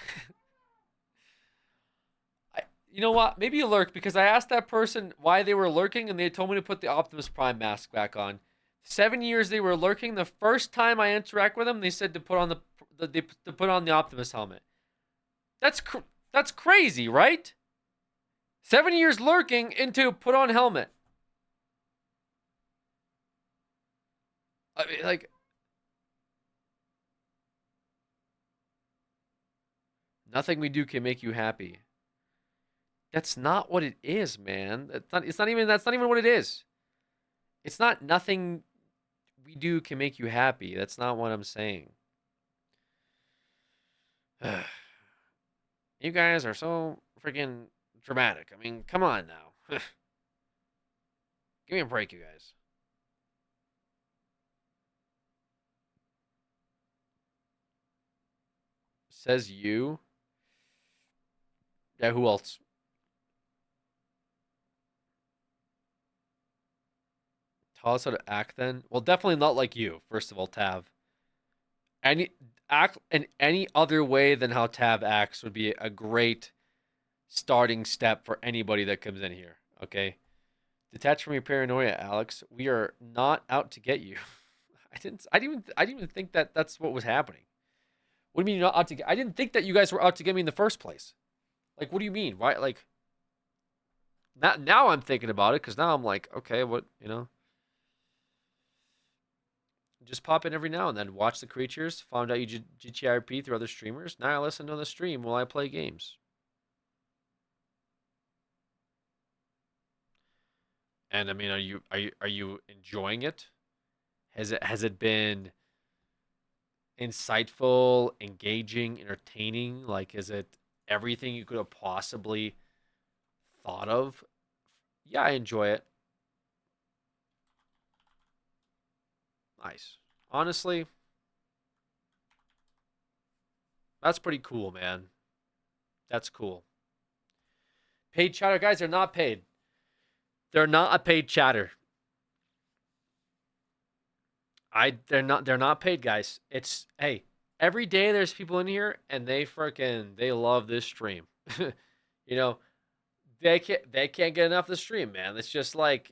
Speaker 1: You know what? Maybe you lurk because I asked that person why they were lurking and they told me to put the Optimus Prime mask back on. 7 years they were lurking. The first time I interact with them, they said to put on the Optimus helmet. That's crazy, right? 7 years lurking into put on helmet. I mean, like, nothing we do can make you happy. That's not what it is, man. That's not even what it is. It's not nothing we do can make you happy. That's not what I'm saying. You guys are so freaking dramatic. I mean, come on now. Give me a break, you guys. Says you. Yeah, who else? Tell us how to act then. Well, definitely not like you, first of all, Tav. Act in any other way than how Tav acts would be a great starting step for anybody that comes in here. Okay? Detach from your paranoia, Alex. We are not out to get you. I didn't even think that that's what was happening. What do you mean you're not out to get? I didn't think that you guys were out to get me in the first place. Like, what do you mean? Why? Like, now I'm thinking about it because now I'm like, okay, what, you know? Just pop in every now and then, watch the creatures, found out you GTRP through other streamers. Now I listen to the stream while I play games. And I mean, are you enjoying it? Has it been insightful, engaging, entertaining? Like, is it everything you could have possibly thought of? Yeah, I enjoy it. Nice. Honestly, that's pretty cool, man. That's cool. Paid chatter, guys, they're not paid. They're not a paid chatter. They're not paid, guys. It's, hey, every day there's people in here and they love this stream. You know, they can't get enough of the stream, man. It's just like,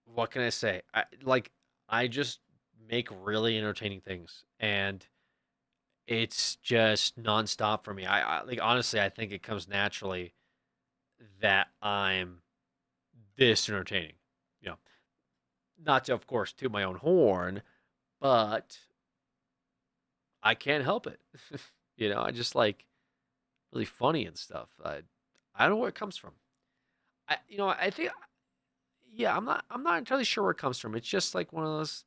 Speaker 1: what can I say? I just make really entertaining things and it's just nonstop for me. I like, honestly, I think it comes naturally that I'm this entertaining. You know, not to, of course, toot my own horn, but I can't help it. You know, I just like really funny and stuff. I don't know where it comes from. I think, yeah, I'm not entirely sure where it comes from. It's just like one of those.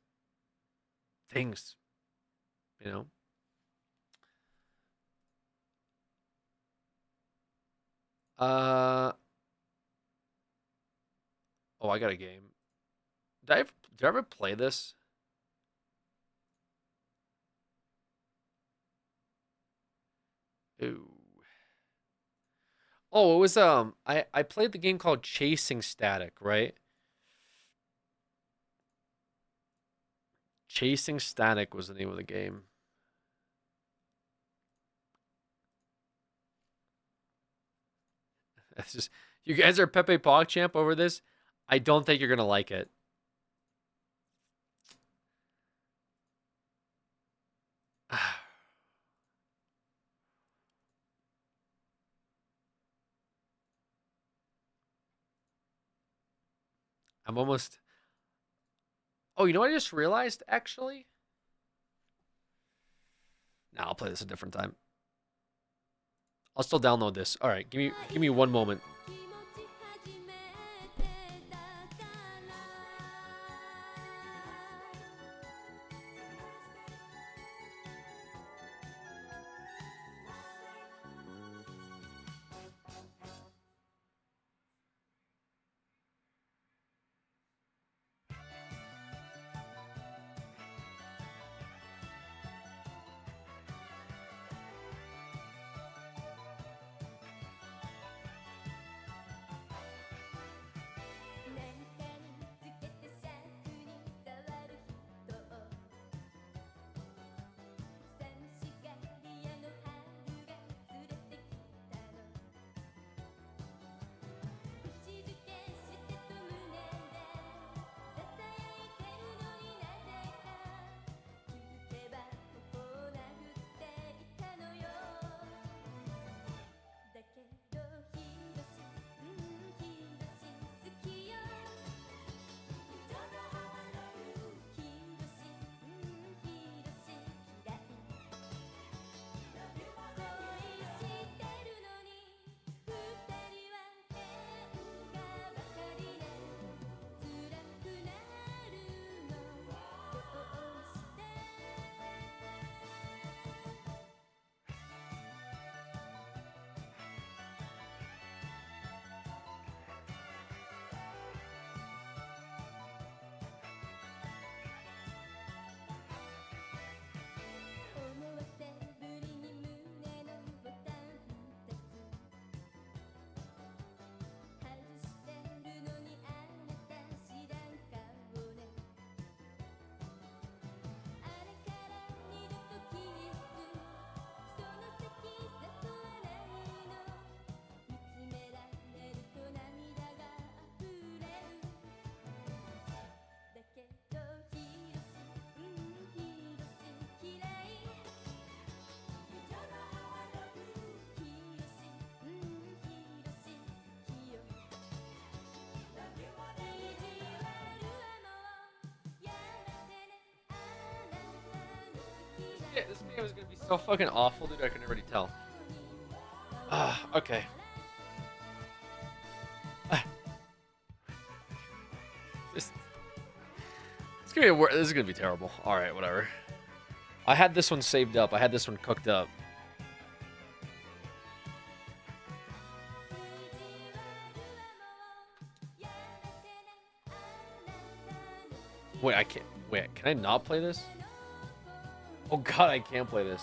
Speaker 1: things, you know. Oh, I got a game. Did I ever play this? Ooh. Oh, it was I played the game called Chasing Static, right? Chasing Static was the name of the game. That's just you guys are Pepe PogChamp over this. I don't think you're gonna like it. I'm almost. Oh, you know what I just realized actually? Nah, I'll play this a different time. I'll still download this. All right, give me one moment. Yeah, this game is gonna be so fucking awful, dude. I can already tell. Okay. This is gonna be this is gonna be terrible. All right, whatever. I had this one saved up. I had this one cooked up. Wait, I can't. Wait, can I not play this? Oh god, I can't play this.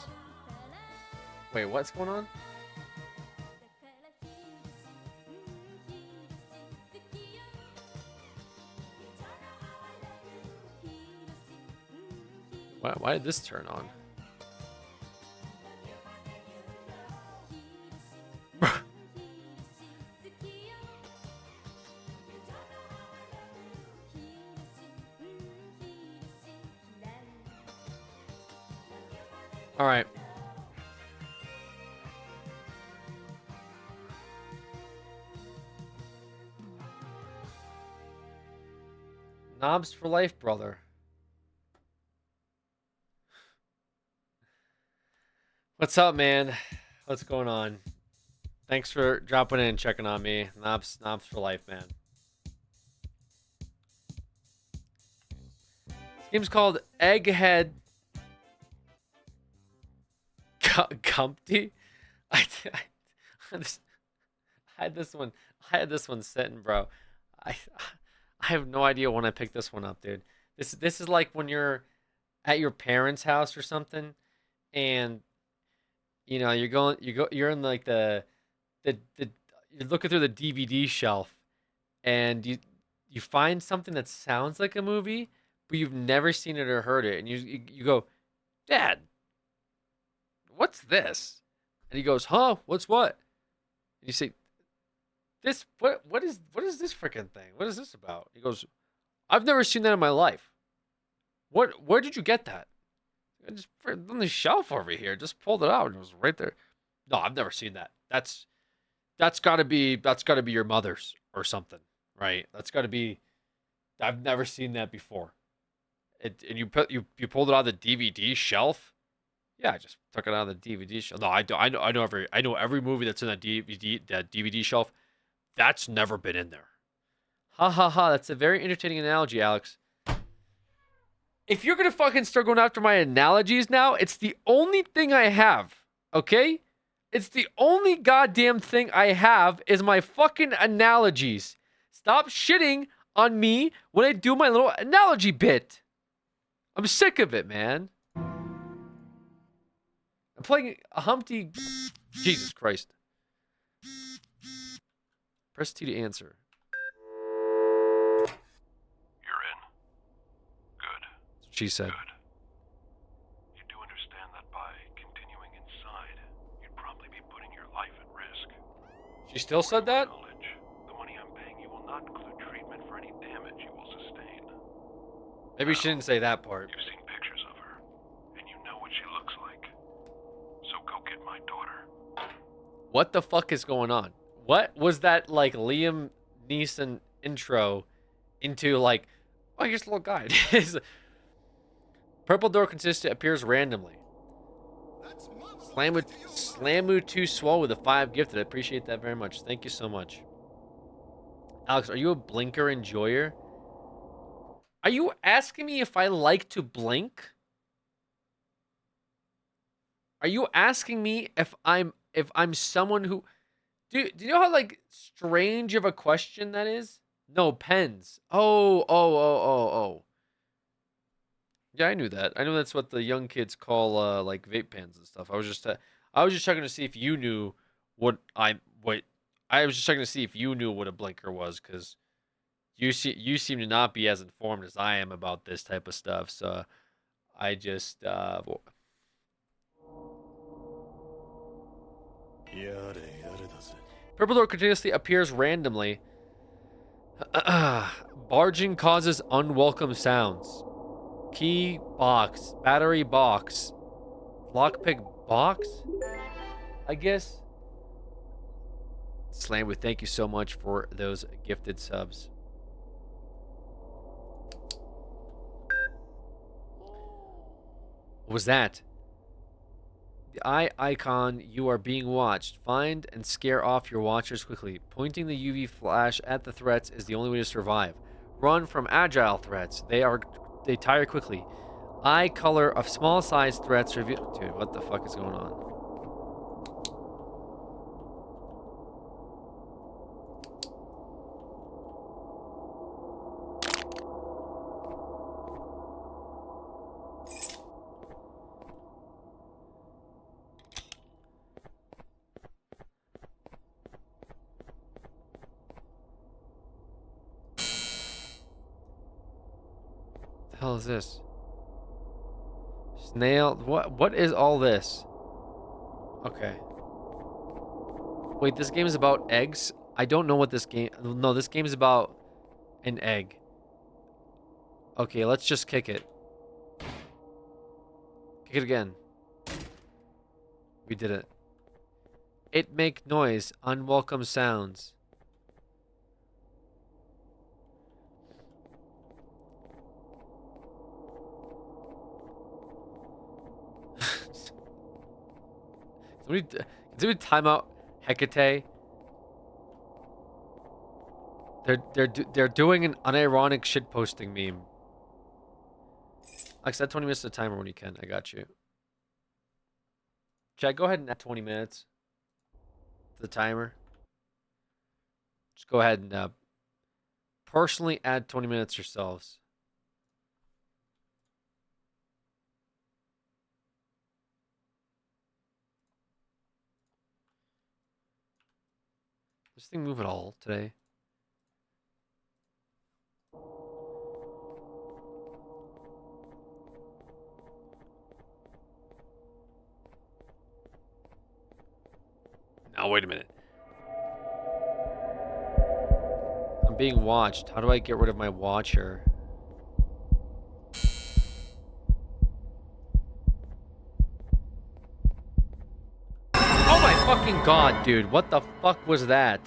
Speaker 1: Wait, what's going on? Why did this turn on? All right. Knobs for life, brother. What's up, man? What's going on? Thanks for dropping in and checking on me. Knobs for life, man. This Game's called Egghead Gumpty. I had this one. I had this one sitting, bro. I have no idea when I picked this one up, dude. This is like when you're at your parents' house or something, and you know you're in like the you're looking through the DVD shelf, and you find something that sounds like a movie, but you've never seen it or heard it, and you go, Dad, what's this? And he goes, huh? What's what? And you say, this what is this freaking thing? What is this about? He goes, I've never seen that in my life. Where did you get that? I just on the shelf over here. Just pulled it out and it was right there. No, I've never seen that. That's gotta be your mother's or something, right? That's gotta be. I've never seen that before. And you pulled it out of the DVD shelf. Yeah, I just took it out of the DVD shelf. No, I know every movie that's in that DVD shelf. That's never been in there. Ha ha ha. That's a very entertaining analogy, Alex. If you're gonna fucking start going after my analogies now, it's the only thing I have. Okay? It's the only goddamn thing I have is my fucking analogies. Stop shitting on me when I do my little analogy bit. I'm sick of it, man. I'm playing a Humpty. Jesus Christ. Press T to answer.
Speaker 17: You're in. Good.
Speaker 1: That's what she said.
Speaker 17: Good. You do understand that by continuing inside, you'd probably be putting your life at risk.
Speaker 1: She still said that?
Speaker 17: The money I'm paying you will not include treatment for any damage you will sustain.
Speaker 1: Maybe she didn't say that part.
Speaker 17: You've seen pictures of her, and you know what she looks like. So go get my daughter.
Speaker 1: What the fuck is going on? What was that, like, Liam Neeson intro into, like, oh, here's a little guy. Purple door consistent appears randomly. Slamu 2 Swole with a 5 gifted. I appreciate that very much. Thank you so much. Alex, are you a blinker enjoyer? Are you asking me if I like to blink? Are you asking me if I'm someone who... Do you know how, like, strange of a question that is? No, pens. Oh. Yeah, I knew that. I know that's what the young kids call, like, vape pens and stuff. I was just checking to see if you knew I was just checking to see if you knew what a blinker was, because you seem to not be as informed as I am about this type of stuff. So I just, Purple door continuously appears randomly. Barging causes unwelcome sounds. Key box. Battery box. Lockpick box? I guess. Slamwood, thank you so much for those gifted subs. What was that? The eye icon, you are being watched. Find and scare off your watchers quickly. Pointing the UV flash at the threats is the only way to survive. Run from agile threats. They tire quickly. Eye color of small size threats reveal... Dude, what the fuck is going on? The hell is this? Snail. What is all this? Okay. Wait, this game is about eggs? I don't know what this game... No, this game is about an egg. Okay, let's just kick it. Kick it again. We did it. It make noise. Unwelcome sounds. Can somebody time out Hecate? They're doing an unironic shitposting meme. Alex, add 20 minutes to the timer when you can. I got you. Chad, go ahead and add 20 minutes to the timer. Just go ahead and personally add 20 minutes yourselves. This thing move at all today? Now, wait a minute. I'm being watched. How do I get rid of my watcher? Oh my fucking god, dude. What the fuck was that?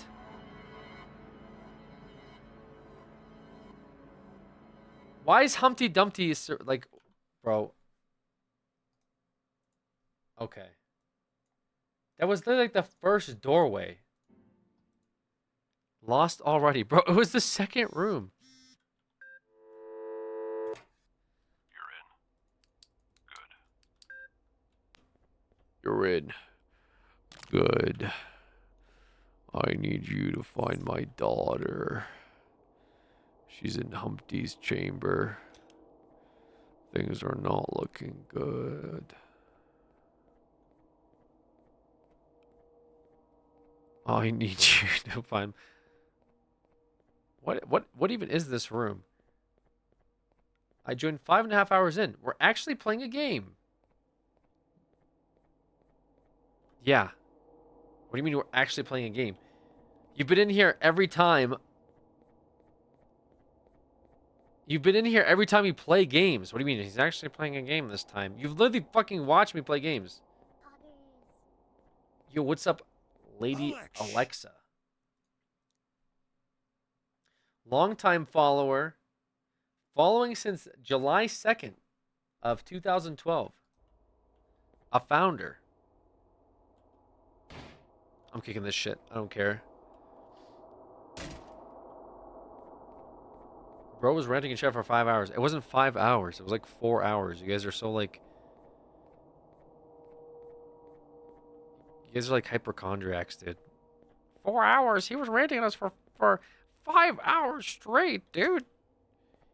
Speaker 1: Why is Humpty Dumpty like, bro? Okay. That was literally like the first doorway. Lost already, bro. It was the second room. You're in. Good. I need you to find my daughter. She's in Humpty's chamber. Things are not looking good. I need you to find... What even is this room? I joined 5.5 hours in. We're actually playing a game. Yeah. What do you mean we're actually playing a game? You've been in here every time. You've been in here every time we play games. What do you mean? He's actually playing a game this time. You've literally fucking watched me play games. Yo, what's up, Lady Alexa? Longtime follower. Following since July 2nd of 2012. A founder. I'm kicking this shit. I don't care. Bro was ranting and shit for 5 hours. It wasn't 5 hours. It was like 4 hours. You guys are so like... You guys are like hypochondriacs, dude. 4 hours? He was ranting at us for 5 hours straight, dude.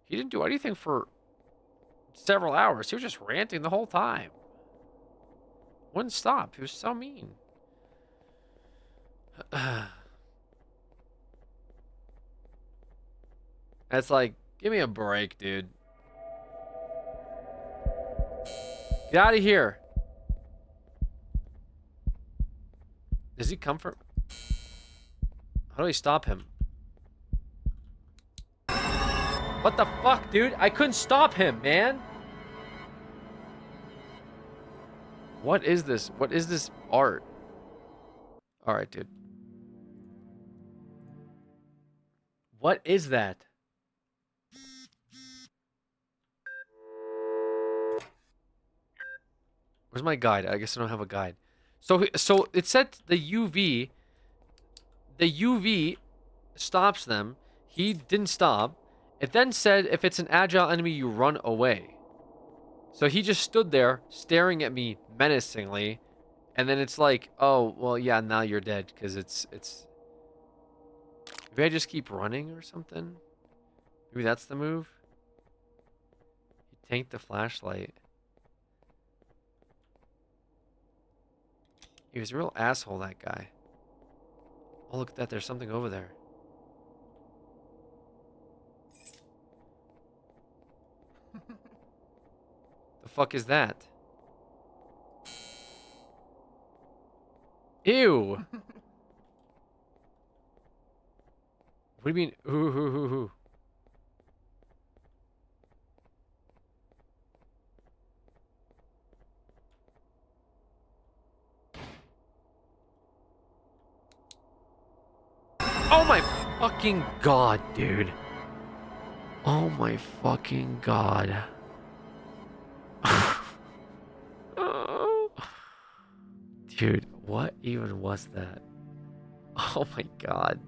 Speaker 1: He didn't do anything for several hours. He was just ranting the whole time. Wouldn't stop. He was so mean. It's like, give me a break, dude. Get out of here. Does he come for... How do I stop him? What the fuck, dude? I couldn't stop him, man. What is this? What is this art? Alright, dude. What is that? Where's my guide? I guess I don't have a guide. So it said the UV stops them. He didn't stop. It then said if it's an agile enemy, you run away. So he just stood there staring at me menacingly, and then it's like, oh well, yeah, now you're dead because it's. Maybe I just keep running or something. Maybe that's the move. He tanked the flashlight. He was a real asshole, that guy. Oh, look at that. There's something over there. The fuck is that? Ew! What do you mean? Who? Oh my fucking god, dude. Oh my fucking god. Dude, what even was that? Oh my god.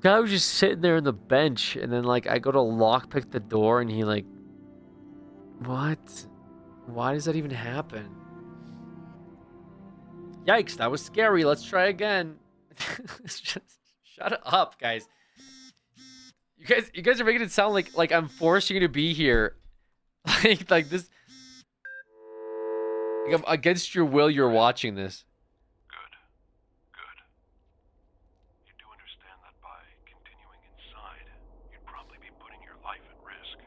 Speaker 1: Guy was just sitting there on the bench, and then like I go to lockpick the door, and he like, what? Why does that even happen? Yikes, that was scary. Let's try again. Just shut up, guys. You guys are making it sound like I'm forcing you to be here. like this. Like against your will, you're watching this.
Speaker 17: Good. You do understand that by continuing inside, you'd probably be putting your life at risk.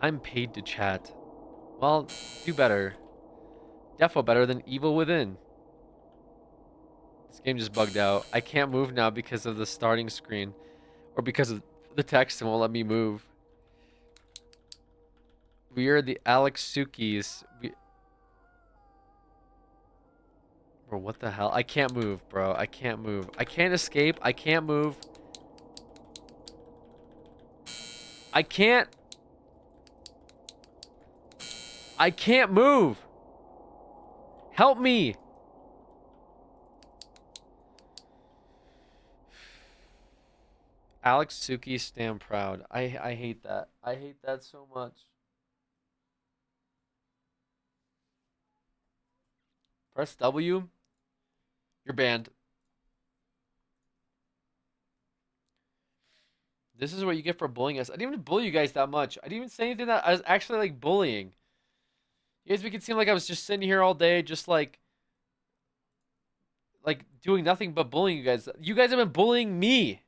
Speaker 1: I'm paid to chat. Well, do better. Defo better than Evil Within. This game just bugged out. I can't move now because of the starting screen. Or because of the text won't let me move. We are the Alexsukis. Bro, what the hell? I can't move, bro. I can't move. I can't escape. I can't move. I can't move. Help me. Alexsuki, stand proud. I hate that. I hate that so much. Press W. You're banned. This is what you get for bullying us. I didn't even bully you guys that much. I didn't even say anything that I was actually like bullying. You guys make it seem like I was just sitting here all day, just like doing nothing but bullying you guys. You guys have been bullying me.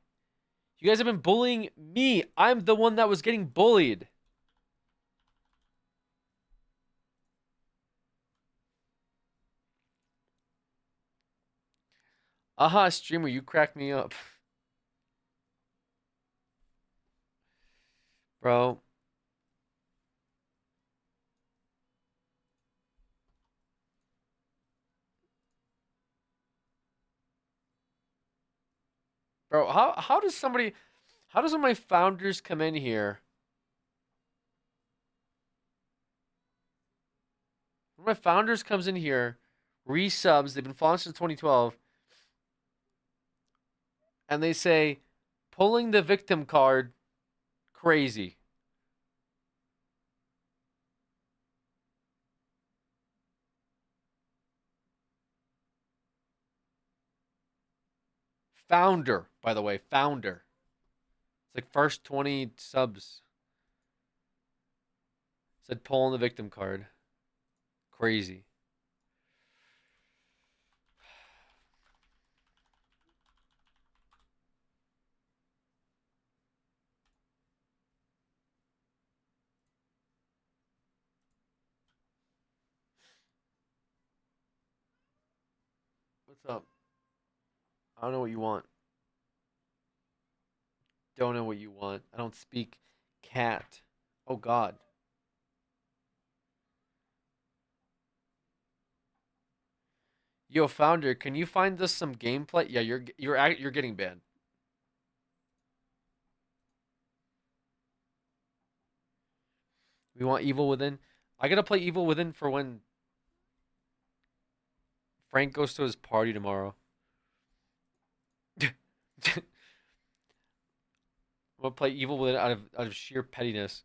Speaker 1: You guys have been bullying me. I'm the one that was getting bullied. Aha, streamer, you cracked me up. Bro. Bro, how does one of my founders come in here? One of my founders comes in here, resubs, they've been following since 2012, and they say, pulling the victim card, crazy. Founder, by the way, founder. It's like first 20 subs. Said pulling the victim card. Crazy. What's up? I don't know what you want. Don't know what you want. I don't speak cat. Oh God. Yo, founder, can you find us some gameplay? Yeah, you're getting banned. We want Evil Within. I gotta play Evil Within for when Frank goes to his party tomorrow. I'm gonna play Evil Within out of sheer pettiness.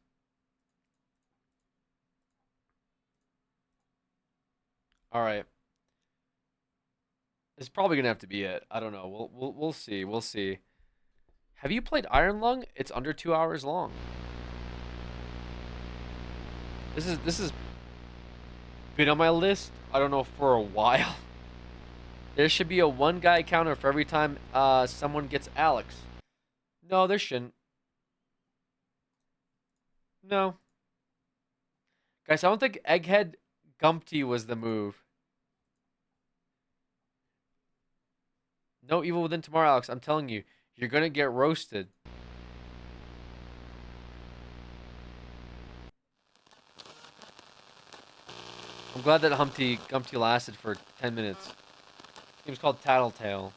Speaker 1: All right. It's probably gonna have to be it. I don't know. We'll see. We'll see. Have you played Iron Lung? It's under 2 hours long. This is been on my list. I don't know, for a while. There should be a one guy counter for every time someone gets Alex. No, there shouldn't. No. Guys, I don't think Egghead Gumpty was the move. No Evil Within tomorrow, Alex. I'm telling you, you're gonna get roasted. I'm glad that Humpty Gumpty lasted for 10 minutes. It was called Tattletale.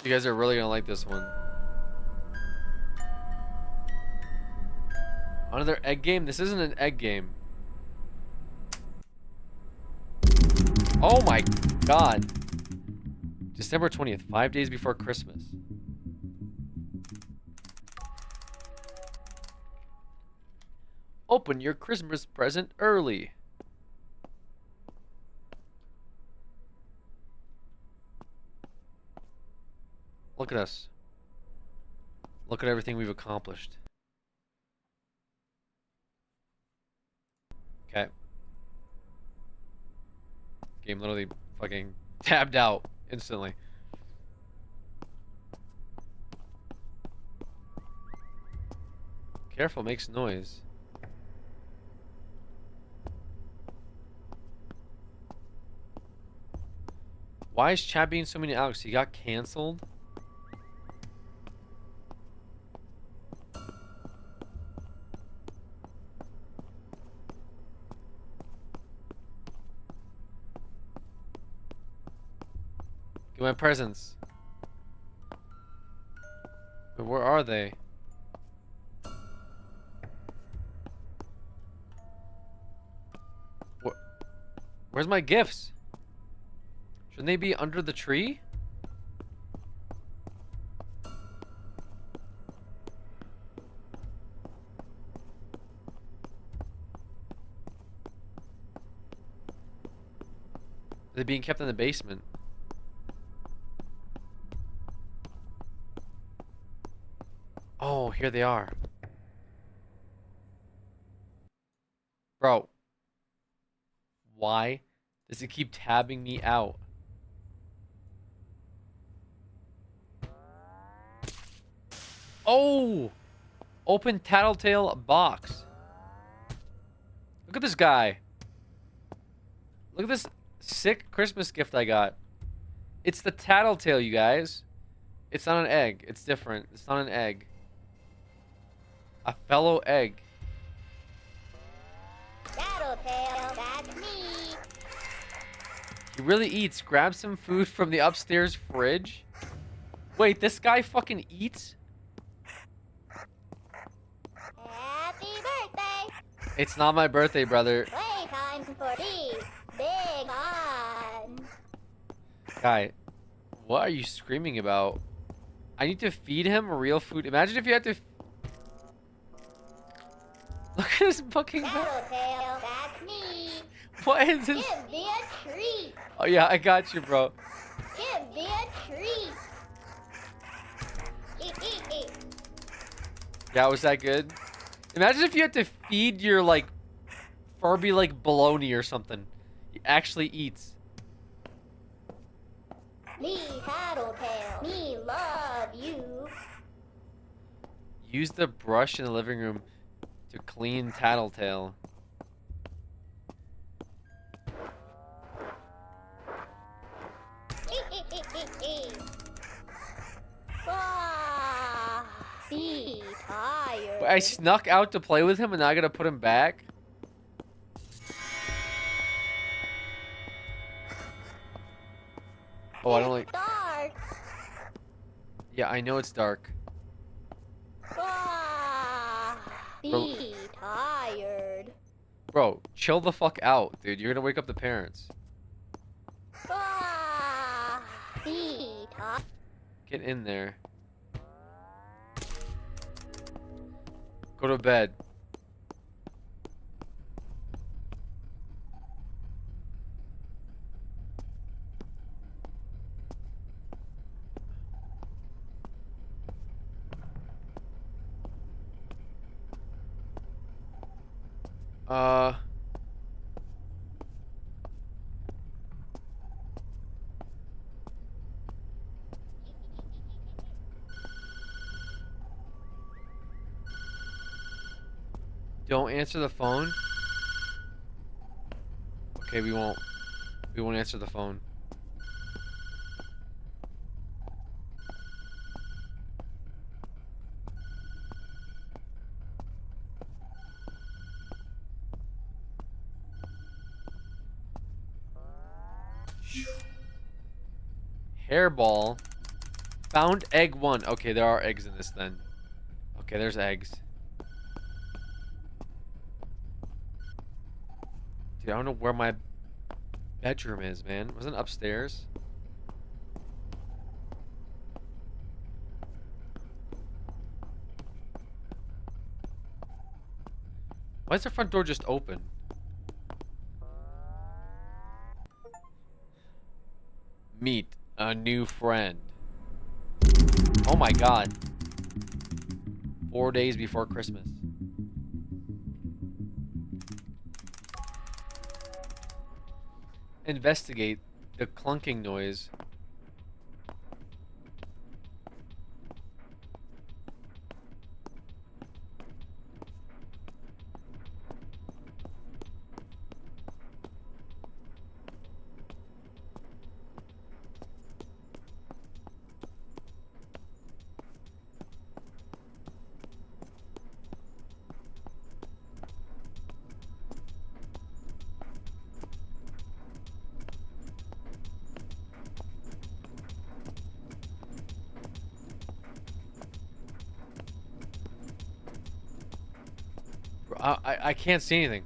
Speaker 1: You guys are really gonna like this one. Another egg game? This isn't an egg game. Oh my god. December 20th, 5 days before Christmas. Open your Christmas present early. Look at us. Look at everything we've accomplished. Okay. Game literally fucking tabbed out instantly. Careful, makes noise. Why is chat being so many Alex? He got canceled? Get my presents. But where are they? Where's my gifts? Shouldn't they be under the tree? They're being kept in the basement. Oh, here they are. Bro. Why does it keep tabbing me out? Oh! Open Tattletale box. Look at this guy. Look at this sick Christmas gift I got. It's the Tattletale, you guys. It's not an egg. It's different. It's not an egg. A fellow egg.
Speaker 13: Tattletale, that's me.
Speaker 1: He really eats. Grab some food from the upstairs fridge. Wait, this guy fucking eats?
Speaker 13: Happy birthday.
Speaker 1: It's not my birthday, brother.
Speaker 13: Playtime for me. Big on.
Speaker 1: Guy, what are you screaming about? I need to feed him real food. Imagine if you had to... Look at this fucking...
Speaker 13: Tattletale, that's me.
Speaker 1: What is this?
Speaker 13: Give me a treat.
Speaker 1: Oh yeah, I got you, bro.
Speaker 13: Give me a treat.
Speaker 1: Yeah, was that good? Imagine if you had to feed your, like, Furby, like, bologna or something. He actually eats.
Speaker 13: Me, Tattletale. Me, love you.
Speaker 1: Use the brush in the living room to clean Tattletale.
Speaker 13: Be tired.
Speaker 1: I snuck out to play with him and now I gotta put him back? Oh, I don't like...
Speaker 13: Dark.
Speaker 1: Yeah, I know it's dark.
Speaker 13: Be tired.
Speaker 1: Bro, chill the fuck out, dude. You're gonna wake up the parents.
Speaker 13: Be tired.
Speaker 1: Get in there. Go to bed. Don't answer the phone. Okay, we won't. We won't answer the phone. Hairball. Found egg 1. Okay, there are eggs in this then. Okay, there's eggs. Dude, I don't know where my bedroom is, man. Wasn't it upstairs? Why is the front door just open? Meet a new friend. Oh my god. 4 days before Christmas. Investigate the clunking noise. I can't see anything.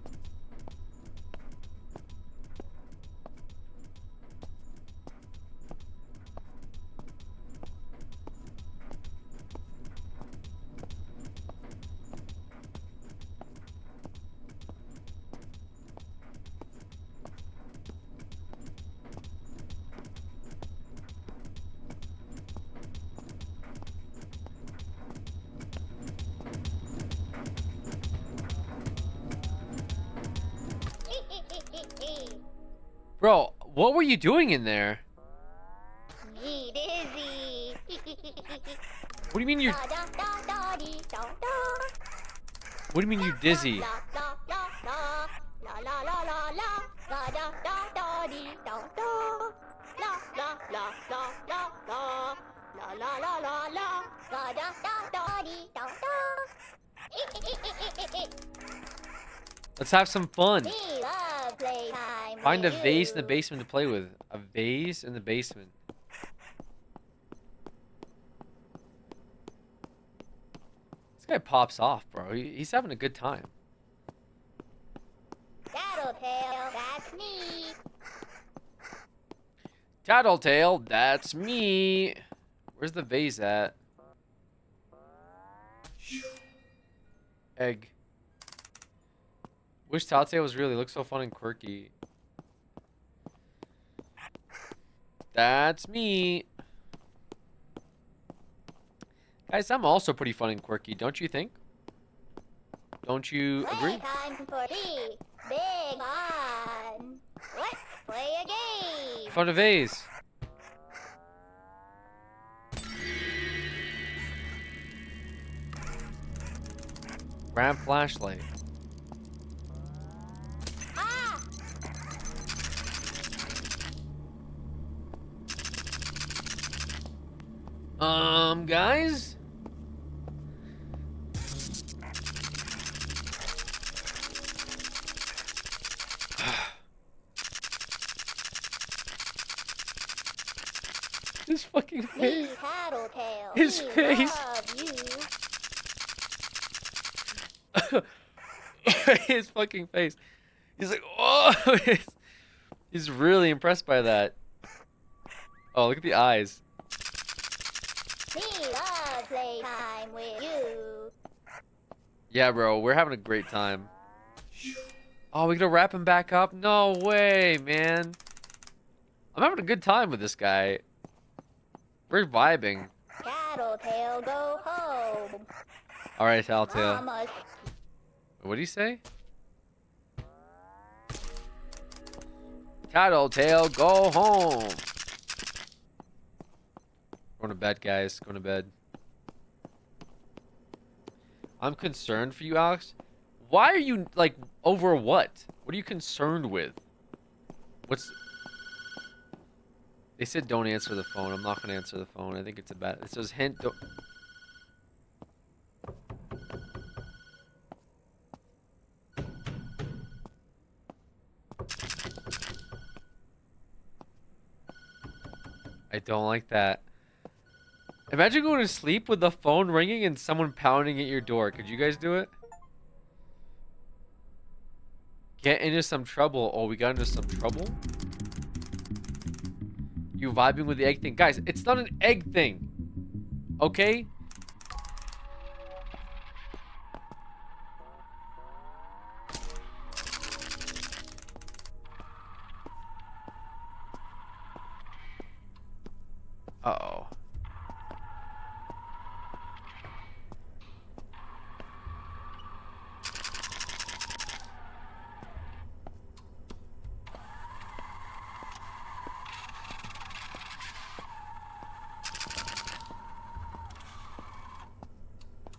Speaker 1: Bro, what were you doing in there?
Speaker 13: Me dizzy.
Speaker 1: What do you mean you're... What do you mean you're dizzy? Let's have some fun. Find a vase in the basement to play with. A vase in the basement. This guy pops off, bro. He's having a good time.
Speaker 13: Tattletale, that's me.
Speaker 1: Tattletale, that's me. Where's the vase at? Egg. Wish Tattletale was real. He looks so fun and quirky. That's me. Guys, I'm also pretty fun and quirky, don't you think? Don't you agree?
Speaker 13: Time for tea. Big fun. Let's play a game.
Speaker 1: Found a vase. Grab flashlight. Guys? His fucking face. His face. His fucking face. He's like, oh. He's really impressed by that. Oh, look at the eyes.
Speaker 13: Playtime with you.
Speaker 1: Yeah, bro, we're having a great time. Oh, we gonna wrap him back up? No way, man. I'm having a good time with this guy. We're vibing.
Speaker 13: Tattletale, go home.
Speaker 1: All right, Tattletale.
Speaker 13: Mama.
Speaker 1: What do you say? Tattletale, go home. Going to bed, guys. Going to bed. I'm concerned for you, Alex. Why are you, like, over what? What are you concerned with? What's... They said don't answer the phone. I'm not going to answer the phone. I think it's a bad... It says hint... Don't... I don't like that. Imagine going to sleep with the phone ringing and someone pounding at your door. Could you guys do it? Get into some trouble. Oh, we got into some trouble? You vibing with the egg thing. Guys, it's not an egg thing. Okay? Uh-oh.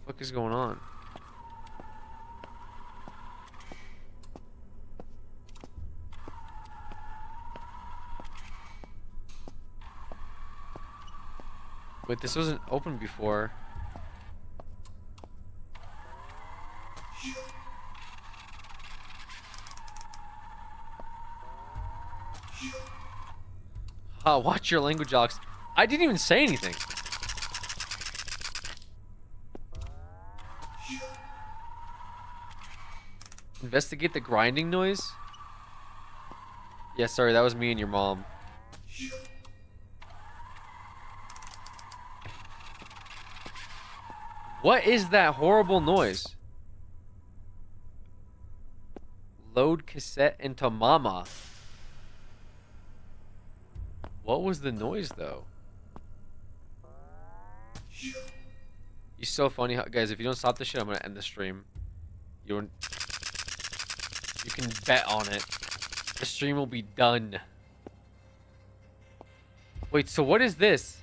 Speaker 1: What is going on? Wait, this wasn't open before. Watch your language, Alex. I didn't even say anything. Investigate the grinding noise? Yeah, sorry, that was me and your mom. What is that horrible noise? Load cassette into mama. What was the noise, though? You're so funny. Guys, if you don't stop this shit, I'm gonna end the stream. You can bet on it. The stream will be done. Wait, so what is this?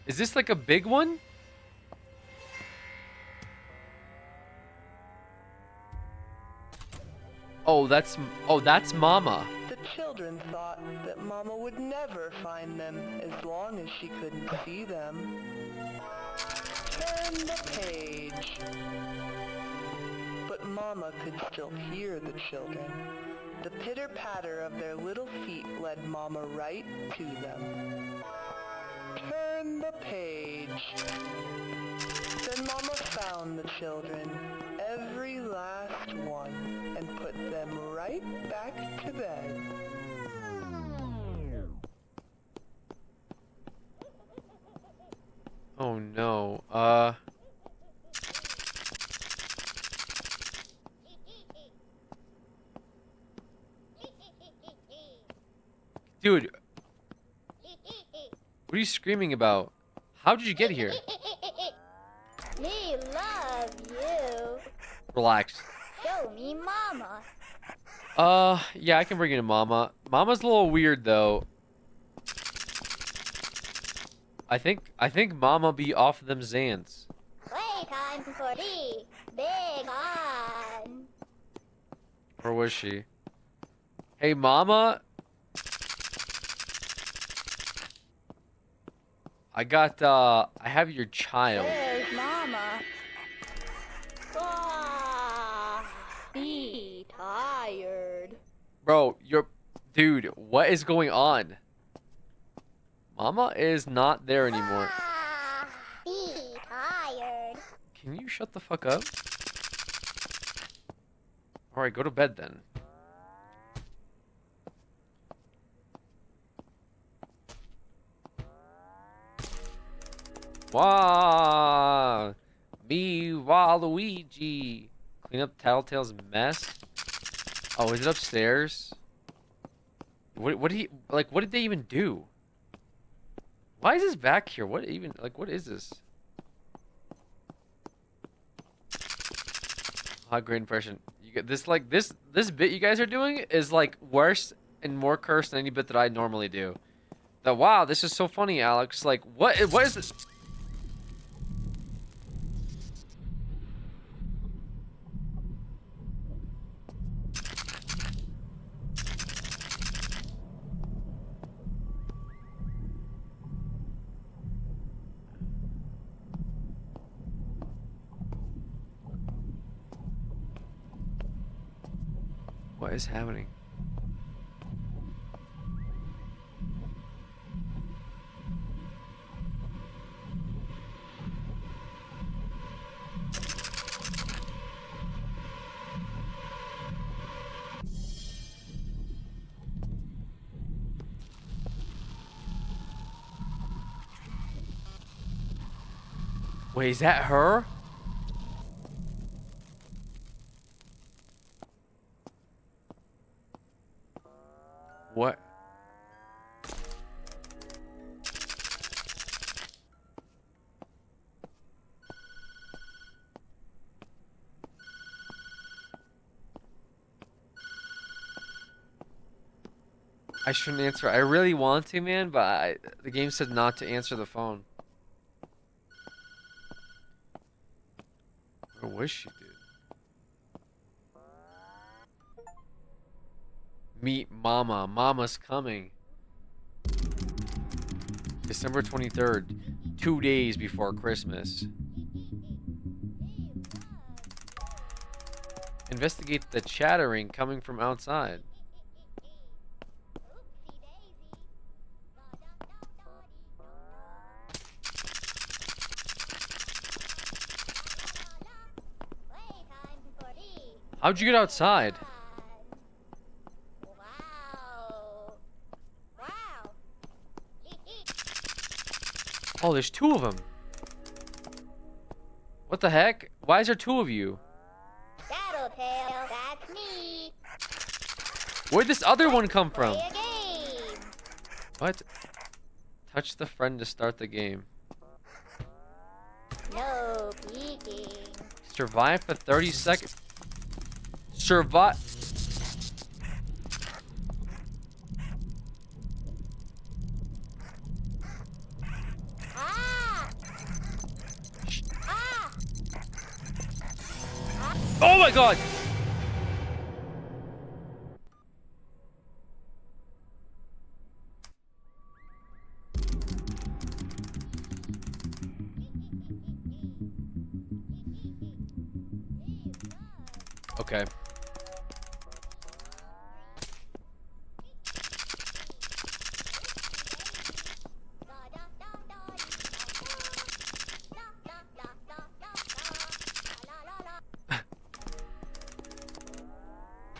Speaker 1: Is this like a big one? Oh, that's Mama.
Speaker 18: The children thought that Mama would never find them as long as she couldn't see them. Turn the page. But Mama could still hear the children. The pitter-patter of their little feet led Mama right to them. Turn the page. Then Mama found the children, every last one, and put them right back to bed.
Speaker 1: Oh no. Dude. What are you screaming about? How did you get here?
Speaker 13: Me love you.
Speaker 1: Relax.
Speaker 13: Show me Mama.
Speaker 1: Yeah, I can bring you to Mama. Mama's a little weird though. I think Mama be off them Zans.
Speaker 13: Playtime for the big on.
Speaker 1: Or was she? Hey, Mama. I have your child.
Speaker 13: There's Mama. Be tired.
Speaker 1: Bro, dude, what is going on? Mama is not there anymore.
Speaker 13: Be tired.
Speaker 1: Can you shut the fuck up? Alright, go to bed then. Wah! Me Waluigi! Clean up Tattletale's mess? Oh, is it upstairs? What did they even do? Why is this back here? What is this? Great impression. You get this, this bit you guys are doing is like worse and more cursed than any bit that I normally do. Wow, this is so funny, Alex. Like, what is this? What is happening? Wait, is that her? What? I shouldn't answer. I really want to, man, but the game said not to answer the phone. Where was she, dude? Meet Mama. Mama's coming. December 23rd. 2 days before Christmas. Investigate the chattering coming from outside. How'd you get outside? Oh, there's 2 of them. What the heck? Why is there 2 of you?
Speaker 13: Tattletale, that's me.
Speaker 1: Where'd this other one come from?
Speaker 13: Play a game.
Speaker 1: What? Touch the friend to start the game.
Speaker 13: No peeking.
Speaker 1: Survive for 30 seconds. Survive. Oh my god! Okay.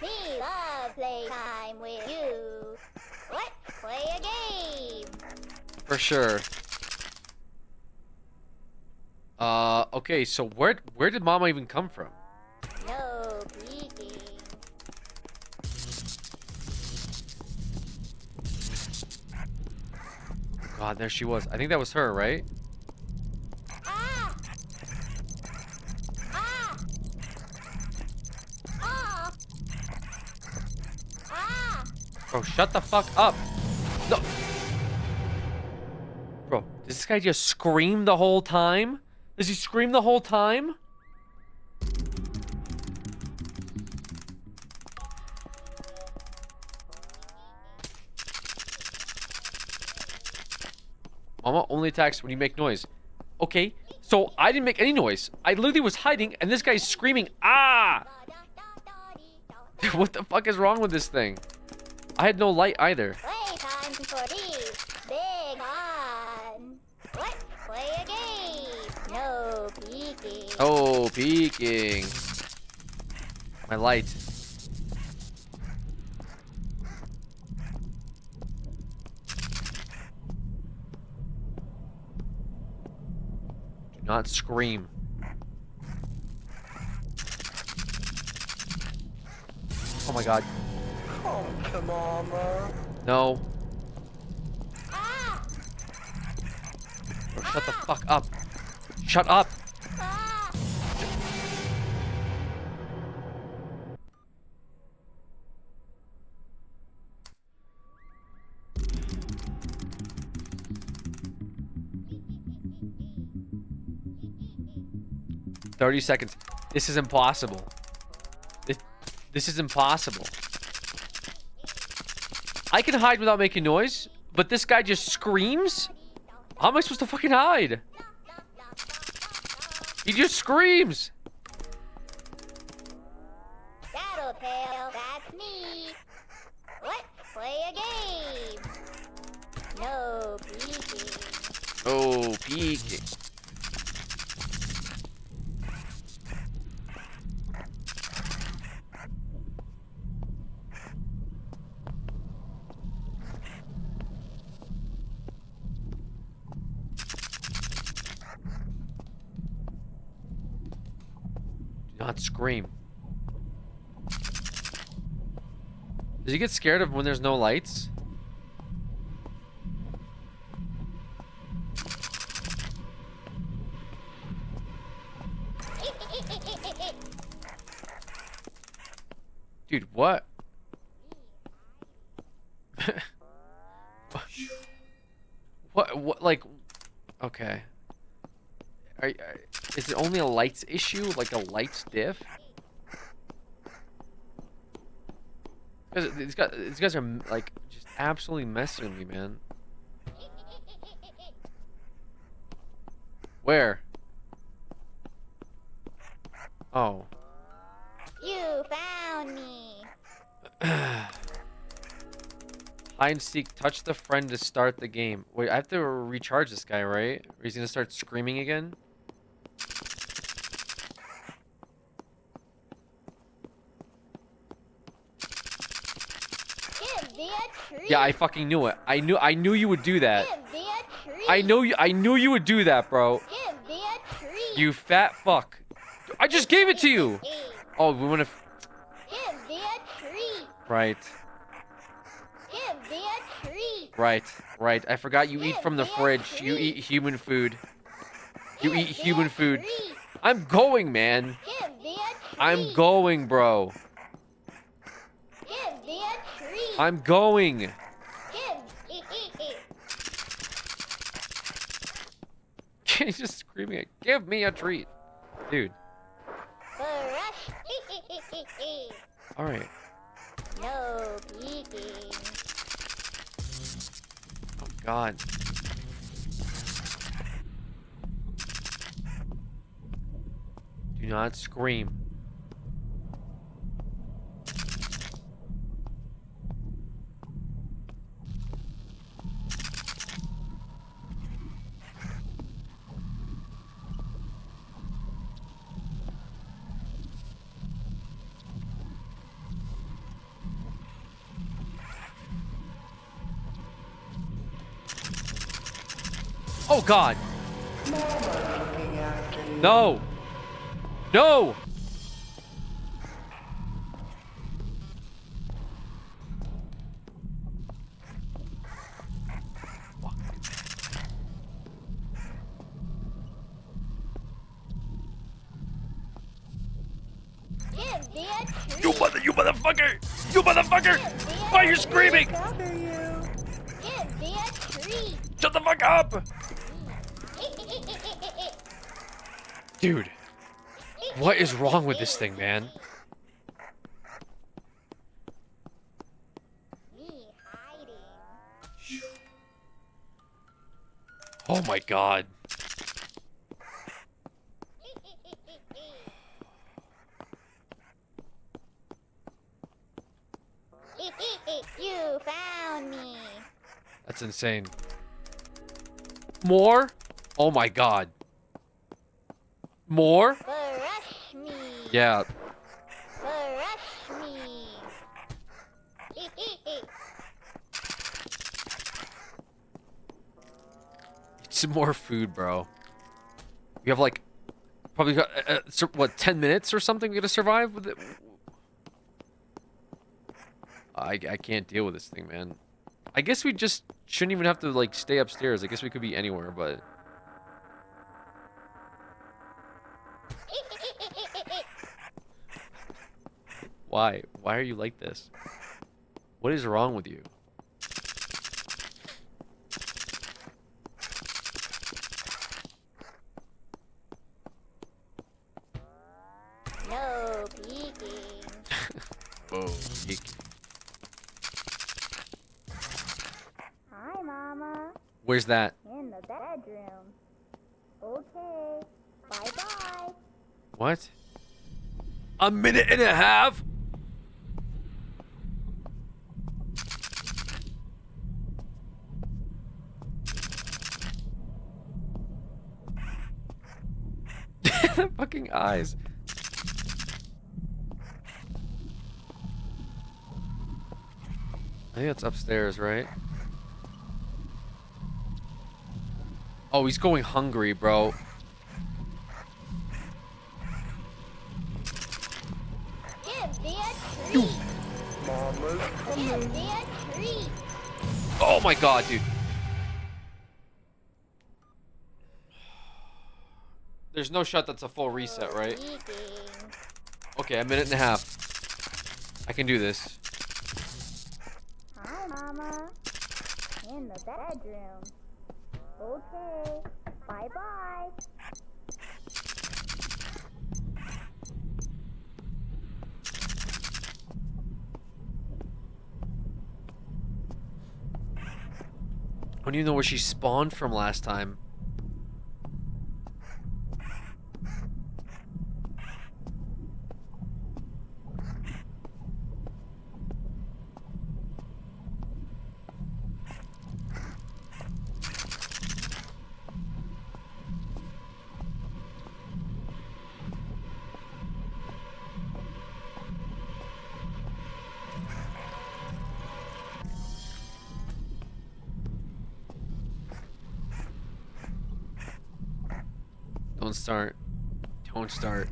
Speaker 13: Me love playtime with you. Let's play a game.
Speaker 1: For sure. Okay, so where did Mama even come from?
Speaker 13: No peeking.
Speaker 1: God, there she was. I think that was her, right? Bro, shut the fuck up. No. Bro, does this guy just scream the whole time? Does he scream the whole time? Mama only attacks when you make noise. Okay, so I didn't make any noise. I literally was hiding, and this guy's screaming, ah! What the fuck is wrong with this thing? I had no light either.
Speaker 13: Playtime for these. Big on. Let's play a game. No peeking.
Speaker 1: Oh, peeking. My light. Do not scream. Oh my god.
Speaker 18: Come to Mama.
Speaker 1: No. Bro, shut the fuck up. Shut up. "30 seconds. This is impossible. This is impossible. I can hide without making noise, but this guy just screams? How am I supposed to fucking hide? He just screams.
Speaker 13: Tattletale, that's me. Let's play a game. No peeking.
Speaker 1: Oh, peeking. not scream. Does he get scared of when there's no lights? Dude, what? What, like, okay. Is it only a lights issue? Like a lights diff? These guys are, like, just absolutely messing with me, man. Where? Oh.
Speaker 13: You found me.
Speaker 1: Hide and seek, touch the friend to start the game. Wait, I have to recharge this guy, right? Or he's gonna start screaming again?
Speaker 13: Give me a treat.
Speaker 1: Yeah, I fucking knew it. I knew you would do that.
Speaker 13: Give me a treat.
Speaker 1: I knew you would do that, bro.
Speaker 13: Give me a treat.
Speaker 1: You fat fuck. I just gave it to you. Oh, we wanna.
Speaker 13: Give me a treat.
Speaker 1: Right.
Speaker 13: Give me a treat.
Speaker 1: Right. I forgot you eat from the fridge. You eat human food. You eat human food. I'm going, man.
Speaker 13: Give me a treat.
Speaker 1: I'm going, bro.
Speaker 13: Give me a treat.
Speaker 1: I'm going. He's just screaming, give me a treat. Dude. Alright.
Speaker 13: No peeking.
Speaker 1: Oh, God. Do not scream. Oh, God. No. No. You motherfucker! You motherfucker! Why are you screaming? Shut the fuck up! Dude, what is wrong with this thing, man? Oh my God.
Speaker 13: You found me.
Speaker 1: That's insane. More? Oh my God. More?
Speaker 13: Brush me.
Speaker 1: Yeah.
Speaker 13: Brush me.
Speaker 1: Some more food, bro. We have like probably got, what, 10 minutes or something we gotta survive with it? I can't deal with this thing, man. I guess we just shouldn't even have to like stay upstairs. I guess we could be anywhere, but why? Why are you like this? What is wrong with you?
Speaker 13: No peeking.
Speaker 1: Oh, peek.
Speaker 13: Hi, Mama.
Speaker 1: Where's that?
Speaker 13: In the bedroom. Okay. Bye-bye.
Speaker 1: What? A minute and a half? The fucking eyes. I think that's upstairs, right? Oh, he's going hungry, bro.
Speaker 18: Mama's coming.
Speaker 1: Oh my god, dude. There's no shot that's a full reset, right? Okay, a minute and a half. I can do this.
Speaker 13: Hi, Mama. In the bedroom. Okay. Bye-bye.
Speaker 1: I don't even know where she spawned from last time. Don't start. Don't start.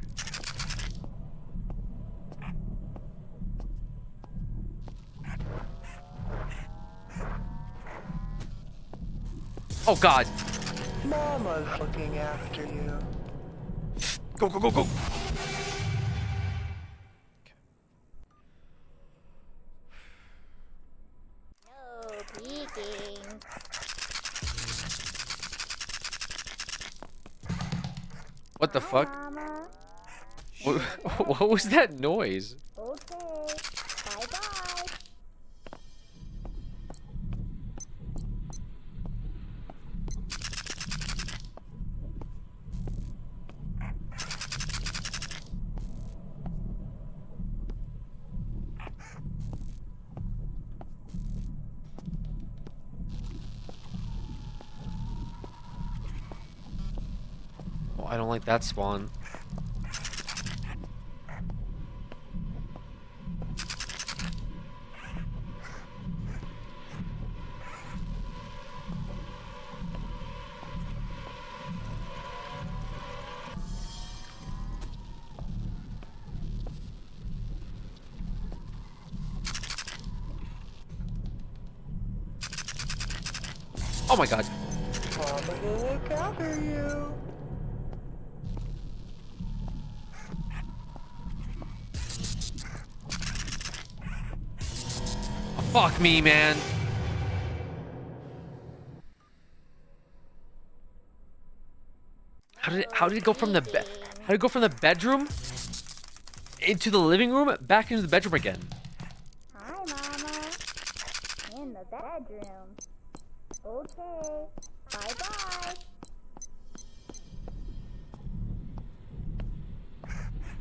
Speaker 1: Oh god.
Speaker 18: Mama's looking after you.
Speaker 1: Go, go, go, go.
Speaker 13: No peeking.
Speaker 1: What the fuck?
Speaker 13: Mama.
Speaker 1: What was that noise?
Speaker 13: Okay. Bye-bye.
Speaker 1: Oh, I don't like that spawn. Oh my god.
Speaker 18: Mama will look after you.
Speaker 1: Fuck me, man. How did it go from the how did it go from the bedroom into the living room back into the bedroom again?
Speaker 13: Hi, Mama. In the bedroom. Okay. Bye-bye.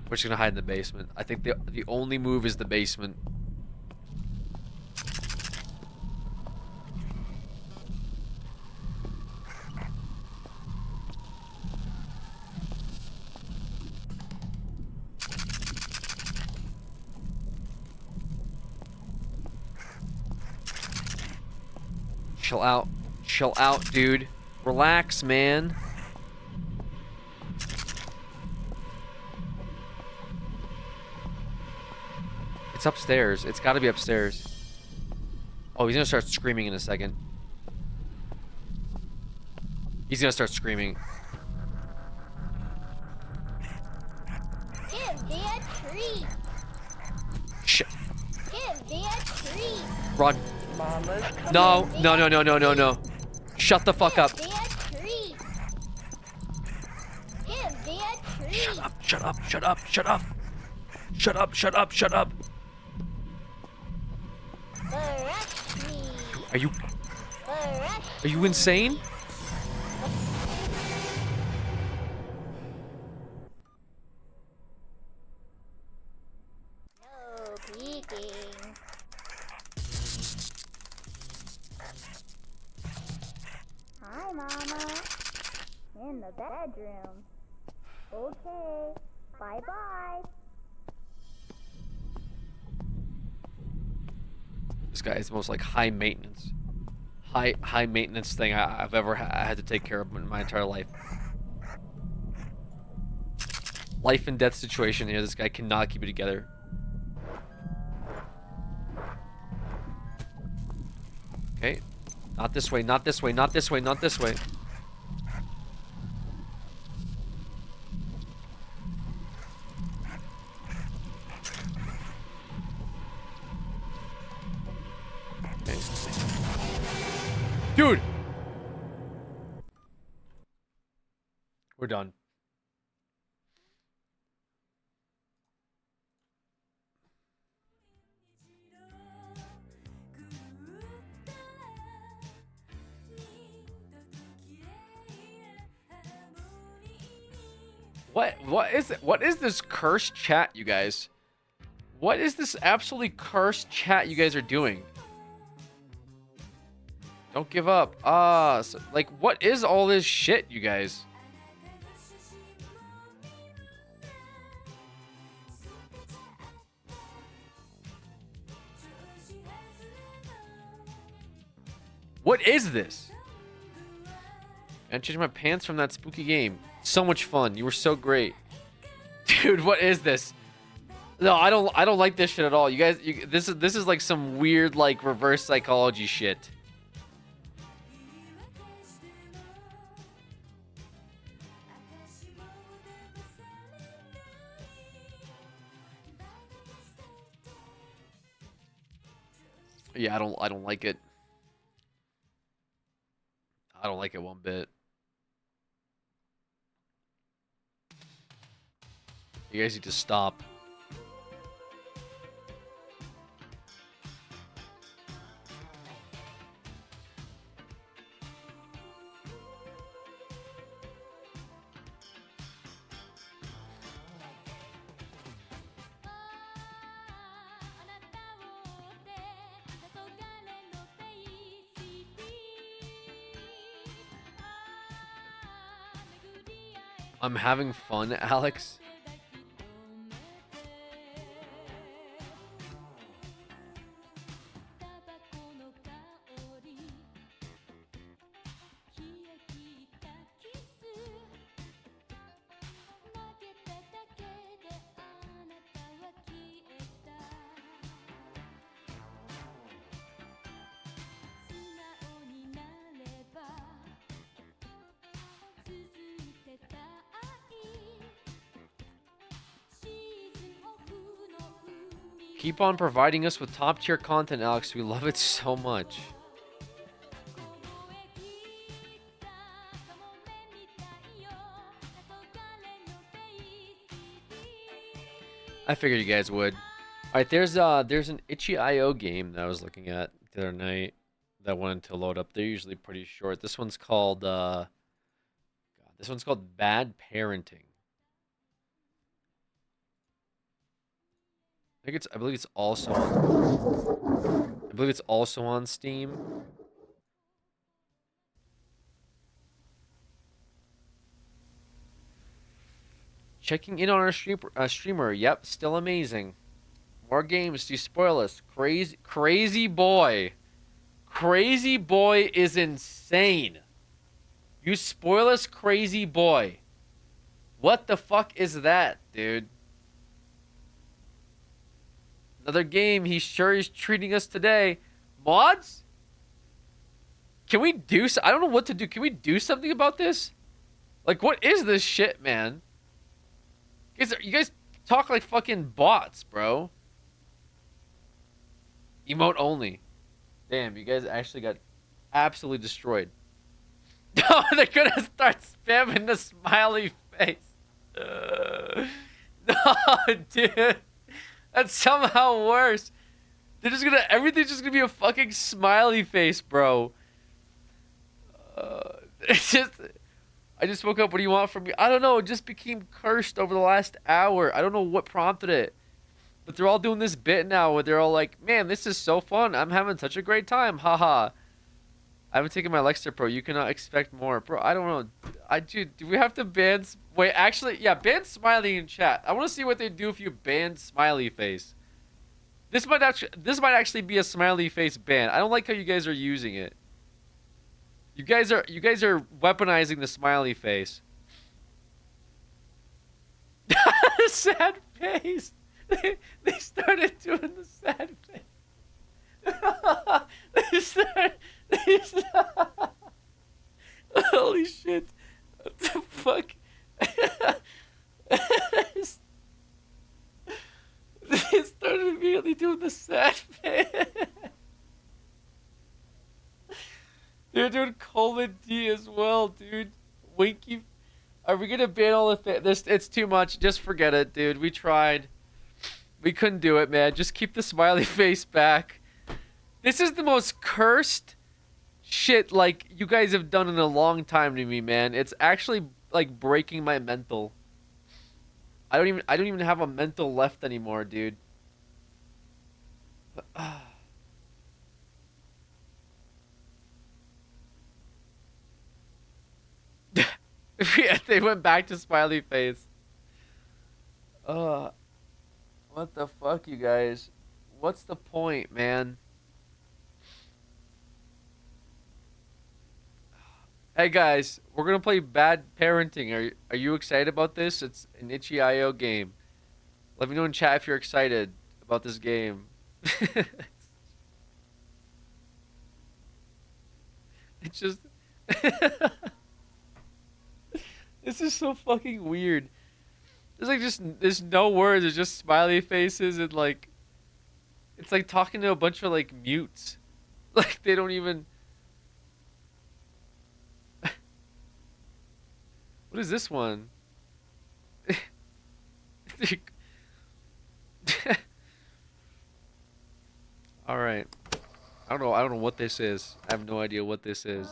Speaker 1: We're just gonna hide in the basement. I think the only move is the basement. Chill out. Chill out, dude. Relax, man. It's upstairs. It's gotta be upstairs. Oh, he's gonna start screaming in a second. He's gonna start screaming.
Speaker 13: Give me a treat.
Speaker 1: Shit.
Speaker 13: Give me a treat.
Speaker 1: Run.
Speaker 18: Mama's coming.
Speaker 1: No, no, no, no, no, no, no. Shut the fuck up.
Speaker 13: Give me a treat. Give me a treat.
Speaker 1: Shut up, shut up, shut up, shut up. Shut up, shut up, shut up.
Speaker 13: Arrest me.
Speaker 1: Are you
Speaker 13: Arrest
Speaker 1: are you insane?
Speaker 13: No peeking. Hi, Mama. In the bedroom. Okay. Bye-bye.
Speaker 1: This guy is the most like high maintenance thing I've ever had to take care of in my entire life. Life and death situation here. This guy cannot keep it together. Okay. Not this way, not this way, not this way, not this way. Okay. Dude! We're done. What is this cursed chat, you guys? What is this absolutely cursed chat you guys are doing? Don't give up. So, like, what is all this shit, you guys? What is this? I changed my pants from that spooky game. So much fun. You were so great. Dude, what is this? No, I don't like this shit at all. You guys, this is like some weird like reverse psychology shit. Yeah, I don't like it. I don't like it one bit. You guys need to stop. I'm having fun, Alex. Keep on providing us with top tier content, Alex. We love it so much. I figured you guys would. Alright, there's an itch.io game that I was looking at the other night that wanted to load up. They're usually pretty short. This one's called Bad Parenting. I believe it's also on Steam. Checking in on our streamer. Yep, still amazing. More games. You spoil us. Crazy boy. Crazy boy is insane. You spoil us, crazy boy. What the fuck is that, dude? Another game. He sure is treating us today. Mods? Can we do I don't know what to do. Can we do something about this? Like, what is this shit, man? You guys talk like fucking bots, bro. Emote only. Damn, you guys actually got absolutely destroyed. No, they're gonna start spamming the smiley face. No, dude. That's somehow worse. They're just gonna, everything's just gonna be a fucking smiley face, bro. It's just, I just woke up. What do you want from me? I don't know. It just became cursed over the last hour. I don't know what prompted it. But they're all doing this bit now where they're all like, man, this is so fun. I'm having such a great time. Haha. I haven't taken my Lexter Pro. You cannot expect more. Bro, I don't know. Dude, do we have to ban... Wait, actually, yeah, ban smiley in chat. I want to see what they do if you ban smiley face. This might actually be a smiley face ban. I don't like how you guys are using it. You guys are weaponizing the smiley face. Sad face. They started doing the sad face. Holy shit. What the fuck? They started immediately doing the sad face. They're doing Coleman D as well, dude. Winky. Are we gonna ban all the this? It's too much. Just forget it, dude. We tried. We couldn't do it, man. Just keep the smiley face back. This is the most cursed shit like you guys have done in a long time to me, man. It's actually like breaking my mental. I don't even have a mental left anymore, dude. Yeah, they went back to smiley face. What the fuck, you guys? What's the point, man? Hey guys, we're gonna play Bad Parenting. Are you excited about this? It's an itch.io game. Let me know in chat if you're excited about this game. It's just this is so fucking weird. There's no words, there's just smiley faces and like it's like talking to a bunch of like mutes. Like they don't even What is this one? All right. I don't know what this is. I have no idea what this is.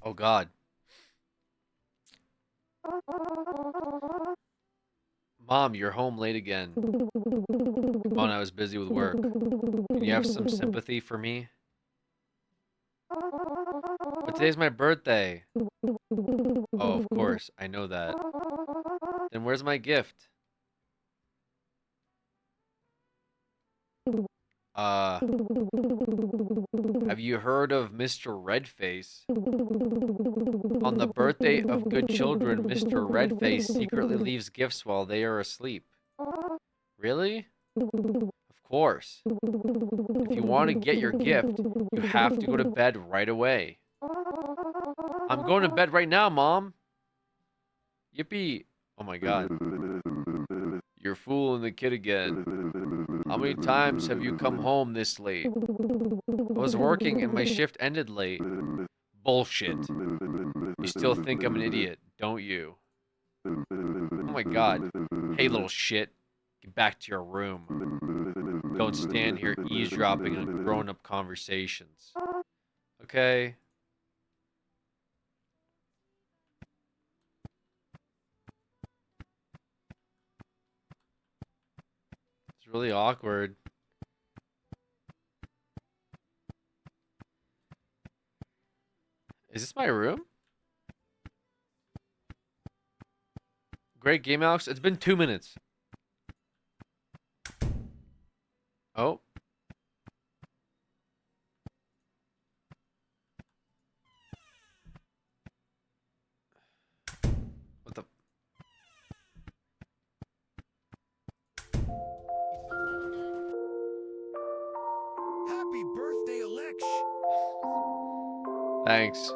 Speaker 1: Oh God. Mom, you're home late again. Come on, I was busy with work. Can you have some sympathy for me? But today's my birthday. Oh, of course, I know that. Then where's my gift? Have you heard of Mr. Redface? On the birthday of good children, Mr. Redface secretly leaves gifts while they are asleep. Really? Of course. If you want to get your gift, you have to go to bed right away. I'm going to bed right now, Mom. Yippee. Oh my God. You're fooling the kid again. How many times have you come home this late? I was working and my shift ended late. Bullshit. You still think I'm an idiot, don't you? Oh my God. Hey, little shit. Get back to your room. Don't stand here eavesdropping on grown-up conversations. Okay? It's really awkward. Is this my room? Great game, Alex. It's been 2 minutes. Oh. What the?
Speaker 3: Happy birthday, Alex.
Speaker 1: Thanks.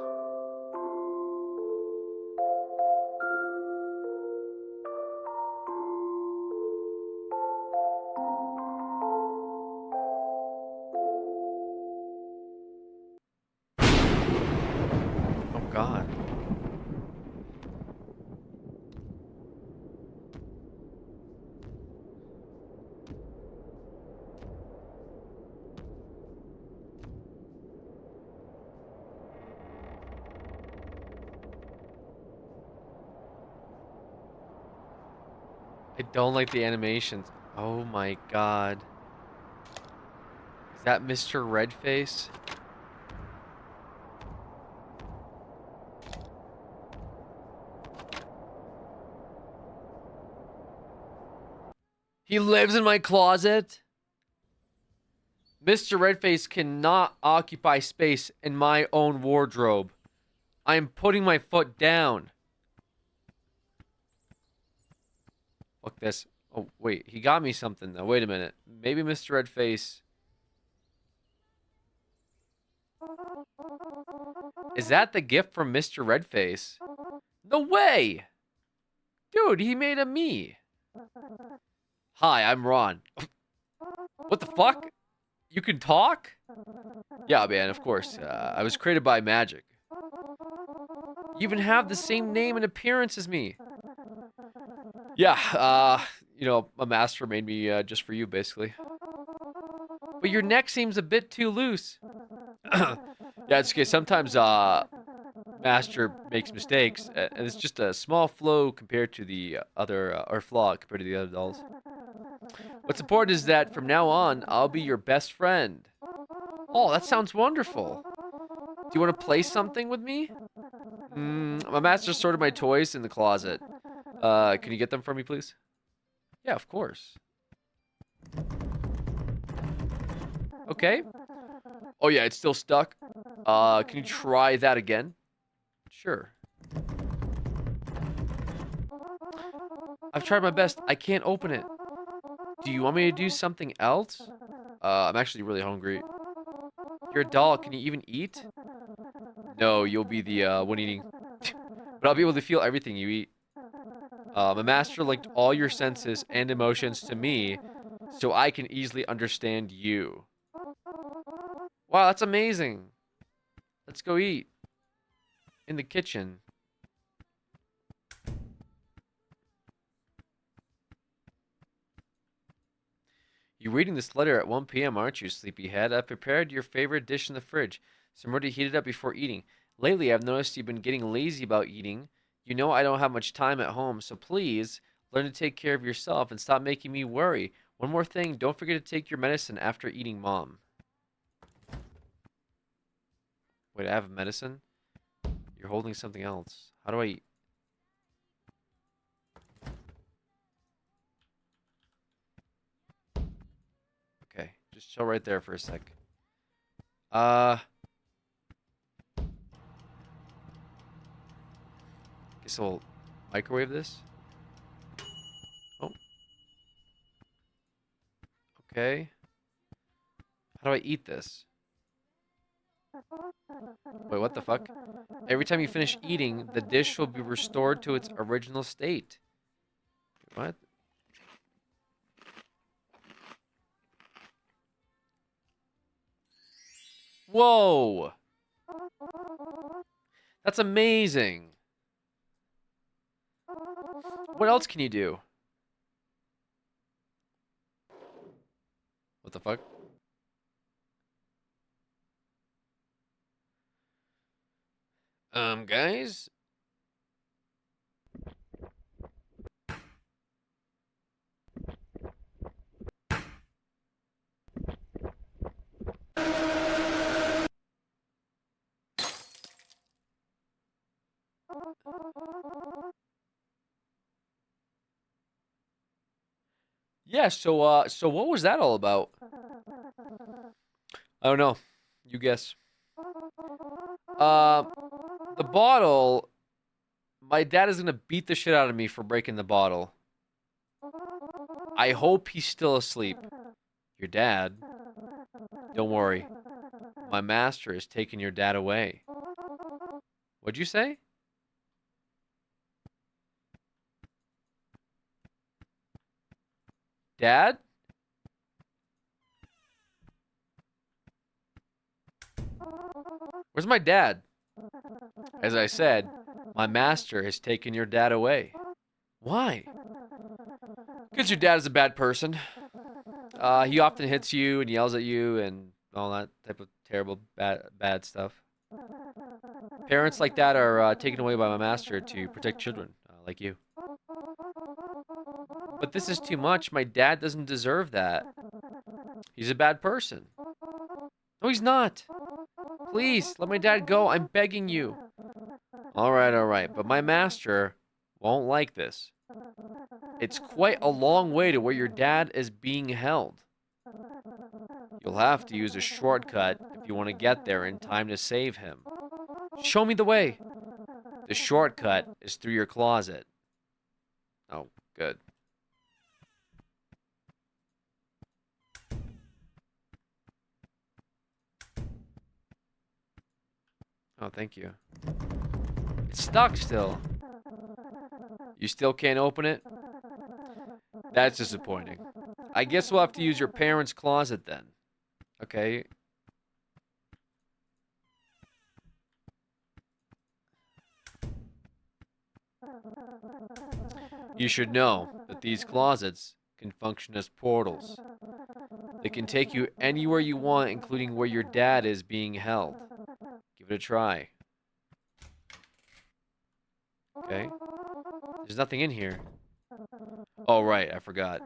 Speaker 1: Oh God. I don't like the animations. Oh my God. Is that Mr. Redface? He lives in my closet. Mr. Redface cannot occupy space in my own wardrobe. I am putting my foot down. Fuck this. Oh, wait. He got me something, though. Wait a minute. Maybe Mr. Redface... Is that the gift from Mr. Redface? No way! Dude, he made a me. Hi, I'm Ron. What the fuck? You can talk? Yeah, man, of course. I was created by magic. You even have the same name and appearance as me. Yeah, you know, a master made me just for you, basically. But your neck seems a bit too loose. Yeah, it's okay. Sometimes master makes mistakes, and it's just a small flaw compared to the other, or flaw compared to the other dolls. What's important is that from now on, I'll be your best friend. Oh, that sounds wonderful. Do you want to play something with me? My master sorted my toys in the closet. Can you get them for me, please? Yeah, of course. Okay. Oh, yeah, it's still stuck. Can you try that again? Sure. I've tried my best. I can't open it. Do you want me to do something else? I'm actually really hungry. You're a doll. Can you even eat? No, you'll be the one eating. But I'll be able to feel everything you eat. My master linked all your senses and emotions to me, so I can easily understand you. Wow, that's amazing. Let's go eat. In the kitchen. You're reading this letter at 1 p.m., aren't you, sleepyhead? I've prepared your favorite dish in the fridge. Some more to heat it up before eating. Lately, I've noticed you've been getting lazy about eating. You know I don't have much time at home, so please learn to take care of yourself and stop making me worry. One more thing, don't forget to take your medicine after eating, Mom. Wait, I have medicine? You're holding something else. How do I eat? Okay, just chill right there for a sec. Guess I'll microwave this. Oh. Okay. How do I eat this? Wait, what the fuck? Every time you finish eating, the dish will be restored to its original state. What? Whoa! That's amazing. What else can you do? What the fuck? Guys? Yeah, so what was that all about? I don't know. You guess. The bottle, my dad is gonna beat the shit out of me for breaking the bottle. I hope he's still asleep. Your dad? Don't worry. My master is taking your dad away. What'd you say? Dad? Where's my dad? As I said, my master has taken your dad away. Why? Because your dad is a bad person. He often hits you and yells at you and all that type of terrible, bad stuff. Parents like that are taken away by my master to protect children like you. But this is too much. My dad doesn't deserve that. He's a bad person. No, he's not. Please, let my dad go. I'm begging you. All right. But my master won't like this. It's quite a long way to where your dad is being held. You'll have to use a shortcut if you want to get there in time to save him. Show me the way. The shortcut is through your closet. Oh, good. Oh, thank you. It's stuck still. You still can't open it? That's disappointing. I guess we'll have to use your parents' closet then. Okay. You should know that these closets can function as portals. They can take you anywhere you want, including where your dad is being held. Give it a try. Okay. There's nothing in here. Oh, right, I forgot.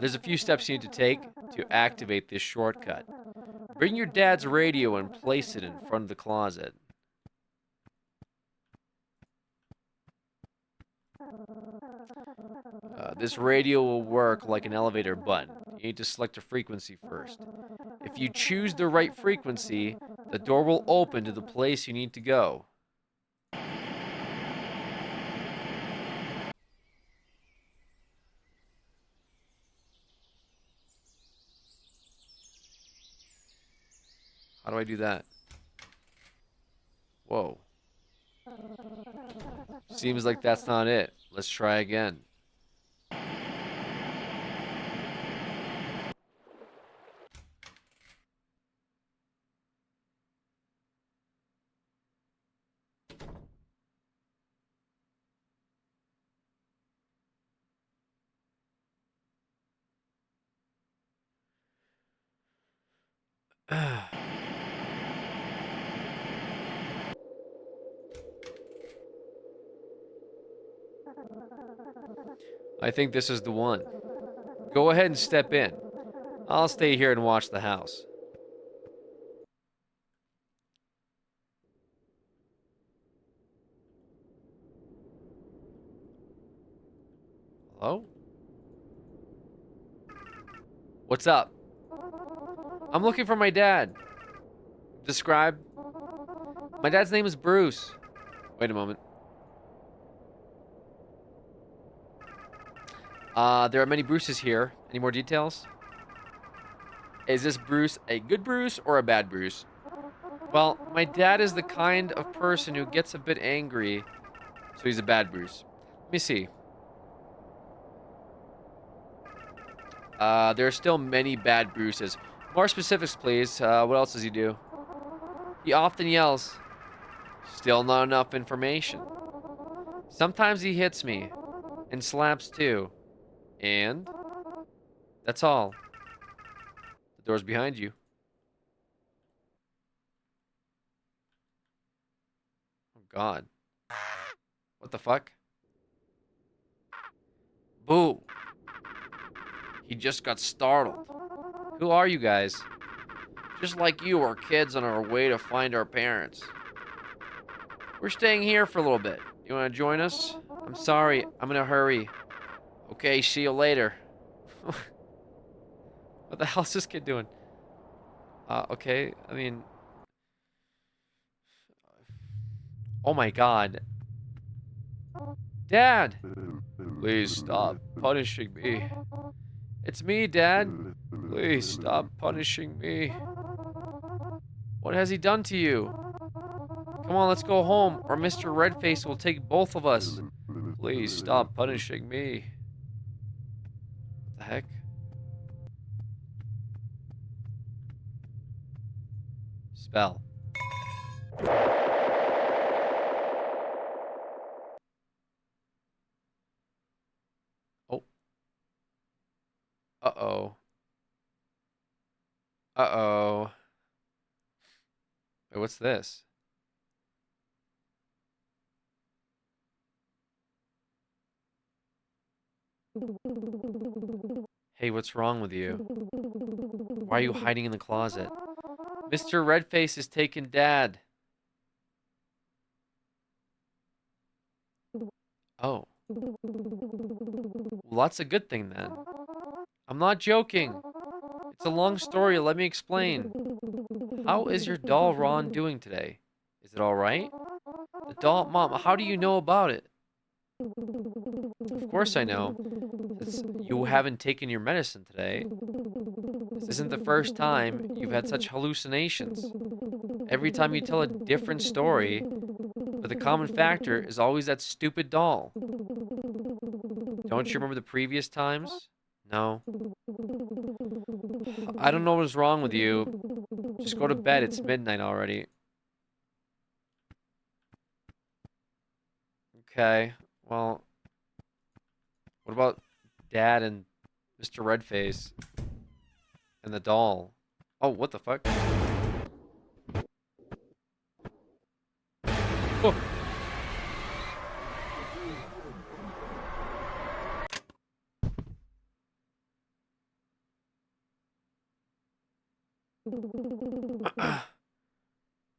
Speaker 1: There's a few steps you need to take to activate this shortcut. Bring your dad's radio and place it in front of the closet. This radio will work like an elevator button. You need to select a frequency first. If you choose the right frequency, the door will open to the place you need to go. How do I do that? Whoa. Seems like that's not it. Let's try again. I think this is the one. Go ahead and step in. I'll stay here and watch the house. Hello? What's up? I'm looking for my dad. Describe. My dad's name is Bruce. Wait a moment. There are many Bruces here. Any more details? Is this Bruce a good Bruce or a bad Bruce? Well, my dad is the kind of person who gets a bit angry, so he's a bad Bruce. Let me see. There are still many bad Bruces. More specifics, please. What else does he do? He often yells. Still not enough information. Sometimes he hits me. And slaps too. And that's all. The door's behind you. Oh, God. What the fuck? Boo. He just got startled. Who are you guys? Just like you, we're kids on our way to find our parents. We're staying here for a little bit. You want to join us? I'm sorry, I'm in a hurry. Okay, see you later. What the hell is this kid doing? Okay, I mean... Oh my God. Dad! Please stop punishing me. It's me, Dad. Please stop punishing me. What has he done to you? Come on, let's go home, or Mr. Redface will take both of us. Please stop punishing me. What the heck? Spell. Oh. Uh-oh. Uh-oh. Wait, what's this? Hey, what's wrong with you? Why are you hiding in the closet? Mr. Redface has taken Dad. Oh. Well, that's a good thing then. I'm not joking. It's a long story. Let me explain. How is your doll Ron doing today? Is it all right? The doll, Mom, how do you know about it? Of course I know. Since you haven't taken your medicine today. This isn't the first time you've had such hallucinations. Every time you tell a different story, but the common factor is always that stupid doll. Don't you remember the previous times? No. I don't know what's wrong with you. Just go to bed. It's midnight already. Okay. Well, what about Dad and Mr. Redface and the doll? Oh, what the fuck? Oh.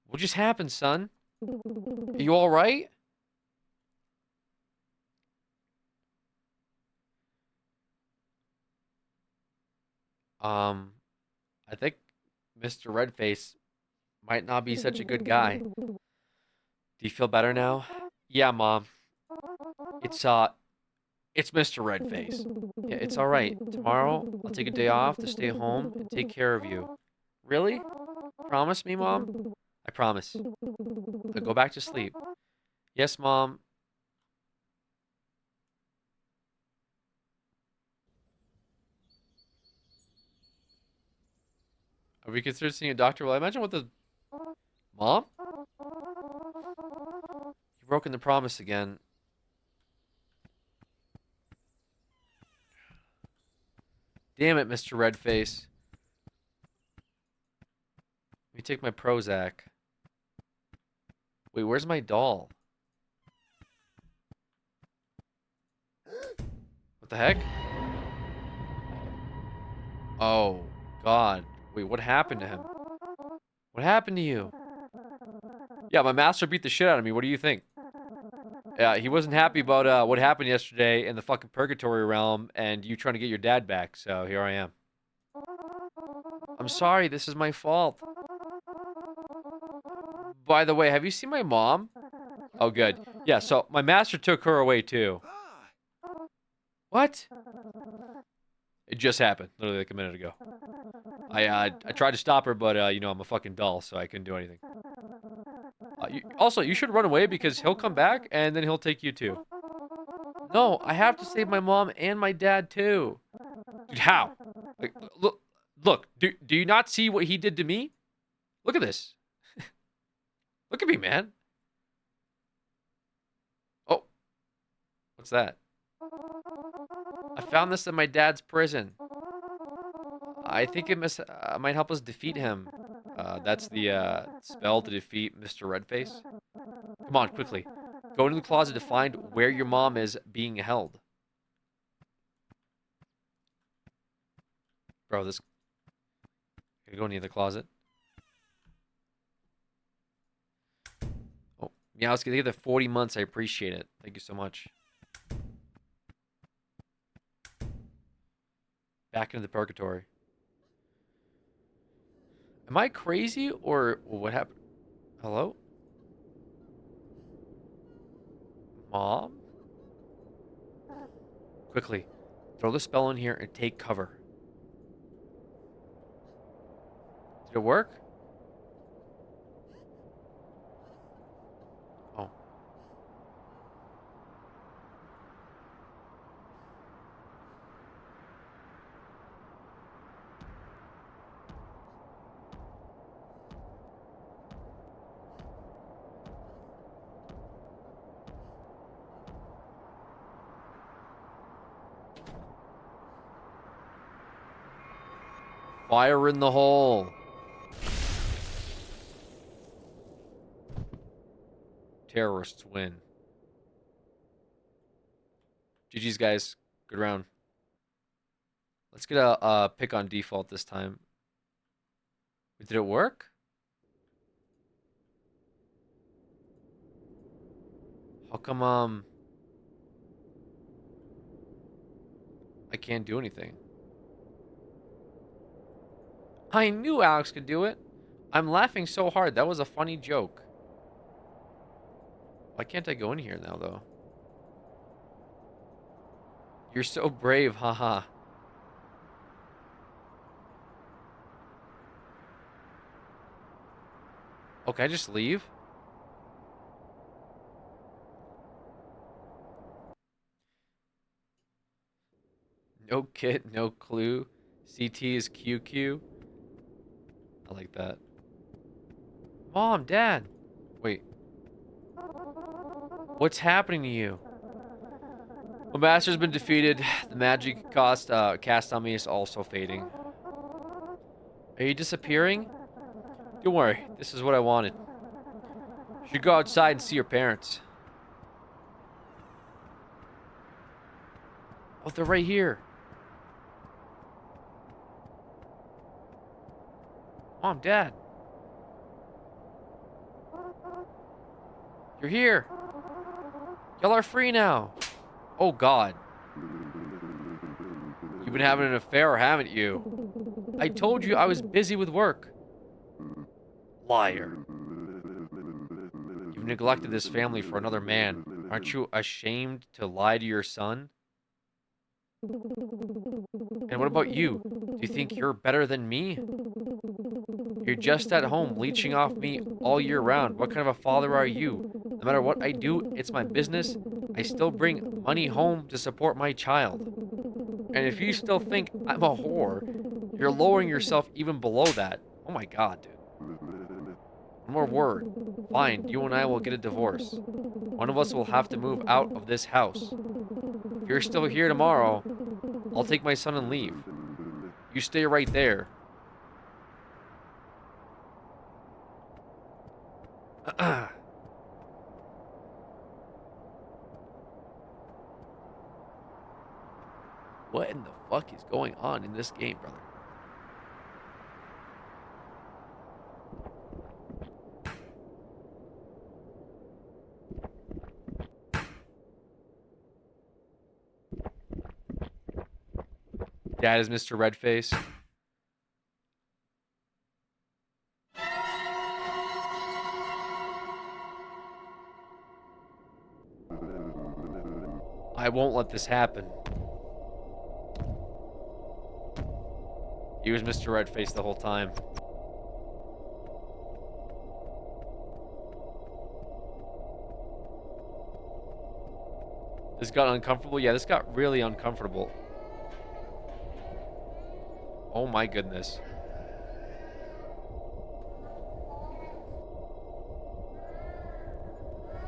Speaker 1: What just happened, son? Are you all right? I think Mr. Redface might not be such a good guy. Do you feel better now? Yeah, Mom. It's Mr. Redface. Yeah, it's all right. Tomorrow, I'll take a day off to stay home and take care of you. Really? Promise me, Mom? I promise. I'll go back to sleep. Yes, Mom. Are we considering seeing a doctor? Well, I imagine what the... Mom? You've broken the promise again. Damn it, Mr. Redface. Let me take my Prozac. Wait, where's my doll? What the heck? Oh, God. Wait, what happened to him? What happened to you? Yeah, my master beat the shit out of me. What do you think? Yeah, he wasn't happy about what happened yesterday in the fucking purgatory realm and you trying to get your dad back, so here I am. I'm sorry, this is my fault. By the way, have you seen my mom? Oh, good. Yeah, so my master took her away too. What? It just happened, literally like a minute ago. I tried to stop her, but you know, I'm a fucking doll, so I couldn't do anything. Also, you should run away because he'll come back and then he'll take you too. No, I have to save my mom and my dad too. Dude, how? Like, look. Do you not see what he did to me? Look at this. Look at me, man. Oh, what's that? I found this in my dad's prison. I think it might help us defeat him. That's the spell to defeat Mr. Redface. Come on, quickly. Go into the closet to find where your mom is being held. Bro, this... Can I go into the closet? Oh, Meowski, thank you for the 40 months. I appreciate it. Thank you so much. Back into the purgatory. Am I crazy or what happened? Hello? Mom? Quickly, throw the spell in here and take cover. Did it work? Oh. Fire in the hole. Terrorists win. GG's, guys. Good round. Let's get a pick on default this time. Did it work? How come, can't do anything. I knew Alex could do it. I'm laughing so hard. That was a funny joke. Why can't I go in here now, though? You're so brave, haha. Oh, can I just leave? No kit, no clue. CT is QQ. I like that. Mom, Dad. Wait. What's happening to you? Well, Master's been defeated. The magic cast on me is also fading. Are you disappearing? Don't worry. This is what I wanted. You should go outside and see your parents. Oh, they're right here. Mom, Dad. You're here. Y'all are free now. Oh, God. You've been having an affair, haven't you? I told you I was busy with work. Liar. You've neglected this family for another man. Aren't you ashamed to lie to your son? And what about you? Do you think you're better than me? You're just at home leeching off me all year round. What kind of a father are you? No matter what I do, it's my business. I still bring money home to support my child. And if you still think I'm a whore, you're lowering yourself even below that. Oh my God, dude. One more word. Fine, you and I will get a divorce. One of us will have to move out of this house. If you're still here tomorrow, I'll take my son and leave. You stay right there. What in the fuck is going on in this game, brother? Dad is Mr. Redface. I won't let this happen. He was Mr. Redface the whole time. This got uncomfortable? Yeah, this got really uncomfortable. Oh my goodness.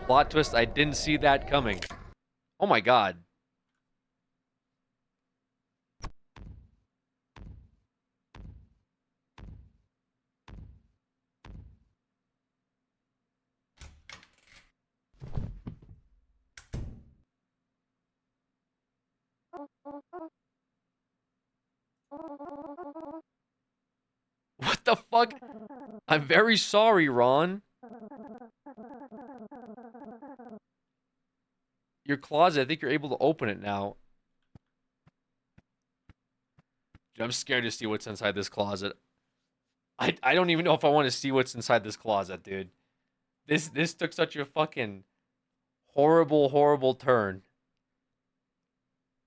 Speaker 1: Plot twist, I didn't see that coming. Oh my God. What the fuck? I'm very sorry, Ron. Your closet, I think you're able to open it now. Dude, I'm scared to see what's inside this closet. I don't even know if I want to see what's inside this closet, dude. This took such a fucking horrible turn.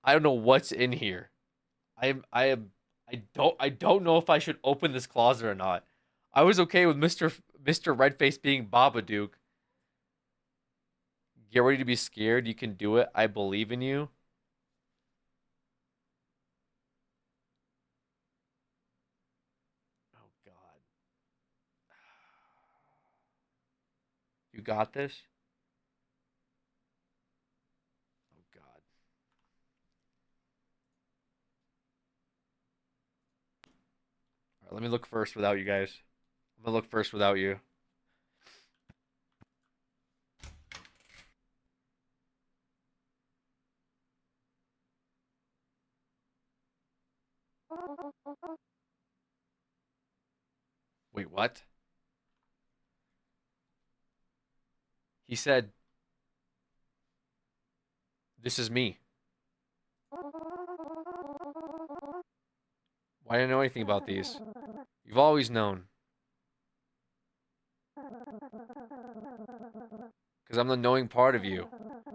Speaker 1: I don't know what's in here. I don't know if I should open this closet or not. I was okay with Mr. Redface being Babadook. Get ready to be scared. You can do it. I believe in you. Oh God. You got this? Oh God. All right, let me look first without you guys. I'm gonna look first without you. Wait, what? He said, "This is me." Why didn't I know anything about these? You've always known. Because I'm the knowing part of you.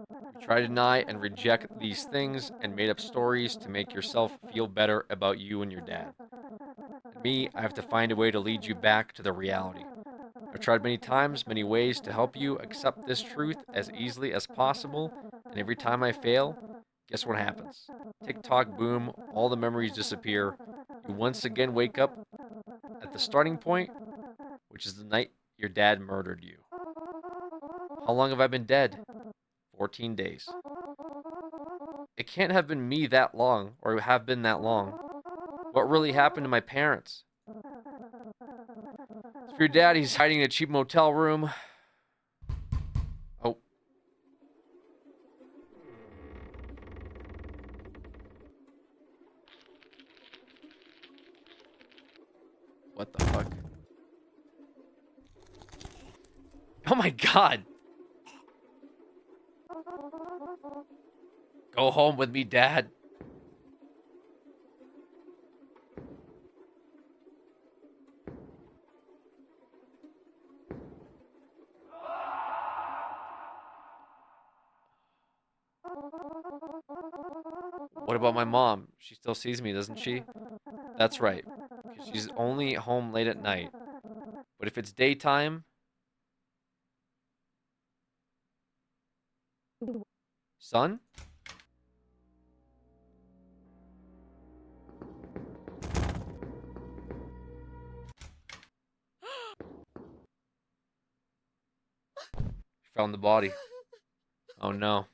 Speaker 1: You try to deny and reject these things and made up stories to make yourself feel better about you and your dad. And me, I have to find a way to lead you back to the reality. I've tried many times, many ways to help you accept this truth as easily as possible, and every time I fail, guess what happens? Tick-tock, boom, all the memories disappear. You once again wake up at the starting point, which is the night your dad murdered you. How long have I been dead? 14 days. It can't have been me that long, or have been that long. What really happened to my parents? It's for your dad, he's hiding in a cheap motel room. Oh. What the fuck? Oh my god! Go home with me, Dad. What about my mom? She still sees me, doesn't she? That's right. Because she's only home late at night. But if it's daytime... Son? Found the body. Oh no.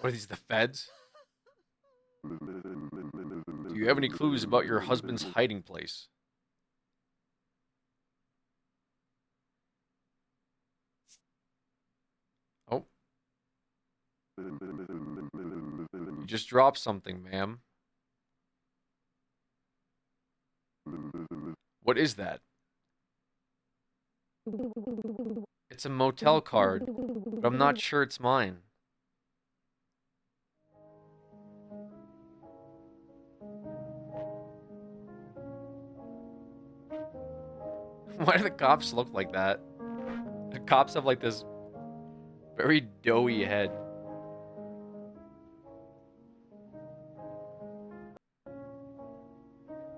Speaker 1: What are these, the feds? Do you have any clues about your husband's hiding place? Oh. You just dropped something, ma'am. What is that? It's a motel card, but I'm not sure it's mine. Why do the cops look like that? The cops have like this very doughy head.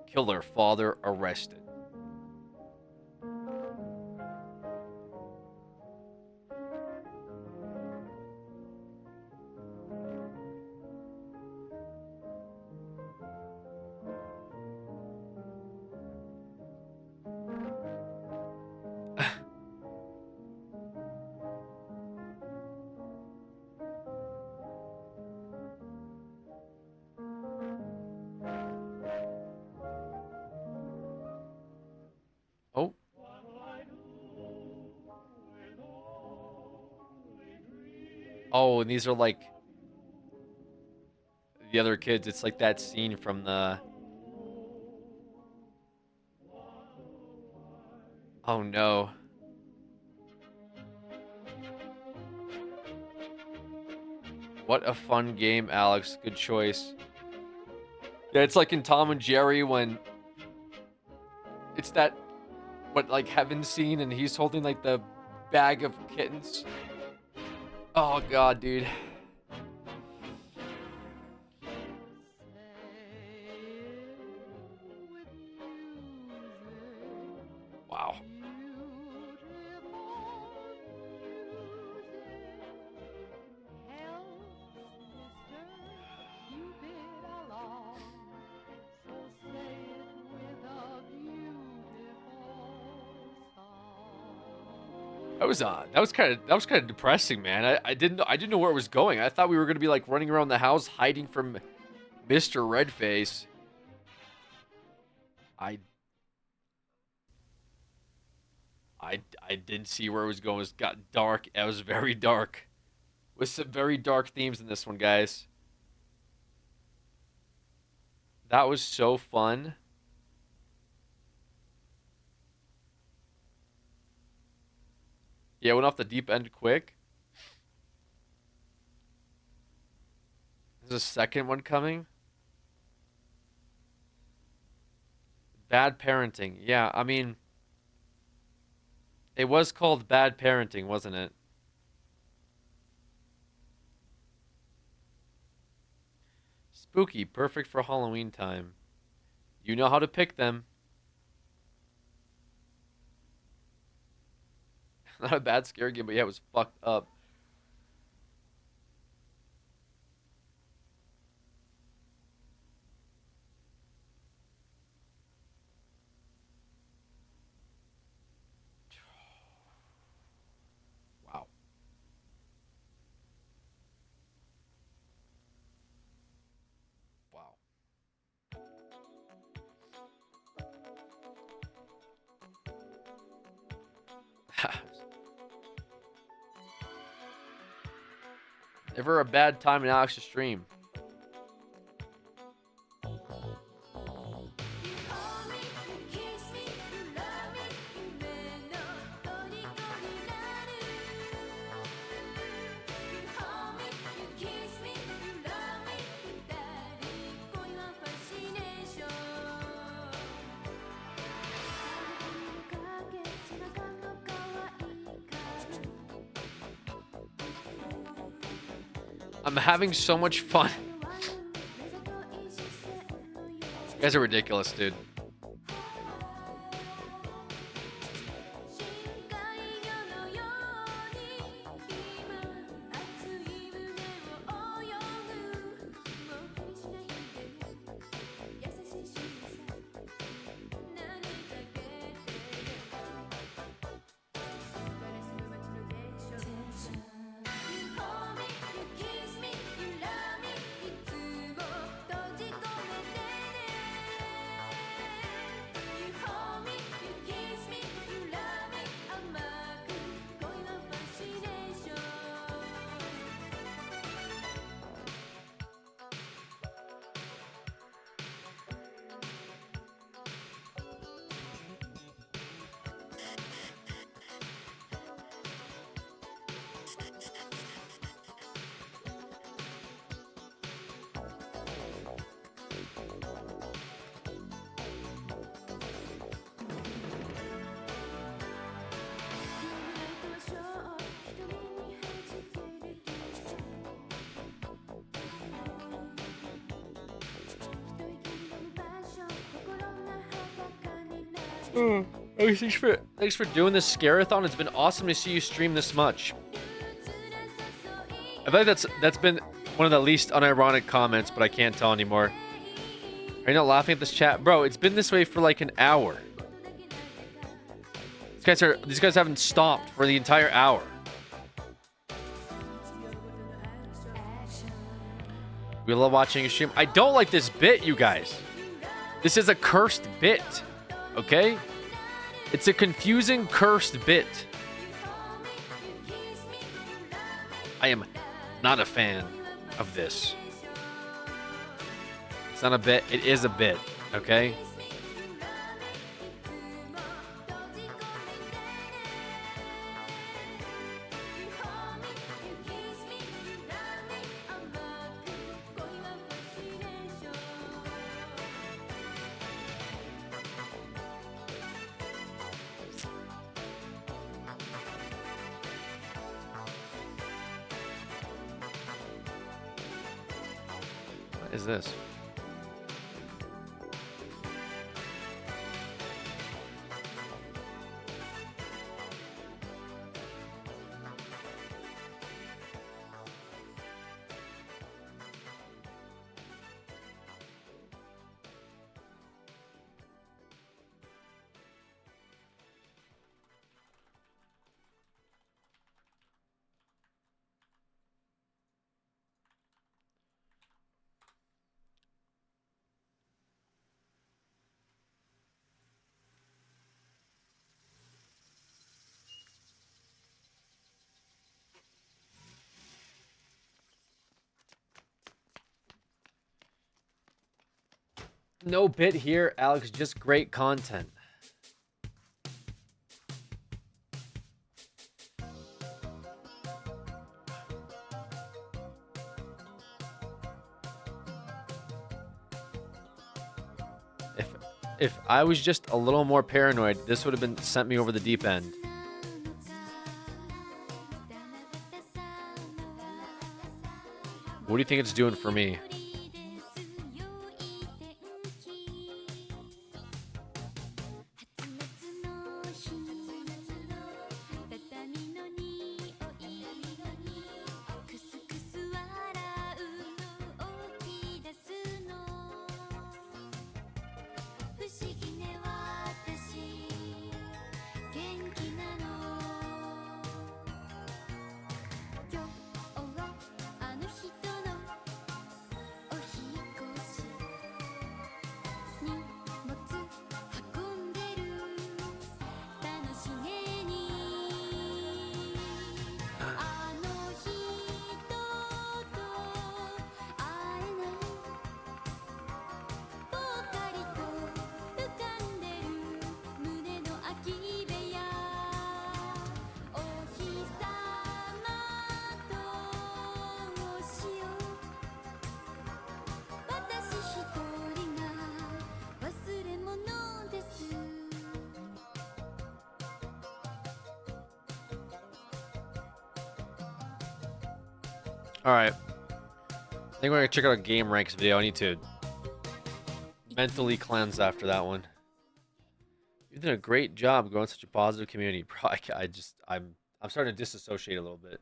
Speaker 1: Killer father arrested. Oh. Oh, and these are like the other kids. It's like that scene from the... Oh no. What a fun game, Alex. Good choice. Yeah, it's like in Tom and Jerry when it's that, what, like heaven scene and he's holding like the bag of kittens. Oh god, dude. Wow. That was kind of depressing, man. I didn't know where it was going. I thought we were gonna be like running around the house hiding from Mr. Redface. I didn't see where it was going. It got dark. It was very dark. With some very dark themes in this one, guys. That was so fun. Yeah, went off the deep end quick. There's a second one coming. Bad parenting. Yeah, I mean, it was called bad parenting, wasn't it? Spooky, perfect for Halloween time. You know how to pick them. Not a bad scare game, but yeah, it was fucked up. Wow. Wow. Never a bad time in Alex's stream. I'm having so much fun. You guys are ridiculous, dude. Hey, thanks for doing this scare-a-thon. It's been awesome to see you stream this much. I feel like that's been one of the least unironic comments, but I can't tell anymore. Are you not laughing at this chat? Bro, it's been this way for like an hour. These guys haven't stopped for the entire hour. We love watching you stream. I don't like this bit, you guys. This is a cursed bit. Okay? It's a confusing, cursed bit. I am not a fan of this. It's not a bit. It is a bit. Okay? What is this? No bit here, Alex. Just great content. If I was just a little more paranoid, this would have been sent me over the deep end. What do you think it's doing for me? Alright. I think we're going to check out a game ranks video. I need to mentally cleanse after that one. You've done a great job growing such a positive community. I'm starting to disassociate a little bit.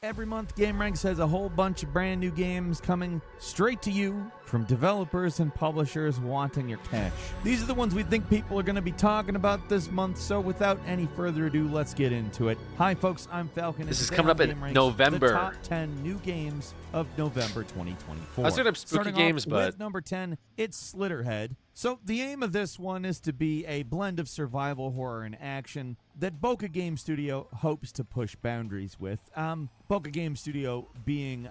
Speaker 19: Every month, GameRanks has a whole bunch of brand new games coming straight to you from developers and publishers wanting your cash. These are the ones we think people are going to be talking about this month, so without any further ado, let's get into it. Hi, folks, I'm Falcon.
Speaker 1: This
Speaker 19: and
Speaker 1: is
Speaker 19: today
Speaker 1: coming
Speaker 19: on
Speaker 1: up in
Speaker 19: GameRanks,
Speaker 1: November.
Speaker 19: The top 10 new games of November 2024.
Speaker 1: I was looking up spooky
Speaker 19: Starting
Speaker 1: games,
Speaker 19: off
Speaker 1: but
Speaker 19: with number 10, it's Slitterhead. So the aim of this one is to be a blend of survival horror and action that Boca Game Studio hopes to push boundaries with. Boca Game Studio being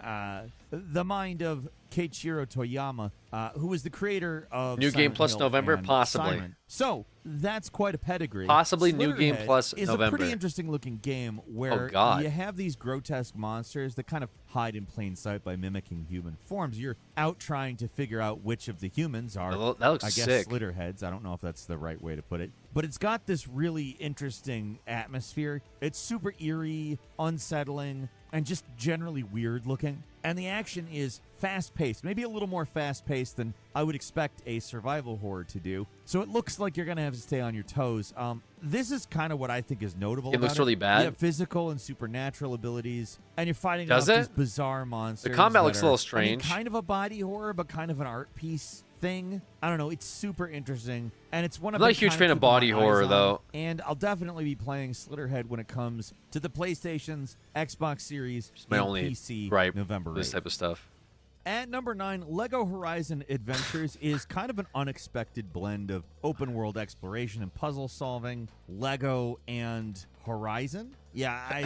Speaker 19: the mind of Keiichiro Toyama, who was the creator of
Speaker 1: New Game
Speaker 19: Silent
Speaker 1: Plus
Speaker 19: Hill
Speaker 1: November,
Speaker 19: and
Speaker 1: possibly.
Speaker 19: Siren. So that's quite a pedigree.
Speaker 1: Possibly New Game
Speaker 19: Slitterhead
Speaker 1: Plus
Speaker 19: is
Speaker 1: November.
Speaker 19: a pretty interesting looking game where
Speaker 1: Oh, God.
Speaker 19: you have these grotesque monsters that kind of hide in plain sight by mimicking human forms. You're out trying to figure out which of the humans are,
Speaker 1: That looks
Speaker 19: I guess,
Speaker 1: sick.
Speaker 19: Slitterheads. I don't know if that's the right way to put it. But it's got this really interesting atmosphere. It's super eerie, unsettling, and just generally weird looking. And the action is fast-paced, maybe a little more fast-paced than I would expect a survival horror to do. So it looks like you're going to have to stay on your toes. This is kind of what I think is notable
Speaker 1: It
Speaker 19: about
Speaker 1: looks really bad.
Speaker 19: You have physical and supernatural abilities, and you're fighting
Speaker 1: Does
Speaker 19: off
Speaker 1: it?
Speaker 19: these bizarre monsters.
Speaker 1: The combat
Speaker 19: that
Speaker 1: looks a
Speaker 19: are,
Speaker 1: little
Speaker 19: I mean,
Speaker 1: strange.
Speaker 19: kind of a body horror, but kind of an art piece thing. I don't know. It's super interesting, and it's one
Speaker 1: I'm
Speaker 19: of
Speaker 1: not a huge fan of body horror, though.
Speaker 19: And I'll definitely be playing Slitterhead when it comes to the PlayStation's Xbox Series
Speaker 1: My
Speaker 19: and
Speaker 1: only
Speaker 19: PC
Speaker 1: gripe
Speaker 19: November
Speaker 1: this
Speaker 19: 8th.
Speaker 1: type of stuff.
Speaker 19: At number 9, Lego Horizon Adventures is kind of an unexpected blend of open world exploration and puzzle solving, Lego and Horizon. Yeah, I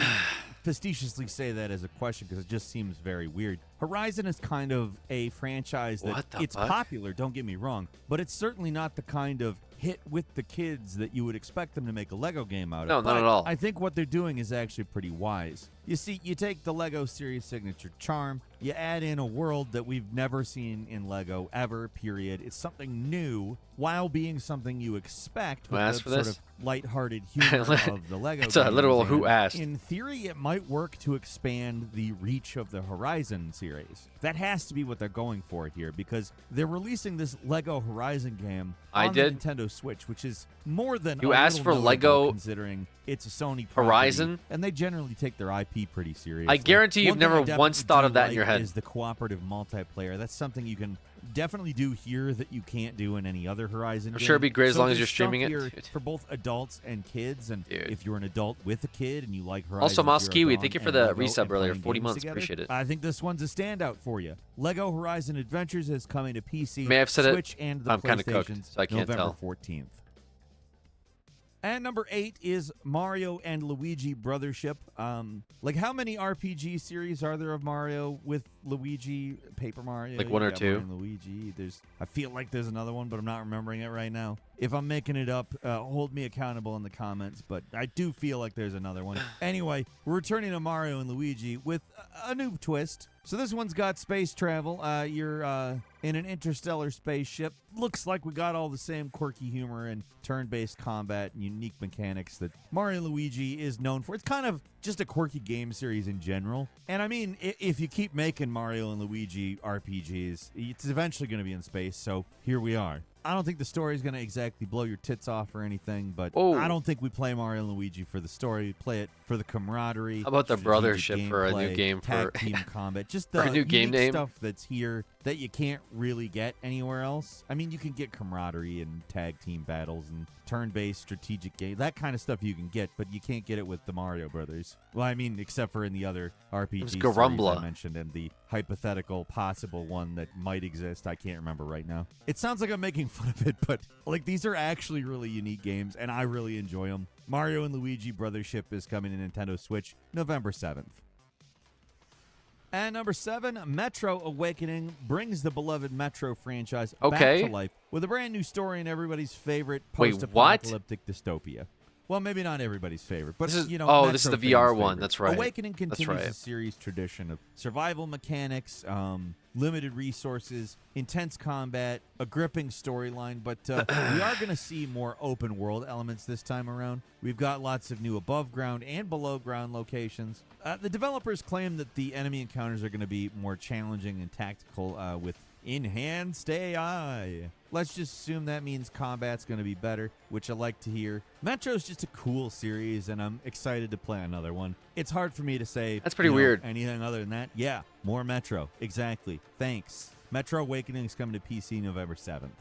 Speaker 19: facetiously say that as a question because it just seems very weird. Horizon is kind of a franchise that
Speaker 1: What the
Speaker 19: it's
Speaker 1: fuck?
Speaker 19: popular, don't get me wrong, but it's certainly not the kind of hit with the kids that you would expect them to make a Lego game out of.
Speaker 1: No, not
Speaker 19: But
Speaker 1: at all.
Speaker 19: I think what they're doing is actually pretty wise. You see, you take the Lego series signature charm, you add in a world that we've never seen in Lego ever, period. It's something new while being something you expect
Speaker 1: Who
Speaker 19: with
Speaker 1: asked
Speaker 19: the
Speaker 1: for
Speaker 19: sort
Speaker 1: this?
Speaker 19: of lighthearted humor of the Lego
Speaker 1: It's a
Speaker 19: games,
Speaker 1: literal
Speaker 19: and
Speaker 1: who asked.
Speaker 19: In theory, it might work to expand the reach of the Horizon series. That has to be what they're going for here because they're releasing this Lego Horizon game
Speaker 1: I
Speaker 19: on
Speaker 1: did.
Speaker 19: the Nintendo Switch, which is more than
Speaker 1: You
Speaker 19: a
Speaker 1: asked
Speaker 19: little
Speaker 1: for
Speaker 19: notable
Speaker 1: Lego
Speaker 19: considering it's a Sony property,
Speaker 1: Horizon?
Speaker 19: and they generally take their IP pretty seriously.
Speaker 1: I guarantee you've
Speaker 19: One thing
Speaker 1: never
Speaker 19: I definitely
Speaker 1: once thought
Speaker 19: do
Speaker 1: of that in
Speaker 19: like
Speaker 1: your head.
Speaker 19: Is the cooperative multiplayer? That's something you can definitely do here that you can't do in any other Horizon.
Speaker 1: I'm
Speaker 19: game.
Speaker 1: sure it'd be great as
Speaker 19: So
Speaker 1: long as
Speaker 19: there's
Speaker 1: you're streaming
Speaker 19: stuff
Speaker 1: it.
Speaker 19: here
Speaker 1: Dude.
Speaker 19: for both adults and kids. And
Speaker 1: Dude.
Speaker 19: if you're an adult with a kid and you like Horizon
Speaker 1: Also, Moss
Speaker 19: Zero
Speaker 1: Kiwi,
Speaker 19: Dawn
Speaker 1: thank you for
Speaker 19: and
Speaker 1: the
Speaker 19: Lego
Speaker 1: resub
Speaker 19: and
Speaker 1: earlier.
Speaker 19: playing
Speaker 1: 40
Speaker 19: games
Speaker 1: months,
Speaker 19: together,
Speaker 1: appreciate it.
Speaker 19: I think this one's a standout for you. Lego Horizon Adventures is coming to PC,
Speaker 1: May I have said it?
Speaker 19: Switch, and the
Speaker 1: I'm kinda cooked,
Speaker 19: PlayStation's
Speaker 1: so I can't
Speaker 19: November
Speaker 1: tell.
Speaker 19: 14th. And number 8 is Mario and Luigi Brothership. Like, how many RPG series are there of Mario with Luigi? Paper Mario?
Speaker 1: Like one
Speaker 19: you
Speaker 1: or
Speaker 19: got
Speaker 1: two?
Speaker 19: Mario and Luigi. I feel like there's another one, but I'm not remembering it right now. If I'm making it up, hold me accountable in the comments, but I do feel like there's another one. Anyway, we're returning to Mario and Luigi with a new twist. So this one's got space travel. You're in an interstellar spaceship. Looks like we got all the same quirky humor and turn-based combat and unique mechanics that Mario and Luigi is known for. It's kind of just a quirky game series in general. And I mean, if you keep making Mario and Luigi RPGs, it's eventually going to be in space, so here we are. I don't think the story is going to exactly blow your tits off or anything, but I don't think we play Mario and Luigi for the story. We play it for the camaraderie.
Speaker 1: How about the
Speaker 19: strategic
Speaker 1: brothership for a new
Speaker 19: gameplay,
Speaker 1: game
Speaker 19: tag team combat? Just
Speaker 1: for
Speaker 19: the
Speaker 1: a new game
Speaker 19: unique
Speaker 1: name?
Speaker 19: stuff that's here that you can't really get anywhere else. I mean, you can get camaraderie and tag team battles and turn-based strategic game. That kind of stuff you can get, but you can't get it with the Mario Brothers. Well, I mean, except for in the other RPG series
Speaker 1: Garumbla.
Speaker 19: I mentioned and the hypothetical possible one that might exist. I can't remember right now. It sounds like I'm making fun of it, but like these are actually really unique games, and I really enjoy them. Mario and Luigi Brothership is coming to Nintendo Switch November 7th. And number 7, Metro Awakening brings the beloved Metro franchise back to life with a brand new story and everybody's favorite post-apocalyptic dystopia. Well, maybe not everybody's favorite, but
Speaker 1: This is-
Speaker 19: you know.
Speaker 1: oh, this is
Speaker 19: Metro
Speaker 1: the VR
Speaker 19: fans'
Speaker 1: one.
Speaker 19: favorite.
Speaker 1: That's right.
Speaker 19: Awakening
Speaker 1: That's
Speaker 19: continues
Speaker 1: right.
Speaker 19: the series tradition of survival mechanics, limited resources, intense combat, a gripping storyline, but we are going to see more open world elements this time around. We've got lots of new above ground and below ground locations. The developers claim that the enemy encounters are going to be more challenging and tactical with enhanced AI. Let's just assume that means combat's going to be better, which I like to hear. Metro's just a cool series, and I'm excited to play another one. It's hard for me to say
Speaker 1: That's pretty weird.
Speaker 19: anything other than that. Yeah, more Metro. Exactly. Thanks. Metro Awakening is coming to PC November 7th. And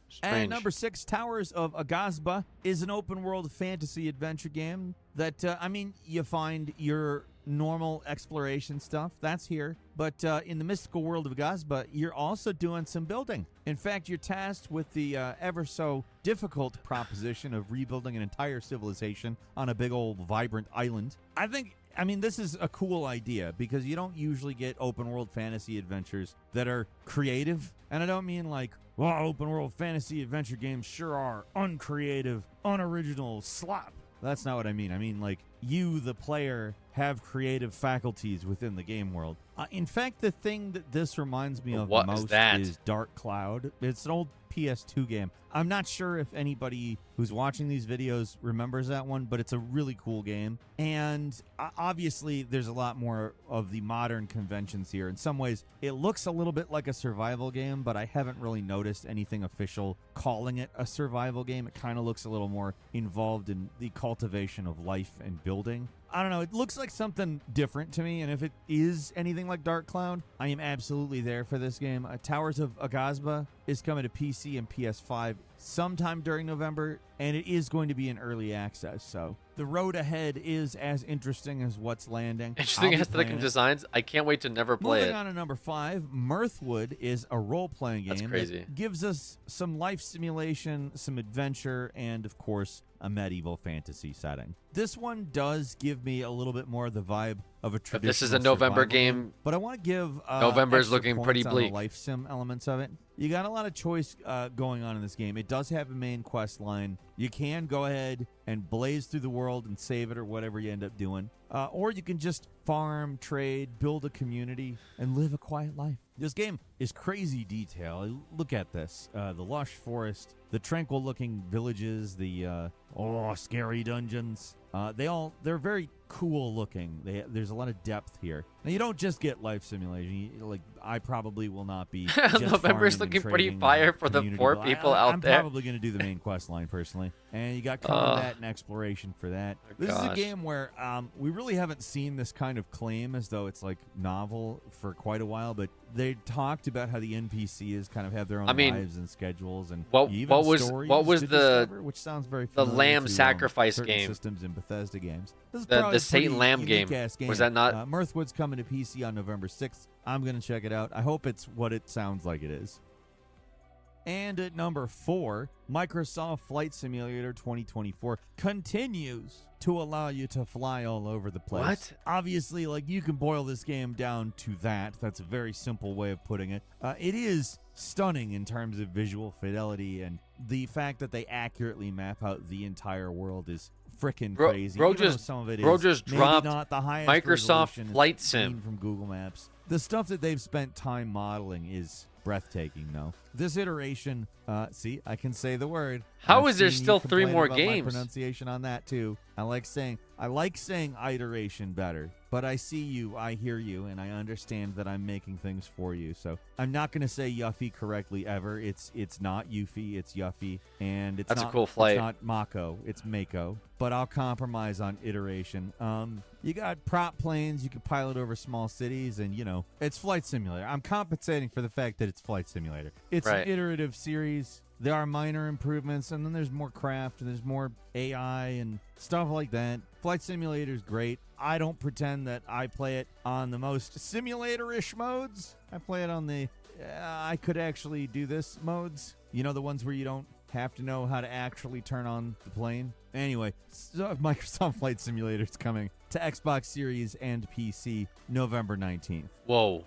Speaker 1: Strange.
Speaker 19: number 6, Towers of Agazba is an open-world fantasy adventure game that, I mean, you find your normal exploration stuff. That's here. But in the mystical world of Agazba, you're also doing some building. In fact, you're tasked with the ever-so-difficult proposition of rebuilding an entire civilization on a big old vibrant island. I mean, this is a cool idea because you don't usually get open-world fantasy adventures that are creative. And I don't mean like, well, open-world fantasy adventure games sure are uncreative, unoriginal slop. That's not what I mean. I mean, like, you, the player, have creative faculties within the game world. In fact, the thing that this reminds me of
Speaker 1: What
Speaker 19: the
Speaker 1: is
Speaker 19: most
Speaker 1: that?
Speaker 19: is Dark Cloud. It's an old PS2 game. I'm not sure if anybody who's watching these videos remembers that one, but it's a really cool game. And obviously, there's a lot more of the modern conventions here. In some ways, it looks a little bit like a survival game, but I haven't really noticed anything official calling it a survival game. It kind of looks a little more involved in the cultivation of life and building. I don't know. It looks like something different to me, and if it is anything like Dark Cloud, I am absolutely there for this game. Towers of Agazba is coming to PC and PS5 sometime during November, and it is going to be in early access, so the road ahead is as interesting as what's landing.
Speaker 1: Interesting
Speaker 19: I'll be
Speaker 1: aesthetic
Speaker 19: playing
Speaker 1: and
Speaker 19: it.
Speaker 1: designs. I can't wait to never play
Speaker 19: Moving
Speaker 1: it.
Speaker 19: on to number 5, Mirthwood is a role-playing game
Speaker 1: That's crazy.
Speaker 19: that gives us some life simulation, some adventure, and, of course, a medieval fantasy setting. This one does give me a little bit more of the vibe of a traditional
Speaker 1: If this is a November
Speaker 19: survival
Speaker 1: game,
Speaker 19: but I want to give
Speaker 1: November is
Speaker 19: extra
Speaker 1: looking
Speaker 19: points
Speaker 1: pretty
Speaker 19: on
Speaker 1: bleak.
Speaker 19: the life sim elements of it. You got a lot of choice going on in this game. It does have a main quest line. You can go ahead and blaze through the world and save it or whatever you end up doing. Or you can just farm, trade, build a community, and live a quiet life. This game is crazy detail. Look at this. The lush forest, the tranquil-looking villages, the scary dungeons. They're very cool looking. There's a lot of depth here. Now, you don't just get life simulation. I probably will not be just
Speaker 1: November's
Speaker 19: farming and
Speaker 1: looking pretty
Speaker 19: trading
Speaker 1: fire for the
Speaker 19: community
Speaker 1: poor
Speaker 19: build.
Speaker 1: people out
Speaker 19: I'm
Speaker 1: there.
Speaker 19: probably going to do the main quest line personally. And you got combat and exploration for that. This is a
Speaker 1: gosh.
Speaker 19: game where we really haven't seen this kind of claim as though it's like novel for quite a while, but they talked about how the NPCs kind of have their own lives and schedules and even stories to discover, which sounds very
Speaker 1: the
Speaker 19: familiar
Speaker 1: lamb
Speaker 19: to,
Speaker 1: sacrifice
Speaker 19: certain
Speaker 1: game?
Speaker 19: systems in Bethesda games. This is
Speaker 1: The
Speaker 19: probably a
Speaker 1: Saint
Speaker 19: pretty
Speaker 1: Lamb game.
Speaker 19: unique-ass
Speaker 1: Was that not-
Speaker 19: Mirthwood's coming to PC on November 6th. I'm going to check it out. I hope it's what it sounds like it is. And at number 4, Microsoft Flight Simulator 2024 continues to allow you to fly all over the place.
Speaker 1: What?
Speaker 19: Obviously, like, you can boil this game down to that. That's a very simple way of putting it. It is stunning in terms of visual fidelity, and the fact that they accurately map out the entire world is freaking crazy.
Speaker 1: Bro
Speaker 19: Even though
Speaker 1: just,
Speaker 19: some of it
Speaker 1: bro
Speaker 19: is
Speaker 1: just
Speaker 19: maybe
Speaker 1: dropped
Speaker 19: not the highest
Speaker 1: Microsoft
Speaker 19: resolution
Speaker 1: Flight
Speaker 19: it's
Speaker 1: Sim
Speaker 19: seen from Google Maps. The stuff that they've spent time modeling is breathtaking, though. This iteration, see, I can say the word.
Speaker 1: How
Speaker 19: I've
Speaker 1: is there
Speaker 19: seen you
Speaker 1: still 3
Speaker 19: complain
Speaker 1: more
Speaker 19: about
Speaker 1: games?
Speaker 19: My pronunciation on that too. I like saying iteration better, but I see you, I hear you, and I understand that I'm making things for you. So I'm not going to say Yuffie correctly ever. It's not Yuffie, it's Yuffie, and it's
Speaker 1: That's
Speaker 19: not,
Speaker 1: a cool flight.
Speaker 19: It's not Mako, it's Mako. But I'll compromise on iteration. You got prop planes, you can pilot over small cities, and it's Flight Simulator. I'm compensating for the fact that it's Flight Simulator. It's
Speaker 1: Right.
Speaker 19: an iterative series. There are minor improvements, and then there's more craft, and there's more AI and stuff like that. Flight Simulator is great. I don't pretend that I play it on the most simulator-ish modes. I play it on the I could actually do this modes. The ones where you don't have to know how to actually turn on the plane. Anyway, so Microsoft Flight Simulator is coming to Xbox Series and PC November 19th.
Speaker 1: Whoa.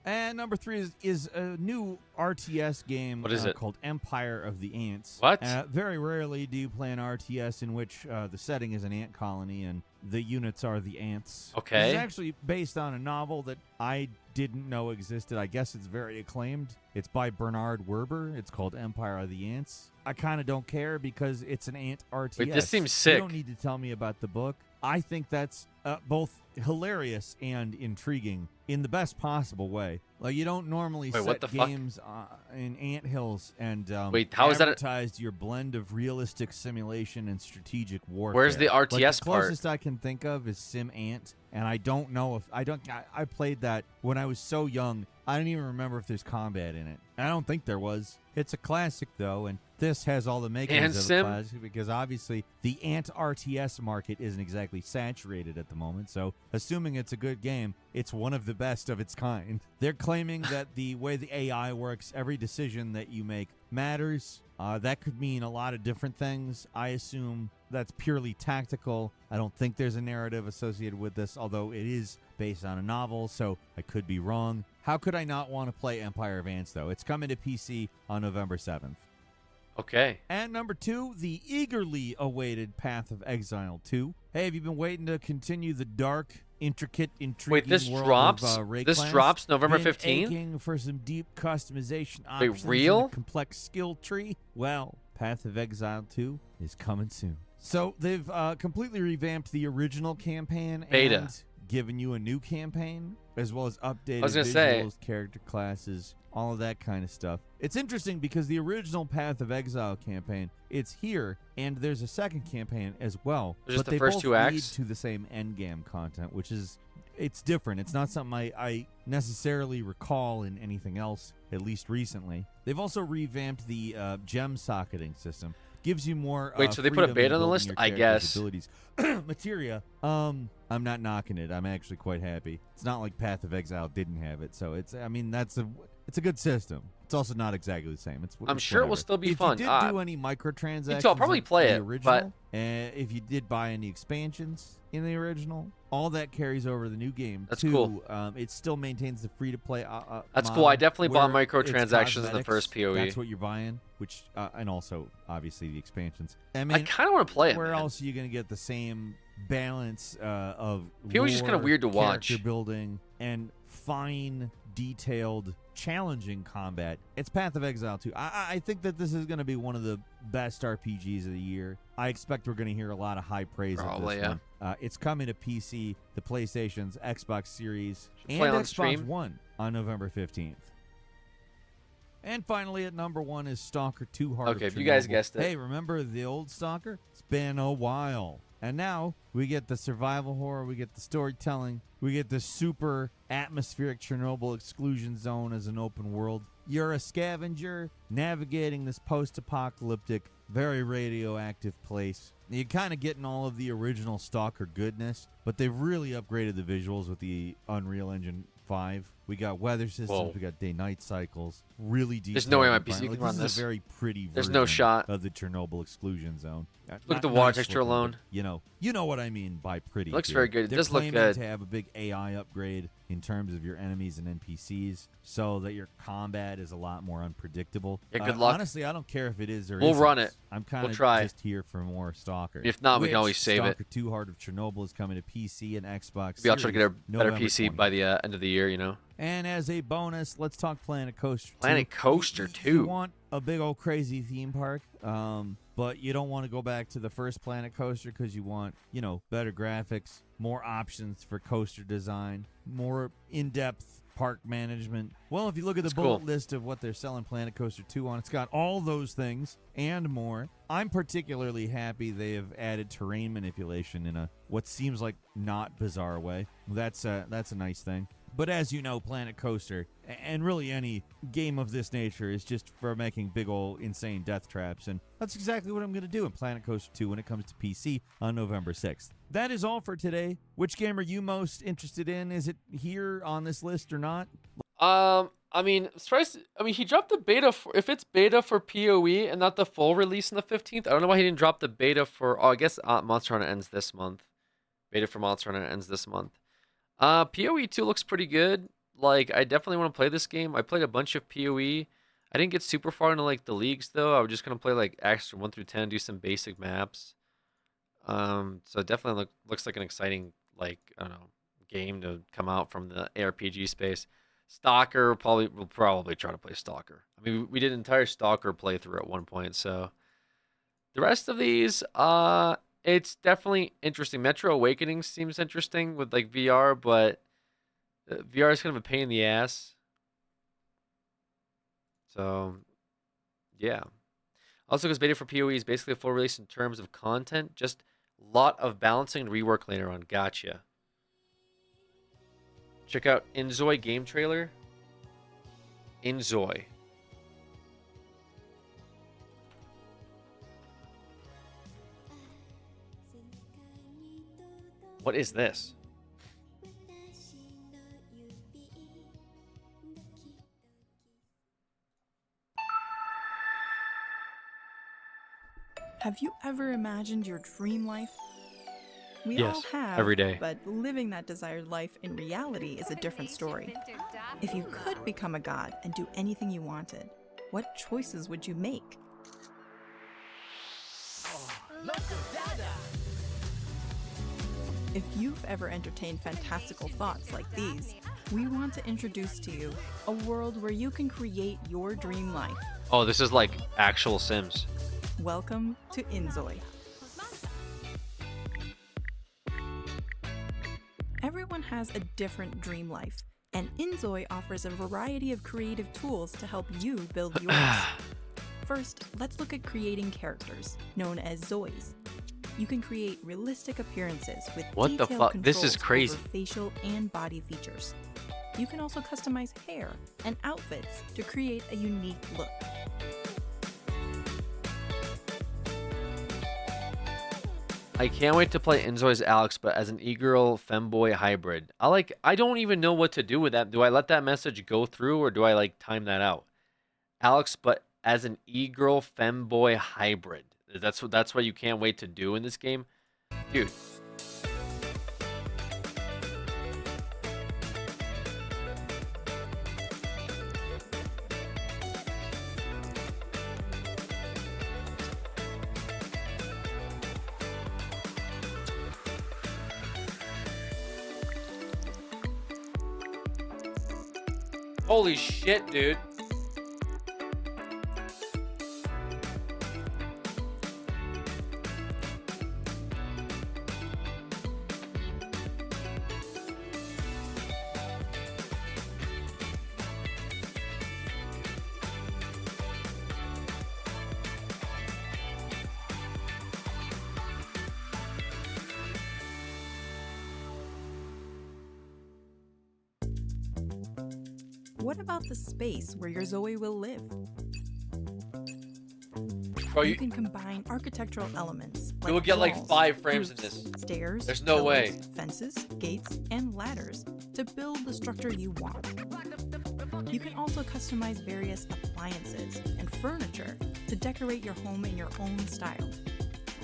Speaker 19: And number 3 is a new RTS game
Speaker 1: What is it?
Speaker 19: called Empire of the Ants.
Speaker 1: What?
Speaker 19: Very rarely do you play an RTS in which the setting is an ant colony and the units are the ants.
Speaker 1: Okay.
Speaker 19: It's actually based on a novel that I didn't know existed. I guess it's very acclaimed. It's by Bernard Werber. It's called Empire of the Ants. I kind of don't care because it's an ant RTS.
Speaker 1: Wait, this seems sick.
Speaker 19: You don't need to tell me about the book. I think that's both hilarious and intriguing in the best possible way. Like, you don't normally
Speaker 1: Wait,
Speaker 19: set
Speaker 1: what the fuck?
Speaker 19: games in anthills and
Speaker 1: Wait, how is that
Speaker 19: advertise your blend of realistic simulation and strategic warfare.
Speaker 1: Where's the
Speaker 19: Like,
Speaker 1: RTS
Speaker 19: the
Speaker 1: part?
Speaker 19: closest I can think of is Sim Ant, and I don't know if I played that when I was so young. I don't even remember if there's combat in it. I don't think there was. It's a classic though, and this has all the makings
Speaker 1: Ant
Speaker 19: of a
Speaker 1: Sim?
Speaker 19: classic because obviously the Ant RTS market isn't exactly saturated at the moment. So assuming it's a good game, it's one of the best of its kind. They're claiming that the way the AI works, every decision that you make matters. That could mean a lot of different things. I assume that's purely tactical. I don't think there's a narrative associated with this, although it is based on a novel, so I could be wrong. How could I not want to play Empire of Ants, though? It's coming to PC on November 7th.
Speaker 1: Okay.
Speaker 19: And number 2, the eagerly awaited Path of Exile 2. Hey, have you been waiting to continue the dark, intricate, intriguing
Speaker 1: this
Speaker 19: world
Speaker 1: drops?
Speaker 19: of
Speaker 1: This
Speaker 19: Rayclans?
Speaker 1: drops November
Speaker 19: Been
Speaker 1: 15th?
Speaker 19: aching for some deep customization
Speaker 1: Wait,
Speaker 19: options
Speaker 1: real?
Speaker 19: and a complex skill tree? Well, Path of Exile 2 is coming soon. So they've completely revamped the original campaign
Speaker 1: Beta.
Speaker 19: and given you a new campaign, as well as updated
Speaker 1: was gonna
Speaker 19: visuals,
Speaker 1: say-
Speaker 19: character classes, all of that kind of stuff. It's interesting because the original Path of Exile campaign, it's here, and there's a second campaign as well.
Speaker 1: There's just
Speaker 19: but
Speaker 1: the
Speaker 19: they
Speaker 1: first
Speaker 19: both
Speaker 1: 2
Speaker 19: lead
Speaker 1: acts?
Speaker 19: to the same endgame content, which is it's different. It's not something I necessarily recall in anything else, at least recently. They've also revamped the gem socketing system. Gives you more
Speaker 1: Wait, so they put a
Speaker 19: freedom in
Speaker 1: beta on the
Speaker 19: building
Speaker 1: list?
Speaker 19: your
Speaker 1: I
Speaker 19: character's
Speaker 1: guess.
Speaker 19: Abilities. Materia, I'm not knocking it. I'm actually quite happy. It's not like Path of Exile didn't have it, so it's a good system. It's also not exactly the same.
Speaker 1: I'm sure it will
Speaker 19: whatever.
Speaker 1: still be
Speaker 19: if
Speaker 1: fun.
Speaker 19: If you did do any microtransactions,
Speaker 1: I'll probably play
Speaker 19: in
Speaker 1: it,
Speaker 19: the original,
Speaker 1: but-
Speaker 19: if you did buy any expansions in the original, all that carries over to the new game.
Speaker 1: That's
Speaker 19: too.
Speaker 1: cool.
Speaker 19: It still maintains the free-to-play.
Speaker 1: That's cool.
Speaker 19: model
Speaker 1: I definitely bought
Speaker 19: where
Speaker 1: microtransactions
Speaker 19: it's
Speaker 1: in the first PoE.
Speaker 19: That's what you're buying, which and also obviously the expansions. I
Speaker 1: I kind of want to play it.
Speaker 19: where
Speaker 1: man.
Speaker 19: else are you going to get the same balance of
Speaker 1: PoE is just kinda
Speaker 19: lore,
Speaker 1: weird to watch.
Speaker 19: character building, and fine, detailed, challenging combat? It's Path of Exile 2. I think that this is going to be one of the best RPGs of the year. I expect we're going to hear a lot of high praise
Speaker 1: Probably,
Speaker 19: of this
Speaker 1: yeah.
Speaker 19: one. It's coming to PC, the PlayStation's, Xbox Series, and
Speaker 1: play on
Speaker 19: Xbox
Speaker 1: stream.
Speaker 19: One on November 15th. And finally, at number 1 is Stalker 2 Heart of
Speaker 1: Okay, if you guys
Speaker 19: Chernobyl.
Speaker 1: guessed it.
Speaker 19: Hey, remember the old Stalker? It's been a while. And now we get the survival horror, we get the storytelling, we get the super atmospheric Chernobyl exclusion zone as an open world. You're a scavenger navigating this post-apocalyptic, very radioactive place. You're kind of getting all of the original Stalker goodness, but they've really upgraded the visuals with the Unreal Engine 5. We got weather systems.
Speaker 1: Whoa.
Speaker 19: We got day-night cycles. Really detailed.
Speaker 1: There's no way my PC
Speaker 19: environment.
Speaker 1: can run
Speaker 19: This
Speaker 1: this.
Speaker 19: is a very pretty
Speaker 1: There's
Speaker 19: version
Speaker 1: no shot.
Speaker 19: of the Chernobyl exclusion zone.
Speaker 1: Look at the
Speaker 19: Not
Speaker 1: water
Speaker 19: nice
Speaker 1: texture
Speaker 19: looking, but,
Speaker 1: alone.
Speaker 19: You know what I mean by pretty.
Speaker 1: It looks
Speaker 19: here.
Speaker 1: very good. It
Speaker 19: They're
Speaker 1: does look
Speaker 19: claiming
Speaker 1: good.
Speaker 19: to have a big AI upgrade in terms of your enemies and NPCs, so that your combat is a lot more unpredictable.
Speaker 1: Yeah, good luck.
Speaker 19: Honestly, I don't care if it is or
Speaker 1: We'll
Speaker 19: isn't.
Speaker 1: run it.
Speaker 19: I'm kind
Speaker 1: We'll
Speaker 19: of
Speaker 1: try.
Speaker 19: just here for more Stalker.
Speaker 1: If not, we can
Speaker 19: Which
Speaker 1: always save it.
Speaker 19: Stalker 2 Heart of Chernobyl is coming to PC and Xbox.
Speaker 1: Maybe I'll try to get a
Speaker 19: Series
Speaker 1: better
Speaker 19: November
Speaker 1: PC
Speaker 19: 20th.
Speaker 1: by the end of the year, you know?
Speaker 19: And as a bonus, let's talk Planet Coaster 2.
Speaker 1: Planet Coaster 2.
Speaker 19: You want a big old crazy theme park, but you don't want to go back to the first Planet Coaster because you want, better graphics, more options for coaster design, more in-depth park management. Well, if you look at the bullet list of what they're selling Planet Coaster 2 on, it's got all those things and more. I'm particularly happy they have added terrain manipulation in a what seems like not bizarre way. That's a nice thing. But as you know, Planet Coaster, and really any game of this nature, is just for making big ol' insane death traps. And that's exactly what I'm going to do in Planet Coaster 2 when it comes to PC on November 6th. That is all for today. Which game are you most interested in? Is it here on this list or not?
Speaker 1: He dropped the beta if it's beta for PoE and not the full release on the 15th. I don't know why he didn't drop the beta for. I guess Monster Hunter ends this month. Beta for Monster Hunter ends this month. PoE 2 looks pretty good. Like, I definitely want to play this game. I played a bunch of PoE. I didn't get super far into like the leagues though. I was just gonna play like Acts 1 through 10, do some basic maps. So it definitely looks like an exciting game to come out from the ARPG space. Stalker we'll probably try to play Stalker. I mean, we did an entire Stalker playthrough at one point, so the rest of these, it's definitely interesting. Metro Awakening seems interesting with like VR, but VR is kind of a pain in the ass. So, yeah. Also, because beta for PoE is basically a full release in terms of content, just a lot of balancing and rework later on. Gotcha. Check out Inzoi game trailer. Inzoi. What is this?
Speaker 20: Have you ever imagined your dream life? We
Speaker 1: Yes,
Speaker 20: all have,
Speaker 1: every day.
Speaker 20: but living that desired life in reality is a different story. If you could become a god and do anything you wanted, what choices would you make? If you've ever entertained fantastical thoughts like these, we want to introduce to you a world where you can create your dream life.
Speaker 1: Oh, this is like actual Sims.
Speaker 20: Welcome to Inzoi. Everyone has a different dream life, and Inzoi offers a variety of creative tools to help you build yours. First, let's look at creating characters, known as Zois. You can create realistic appearances with
Speaker 1: What the
Speaker 20: detailed
Speaker 1: fuck? This is
Speaker 20: controls
Speaker 1: crazy.
Speaker 20: over facial and body features. You can also customize hair and outfits to create a unique look.
Speaker 1: I can't wait to play Inzoi's Alex, but as an e-girl femboy hybrid. I don't even know what to do with that. Do I let that message go through or do I like time that out? Alex, but as an e-girl femboy hybrid. That's what you can't wait to do in this game. Dude. Holy shit, dude.
Speaker 20: What about the space where your Zoe will live?
Speaker 1: Bro,
Speaker 20: you can combine architectural elements
Speaker 1: You will get like
Speaker 20: walls,
Speaker 1: 5 frames in
Speaker 20: roofs,
Speaker 1: this.
Speaker 20: stairs,
Speaker 1: There's no way.
Speaker 20: pillars, fences, gates, and ladders to build the structure you want. You can also customize various appliances and furniture to decorate your home in your own style.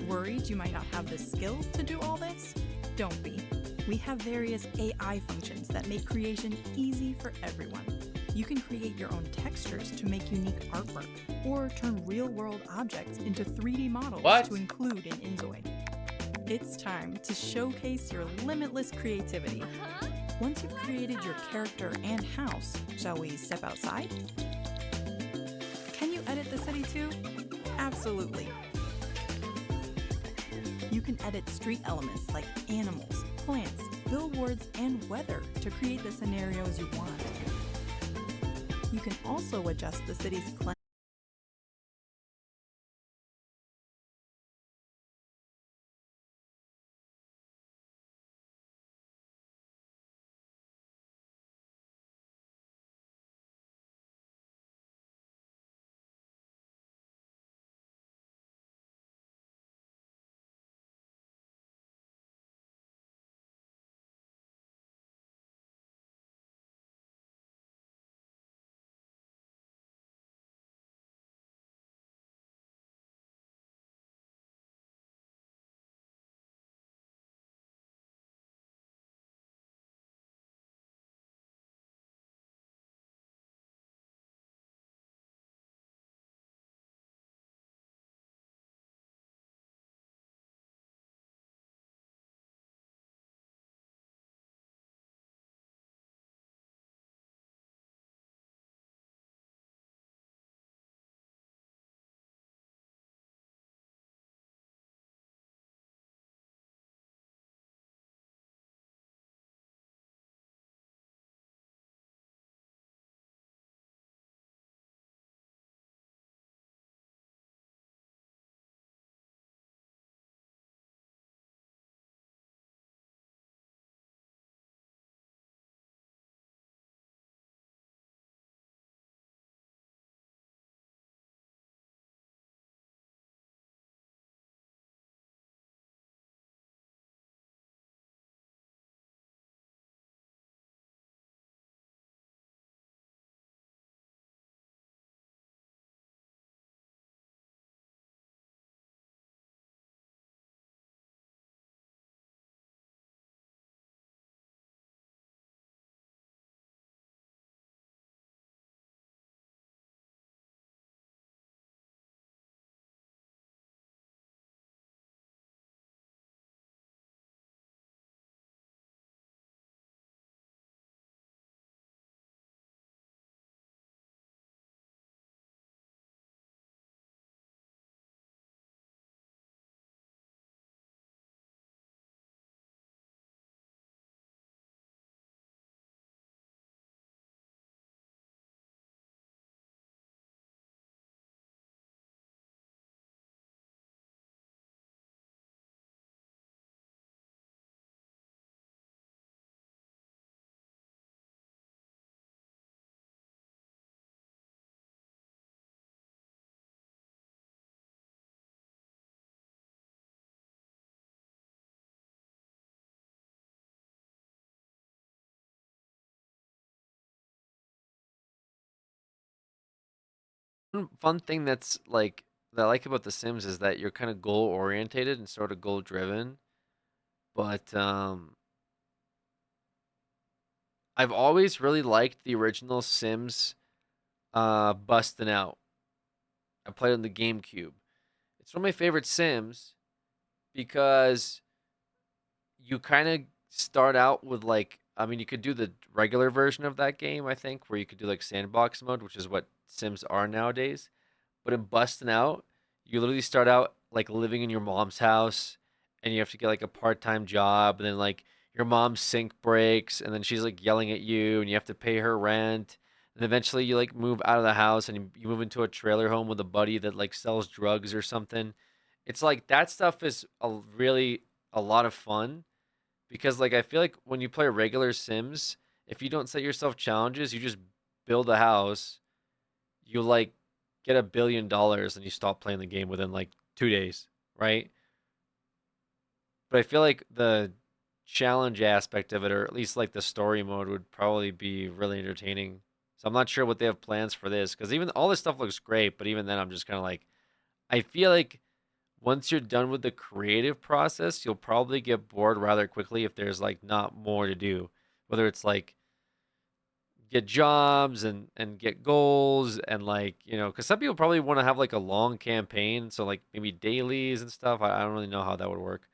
Speaker 20: Worried you might not have the skills to do all this? Don't be. We have various AI functions that make creation easy for everyone. You can create your own textures to make unique artwork, or turn real-world objects into 3D models to include in Inzoi. It's time to showcase your limitless creativity. Once you've created your character and house, shall we step outside? Can you edit the city too? Absolutely. You can edit street elements like animals, plants, billboards, and weather to create the scenarios you want. You can also adjust the city's climate.
Speaker 1: One fun thing that's like that I like about The Sims is that you're kind of goal orientated and sort of goal driven. But I've always really liked the original Sims busting out. I played on the GameCube. It's one of my favorite Sims because you kind of start out with like I mean you could do the regular version of that game, I think, where you could do like sandbox mode, which is what Sims are nowadays. But in busting out, you literally start out like living in your mom's house and you have to get like a part-time job and then like your mom's sink breaks and then she's like yelling at you and you have to pay her rent. And eventually you like move out of the house and you move into a trailer home with a buddy that like sells drugs or something. It's like that stuff is really a lot of fun because like I feel like when you play regular Sims, if you don't set yourself challenges, you just build a house, you like get $1 billion and you stop playing the game within like 2 days, right? But I feel like the challenge aspect of it, or at least like the story mode, would probably be really entertaining So I'm not sure what they have plans for this, because even all this stuff looks great, but even then I'm just kind of like, I feel like once you're done with the creative process, you'll probably get bored rather quickly if there's like not more to do. Whether it's like get jobs and get goals and like, you know, because some people probably want to have like a long campaign, so like maybe dailies and stuff. I don't really know how that would work.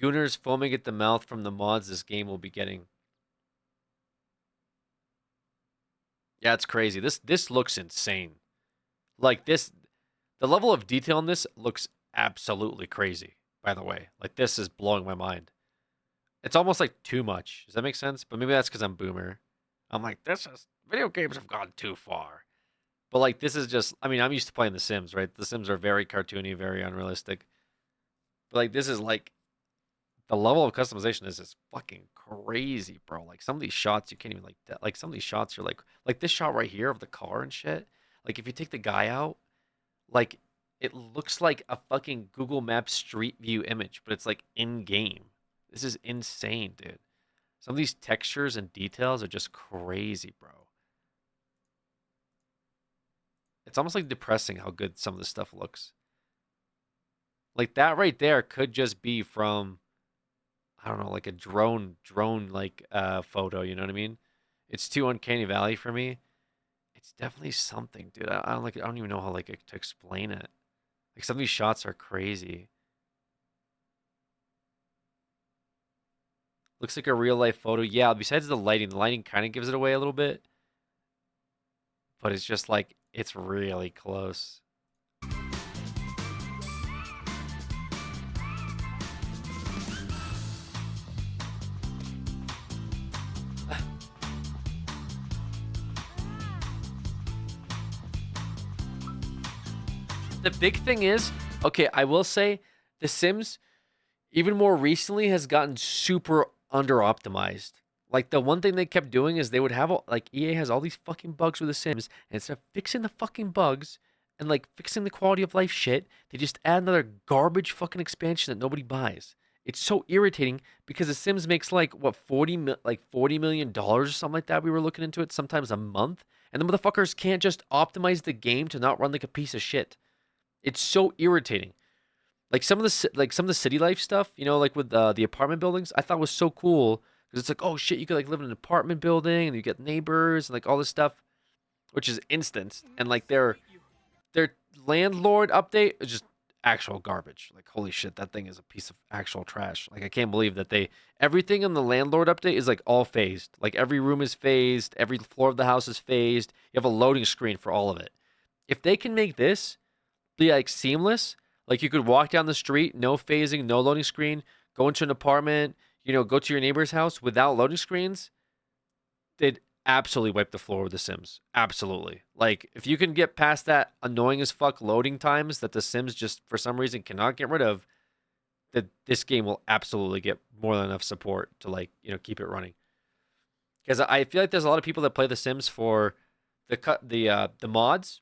Speaker 1: Gooners foaming at the mouth from the mods this game will be getting. Yeah, it's crazy. This looks insane. Like this, the level of detail in this looks absolutely crazy, by the way. Like this is blowing my mind. It's almost like too much. Does that make sense? But maybe that's because I'm boomer. I'm like, video games have gone too far. But like this is just, I mean, I'm used to playing The Sims, right? The Sims are very cartoony, very unrealistic. But like this is like the level of customization is just fucking crazy, bro. Like some of these shots you can't even like some of these shots you're like this shot right here of the car and shit. Like if you take the guy out, like it looks like a fucking Google Maps Street View image, but it's like in game. This is insane, dude. Some of these textures and details are just crazy, bro. It's almost like depressing how good some of this stuff looks. Like that right there could just be from, I don't know, like a drone like photo, you know what I mean? It's too uncanny valley for me. It's definitely something, dude. I don't even know how like to explain it. Like some of these shots are crazy. Looks like a real life photo. Yeah, besides the lighting kind of gives it away a little bit. But it's just like, it's really close. The big thing is, okay, I will say The Sims, even more recently, has gotten super under-optimized. Like, the one thing they kept doing is they would have, like, EA has all these fucking bugs with The Sims, and instead of fixing the fucking bugs and, like, fixing the quality of life shit, they just add another garbage fucking expansion that nobody buys. It's so irritating because The Sims makes, like, what, $40 million or something like that. We were looking into it, sometimes a month. And the motherfuckers can't just optimize the game to not run like a piece of shit. It's so irritating. Like some of the city life stuff, you know, like with the apartment buildings, I thought was so cool because it's like, oh shit, you could like live in an apartment building and you get neighbors and like all this stuff, which is instant. And like their landlord update is just actual garbage. Like holy shit, that thing is a piece of actual trash. Like I can't believe that everything in the landlord update is like all phased. Like every room is phased, every floor of the house is phased. You have a loading screen for all of it. If they can make this be like seamless, like you could walk down the street, no phasing, no loading screen, go into an apartment, you know, go to your neighbor's house without loading screens, they'd absolutely wipe the floor with The Sims. Absolutely. Like if you can get past that annoying as fuck loading times that The Sims just for some reason cannot get rid of, that this game will absolutely get more than enough support to like, you know, keep it running. Because I feel like there's a lot of people that play The Sims for the mods.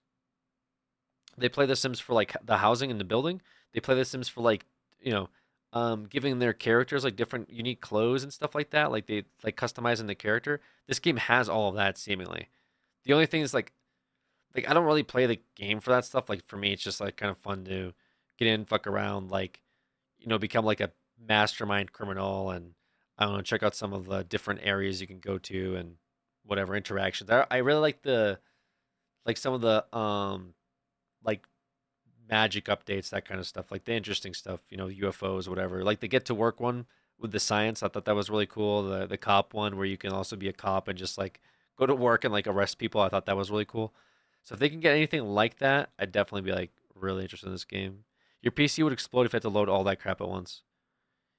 Speaker 1: They play The Sims for like the housing and the building. They play The Sims for like, you know, giving their characters like different unique clothes and stuff like that. Like they like customizing the character. This game has all of that seemingly. The only thing is like I don't really play the game for that stuff. Like for me, it's just like kind of fun to get in, fuck around, like, you know, become like a mastermind criminal and I don't know, check out some of the different areas you can go to and whatever interactions. I really like some of the like magic updates, that kind of stuff, like the interesting stuff, you know, UFOs, whatever. Like the get to work one with the science, I thought that was really cool. The cop one where you can also be a cop and just like go to work and like arrest people, I thought that was really cool. So if they can get anything like that, I'd definitely be like really interested in this game. Your PC would explode if you had to load all that crap at once.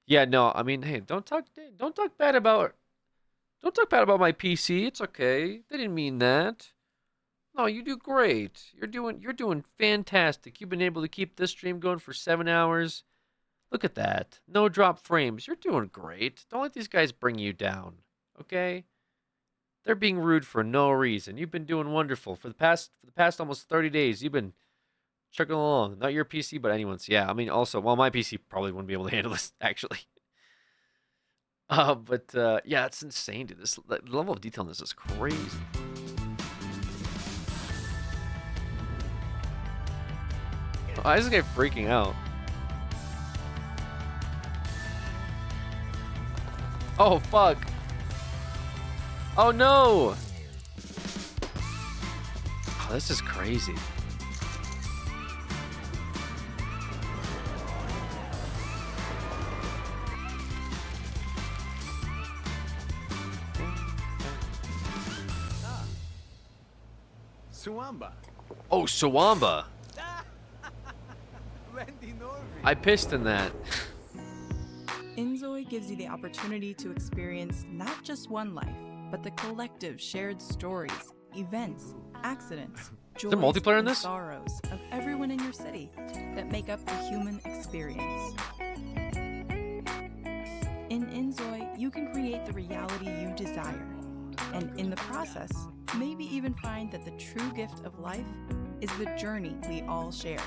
Speaker 1: Yeah, no, I mean, hey, don't talk bad about my PC. It's okay. They didn't mean that. No, you do great. You're doing fantastic. You've been able to keep this stream going for 7 hours. Look at that. No drop frames. You're doing great. Don't let these guys bring you down. Okay? They're being rude for no reason. You've been doing wonderful. For the past almost 30 days, you've been chugging along. Not your PC, but anyone's. Yeah, I mean also, well, my PC probably wouldn't be able to handle this, actually. Yeah, it's insane, dude. The level of detail in this is crazy. Why is this guy freaking out? Oh, fuck. Oh, no. Oh, this is crazy.
Speaker 2: Suamba.
Speaker 1: Oh, Suwamba. I pissed in that.
Speaker 20: Inzoi gives you the opportunity to experience not just one life, but the collective shared stories, events, accidents, joys,
Speaker 1: there multiplayer in
Speaker 20: and
Speaker 1: this?
Speaker 20: sorrows of everyone in your city that make up the human experience. In Inzoi, you can create the reality you desire, and in the process, maybe even find that the true gift of life is the journey we all share.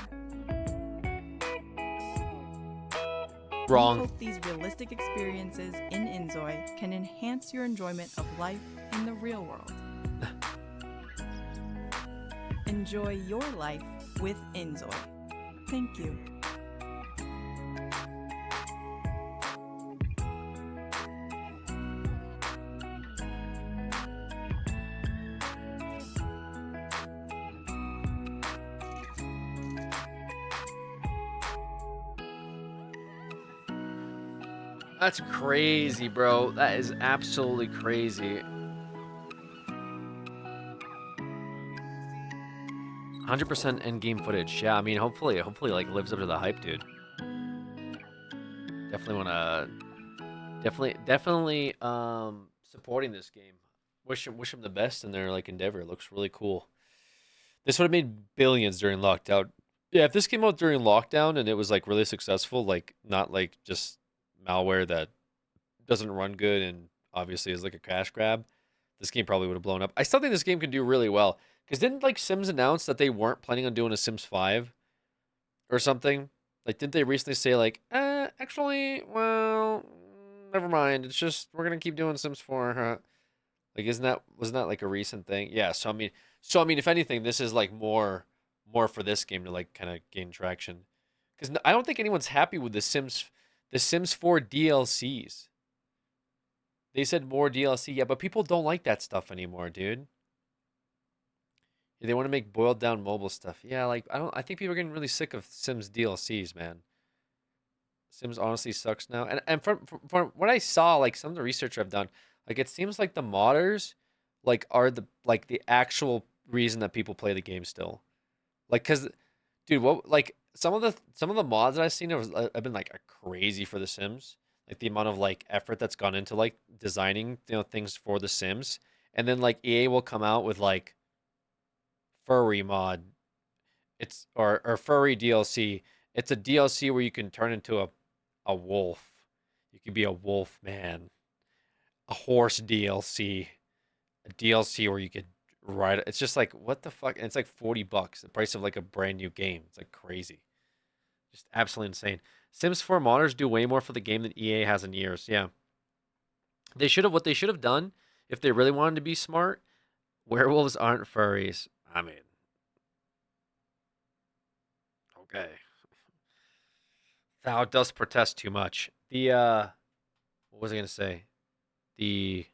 Speaker 1: Wrong.
Speaker 20: We hope these realistic experiences in Inzoi can enhance your enjoyment of life in the real world. Enjoy your life with Inzoi. Thank you.
Speaker 1: That's crazy, bro. That is absolutely crazy. 100% in-game footage. Yeah, I mean, hopefully, like lives up to the hype, dude. Definitely, supporting this game. Wish him the best in their like endeavor. It looks really cool. This would have made billions during lockdown. Yeah, if this came out during lockdown and it was like really successful, like not like just malware that doesn't run good and obviously is like a cash grab, this game probably would have blown up. I still think this game can do really well. Because didn't like Sims announce that they weren't planning on doing a Sims 5 or something? Like, didn't they recently say like, actually, well, never mind. It's just we're gonna keep doing Sims 4, huh? Like, wasn't that like a recent thing? Yeah. So I mean, if anything, this is like more for this game to like kind of gain traction. Because I don't think anyone's happy with the Sims 4 DLCs. They said more DLC, yeah, but people don't like that stuff anymore, dude. They want to make boiled down mobile stuff. Yeah, like I think people are getting really sick of Sims DLCs, man. Sims honestly sucks now. And from what I saw, like some of the research I've done, like it seems like the modders like are the actual reason that people play the game still. Like cuz dude, what like some of the mods that I've seen have been like crazy for the Sims. Like the amount of like effort that's gone into like designing, things for the Sims. And then like EA will come out with like furry mod. It's or furry DLC. It's a DLC where you can turn into a wolf. You can be a wolf man. A horse DLC. A DLC where you could ride. It's just like what the fuck? And it's like $40, the price of like a brand new game. It's like crazy. Just absolutely insane. Sims 4 modders do way more for the game than EA has in years. Yeah. What they should have done if they really wanted to be smart, werewolves aren't furries. I mean, okay. Thou dost protest too much. What was I gonna say? There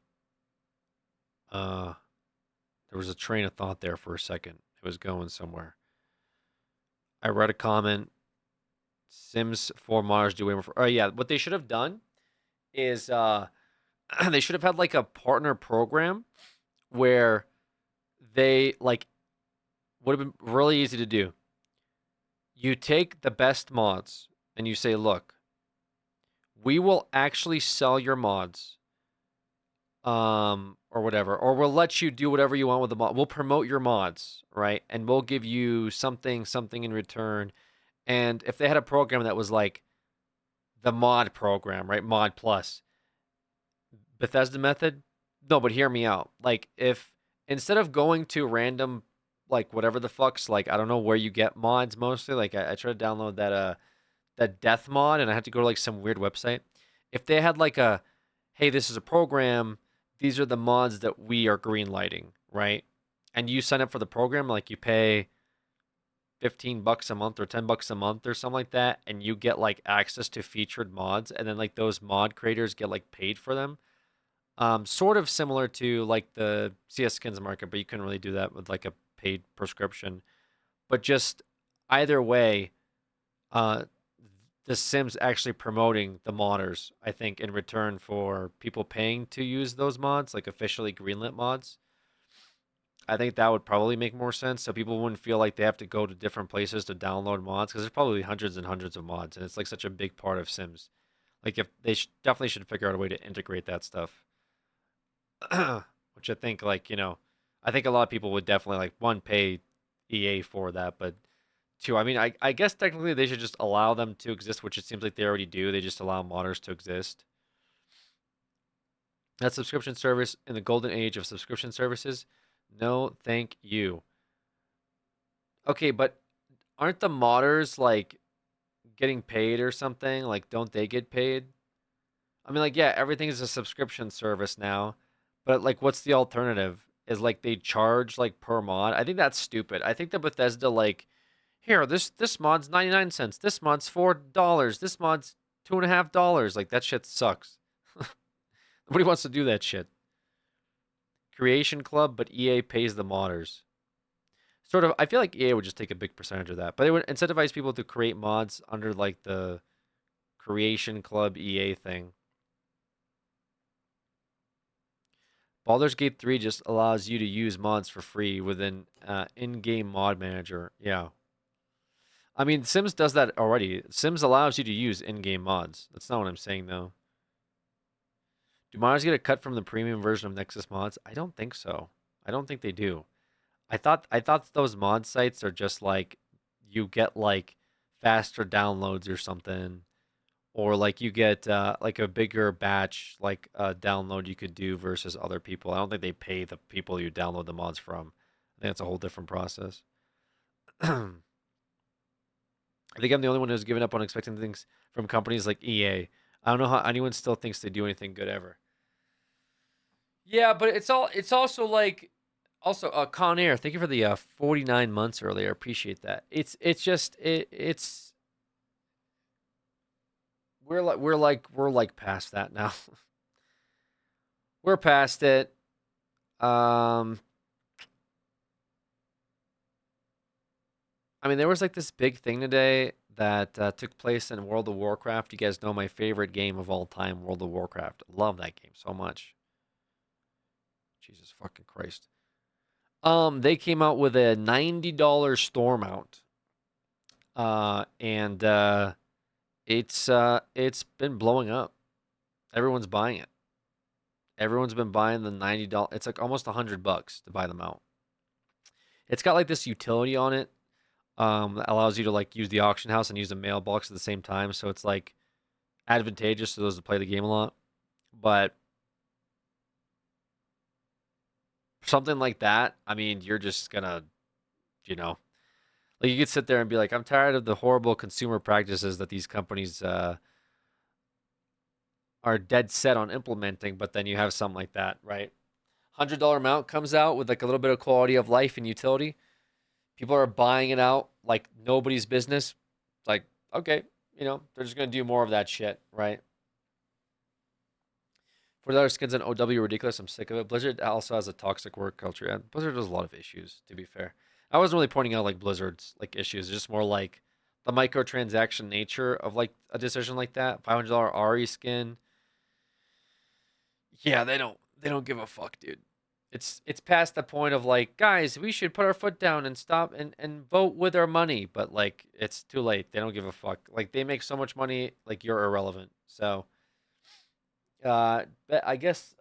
Speaker 1: was a train of thought there for a second. It was going somewhere. I read a comment. Sims 4 modders do way more. Oh yeah, what they should have done is they should have had like a partner program where they like would have been really easy to do. You take the best mods and you say, look, we will actually sell your mods, or whatever, or we'll let you do whatever you want with the mod. We'll promote your mods, right? And we'll give you something in return. And if they had a program that was like the mod program, right? Mod Plus. Bethesda method? No, but hear me out. Like, if instead of going to random, like, whatever the fuck's, like, I don't know where you get mods mostly. Like, I tried to download that death mod, and I had to go to, like, some weird website. If they had, like, hey, this is a program, these are the mods that we are greenlighting, right? And you sign up for the program, like, you pay $15 a month or $10 a month or something like that, and you get like access to featured mods, and then like those mod creators get like paid for them. Sort of similar to like the CS skins market, but you couldn't really do that with like a paid prescription. But just either way, the Sims actually promoting the modders, I think, in return for people paying to use those mods, like officially greenlit mods. I think that would probably make more sense, so people wouldn't feel like they have to go to different places to download mods, because there's probably hundreds and hundreds of mods, and it's like such a big part of Sims. Like if they definitely should figure out a way to integrate that stuff, which I think like I think a lot of people would definitely like one pay EA for that, but two, I mean I guess technically they should just allow them to exist, which it seems like they already do. They just allow modders to exist. That subscription service in the golden age of subscription services. No, thank you. Okay, but aren't the modders like getting paid or something? Like, don't they get paid? I mean, like, yeah, everything is a subscription service now, but like, what's the alternative? Is like they charge like per mod? I think that's stupid. I think that Bethesda like, here, this mod's 99 cents. This mod's $4. This mod's $2.50. Like that shit sucks. Nobody wants to do that shit. Creation Club, but EA pays the modders. Sort of, I feel like EA would just take a big percentage of that. But they would incentivize people to create mods under like the Creation Club EA thing. Baldur's Gate 3 just allows you to use mods for free within in-game mod manager. Yeah. I mean, Sims does that already. Sims allows you to use in-game mods. That's not what I'm saying, though. Do modders get a cut from the premium version of Nexus mods? I don't think so. I don't think they do. I thought those mod sites are just like you get like faster downloads or something, or like you get like a bigger batch like download you could do versus other people. I don't think they pay the people you download the mods from. I think it's a whole different process. I think I'm the only one who's given up on expecting things from companies like EA. I don't know how anyone still thinks they do anything good ever. Yeah, but it's also like Con Air. Thank you for the 49 months earlier. Appreciate that. It's we're like past that now. We're past it. I mean, there was like this big thing today that took place in World of Warcraft. You guys know my favorite game of all time, World of Warcraft. Love that game so much. Jesus fucking Christ. They came out with a $90 store mount. And it's been blowing up. Everyone's buying it. Everyone's been buying the $90. It's like almost $100 to buy them out. It's got like this utility on it. That allows you to like use the auction house and use the mailbox at the same time. So it's like advantageous to those that play the game a lot. But something like that, I mean, you're just gonna, like you could sit there and be like, I'm tired of the horrible consumer practices that these companies are dead set on implementing. But then you have something like that, right? $100 mount comes out with like a little bit of quality of life and utility. People are buying it out like nobody's business. It's like, okay, they're just going to do more of that shit, right? $40 skins on OW ridiculous. I'm sick of it. Blizzard also has a toxic work culture. Yeah, Blizzard has a lot of issues, to be fair. I wasn't really pointing out like Blizzard's like issues. It's just more like the microtransaction nature of like a decision like that. $500 RE skin. Yeah, they don't give a fuck, dude. It's past the point of like, guys, we should put our foot down and stop and vote with our money. But like, it's too late. They don't give a fuck. Like, they make so much money, like you're irrelevant. So, but I guess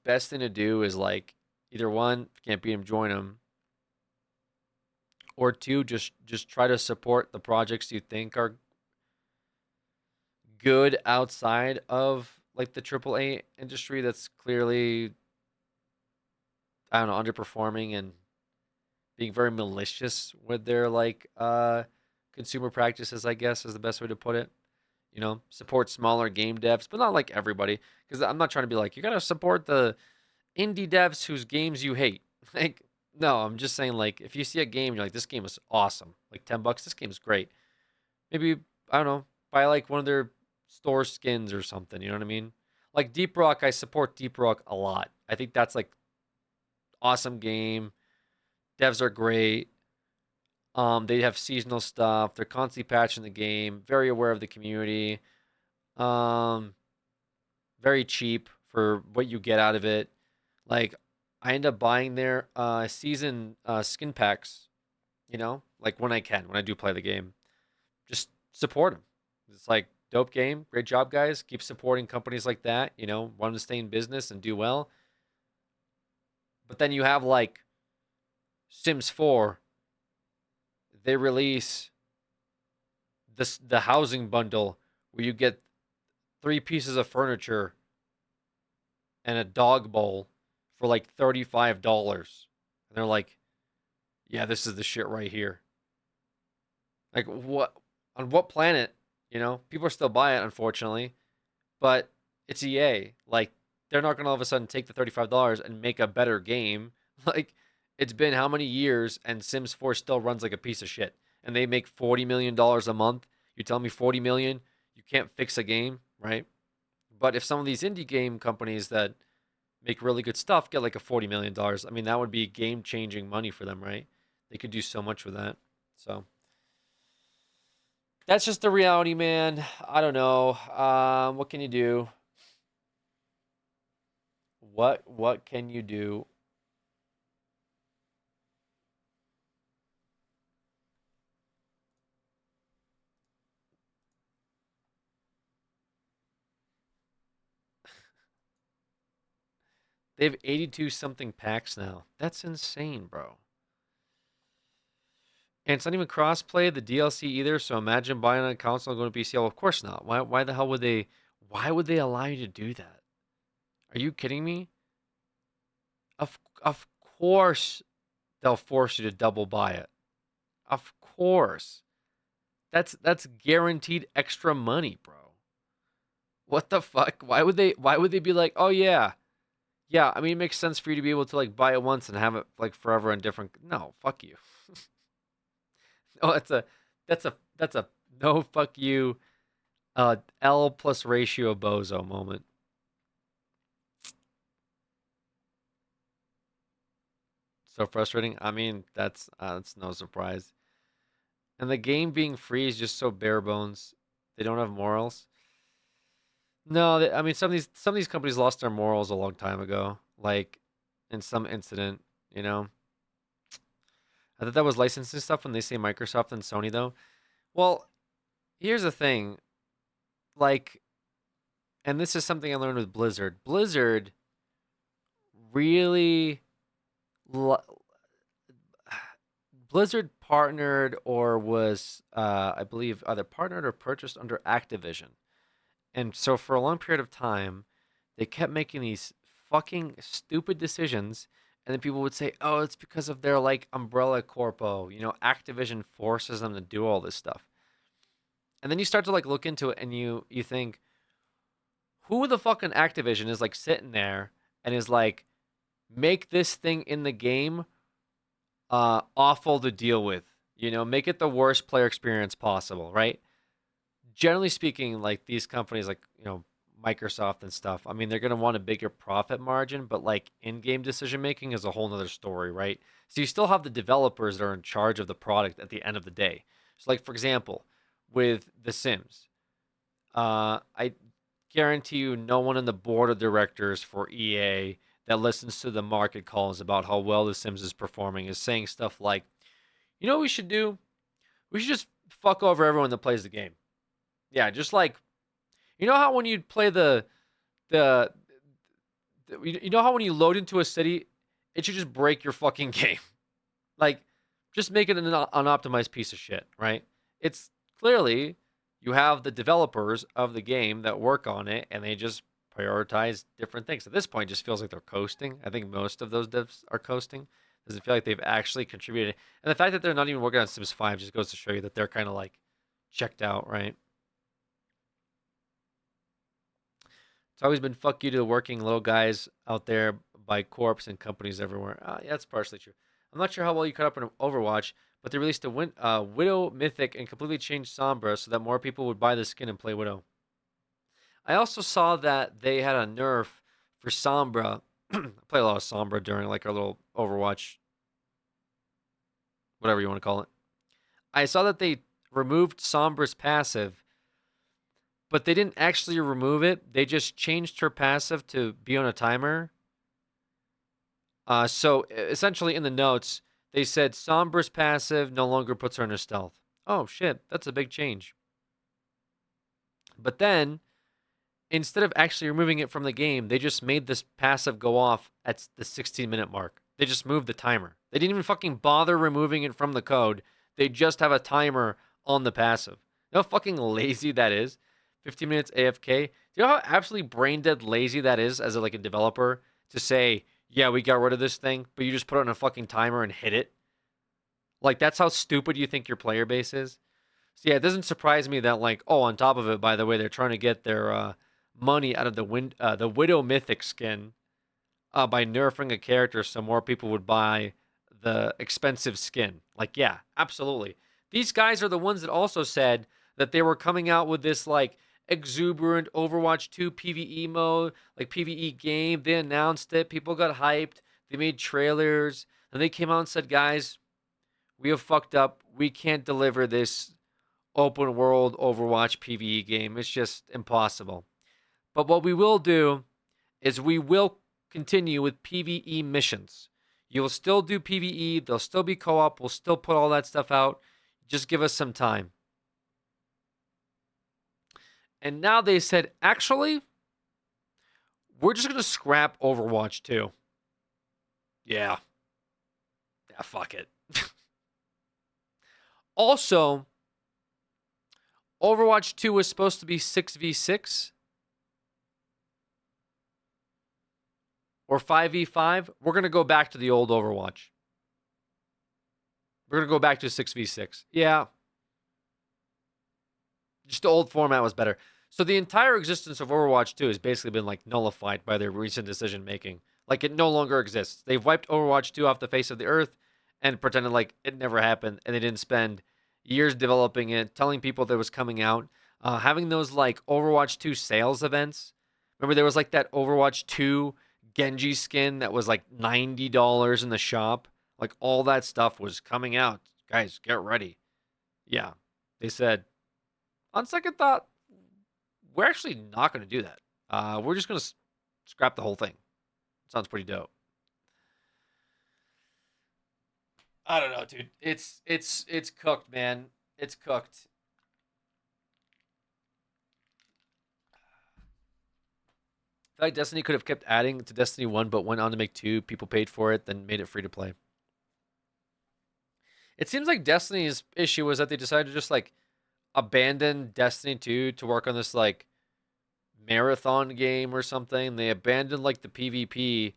Speaker 1: best thing to do is like either one, if you can't beat them, join them, or two, just try to support the projects you think are good outside of like the AAA industry that's clearly, I don't know, underperforming and being very malicious with their like consumer practices, I guess is the best way to put it. Support smaller game devs, but not like everybody, because I'm not trying to be like, you gotta support the indie devs whose games you hate. Like, No, I'm just saying, like, if you see a game, you're like, this game is awesome. Like, $10, this game is great. Maybe, I don't know, buy like one of their store skins or something. You know what I mean? Like Deep Rock, I support Deep Rock a lot. I think that's like awesome game. Devs are great. They have seasonal stuff. They're constantly patching the game. Very aware of the community. Um, very cheap for what you get out of it. Like, I end up buying their season skin packs. You know, like when I can, when I do play the game, just support them. It's like dope game, great job, guys. Keep supporting companies like that. You know, want to stay in business and do well. But then you have like Sims 4. They release the housing bundle where you get 3 pieces of furniture and a dog bowl for like $35. And they're like, yeah, this is the shit right here. Like, what? On what planet? You know, people are still buying it, unfortunately, but it's EA. Like, they're not going to all of a sudden take the $35 and make a better game. Like, it's been how many years, and Sims 4 still runs like a piece of shit, and they make $40 million a month. You tell me $40 million, you can't fix a game, right? But if some of these indie game companies that make really good stuff get like a $40 million, I mean, that would be game-changing money for them, right? They could do so much with that. So that's just the reality, man. I don't know. What can you do? What can you do? They have 82 something packs now. That's insane, bro. And it's not even crossplay, the DLC either. So imagine buying a console and going to PC. Well, of course not. Why the hell would they? Why would they allow you to do that? Are you kidding me? Of course they'll force you to double buy it. Of course. That's guaranteed extra money, bro. What the fuck? Why would they be like, "Oh yeah. Yeah, I mean it makes sense for you to be able to like buy it once and have it like forever in different." No, fuck you. Oh, that's a no fuck you L plus ratio bozo moment. So frustrating. I mean, that's no surprise. And the game being free is just so bare bones. They don't have morals. No, I mean some of these companies lost their morals a long time ago, like in some incident, you know. I thought that was licensing stuff when they say Microsoft and Sony though. Well, here's the thing, like, and this is something I learned with Blizzard. Blizzard really Blizzard partnered or was, I believe, either partnered or purchased under Activision. And so for a long period of time, they kept making these fucking stupid decisions. And then people would say, oh, it's because of their like umbrella corpo. You know, Activision forces them to do all this stuff. And then you start to like look into it and you think, who the fucking Activision is like sitting there and is like, make this thing in the game awful to deal with. You know, make it the worst player experience possible, right? Generally speaking, like these companies, like you know Microsoft and stuff. I mean, they're gonna want a bigger profit margin, but like in-game decision making is a whole nother story, right? So you still have the developers that are in charge of the product at the end of the day. So, like for example, with The Sims, I guarantee you, no one in the board of directors for EA that listens to the market calls about how well The Sims is performing is saying stuff like, you know what we should do? We should just fuck over everyone that plays the game. Yeah, just like, you know how when you play the you know how when you load into a city, it should just break your fucking game. Like, just make it an unoptimized piece of shit, right? It's clearly you have the developers of the game that work on it, and they just prioritize different things. At this point, it just feels like they're coasting. I think most of those devs are coasting. Does it feel like they've actually contributed? And the fact that they're not even working on Sims 5 just goes to show you that they're kind of like checked out, right? It's always been fuck you to the working little guys out there by corps and companies everywhere. Yeah, that's partially true. I'm not sure how well you caught up in Overwatch, but they released a Widow Mythic and completely changed Sombra so that more people would buy the skin and play Widow. I also saw that they had a nerf for Sombra. I play a lot of Sombra during like our little Overwatch, whatever you want to call it. I saw that they removed Sombra's passive, but they didn't actually remove it. They just changed her passive to be on a timer. So essentially in the notes, they said Sombra's passive no longer puts her in a stealth. Oh shit, that's a big change. But then, instead of actually removing it from the game, they just made this passive go off at the 16-minute mark. They just moved the timer. They didn't even fucking bother removing it from the code. They just have a timer on the passive. You know how fucking lazy that is? 15 minutes AFK. Do you know how absolutely brain dead lazy that is as a developer to say, yeah, we got rid of this thing, but you just put it on a fucking timer and hit it? Like, that's how stupid you think your player base is? So yeah, it doesn't surprise me that, like, oh, on top of it, by the way, they're trying to get their money out of the Widow Mythic skin by nerfing a character so more people would buy the expensive skin. Like, yeah, absolutely. These guys are the ones that also said that they were coming out with this, like, exuberant Overwatch 2 PvE mode, like PvE game. They announced it. People got hyped. They made trailers. And they came out and said, guys, we have fucked up. We can't deliver this open world Overwatch PvE game. It's just impossible. But what we will do is we will continue with PvE missions. You'll still do PvE. There'll still be co-op. We'll still put all that stuff out. Just give us some time. And now they said, actually, we're just going to scrap Overwatch 2. Yeah. Yeah, fuck it. Also, Overwatch 2 was supposed to be 6v6 or 5v5. We're going to go back to the old Overwatch. We're going to go back to 6v6. Yeah. Just the old format was better. So the entire existence of Overwatch 2 has basically been like nullified by their recent decision making. Like it no longer exists. They've wiped Overwatch 2 off the face of the earth and pretended like it never happened, and they didn't spend years developing it, telling people that it was coming out, having those like Overwatch 2 sales events. Remember there was like that Overwatch 2 Genji skin that was like $90 in the shop. Like all that stuff was coming out. Guys, get ready. Yeah. They said, on second thought, we're actually not going to do that. We're just going to scrap the whole thing. Sounds pretty dope. I don't know, dude. It's cooked, man. It's cooked. I feel like Destiny could have kept adding to Destiny 1, but went on to make 2. People paid for it, then made it free to play. It seems like Destiny's issue was that they decided to just like abandon Destiny 2 to work on this like marathon game or something. They abandoned like the PvP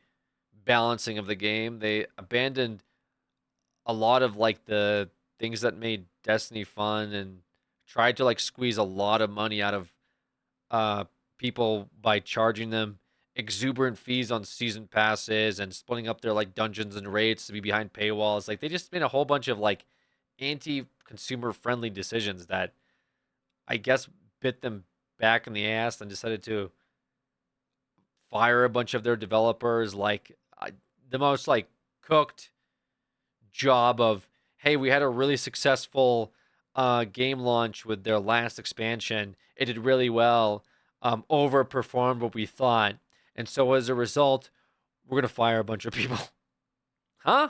Speaker 1: balancing of the game. They abandoned a lot of like the things that made Destiny fun and tried to like squeeze a lot of money out of people by charging them exuberant fees on season passes and splitting up their like dungeons and raids to be behind paywalls. Like they just made a whole bunch of like anti-consumer friendly decisions that I guess bit them back in the ass and decided to fire a bunch of their developers. Like the most like cooked job of, hey, we had a really successful game launch with their last expansion. It did really well, overperformed what we thought. And so as a result, we're going to fire a bunch of people. Huh?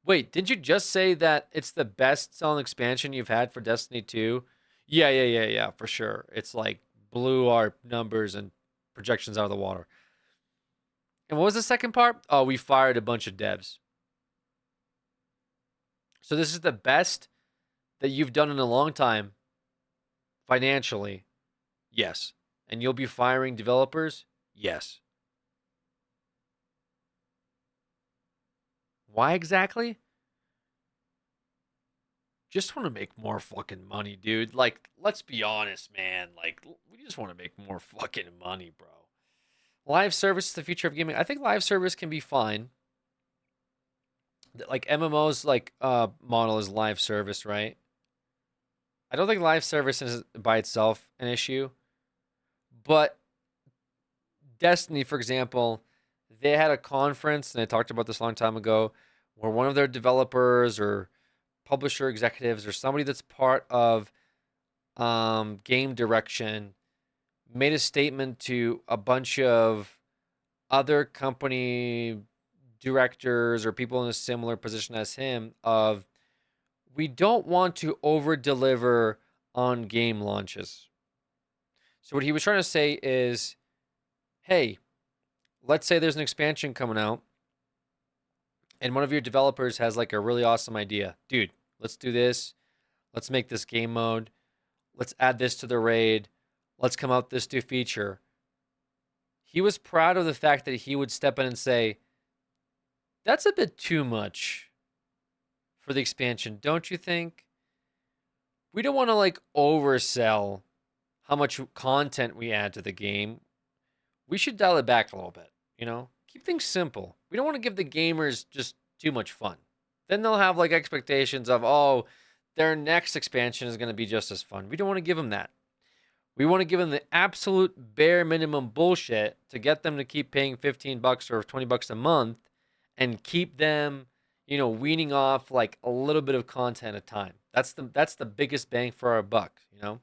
Speaker 1: Wait, didn't you just say that it's the best selling expansion you've had for Destiny 2? Yeah, for sure. It's like blew our numbers and projections out of the water. And what was the second part? Oh, we fired a bunch of devs. So this is the best that you've done in a long time financially? Yes. And you'll be firing developers? Yes. Why exactly? Just want to make more fucking money, dude. Like, let's be honest, man. Like, we just want to make more fucking money, bro. Live service is the future of gaming. I think live service can be fine. like MMO's like model is live service, right? I don't think live service is by itself an issue, but Destiny, for example, they had a conference, and I talked about this a long time ago, where one of their developers or publisher executives or somebody that's part of game direction made a statement to a bunch of other company directors or people in a similar position as him of we don't want to over deliver on game launches. So what he was trying to say is, hey, let's say there's an expansion coming out and one of your developers has like a really awesome idea. Dude, let's do this. Let's make this game mode. Let's add this to the raid. Let's come out with this new feature. He was proud of the fact that he would step in and say, that's a bit too much for the expansion, don't you think? We don't want to like oversell how much content we add to the game. We should dial it back a little bit, you know? Keep things simple. We don't want to give the gamers just too much fun. Then they'll have like expectations of, oh, their next expansion is going to be just as fun. We don't want to give them that. We want to give them the absolute bare minimum bullshit to get them to keep paying $15 or $20 a month and keep them, you know, weaning off like a little bit of content at a time. That's the biggest bang for our buck, you know?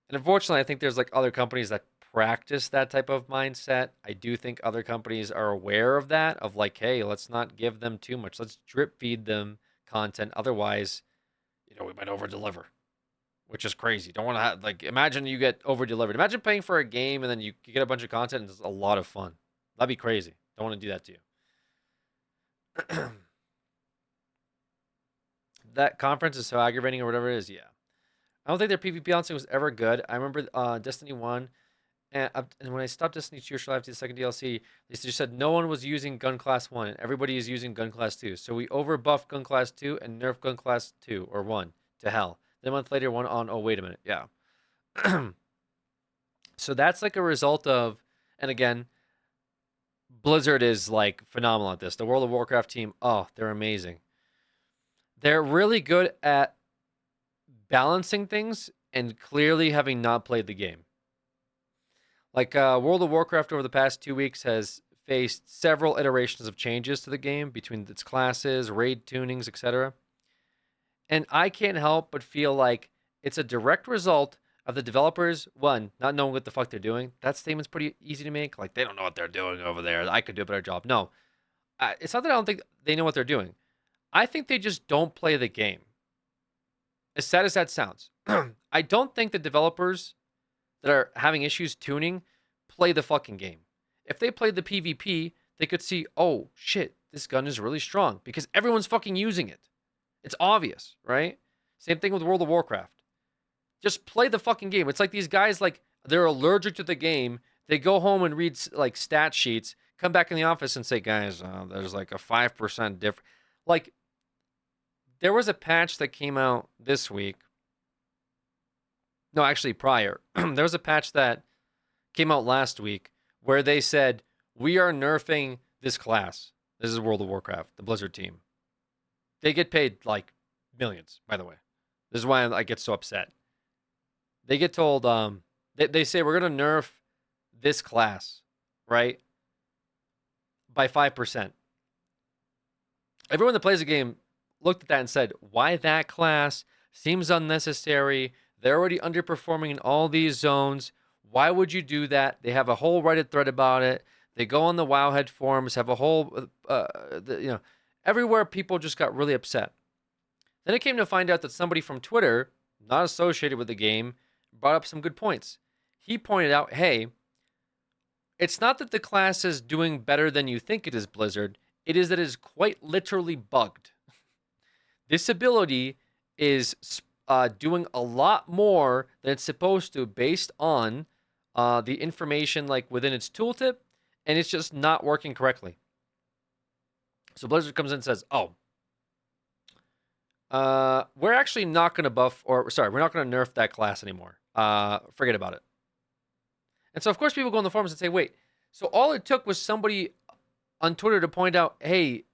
Speaker 1: And unfortunately, I think there's like other companies that practice that type of mindset. I do think other companies are aware of that, of like, hey, let's not give them too much. Let's drip feed them content. Otherwise, you know, we might over deliver, which is crazy. Don't want to have, like, imagine you get over delivered. Imagine paying for a game and then you get a bunch of content and it's a lot of fun. That'd be crazy. Don't want to do that to you. That conference is so aggravating or whatever it is. Yeah. I don't think their PvP balancing was ever good. I remember Destiny 1, and when I stopped Destiny 2 or after the second DLC, they just said no one was using Gun Class 1, and everybody is using Gun Class 2. So we over-buffed Gun Class 2 and nerfed Gun Class 2, or 1, to hell. Then a month later, one on, oh, wait a minute. Yeah. So that's like a result of, and again, Blizzard is like phenomenal at this. The World of Warcraft team, oh, they're amazing. They're really good at balancing things and clearly having not played the game. Like World of Warcraft over the past 2 weeks has faced several iterations of changes to the game between its classes, raid tunings, etc. And I can't help but feel like it's a direct result of the developers, one, not knowing what the fuck they're doing. That statement's pretty easy to make. Like, they don't know what they're doing over there. I could do a better job. No. It's not that I don't think they know what they're doing. I think they just don't play the game. As sad as that sounds. I don't think the developers that are having issues tuning play the fucking game. If they played the PvP, they could see, oh, shit, this gun is really strong because everyone's fucking using it. It's obvious, right? Same thing with World of Warcraft. Just play the fucking game. It's like these guys, like, they're allergic to the game. They go home and read, like, stat sheets, come back in the office and say, guys, there's, like, a 5% difference. Like, there was a patch that came out this week. No, actually, prior. There was a patch that came out last week where they said, we are nerfing this class. This is World of Warcraft, the Blizzard team. They get paid, like, millions, by the way. This is why I get so upset. They get told, they say, we're going to nerf this class, right, by 5%. Everyone that plays the game looked at that and said, why that class? Seems unnecessary. They're already underperforming in all these zones. Why would you do that? They have a whole Reddit thread about it. They go on the Wowhead forums, have a whole, everywhere people just got really upset. Then it came to find out that somebody from Twitter, not associated with the game, brought up some good points. He pointed out, hey, it's not that the class is doing better than you think it is, Blizzard. It is that it is quite literally bugged. This ability is doing a lot more than it's supposed to based on the information like within its tooltip, and it's just not working correctly. So Blizzard comes in and says, oh, we're actually not going to we're not going to nerf that class anymore. Forget about it. And so, of course, people go in the forums and say, wait, so all it took was somebody on Twitter to point out, hey,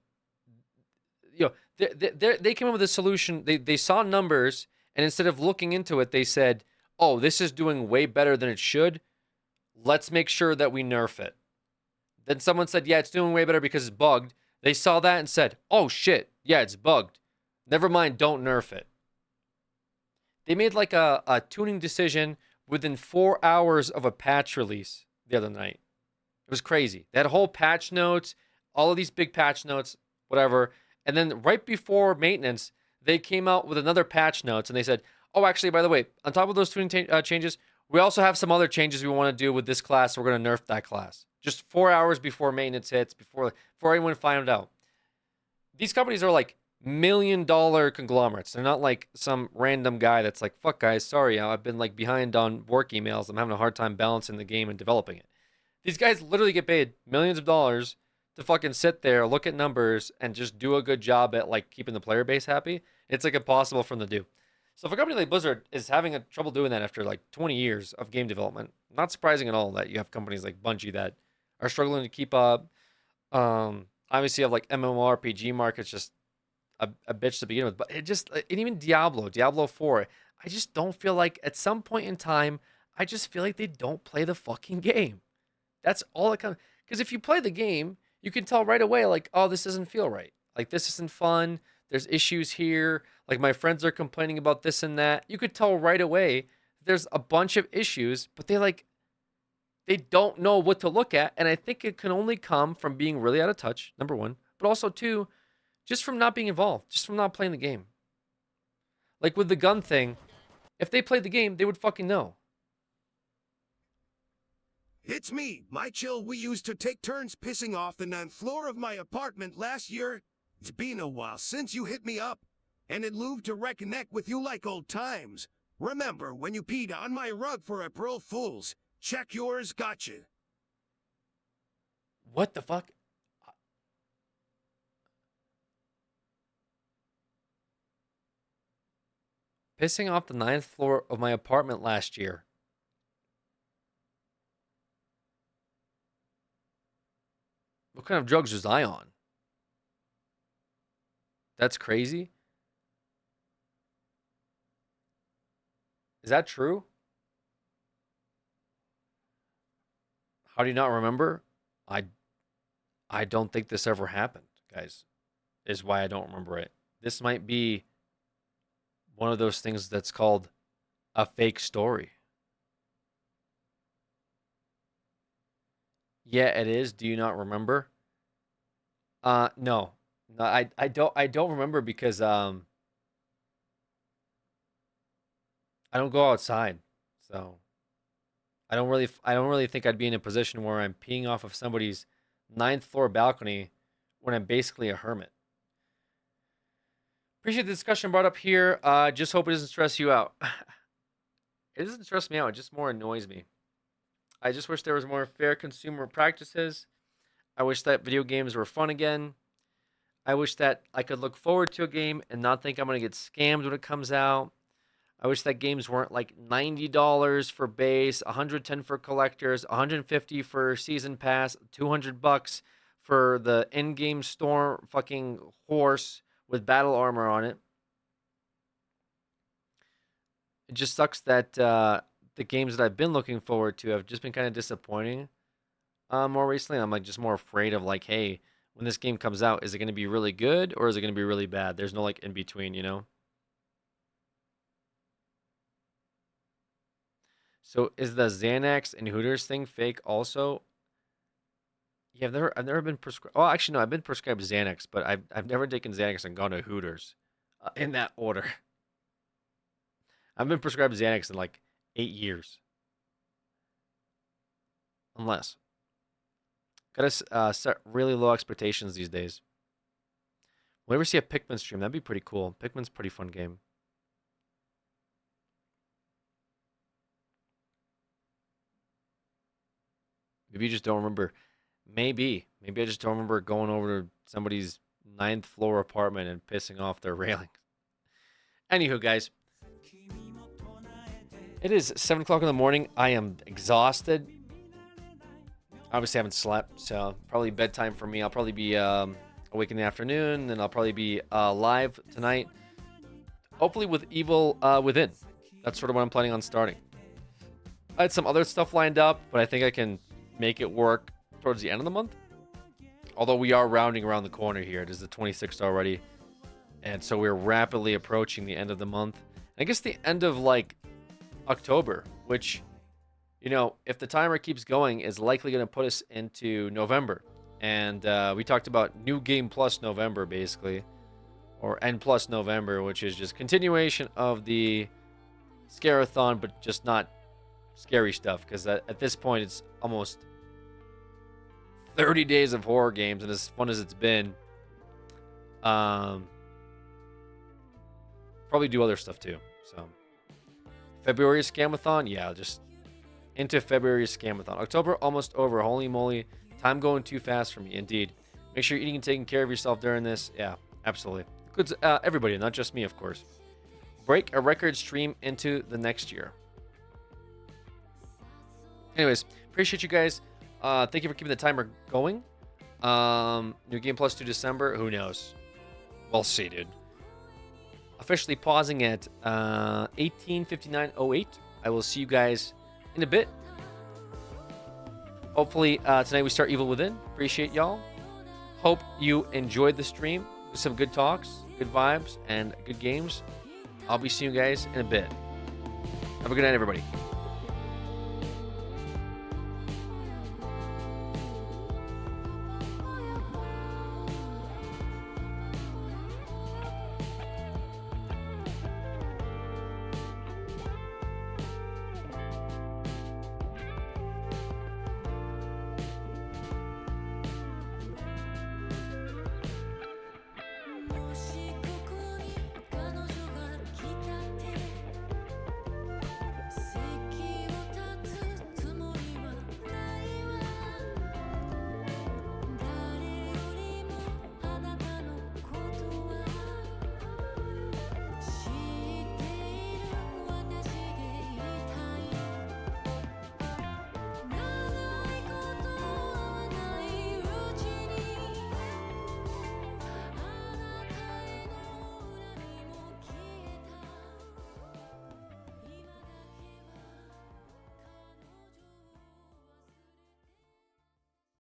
Speaker 1: they came up with a solution. They saw numbers, and instead of looking into it, they said, "Oh, this is doing way better than it should. Let's make sure that we nerf it." Then someone said, "Yeah, it's doing way better because it's bugged." They saw that and said, "Oh shit, yeah, it's bugged. Never mind, don't nerf it." They made like a tuning decision within 4 hours of a patch release the other night. It was crazy. They had whole patch notes, all of these big patch notes, whatever. And then right before maintenance, they came out with another patch notes and they said, "Oh, actually, by the way, on top of those tuning changes, we also have some other changes we want to do with this class. So we're going to nerf that class." Just 4 hours before maintenance hits, before anyone found out. These companies are like $1 million conglomerates. They're not like some random guy that's like, "Fuck guys, sorry, I've been like behind on work emails. I'm having a hard time balancing the game and developing it." These guys literally get paid millions of dollars to fucking sit there, look at numbers, and just do a good job at like keeping the player base happy. It's like impossible for them to do. So if a company like Blizzard is having a trouble doing that after like 20 years of game development, not surprising at all that you have companies like Bungie that are struggling to keep up. Obviously, you have like MMORPG market's just a bitch to begin with, but and even Diablo 4, I just don't feel like at some point in time, I just feel like they don't play the fucking game. That's all it comes. Because if you play the game, you can tell right away, like, oh, this doesn't feel right. Like, this isn't fun. There's issues here. Like, my friends are complaining about this and that. You could tell right away there's a bunch of issues, but they don't know what to look at. And I think it can only come from being really out of touch, number one. But also, two, just from not being involved, just from not playing the game. Like with the gun thing, if they played the game, they would fucking know.
Speaker 3: It's me, my chill. We used to take turns pissing off the 9th floor of my apartment last year. It's been a while since you hit me up, and it moved to reconnect with you like old times. Remember when you peed on my rug for April Fools? Check yours, gotcha.
Speaker 1: What the fuck? Pissing off the 9th floor of my apartment last year. What kind of drugs was I on? That's crazy. Is that true? How do you not remember? I don't think this ever happened, guys. Is why I don't remember it. This might be one of those things that's called a fake story. Yeah, it is. Do you not remember? No. No, I don't remember because I don't go outside. So I don't really think I'd be in a position where I'm peeing off of somebody's 9th floor balcony when I'm basically a hermit. Appreciate the discussion brought up here. Just hope it doesn't stress you out. It doesn't stress me out. It just more annoys me. I just wish there was more fair consumer practices. I wish that video games were fun again. I wish that I could look forward to a game and not think I'm going to get scammed when it comes out. I wish that games weren't like $90 for base, $110 for collectors, $150 for season pass, $200 for the in-game store fucking horse with battle armor on it. It just sucks that the games that I've been looking forward to have just been kind of disappointing more recently. I'm like just more afraid of like, hey, when this game comes out, is it going to be really good or is it going to be really bad? There's no like in between, you know? So is the Xanax and Hooters thing fake also? Yeah, I've never been prescribed. Oh, actually, no, I've been prescribed Xanax, but I've never taken Xanax and gone to Hooters in that order. I've been prescribed Xanax in like 8 years. Unless. Gotta set really low expectations these days. Will we ever see a Pikmin stream? That'd be pretty cool. Pikmin's a pretty fun game. Maybe you just don't remember. Maybe I just don't remember going over to somebody's 9th floor apartment and pissing off their railings. Anywho, guys. It is 7 o'clock in the morning. I am exhausted. Obviously, I haven't slept, so probably bedtime for me. I'll probably be Awake in the afternoon. Then I'll probably be live tonight. Hopefully with Evil Within. That's sort of what I'm planning on starting. I had some other stuff lined up, but I think I can make it work towards the end of the month. Although we are rounding around the corner here. It is the 26th already. And so we're rapidly approaching the end of the month. I guess the end of, like, October, which, you know, if the timer keeps going, is likely going to put us into November. And we talked about New Game Plus November, basically. Or N Plus November, which is just continuation of the scare-a-thon, but just not scary stuff. Because at this point, it's almost 30 days of horror games, and as fun as it's been, probably do other stuff too. So February scamathon, yeah, just into February scamathon. October almost over. Holy moly, time going too fast for me. Indeed. Make sure you're eating and taking care of yourself during this. Yeah, absolutely. Good, everybody, not just me, of course. Break a record stream into the next year. Anyways, appreciate you guys. Thank you for keeping the timer going. New Game Plus to December. Who knows? We'll see, dude. Officially pausing at 18:59:08. I will see you guys in a bit. Hopefully tonight we start Evil Within. Appreciate y'all. Hope you enjoyed the stream. Some good talks, good vibes, and good games. I'll be seeing you guys in a bit. Have a good night, everybody.